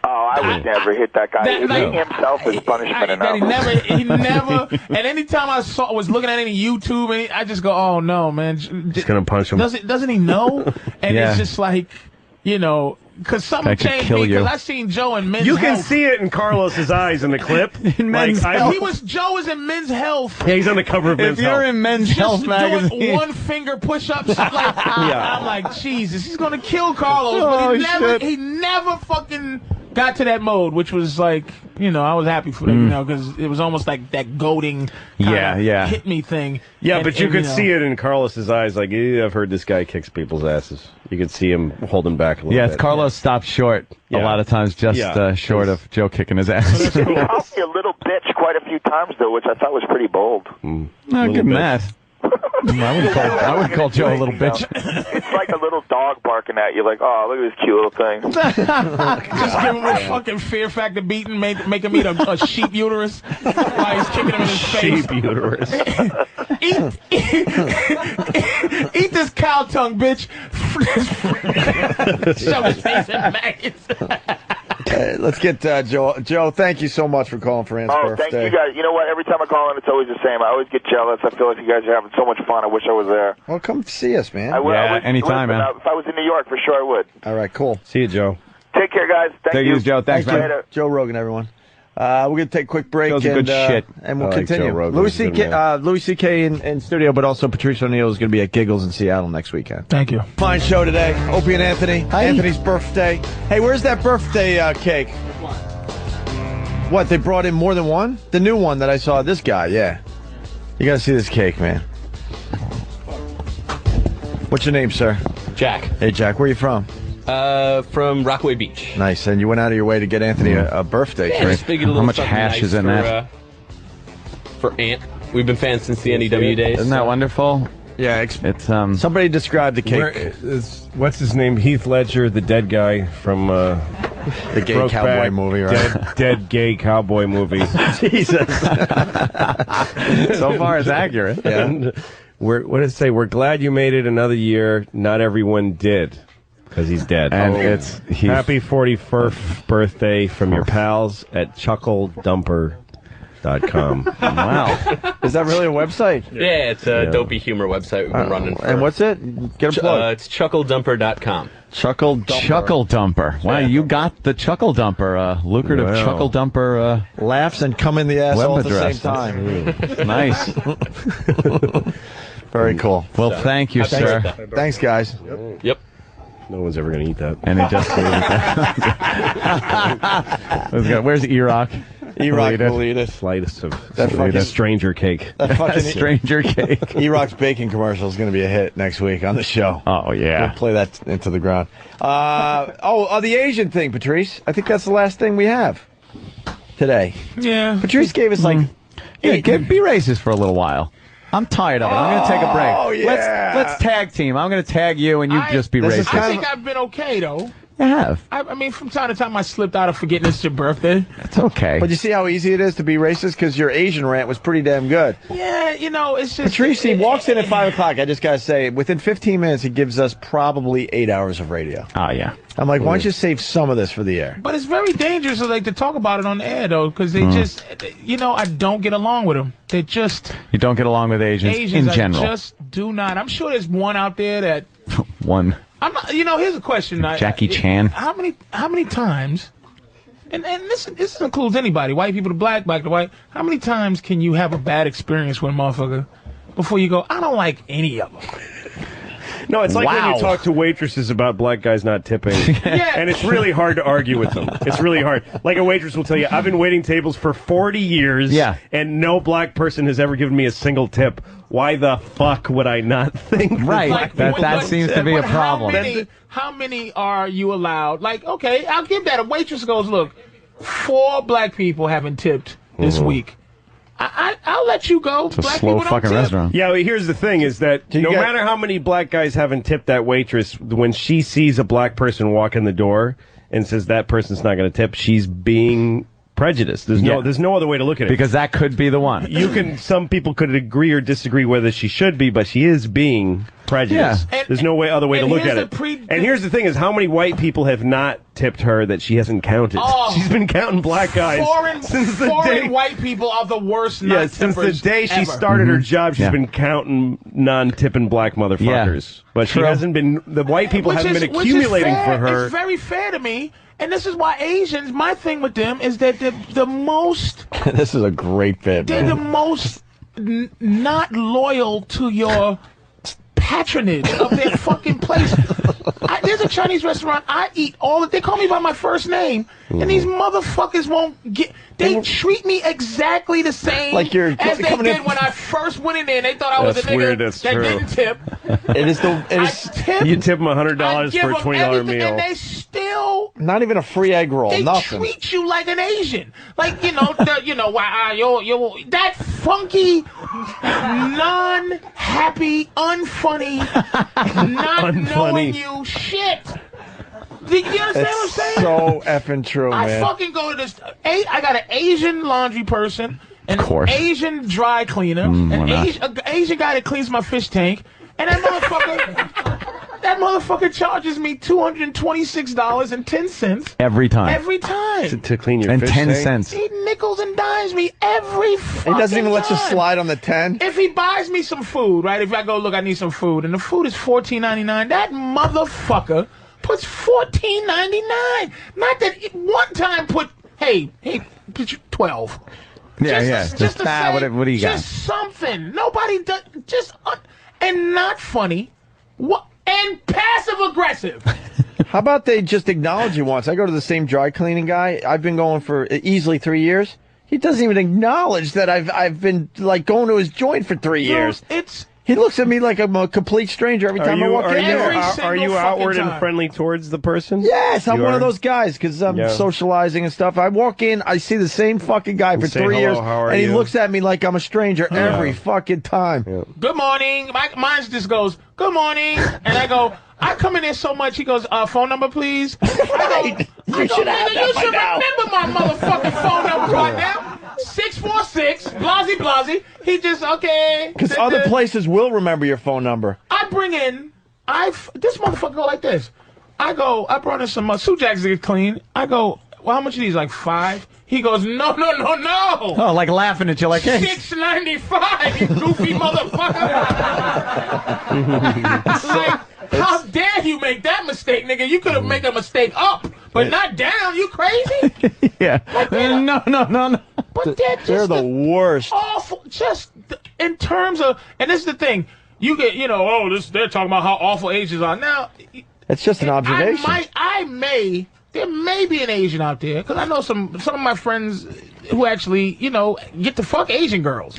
Oh, I would never hit that guy. Hitting himself is punishment enough. He never. And anytime I was looking at any YouTube, I just go, "Oh no, man!" Just gonna punch him. Doesn't he know? And it's just like, you know, because something changed me. Because I seen Joe in Men's Health. You can see it in Carlos's eyes in the clip. In Men's Health. Joe was in Men's Health. Yeah, he's on the cover of Men's Health. If you're in Men's Health magazine, doing one finger push-ups. I'm like, Jesus, he's gonna kill Carlos. But he never fucking got to that mode, which was like, you know, I was happy for them, you know, because it was almost like that goading hit me thing. Yeah, but you could see it in Carlos's eyes. Like, I've heard this guy kicks people's asses. You could see him holding back a little bit. Carlos stopped short a lot of times, just short of Joe kicking his ass. He called me a little bitch quite a few times, though, which I thought was pretty bold. Not good that. I wouldn't call Joe a little bitch. It's like a little dog barking at you, like, oh, look at this cute little thing. Just give him a fucking fear factor beating, make him eat a sheep uterus while he's kicking him in his face. Sheep uterus. Eat this cow tongue, bitch. Shove his face in maggots. Let's get Joe. Joe, thank you so much for calling for Ant's birthday. Thank you guys. You know what? Every time I call in, it's always the same. I always get jealous. I feel like you guys are having so much fun. I wish I was there. Well, come see us, man. I would, anytime, man. If I was in New York, for sure I would. All right, cool. See you, Joe. Take care, guys. Thank you. Joe. Thanks, man. Later. Joe Rogan, everyone. We're going to take a quick break. Joe's a good shit. And we'll continue. Louis C.K. in studio, but also Patrice ONeal is going to be at Giggles in Seattle next weekend. Thank you. Fine show today. Opie and Anthony. Hi. Anthony's birthday. Hey, where's that birthday cake? What, they brought in more than one? The new one that I saw, this guy, yeah. You got to see this cake, man. What's your name, sir? Jack. Hey, Jack, where are you from? From Rockaway Beach. Nice, and you went out of your way to get Anthony a birthday treat. How much hash is in that? For Ant. We've been fans since the NEW days. Isn't that wonderful? Yeah, it's somebody described the cake. What's his name? Heath Ledger, the dead guy from the gay cowboy movie, right? Dead gay cowboy movie. Jesus. So far, it's accurate. Yeah. And what did it say? We're glad you made it another year. Not everyone did, because he's dead. And happy 41st birthday from your pals at chuckledumper.com. Wow. Is that really a website? Yeah, it's a dopey humor website we've been running for. And what's it? Get a plug. It's chuckledumper.com. Chuckle Dumper. Wow, you got the Chuckle Dumper, lucrative Chuckle Dumper. Laughs and come in the ass all at the same time. Nice. Very cool. Well, thank you, sir. Thanks, guys. Yep. No one's ever going to eat that. And he just where's E-Rock? E-Rock will eat it. Slightest of That fucking- stranger cake. That fucking stranger cake. E-Rock's bacon commercial is going to be a hit next week on the show. Oh, yeah. We'll play that into the ground. The Asian thing, Patrice. I think that's the last thing we have today. Yeah. Patrice gave us like... Yeah, be racist for a little while. I'm tired of it. I'm going to take a break. Oh, yeah. Let's tag team. I'm going to tag you, and you just be racist. I think I've been okay, though. You have. I mean, from time to time, I slipped out of forgetting it's your birthday. That's okay. But you see how easy it is to be racist? Because your Asian rant was pretty damn good. Yeah, it's just... Patrice, he walks in at 5 o'clock. I just got to say, within 15 minutes, he gives us probably 8 hours of radio. Oh, yeah. I'm like, why don't you save some of this for the air? But it's very dangerous to talk about it on the air, though, because they just... I don't get along with them. They just... You don't get along with Asians in general. I just do not. I'm sure there's one out there that... One... I'm not, here's a question. Jackie Chan. How many times, and this includes anybody, white people to black to white, how many times can you have a bad experience with a motherfucker before you go, I don't like any of them? No, it's like when you talk to waitresses about black guys not tipping. And it's really hard to argue with them. It's really hard. Like a waitress will tell you, I've been waiting tables for 40 years, and no black person has ever given me a single tip. Why the fuck would I not think right? That seems to be a problem. How many are you allowed? Like, okay, I'll give that. A waitress goes, look, 4 black people haven't tipped this week. I'll let you go. It's a slow fucking restaurant. Yeah, well, here's the thing is that no matter how many black guys haven't tipped that waitress, when she sees a black person walk in the door and says that person's not going to tip, she's being prejudiced. There's no other way to look at it. Because that could be the one. Some people could agree or disagree whether she should be, but she is being prejudiced. Yeah. There's no other way to look at it. And here's the thing is how many white people have not tipped her that she hasn't counted. She's been counting black guys since the day white people are the worst non-tippers since the day she started her job, she's been counting non-tipping black motherfuckers. But she hasn't been, the white people haven't been accumulating for her. It's very fair to me. And this is why Asians, my thing with them is that the most... This is a great bit, They're the most not loyal to your patronage of their fucking place. There's a Chinese restaurant I eat they call me by my first name, and these motherfuckers won't get... They treat me exactly the same as they did when I first went in there, and they thought I was a nigga that didn't tip. You tip them $100 for a $20 meal. And they still... Not even a free egg roll, nothing. They treat you like an Asian. Like, that funky, non-happy, unfunny, not knowing you shit. Do you understand what I'm saying? So effing true, man. I fucking go to this. I got an Asian laundry person, an Asian dry cleaner, an Asian guy that cleans my fish tank, and that motherfucker charges me $226.10 every time. Every time to clean your and fish 10 tank? cents. He nickels and dimes me every fucking He doesn't even let you time. slide on the 10. If he buys me some food, right? If I go, look, I need some food, and the food is $14.99, that motherfucker puts $14.99. Not that one time put, hey, put you 12. Just to say, what do you got? Just something. Nobody does. And not funny. What? And passive aggressive. How about they just acknowledge you once? I go to the same dry cleaning guy. I've been going for easily 3 years. He doesn't even acknowledge that I've been like going to his joint for 3 years. He looks at me like I'm a complete stranger every time I walk in there. Are you outward and friendly towards the person? Yes, I'm one of those guys because I'm socializing and stuff. I walk in, I see the same fucking guy for 3 years, and he looks at me like I'm a stranger every fucking time. Good morning. Mine just goes, good morning. And I go, I come in there so much, he goes, phone number, please. You should remember my motherfucking phone number right now. 646, blasey. He just, okay. Because other places will remember your phone number. I bring in, this motherfucker go like this. I brought in some suit jackets to get clean. I go, well, how much are these? Like 5? He goes, no. Oh, like laughing at you like, hey. $6.95, you goofy motherfucker. Like, how dare you make that mistake, nigga? You could have made a mistake up, but not down. You crazy? Yeah. Like, No. But they're the worst. Awful. Just in terms of, and this is the thing. You get, they're talking about how awful Asians are. Now, It's just an observation. There may be an Asian out there, because I know some of my friends who actually, get to fuck Asian girls.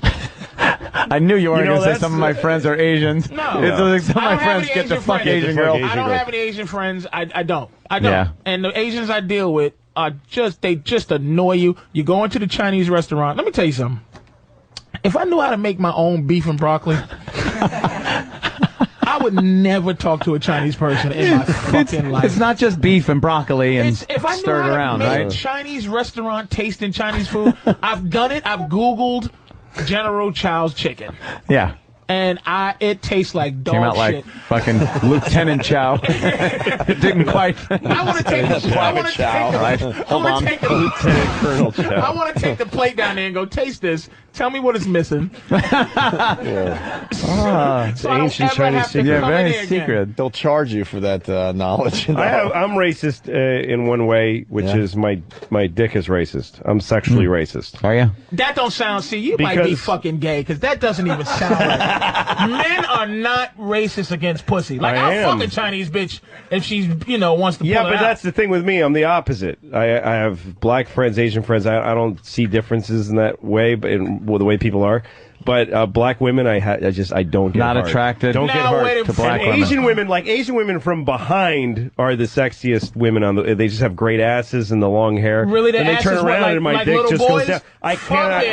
I knew you were going to say some of my friends are Asians. No. It's like some of my friends get to fuck Asian girls. I don't have any Asian friends. I don't. Yeah. And the Asians I deal with are they just annoy you. You go into the Chinese restaurant. Let me tell you something. If I knew how to make my own beef and broccoli, I would never talk to a Chinese person in my fucking life. It's not just beef and broccoli and If I knew stirred how around, to make right? Chinese restaurant tasting Chinese food, I've done it. I've Googled General Chow's chicken. Yeah. And it tastes like dog Came out shit. like fucking Lieutenant Chow. It didn't quite. I want to take the Lieutenant Colonel Chow. I want to take the plate down there and go taste this. Tell me what it's missing. It's ancient Chinese secret. Yeah, very secret. They'll charge you for that knowledge. I'm racist in one way, which is my dick is racist. I'm sexually racist. Are you? That don't sound. See, you might be fucking gay, because that doesn't even sound right. Men are not racist against pussy. Like, I'll fuck a Chinese bitch if she's, wants to pull it but out. that's the thing with me. I'm the opposite. I have black friends, Asian friends. I don't see differences in that way, but the way people are. But black women, I don't get Not hard. attracted. Don't get hard to black women. Asian women from behind are the sexiest women on the. They just have great asses and the long hair. Really, the and they asses turn around and my like dick little just boys? goes down. I cannot.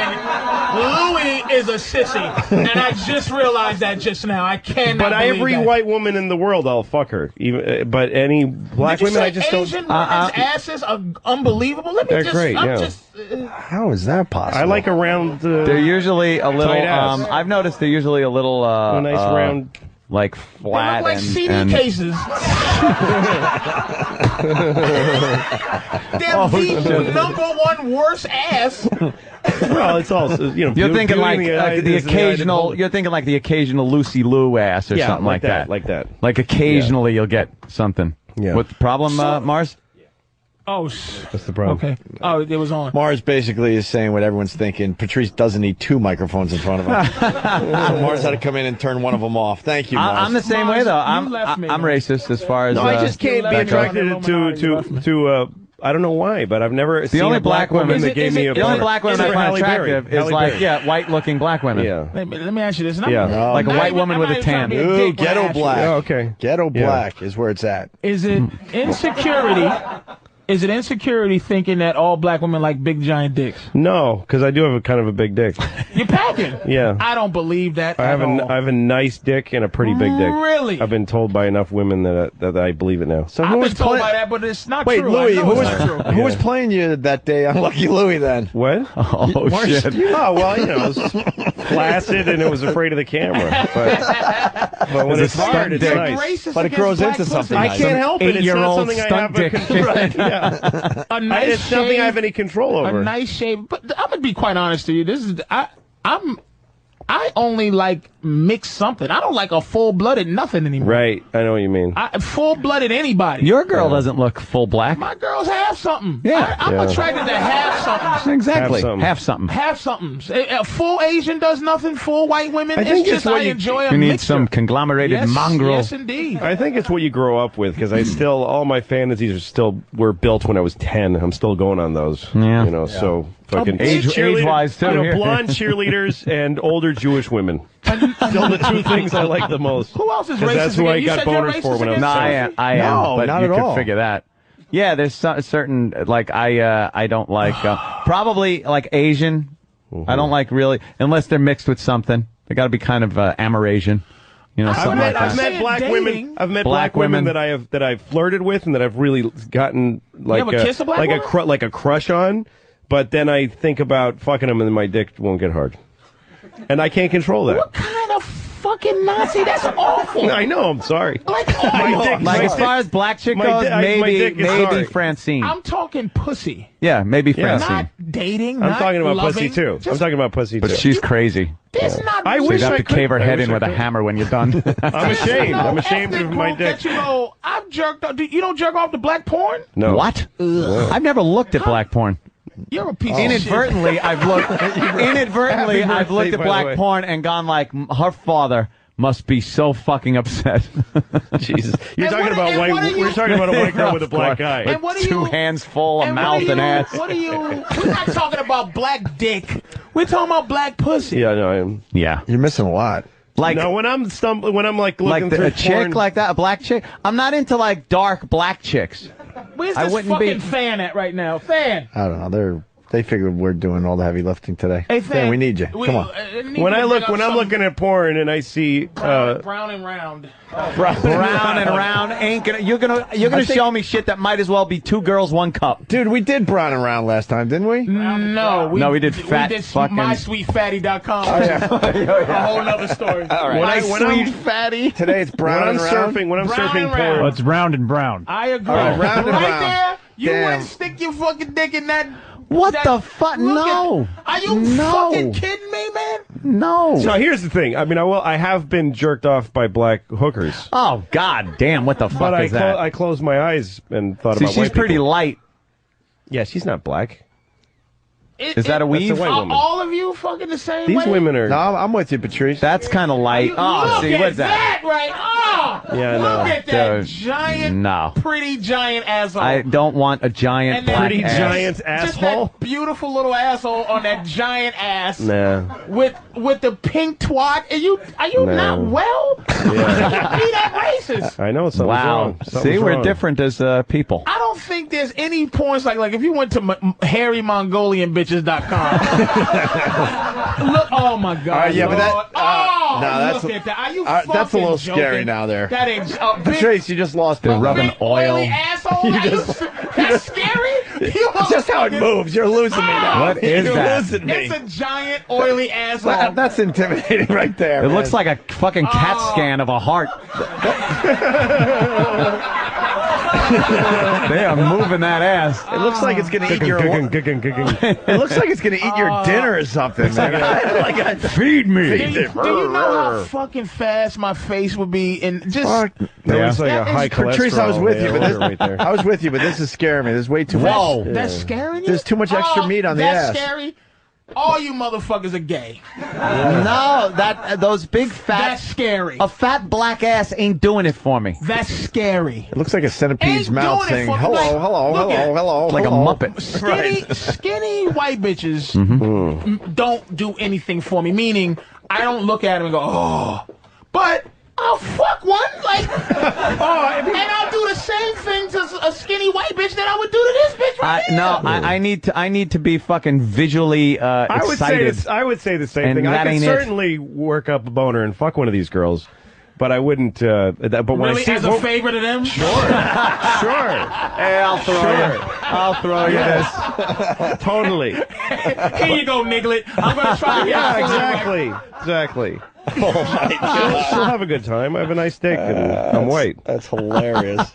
Louis is a sissy, and I just realized that just now. I cannot. But believe every that. white woman in the world, I'll fuck her. Even, but any black Did you women, say I just Asian don't. women's asses are unbelievable. Let me They're just. great. I'm Yeah. just. How is that possible? I like a round. They're usually a little. tight ass. I've noticed they're usually a little. A nice round. Like They flat look like and. CD and cases. They're the #1 worst ass. Well, it's also You're thinking like the occasional. You're thinking like the occasional Lucy Lou ass or something like that. Like that. Like occasionally you'll get something. Yeah. What the problem, Mars? Oh, that's the problem. Okay. Oh, it was on. Mars basically is saying what everyone's thinking. Patrice doesn't need 2 microphones in front of him. So Mars had to come in and turn one of them off. Thank you, Mars. I'm the same way though. I'm me, racist as far as. No, I just can't be attracted to I don't know why, but I've never seen only a black woman that gave me a the only black woman I find attractive is like white-looking black women. Yeah. Let me ask you this. Like a white woman with a tan. Ooh, ghetto black. Oh, okay. Ghetto black is where it's at. Is it insecurity? Is it insecurity thinking that all black women like big giant dicks? No, because I do have a kind of a big dick. You're packing. Yeah. I don't believe that. I have a nice dick and a pretty big dick. Really? I've been told by enough women that I believe it now. So I've been told by that, but it's not Wait, true. Louis, I know it's not true. who was playing you that day on Lucky Louie then? What? Oh, shit. Oh, well, I was flaccid and it was afraid of the camera. But when it's hard, it's nice. But it grows into something. I can't help it. It's not something I have dick. A nice it's nothing I have any control over. A nice shape. But I'm gonna be quite honest to you. I only like mixed something. I don't like a full-blooded nothing anymore. Right. I know what you mean. Full-blooded anybody. Your girl doesn't look full black. My girls have something. Yeah. I'm attracted to have something. Exactly. Have something. Have something. A full Asian does nothing. Full white women. I think it's just I you enjoy a You need mixture. some conglomerated mongrel. Yes, indeed. I think it's what you grow up with, because all my fantasies were built when I was 10. I'm still going on those. Yeah. So fucking age-wise too. Blonde cheerleaders and older Jewish women. Still the two things I like the most. Who else is 'Cause racist? that's who I You got said you're boners for racist when I was against 7. I am, No, but not you at could all. figure that. Yeah, there's certain like I don't like probably like Asian. I don't like really unless they're mixed with something. They got to be kind of Amerasian. You know, something like that. I've met black women. I've met black women that I've flirted with and that I've really gotten like ever kiss a black woman? like a crush on. But then I think about fucking them and my dick won't get hard, and I can't control that. What kind of fucking Nazi? That's awful. I know. I'm sorry. Like, as far as black chick goes, maybe Francine. I'm talking pussy. Yeah, maybe Francine. Not dating. I'm not talking about loving, pussy too. I'm talking about pussy too. But she's crazy. There's not. I So wish you have I to could. cave her I head wish in I with a could. hammer when you're done. I'm ashamed. I'm ashamed ethnic of my group dick. that I've jerked off. You don't jerk off to black porn? No. What? I've never looked at black porn. You're a piece of Inadvertently, shit. I've looked. Inadvertently, I've looked at by the way. black porn and gone like, her father must be so fucking upset. Jesus. You're talking about we're talking about a white girl with a black eye. And what are Two hands full of mouth and ass. What are you? We're not talking about black dick. We're talking about black pussy. Yeah, no, I am. Yeah. You're missing a lot. Like, no, when I'm like looking through a chick porn, like that, a black chick. I'm not into like dark black chicks. Where's I this wouldn't fucking be- fan at right now? Fan. I don't know. They figured we're doing all the heavy lifting today. Hey, Fan, we need you. Come on. when I'm looking at porn and I see brown and round. Brown and round ain't gonna. You're gonna show me shit that might as well be 2 girls, 1 cup. Dude, we did brown and round last time, didn't we? No, we did fat we did fucking. mysweetfatty.com. Oh, yeah. A whole nother story. All right. when I'm fatty. Today it's brown and round. when I'm Brown surfing and porn. round. Well, it's round and brown. I agree. All right, round and right round. there, you Damn. wouldn't stick your fucking dick in that. What that- the fuck? Look No. Are you No. fucking kidding me, man? No. So here's the thing. I mean, I have been jerked off by black hookers, Oh god damn! What the fuck but is that? I closed my eyes and thought See, about she's white pretty people. light. Yeah, she's not black. Is that a weave? That's a white Are woman. all of you fucking the same These way? women are. No, I'm with you, Patrice. That's kind of light. Oh, Look see, at what's that? right? Oh, Yeah, no. look at that Dude, giant, no. pretty giant asshole. I don't want a giant And black Pretty ass. giant Just asshole. that beautiful little asshole on that giant ass Nah. with the pink twat. Are you No. not well? Yeah. Be that racist. I know something's Wow. wrong. See, Something's we're wrong. different as people. I don't think there's any points like if you went to hairymongolianbitches.com. Look, oh my God. Yeah, but that. Lord. Look at that. Are you that's a fucking little joking? scary now. There, That ain't Patrice, you just lost. They're rubbing oil. oily asshole. That's scary. It's just how it moves. You're losing me now. What is You're that? losing me. It's a giant oily asshole. That's intimidating right there. It looks like a fucking CAT scan of a heart. They are moving that ass. It looks like it's gonna eat your. It looks like it's gonna eat your dinner or something. Man. Feed me. Do you know how fucking fast my face would be? And just That looks like a high cholesterol. Patrice, I was with you, but this, right there. I was with you, but this is scaring me. There's way too Whoa. much. that's scaring you. There's too much extra meat on the that's ass. scary. All you motherfuckers are gay. No, those big fat. That's scary. A fat black ass ain't doing it for me. That's scary. It looks like a centipede's Ain't mouth doing it saying for me. hello, Like, hello, look at- hello, hello, Like a hello. Muppet. Skinny white bitches Mm-hmm. don't do anything for me. Meaning, I don't look at them and go, oh. But I'll fuck one, like, and I'll do the same thing to a skinny white bitch that I would do to this bitch right here. No, I need to be fucking visually excited. I would say the same And thing. I that could ain't it. certainly work up a boner and fuck one of these girls, but I wouldn't. But when Really, I see as a favor to them? sure. Hey, I'll throw you this. Totally. Here you go, Niglet. I'm going to try to get Yeah, it. exactly. Oh my God. She'll have a good time. I have a nice dick, and I'm white. That's hilarious.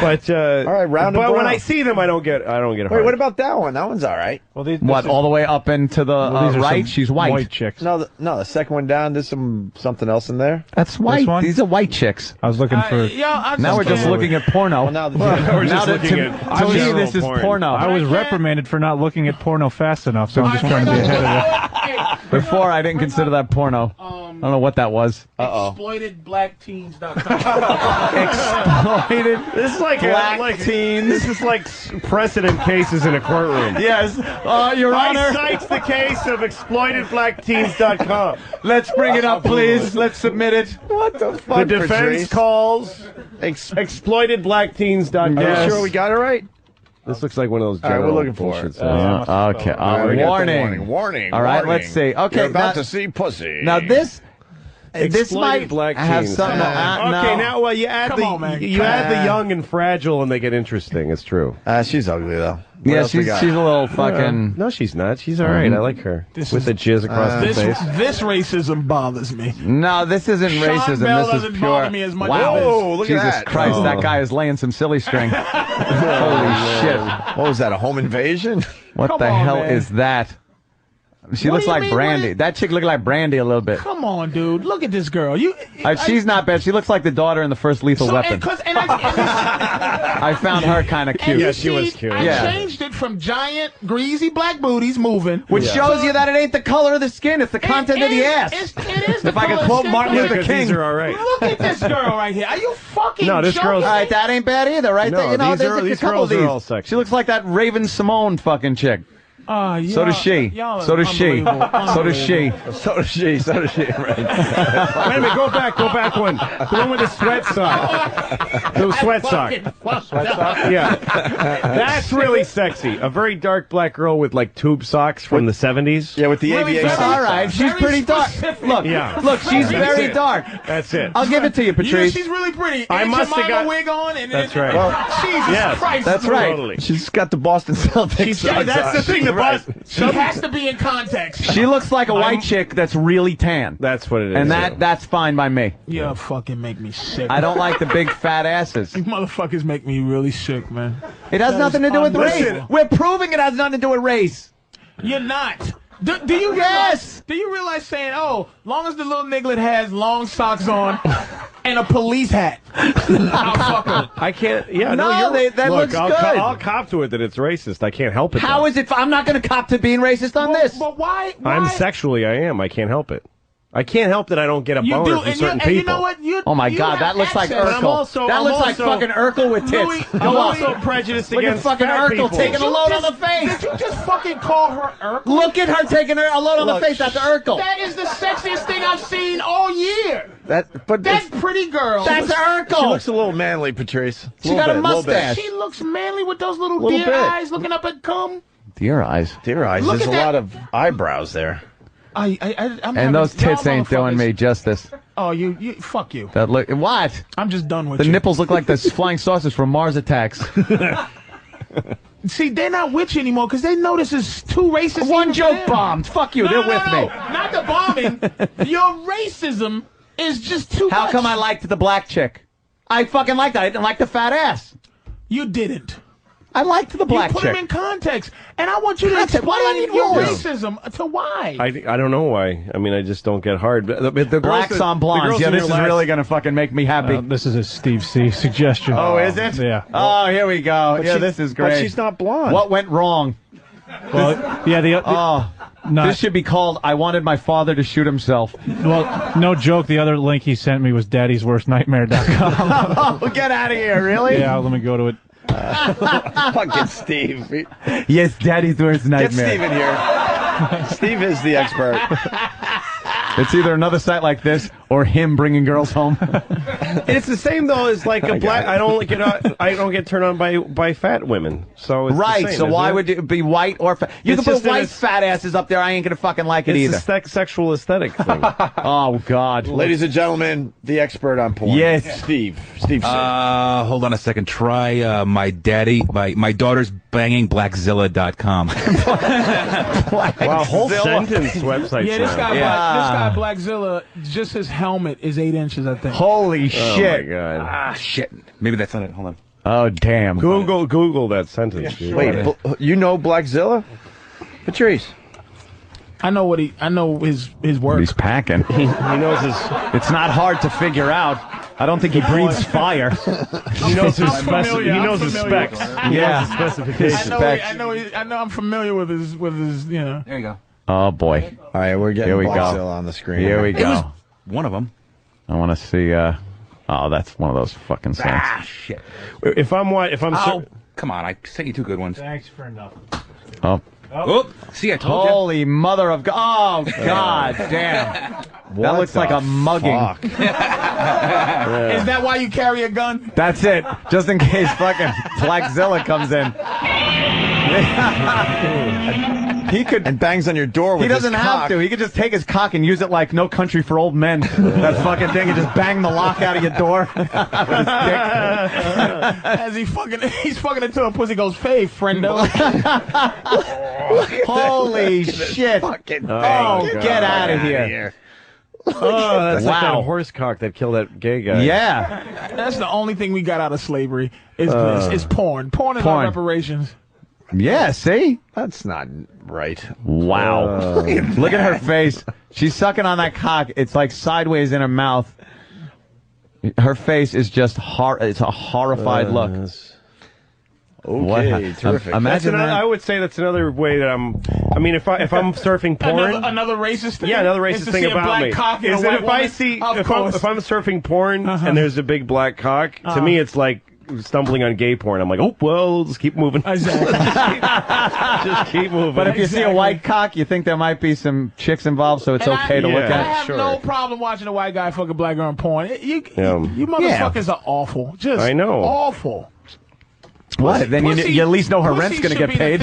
But all right, round and But when brown. I see them, I don't get hard. Wait, what about that one? That one's all right. Well, What, all the way up into the these are right? some She's white. White chicks. No, the second one down. There's something else in there. That's white. one? These are white chicks. I was looking for. Now we're just looking at porno. Well, now We're just Now looking to at me, general this is porn. porno. I was reprimanded for not looking at porno fast enough, so I'm just trying to be ahead of it. Before, I didn't consider that porno. I don't know what that was. ExploitedBlackTeens.com. Exploited. This is like black teens. This is like precedent cases in a courtroom. Yes, Your Honor. I cite the case of exploitedblackteens.com. Let's bring it up, please. Let's submit it. What the fuck? The defense Patrice? calls exploitedblackteens.com. Are you sure we got it right? This looks like one of those All right, general we're looking for bullshit it. stuff. Okay. we got the Warning. warning. All right, warning. let's see. Okay, You're about now- to see pussy. Now this Exploited might black have teens. something. Okay, now well, you add Come on, man. you add the young and fragile, and they get interesting. It's true. She's ugly though. What Yeah, else we she's got? a little fucking. No, she's not. She's all right. I like her. With the jizz across the face. This racism bothers me. No, this isn't Sean racism. Bell this is doesn't pure. bother me as much Wow. as this. Whoa, look Jesus at that. Christ, Oh. that guy is laying some silly string. Holy shit. What was that? A home invasion? What Come the on, hell man. is that? She What looks do you like mean, Brandy. That chick looked like Brandy a little bit. Come on, dude. Look at this girl. She's not bad. She looks like the daughter in the first Lethal Weapon. I found her kind of cute. Yeah, she was cute. I changed it from giant, greasy black booties moving. Which shows you that it ain't the color of the skin, it's the content of the ass. It is If I could quote Martin Luther King. These are all right. Look at this girl right here. Are you fucking this joking? girl's... All right, that ain't bad either, right? No, You know, these girls are all sexy. She looks like that Raven Simone fucking chick. So does she. So does she. So does she. So does she. So does she. Right. Wait a minute, go back one. The one with the sweat sock. The sweat sock. Yeah. That's really sexy. A very dark black girl with like tube socks from the 70s. Yeah, with the aviation. All right, she's pretty dark. Look, she's very dark. That's it. I'll give it to you, Patrice. She's really pretty. I must have got a wig on. And that's right. Jesus Christ. That's right. Totally. She's got the Boston Celtics. That's the thing. She has to be in context. She looks like a white chick that's really tan. That's what it is. And that's fine by me. You fucking make me sick. I don't like the big fat asses. You motherfuckers make me really sick, man. It has nothing to do with race. We're proving it has nothing to do with race. You're not. Do you realize? Do you realize saying, "Oh, long as the little niglet has long socks on and a police hat, I'll fuck her." I can't. Yeah, that looks good. I'll cop to it that it's racist. I can't help it. How is it? I'm not going to cop to being racist on this. But why? I'm sexually. I am. I can't help it. I can't help that I don't get a boner from certain people. And you know what? Oh my God, that looks like Urkel. That looks like fucking Urkel with tits. Louis, I'm also prejudiced against fucking fat Urkel people. taking a load on the face. Did you just fucking call her Urkel? Look at her taking a load on the face. That's Urkel. That is the sexiest thing I've seen all year. But that pretty girl. That's Urkel. She looks a little manly, Patrice. She got a mustache. She looks manly with those little deer eyes looking up at cum. Deer eyes. Deer eyes. There's a lot of eyebrows there. I'm and those tits ain't doing me justice. Oh, you fuck you. That look what? I'm just done with the you. nipples look like the flying saucers from Mars Attacks. See, they're not with you anymore because they know this is too racist. One joke bombed. Fuck you. They're with me. Not the bombing. Your racism is just too much. How come I liked the black chick? I fucking liked that. I didn't like the fat ass. You didn't. I liked the black chick. You put him in context, and I want you to explain your racism to why. I don't know why. I mean, I just don't get hard. The blacks on blondes. Yeah, this is really going to fucking make me happy. This is a Steve C. suggestion. Oh, is it? Yeah. Oh, here we go. Yeah, this is great. But she's not blonde. What went wrong? Well, yeah, this should be called I Wanted My Father to Shoot Himself. Well, no joke. The other link he sent me was daddysworstnightmare.com. Oh, get out of here, really? Yeah, let me go to it. Fucking Steve. Yes, Daddy's worst nightmare. Get Steve in here. Steve is the expert. It's either another site like this or him bringing girls home. It's the same though as like a black. I don't get turned on by fat women. So it's right. The same, so why would it be white or fat? You can put white fat asses up there. I ain't gonna fucking like it either. It's a sexual aesthetic thing. Oh God, ladies and gentlemen, the expert on porn. Yes, Steve. Hold on a second. Try my daughter's banging blackzilla.com. Wow, whole sentence website. Yeah, this guy Blackzilla, just his helmet is 8 inches, I think. Holy shit! Oh my God. Ah, shit. Maybe that's not it. Hold on. Oh damn. Google that sentence. Dude. Wait, you know Blackzilla? Patrice. I know his work. He's packing. He knows his. It's not hard to figure out. I don't think he breathes fire. He knows his specs. He knows his specs. Yeah, his specifications. I know. I'm familiar with his. You know. There you go. Oh boy. All right, we're getting Blackzilla on the screen. Here we go. It was one of them. I want to see. Oh, that's one of those fucking sites. Ah, shit. If I'm come on! I sent you 2 good ones. Thanks for nothing. Oh. Oh, see, I told you. Holy mother of God! Oh God damn! That looks like a mugging. Is that why you carry a gun? That's it. Just in case fucking Blackzilla comes in. He could and bangs on your door with He doesn't his have cock. to. He could just take his cock and use it like No Country for Old Men. That fucking thing and just bang the lock out of your door with his dick. As he's fucking until a pussy goes fave, friendo. Holy shit! Fucking get out of here. Oh, that's like that horse cock that killed that gay guy. Yeah. That's the only thing we got out of slavery is porn. Porn is our reparations. Yeah, see? That's not right. Wow. Look at her face. She's sucking on that cock. It's like sideways in her mouth. Her face is just it's a horrified look. Okay, terrific. Imagine that. I would say that's another way that I mean, if I'm surfing porn, another racist thing. Yeah, another racist thing about me is that if I'm surfing porn and there's a big black cock, to me it's like stumbling on gay porn. I'm like, oh well, just keep moving. Exactly. just keep moving. But if you see a white cock, you think there might be some chicks involved, so it's okay to look at. I have no problem watching a white guy fuck a black girl in porn. You motherfuckers are awful. Just I know. Awful. What? Then you at least know her rent's going to get paid.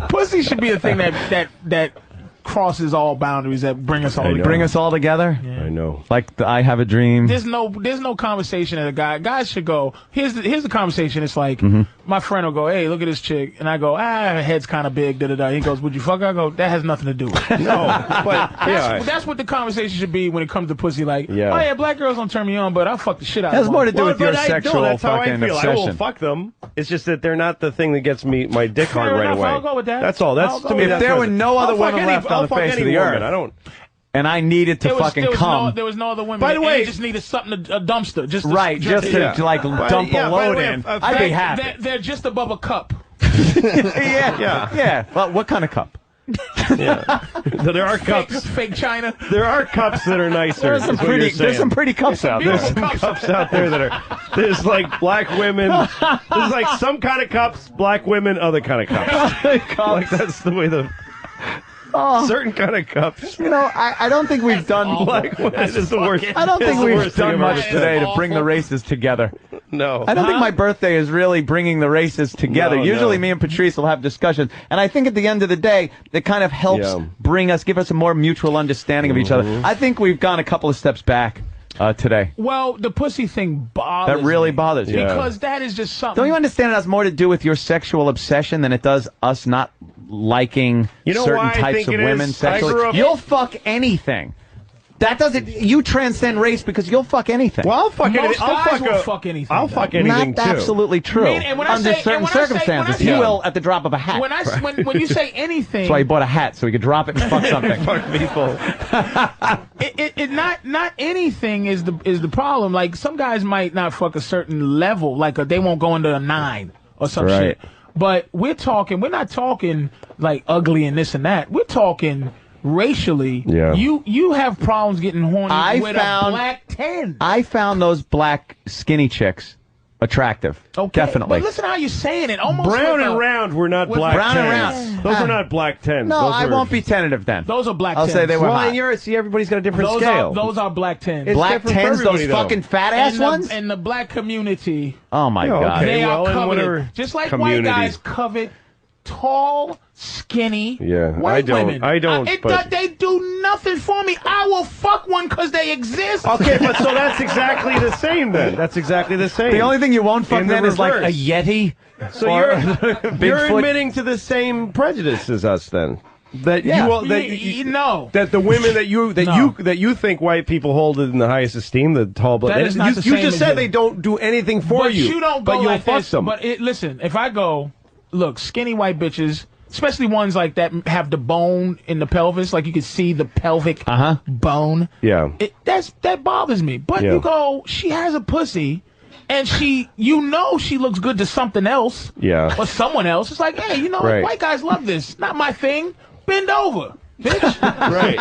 Pussy should be the thing that crosses all boundaries, that bring us all together. Bring us all together? Yeah. I know. Like I have a dream. There's no conversation that guys should go, here's the conversation. It's like, my friend will go, hey, look at this chick. And I go, her head's kind of big, da-da-da. He goes, would you fuck her? I go, that has nothing to do with it. No, but that's what the conversation should be when it comes to pussy. Like, oh yeah, black girls don't turn me on, but I'll fuck the shit out of them. Has more to do with your sexual that's how fucking I feel. obsession. I will fuck them. It's just that they're not the thing that gets me my dick hard right away. I'll go with that. That's all. That's to me. If there were no other women left on the face of the earth, I don't. And I needed to fucking come. There was no other women. By the way, you just needed something, a dumpster. Just to like dump a load in. I'd be happy. They're just above a cup. Yeah. Well, what kind of cup? There are cups. Fake China. There are cups that are nicer. There's some pretty cups out there. There's some cups out there that are. There's like black women. There's like some kind of cups, black women, other kind of cups. Like that's the way certain kind of cups. You know, I don't think we've done. Black women is the worst. I don't think we've done much today to bring the races together. No. I don't think my birthday is really bringing the races together. Usually me and Patrice will have discussions. And I think at the end of the day, it kind of helps give us a more mutual understanding of each other. I think we've gone a couple of steps back today. Well, the pussy thing bothers That really bothers you. Because that is just something. Don't you understand it has more to do with your sexual obsession than it does us not liking certain types of women sexually? You'll fuck anything. That doesn't. You transcend race because you'll fuck anything. Well, I'll fuck anything. Will fuck anything. I'll fuck anything Not too. absolutely true. Under certain circumstances, he will at the drop of a hat. When you say anything, that's why he bought a hat so he could drop it and fuck something. Fuck people. Not anything is the problem. Like some guys might not fuck a certain level, like they won't go into a 9 or some shit. But we're not talking like ugly and this and that. We're talking racially. You have problems getting horny with a black 10. I found those black skinny chicks attractive. Okay, definitely. But listen how you're saying it. Almost brown and round were not black 10s. Brown and round. Those are not black 10s. No, I won't be tentative then. Those are black 10s. I'll say they were hot. See, everybody's got a different scale. Those are black 10s. Black 10s, those fucking fat ass ones? In the black community. Oh my God. They are coveted. Just like white guys covet tall, skinny white women. I don't. They do nothing for me. I will fuck one because they exist. Okay, but so that's exactly the same then. That's exactly the same. The only thing you won't fuck then is like a Yeti. So you're admitting to the same prejudice as us then. That that the women that you think white people hold in the highest esteem, the tall black. That is not the you same just as said you. they don't do anything for but you. You don't go but you'll like fuck this. them. But listen, if I go, look, skinny white bitches, especially ones like that have the bone in the pelvis, like you can see the pelvic bone. Yeah, that bothers me. But you go, she has a pussy. And she looks good to something else. Yeah. Or someone else. It's like, hey, white guys love this. Not my thing. Bend over, bitch. Right.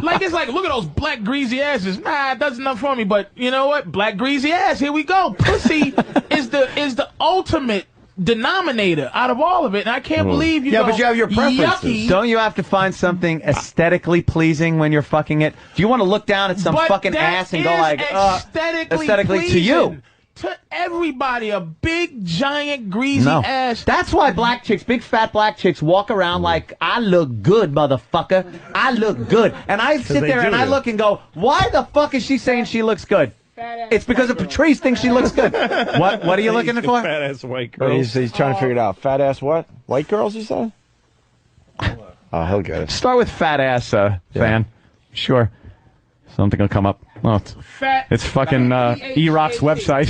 Like, it's like, look at those black greasy asses. Nah, it does nothing for me. But you know what? Black greasy ass. Here we go. Pussy is the ultimate denominator out of all of it. And I can't believe you. Yeah, but you have your preferences. Yucky. Don't you have to find something aesthetically pleasing when you're fucking it? Do you want to look down at some fucking ass and go like, aesthetically to you? To everybody, a big, giant, greasy ass. That's why black chicks, big fat black chicks, walk around like, I look good, motherfucker. I look good. And I sit there and I look and go, why the fuck is she saying she looks good? It's because of Patrice thinks she looks good. What are you looking for? Fat ass white girls. He's trying to figure it out. Fat ass what? White girls, you said? Oh, he'll get it. Start with fat ass, fan. Sure. Something will come up. Oh, it's fucking E-Rock's website.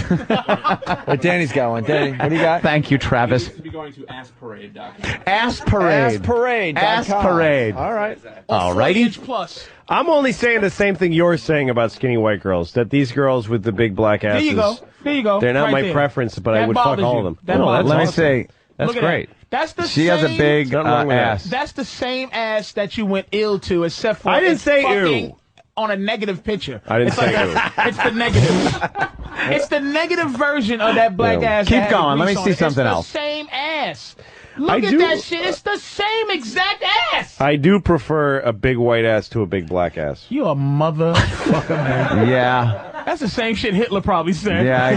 Danny's got one. Danny, what do you got? Thank you, Travis. To be going to assparade.com. Ass Parade. Assparade.com. Ass Parade. All right. All righty. Plus. I'm only saying the same thing you're saying about skinny white girls. That these girls with the big black asses. There you go. There you go. They're not Right my there. preference, but I That would fuck bothers all you. of them. That No, bothers that's Let me awesome. say, That's Look at great. that. That's the she same, has a big Nothing wrong with that. ass. That's the same ass that you went ill to, except for I didn't it's say fucking ew. on a negative picture. I didn't It's say like It's the negative. It's the negative version of that black ass. Keep that had going. Let me grease on see it. something It's else. the same ass. Look I at do- that shit. It's the same exact ass. I do prefer a big white ass to a big black ass. You a motherfucker, man. Yeah. That's the same shit Hitler probably said. Yeah, I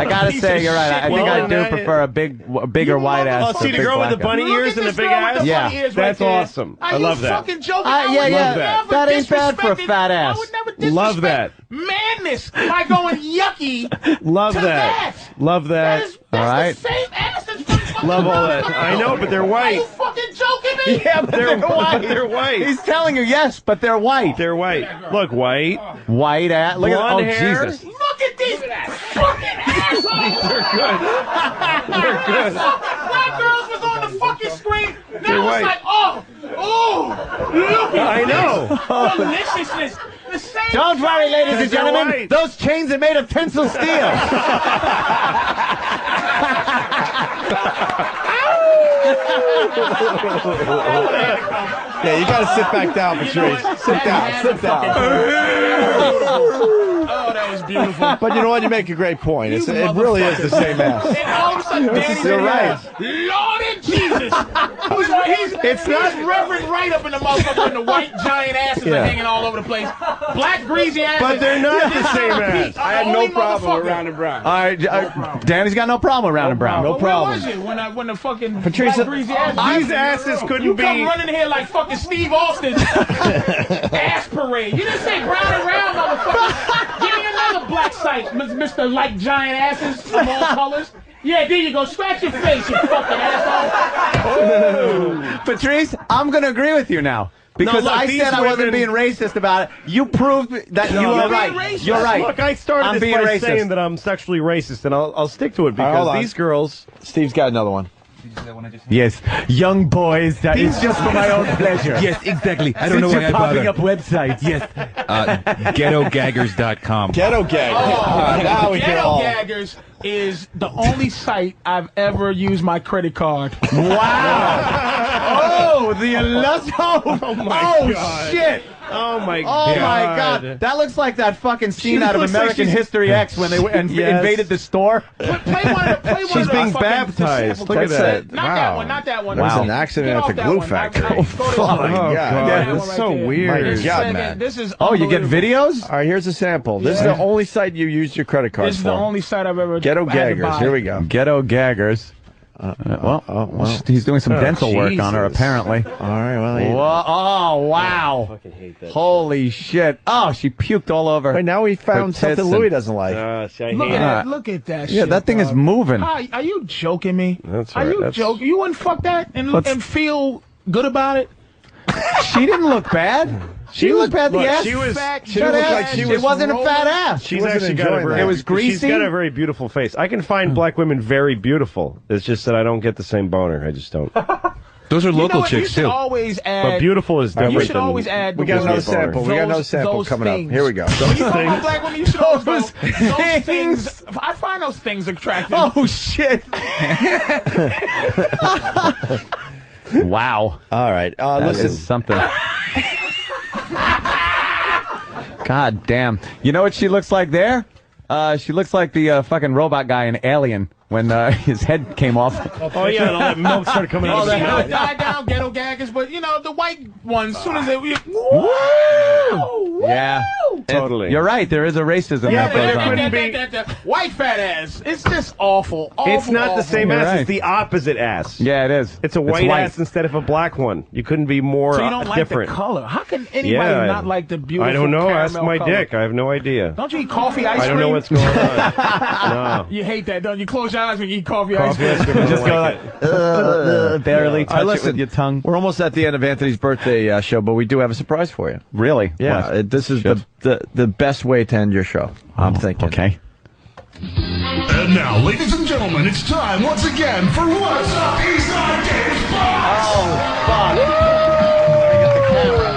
gotta Piece say, of you're right. I shit. think Well, I do prefer a bigger white ass. Oh, to see a the big girl with the black bunny ass. ears Look and at the big this girl with ass? the Yeah. funny ears That's right there. awesome. Are I love you that. fucking joking? Yeah, I would yeah. never That ain't bad for a disrespect fat it. ass. I would never Love that. madness by going yucky Love to that. Love that. That's All right. the same ass that's fucking Love all that. I know, but they're Are white. you fucking joking me? Yeah, but they're white. They're white. He's telling you yes, but they're white. They're white. Look, white. White ass. Look at Blonde oh hair. Jesus. Look at these fucking assholes. They're good. They're good. Black girls was on the fucking screen. They're Now white. it's like, oh, look at I know. this deliciousness. The same Don't worry, ladies and They're gentlemen. white. Those chains are made of tensile steel. Yeah, you got to sit back down, Patrice. Sit down. Sit down. Oh, that was beautiful. But you know what? You make a great point. It really is the same ass. And all of a sudden, Danny's You're in right. there. Lord and Jesus. It's not Reverend right up in the motherfucker, and the white giant asses are hanging all over the place. Black greasy asses. But they're not the same ass. I had no problem with Round and Brown. All right, Danny's got no problem with Round and Brown. No Where problem. was it when the fucking Patrice, black greasy asses? These asses You couldn't come be. running here like fucking Steve Austin's ass parade. You didn't say brown and round, motherfucker. Give me another black site, Mr. Like Giant Asses of all colors. Yeah, there you go. Scratch your face, you fucking asshole. Patrice, I'm going to agree with you now. Because No, look, I these said I wasn't being women- racist about it. You proved that you were you're right. being racist. You're right. Look, I started I'm this being by racist. saying that I'm sexually racist, and I'll stick to it hold because on. these girls. Steve's got another one. Yes, young boys, that is just for my own pleasure. Yes, exactly. I don't know why I popping bother. up websites. Yes. Ghettogaggers.com. Ghetto gag. Now we get Ghetto all. Gaggers is the only site I've ever used my credit card. Wow. Oh, the illustrious. Oh, my God. shit. Oh my Oh god. my God! That looks like that fucking scene She out of looks like American she's- History X when they invaded the store. Play one of the She's being baptized. Look at that. Not that one. Not that one. There was Wow. an accident Get at off the that glue one. factory. Go to this Oh, one. my God. God, That that's one right so there. weird. My This God, is- man. This is Oh, you get unbelievable. videos? All right, here's a sample. This is the only site you used your credit card This is for. the only site I've ever Ghetto had to gaggers. buy. Here we go. Ghetto gaggers. He's doing some dental work on her, Jesus. apparently. All right, well, Whoa, oh, wow. I fucking hate that. Holy shit. Oh, she puked all over. Wait, now we found her tits something and- Louis doesn't like. See, I Look hate at it. that! Look at that! Yeah, shit, that thing is dog. moving. Are you joking me? That's Are all right, you that's- joking? You wouldn't fuck that and feel good about it? She didn't look bad. She looked bad. The Look, ass. she was- she looked like she It was wasn't a fat ass. She's wasn't actually got a enjoying very, that. It was greasy? She's got a very beautiful face. I can find black women very beautiful. It's just that I don't get the same boner. I just don't. Those are You know local what? You chicks, should too. always add. But beautiful is different. You should than- always add. We the got another word sample. We got another sample those coming things. up. Here we go. When you talk about black women, you should always go. Those Those things. I find those things attractive. Oh, shit. Wow. All right. That Listen. is something. God damn. You know what she looks like there? She looks like the fucking robot guy in Alien when his head came off. Oh yeah, and all that milk started coming out of his mouth. Died down, ghetto gaggers, but you know the white ones. As soon as they, Yeah. Totally. You're right. There is a racism Yeah, that but goes on. that white fat ass. It's just awful. It's not awful. the same You're ass. right. It's the opposite ass. Yeah, it is. It's a white ass instead of a black one. You couldn't be more So you don't like different. the color? How can anybody not like the beautiful? I don't know. Ask caramel my color? dick. I have no idea. Don't you eat coffee ice cream? I don't know what's going on. No. You hate that, don't you? Close your eyes when you eat coffee ice cream. Just go like, barely touch it with your tongue. We're almost at the end of Anthony's birthday show, but we do have a surprise for you. Really? Yeah, this is the best way to end your show, I'm thinking. Okay. And now, ladies and gentlemen, it's time once again for What's Up Eastside Dave's Box! Oh, fuck.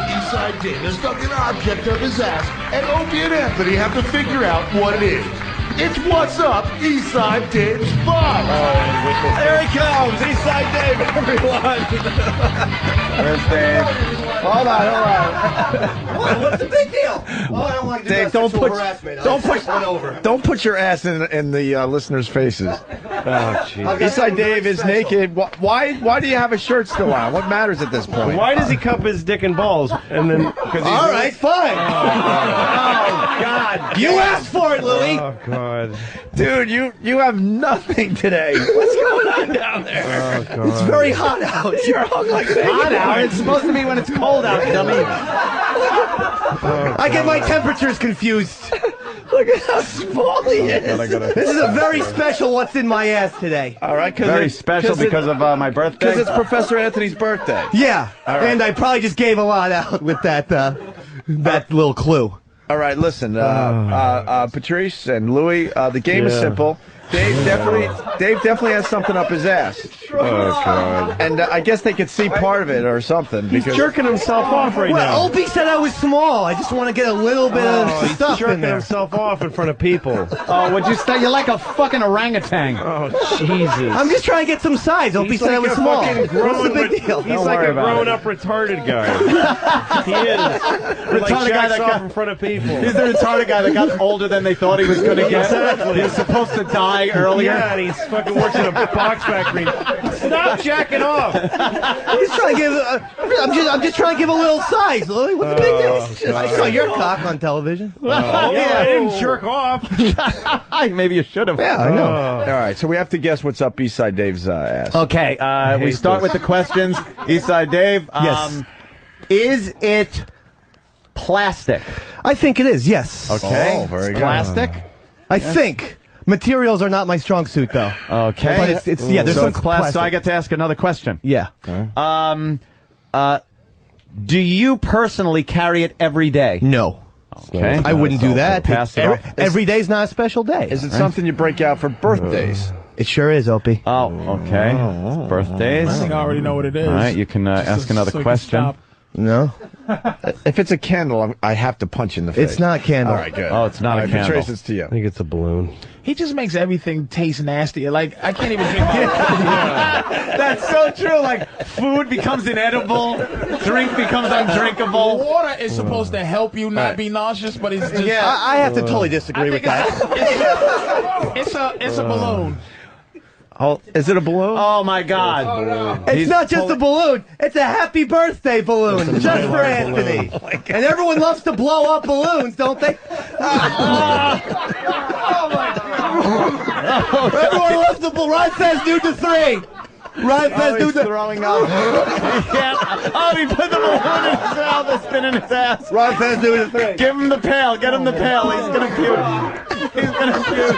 Eastside Dave has stuck an object up his ass, and Opie and Anthony have to figure out what it is. It's What's Up Eastside Dave's Box! There he comes, Eastside Dave, everyone! Where's Dave? Hold on. What's the big deal? Oh, I don't like to Dave, do don't sexual put harassment. don't put your ass in the listeners' faces. Oh, jeez. Eastside Dave is naked. Why do you have a shirt still on? What matters at this point? Why does he cup his dick and balls? And then All right, fine. Oh, God. You asked for it, Louie. Oh, God. Dude, you have nothing today. What's going on down there? Oh, God. It's very hot out. You're hung like that. Hot out. It's supposed to be when it's cold out, dummy. I get my temperatures confused. Look at how small he is. This is a very special what's in my ass today. All right, Very special because of my birthday. Because it's Professor Anthony's birthday. Yeah, right. and I probably just gave a lot out with that little clue. All right, listen, Patrice and Louie, the game is simple. Dave definitely has something up his ass. Oh, God. And I guess they could see part of it or something. He's jerking himself off right now. Opie said I was small. I just want to get a little bit of He's stuff in jerking there. himself off in front of people. Oh, would you say you're like a fucking orangutan? Oh, Jesus. I'm just trying to get some size. Opie said I was small. What's the big deal? He's like a grown-up retarded guy. He is. Like guy that jacks off got- in front of people. He's the retarded guy that got older than they thought he was going to get. Exactly. He was supposed to die earlier. Yeah, and he's fucking works in a box factory. Stop jacking off. I'm just trying to give. I'm just trying to give a little size, Louie. What's the big deal? I saw your cock on television. Yeah, I didn't jerk off. Maybe you should have. Yeah, I know. All right, so we have to guess what's up Eastside Dave's ass. Okay, we start with the questions. Eastside Dave. Yes. Is it plastic? I think it is. Yes. Okay. Oh, very good. Plastic? I think. Materials are not my strong suit, though. Okay. But it's yeah. There's so some it's plastic. So I plastic. get to ask another question. Yeah. Do you personally carry it every day? No. Okay. I wouldn't do that. Pass it off. Every day's not a special day. Is it something you break out for birthdays? It sure is, Opie. Oh, okay. Birthdays. I think I already know what it is. All right, you can ask another so you can question. stop. No. If it's a candle, I have to punch in the face. It's not candle. All right, good. Oh, it's not All a right, candle. Patrice, it's to you. I think it's a balloon. He just makes everything taste nasty. Like, I can't even drink my That's so true. Like, food becomes inedible, drink becomes undrinkable. Water is supposed to help you not be nauseous, but it's just... Yeah, I have to totally disagree with that. It's a balloon. Oh, is it a balloon? Oh, my God. It's not just a balloon. It's a happy birthday balloon, just for Anthony. And everyone loves to blow up balloons, don't they? Everyone loves to blow. Ryan says do the 3. Ryan says do the. Throwing up. Oh, he put the balloon in his mouth. It's been in his ass. Ryan says do the 3. Give him the pail. Get him the pail. He's going to puke. He's going to puke.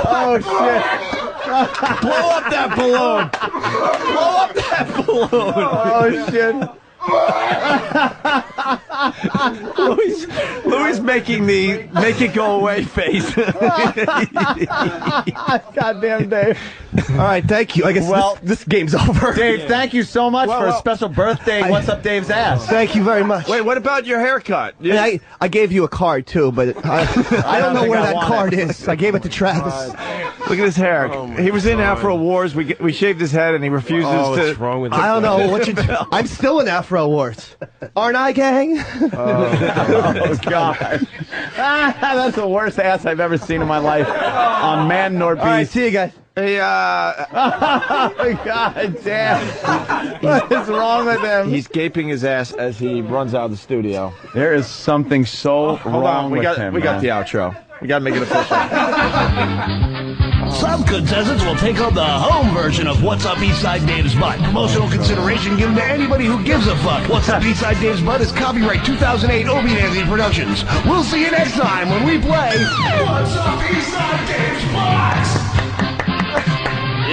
Oh, shit. Blow up that balloon! Blow up that balloon! Oh, shit. Louis making the make it go away face. Goddamn, Dave. All right, thank you. I guess this game's over. Dave, thank you so much for a special birthday. What's up, Dave's ass? Thank you very much. Wait, what about your haircut? And I gave you a card too, but I don't know where that card is. I gave it to Travis. Look at his hair. He was in Afro Wars. We shaved his head, and he refuses to. What's wrong with I don't know what you. I'm still in Afro Wars, aren't I, gang? Oh, God. That's the worst ass I've ever seen in my life on Man Nor Beast. All right, see you guys. Hey, God damn. What is wrong with him? He's gaping his ass as he runs out of the studio. There is something so wrong with him. We got the outro. We got to make it official. Some contestants will take on the home version of What's Up Eastside Dave's Butt. Promotional consideration given to anybody who gives a fuck. What's Up Eastside Dave's Butt is copyright 2008 Obie Nancy Productions. We'll see you next time when we play What's Up Eastside Dave's Butt.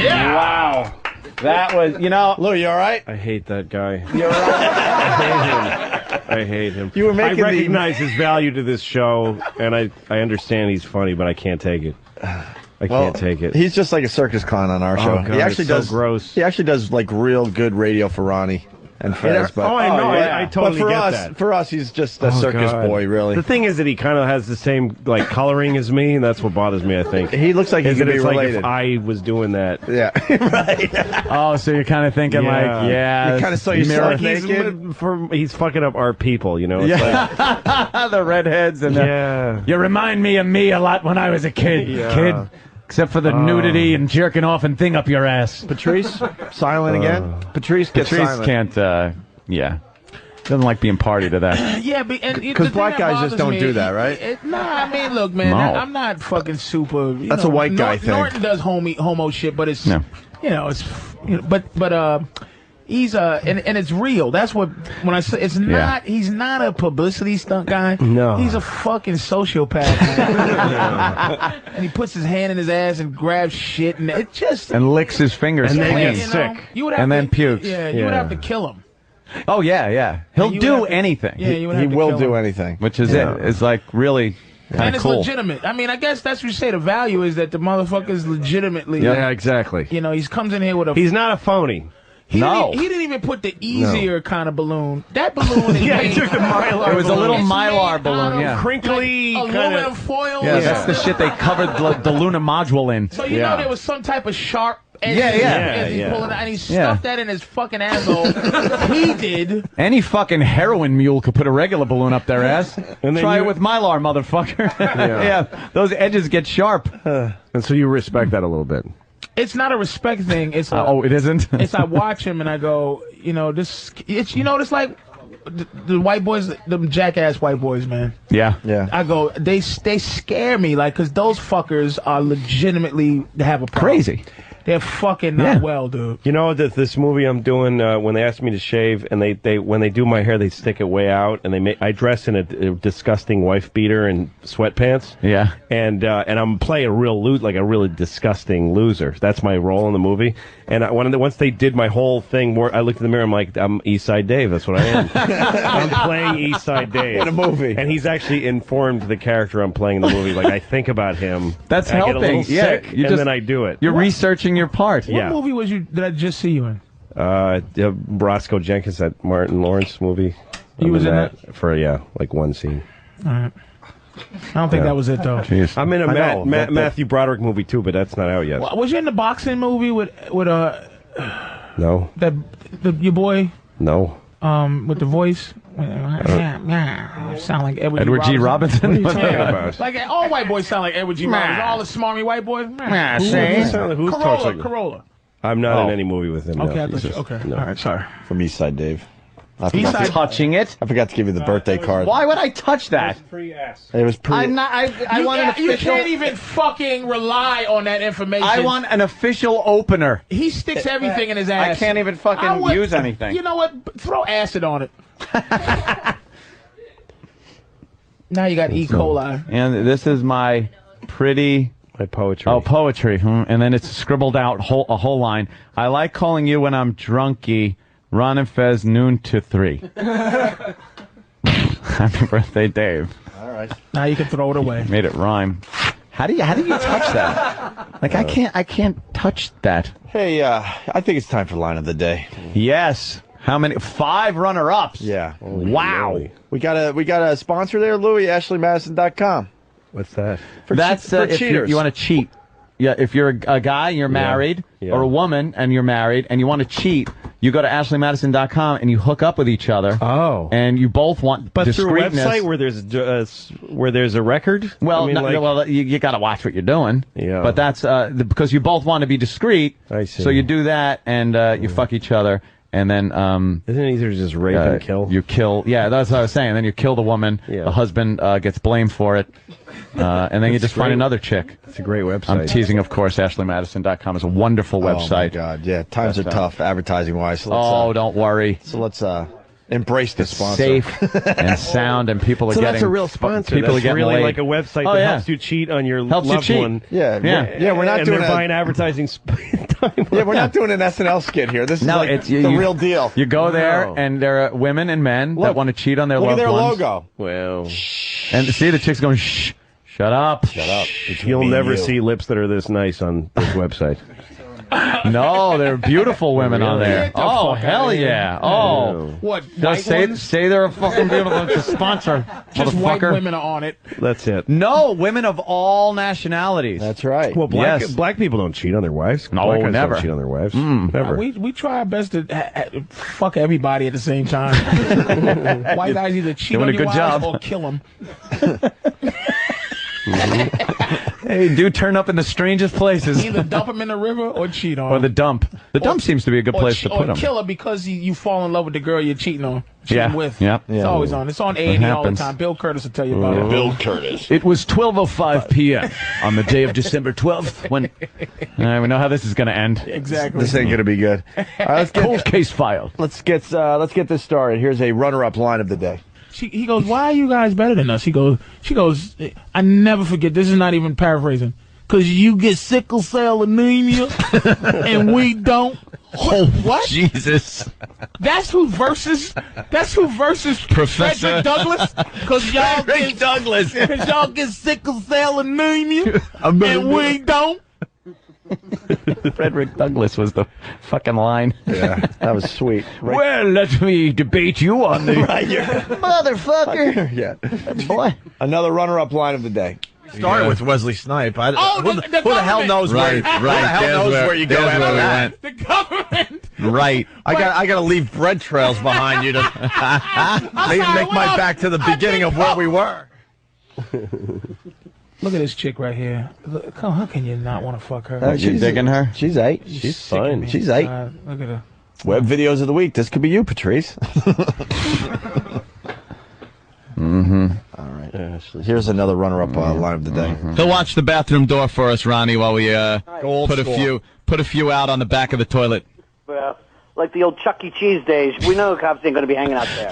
Yeah. Wow. That was, Lou, you all right? I hate that guy. You're right. I hate him. You were making I recognize his value to this show, and I understand he's funny, but I can't take it. I can't take it. He's just like a circus clown on our show. God, he actually does so gross. He actually does like real good radio for Ronnie and Fez. But I know. I totally but get that. For us, he's just a circus boy, really. The thing is that he kind of has the same like coloring as me, and that's what bothers me. I think he looks like he could be related. Like if I was doing that. Yeah, right. Oh, so you're kind of thinking You kind of saw yourself naked. He's fucking up our people, It's like, the redheads and you remind me of me a lot when I was a kid. Kid. Except for the nudity and jerking off and thing up your ass. Patrice, silent again. Patrice silent. Can't. Doesn't like being party to that. Yeah, because black guys just don't do that, right? I mean, look, man, I'm not fucking super. That's a white guy thing. Norton does homo shit, but it's but he's and it's real. That's what when I say it's not. He's not a publicity stunt guy. No, he's a fucking sociopath. Man. And he puts his hand in his ass and grabs shit, and it just and licks his fingers and then clean. gets sick, and then pukes. Yeah, you would have to kill him. Oh yeah. He'll do anything. Yeah, you would have he to will kill do him. anything, which is it. It's like really. And it's cool. legitimate. I mean, I guess that's what you say. The value is that the motherfucker's legitimately. Yeah, exactly. He comes in here with a. He's not a phony. He didn't even put the easier kind of balloon. That balloon is he took the mylar. It was a little mylar balloon, crinkly, like aluminum foil. Yeah, that's the shit they covered the Luna module in. So you know there was some type of sharp. Pulling it, and he stuffed that in his fucking asshole. He did. Any fucking heroin mule could put a regular balloon up their ass. And try it with Mylar, motherfucker. Yeah, those edges get sharp. And so you respect that a little bit. It's not a respect thing. It's it isn't. It's I watch him and I go, this. It's it's like the white boys, the jackass white boys, man. Yeah. I go, they scare me, like, because those fuckers are legitimately have a problem. Crazy. They're fucking not well, dude. You know that this movie I'm doing when they ask me to shave and they when they do my hair they stick it way out and I dress in a disgusting wife beater and sweatpants. Yeah. And I'm playing a a really disgusting loser. That's my role in the movie. And once they did my whole thing, I looked in the mirror. I'm like, I'm Eastside Dave. That's what I am. I'm playing Eastside Dave in a movie. And he's actually informed the character I'm playing in the movie. Like I think about him. That's I helping. get a little sick, and then I do it. You're researching your part. What movie did I just see you in? Roscoe Jenkins, that Martin Lawrence movie. You was in that for like one scene. All right. I don't think that was it though. Jeez. I'm in a Matthew Broderick movie too, but that's not out yet. Was you in the boxing movie with No. Your boy? No. With the voice. Sound like Edward G. Robinson. What are you talking about? Like all white boys sound like Edward G. Robinson. All the smarmy white boys. Who talks like Corolla. I'm not in any movie with him. Okay, no. okay. No. All right, sorry. From Eastside Dave. Touching it? I forgot to give you the birthday card. Why would I touch that? It was pre. I'm not. I want an official. You can't even fucking rely on that information. I want an official opener. He sticks everything in his ass. I can't even fucking use anything. You know what? Throw acid on it. Now you got E. coli. And this is my poetry. Oh, poetry. And then it's scribbled out a whole line. I like calling you when I'm drunky. Ron and Fez, noon to 3. Happy birthday, Dave. All right. Now you can throw it away. Made it rhyme. How do you touch that? Like I can't touch that. Hey, I think it's time for line of the day. Yes. How many? 5 runner-ups. Yeah. Wow. Really. We got a sponsor there, Louis, AshleyMadison.com. What's that? For That's for if cheaters. you want to cheat. if you're a guy, you're married, or a woman, and you're married, and you want to cheat, you go to AshleyMadison.com and you hook up with each other. Oh. And you both want But discreetness. through a website where there's a record? Well, I mean, well, you got to watch what you're doing. Yeah. But that's because you both want to be discreet. I see. So you do that, and you fuck each other. And then, isn't it easier to just rape and kill? You kill, that's what I was saying. Then you kill the woman. Yeah. The husband gets blamed for it, and then you just find another chick. It's a great website. I'm teasing, of course. AshleyMadison.com is a wonderful website. Oh my God, yeah. Times are tough, advertising wise. So don't worry. So let's embrace the sponsor. Safe and sound, and people are So getting. that's a real sponsor. People That's are getting really laid. like a website that helps you cheat on your loved one. Yeah. We're not and doing they're buying advertising time. Yeah, we're not doing an SNL skit here. This is like it's the real deal. You go there, and there are women and men that want to cheat on their Look loved at their ones. logo. Well, and see the chick's going, shh, shut up. Shut up. You'll never see lips that are this nice on this website. No, there are beautiful women on there. Get the Oh, fuck hell outta here. yeah. Oh. What, Just white ones? say they're a fucking beautiful to sponsor, Just white motherfucker. women are on it. That's it. No, women of all nationalities. That's right. Well, black people don't cheat on their wives. No, Black guys never. don't cheat on their wives. Never. We try our best to fuck everybody at the same time. White guys either cheat Doing on a your good wives job. or kill them. Hey, do turn up in the strangest places. Either dump them in the river or cheat on Or them. the dump. The dump seems to be a good place to put them. Or kill her because you fall in love with the girl you're cheating on. Yeah. With. Yeah. It's always on. It's on A&E all the happens. time. Bill Curtis will tell you about it. Bill Curtis. It was 12:05 p.m. on the day of December 12th when... we know how this is going to end. Exactly. This ain't gonna be good. All right, let's get Cold case filed. let's get this started. Here's a runner-up line of the day. He goes, why are you guys better than us? She goes, I never forget, this is not even paraphrasing, because you get sickle cell anemia and we don't. What? Jesus. That's who versus Professor Frederick Douglass? Because y'all get sickle cell anemia and we don't. Frederick Douglass was the fucking line. Yeah, that was sweet. Right. Well, let me debate you on the... Motherfucker. Yeah. Boy. Another runner-up line of the day. Started with Wesley Snipe. Who the hell knows where? Who the hell knows where you go after that? The government. Right. I got to leave bread trails behind you to make my back to the beginning of where we were. Look at this chick right here. Look, how can you not want to fuck her? You digging her? She's 8. She's fine. She's 8. Look at her. Web videos of the week. This could be you, Patrice. All right. Here's another runner-up line of the day. He'll watch the bathroom door for us, Ronnie, while we old put a few out on the back of the toilet. Well, like the old Chuck E. Cheese days, we know cops ain't going to be hanging out there.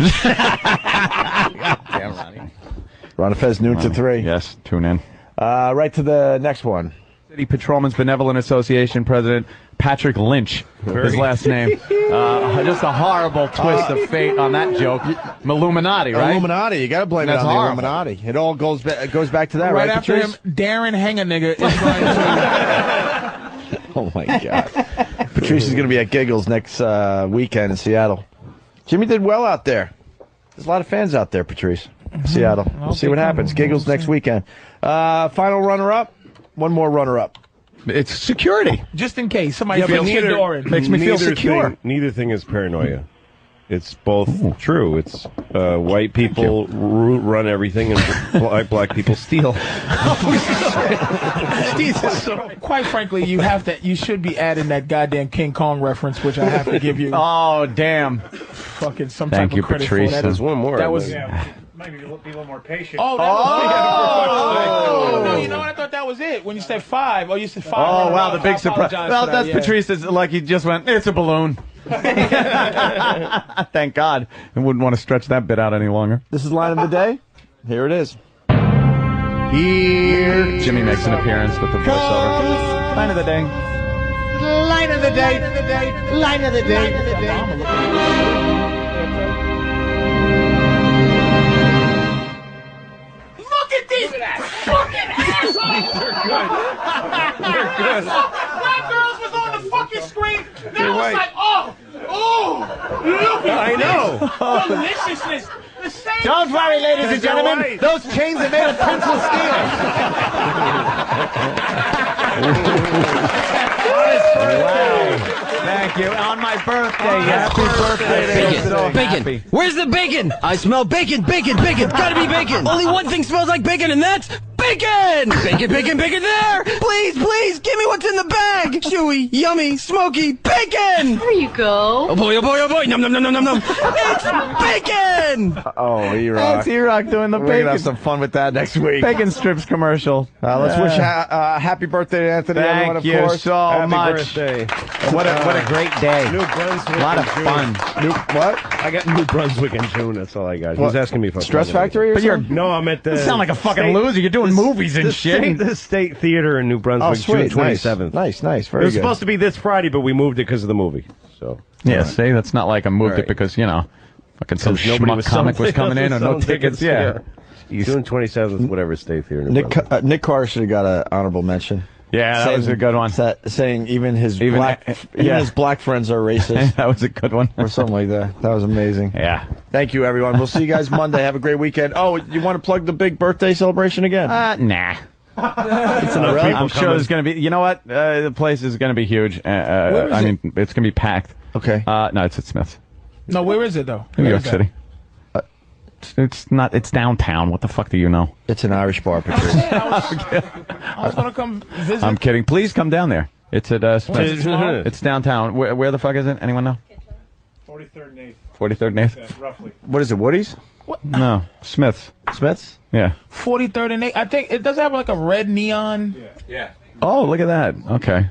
Damn, Ronnie. Ron Fez, noon to 3. Yes, tune in. Right to the next one. City Patrolmen's Benevolent Association President Patrick Lynch, his last name. Just a horrible twist of fate on that joke. Illuminati, right? Illuminati. You got to blame That's it on horrible. the Illuminati. It all goes back to that, right? Right after him, Patrice? Darren Hanger nigga is going to... Oh my God. Patrice is going to be at Giggles next weekend in Seattle. Jimmy did well out there. There's a lot of fans out there, Patrice. Seattle. We'll see what happens. Giggles next weekend. Final runner-up. One more runner-up. It's security. Just in case somebody but feels your door in. Makes me feel secure. Neither thing is paranoia. It's both true. It's white people run everything and black people steal. Quite frankly, you should be adding that goddamn King Kong reference, which I have to give you. Oh, damn. Fucking some Thank type you, of credit Patrice. for that. There's one more. That was. Might be a little more patient. Oh, no, you know what? I thought that was it. When you said 5, you said 5. Oh, wow, the big surprise. Well, Well, that's Patrice. Is like he just went, it's a balloon. Thank God. I wouldn't want to stretch that bit out any longer. This is line of the day. Here it is. Here. Jimmy makes an appearance with the voiceover. Line of the day. Line of the day. Line of the day. Look at these fucking assholes! They're good. Black girls was on the fucking screen. They're Now white. it's like, oh, look at I know. this deliciousness. The same Don't worry, ladies and They're gentlemen. white. Those chains are made of pencil steel. Wow. Thank you. On my birthday. Happy birthday. Bacon. Where's the bacon? I smell bacon, bacon, bacon. Gotta be bacon. Only one thing smells like bacon, and that's bacon! Bacon, bacon, bacon there! Please, please, give me what's in the bag! Chewy, yummy, smoky, bacon! There you go. Oh boy, oh boy, oh boy! Num, num, num, num, num, num! It's bacon! Oh, E-Rock. That's E-Rock doing the We're bacon. gonna have some fun with that next week. Bacon strips commercial. Let's wish happy birthday to Anthony. Thank everyone, of you course. so happy much. Birthday. What a great day. New Brunswick. A lot of in fun. June. What? I got New Brunswick in June. That's all I got. What? He's asking me for Stress Factory or but something? No, I'm at the. You sound like a fucking loser. You're doing movies and shit. The State Theater in New Brunswick, sweet. June 27th. Nice. It Very was good. supposed to be this Friday, but we moved it because of the movie. So Yeah, see, that's not like I moved All it because, you know, fucking some Because nobody schmuck was comic selling was coming in or no tickets. Yeah. June 27th, whatever State Theater. in New Brunswick. Nick Carter should have got an honorable mention. Yeah, that was a good one. Saying even his black friends are racist. That was a good one. Or something like that. That was amazing. Yeah. Thank you, everyone. We'll see you guys Monday. Have a great weekend. Oh, you want to plug the big birthday celebration again? Nah. I'm sure there's going to be. You know what? The place is going to be huge. I mean, it's going to be packed. Okay. No, it's at Smith's. No, where is it though? New York City. It's not. It's downtown. What the fuck do you know? It's an Irish bar, Patrice. I was gonna come visit. I'm kidding. Please come down there. It's at Smith's. It's downtown. Where the fuck is it? Anyone know? 43rd and 8th. 43rd and 8th? Yeah, roughly. What is it? Woody's? What? No, Smith's. Smith's? Yeah. 43rd and 8th. I think it does have like a red neon. Yeah. Oh, look at that. Okay.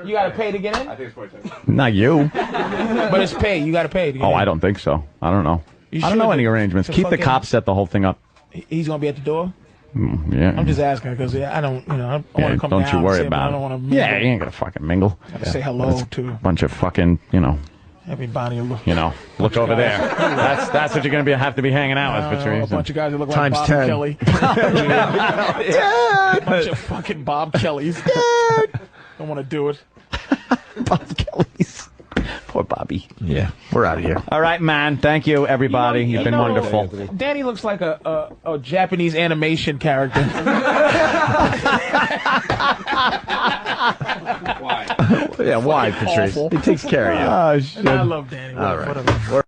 You gotta pay to get in. I think it's 43rd. Not you. But it's paid. You gotta pay to get Oh, in. I don't think so. I don't know. You I don't know sure any the- arrangements. the Keep the fucking- cops set the whole thing up. He's gonna be at the door. Yeah. I'm just asking because I don't, I want Yeah, to come don't down. you worry and say, but about I it. don't want to. Yeah, you ain't gonna fucking mingle. Say hello It's to a bunch of fucking, everybody. look over there. That's what you're gonna have to be hanging out with, Patrice. A bunch of guys that look like Times Bob 10. Kelly. A bunch of fucking Bob Kellys. Don't want to do it. Bob Kellys. Poor Bobby. Yeah, we're out of here. All right, man. Thank you, everybody. You've been wonderful. Danny looks like a Japanese animation character. Yeah, why, Patrice? Awful. He takes care of you. Oh, shit. I love Danny. All right. Whatever. We're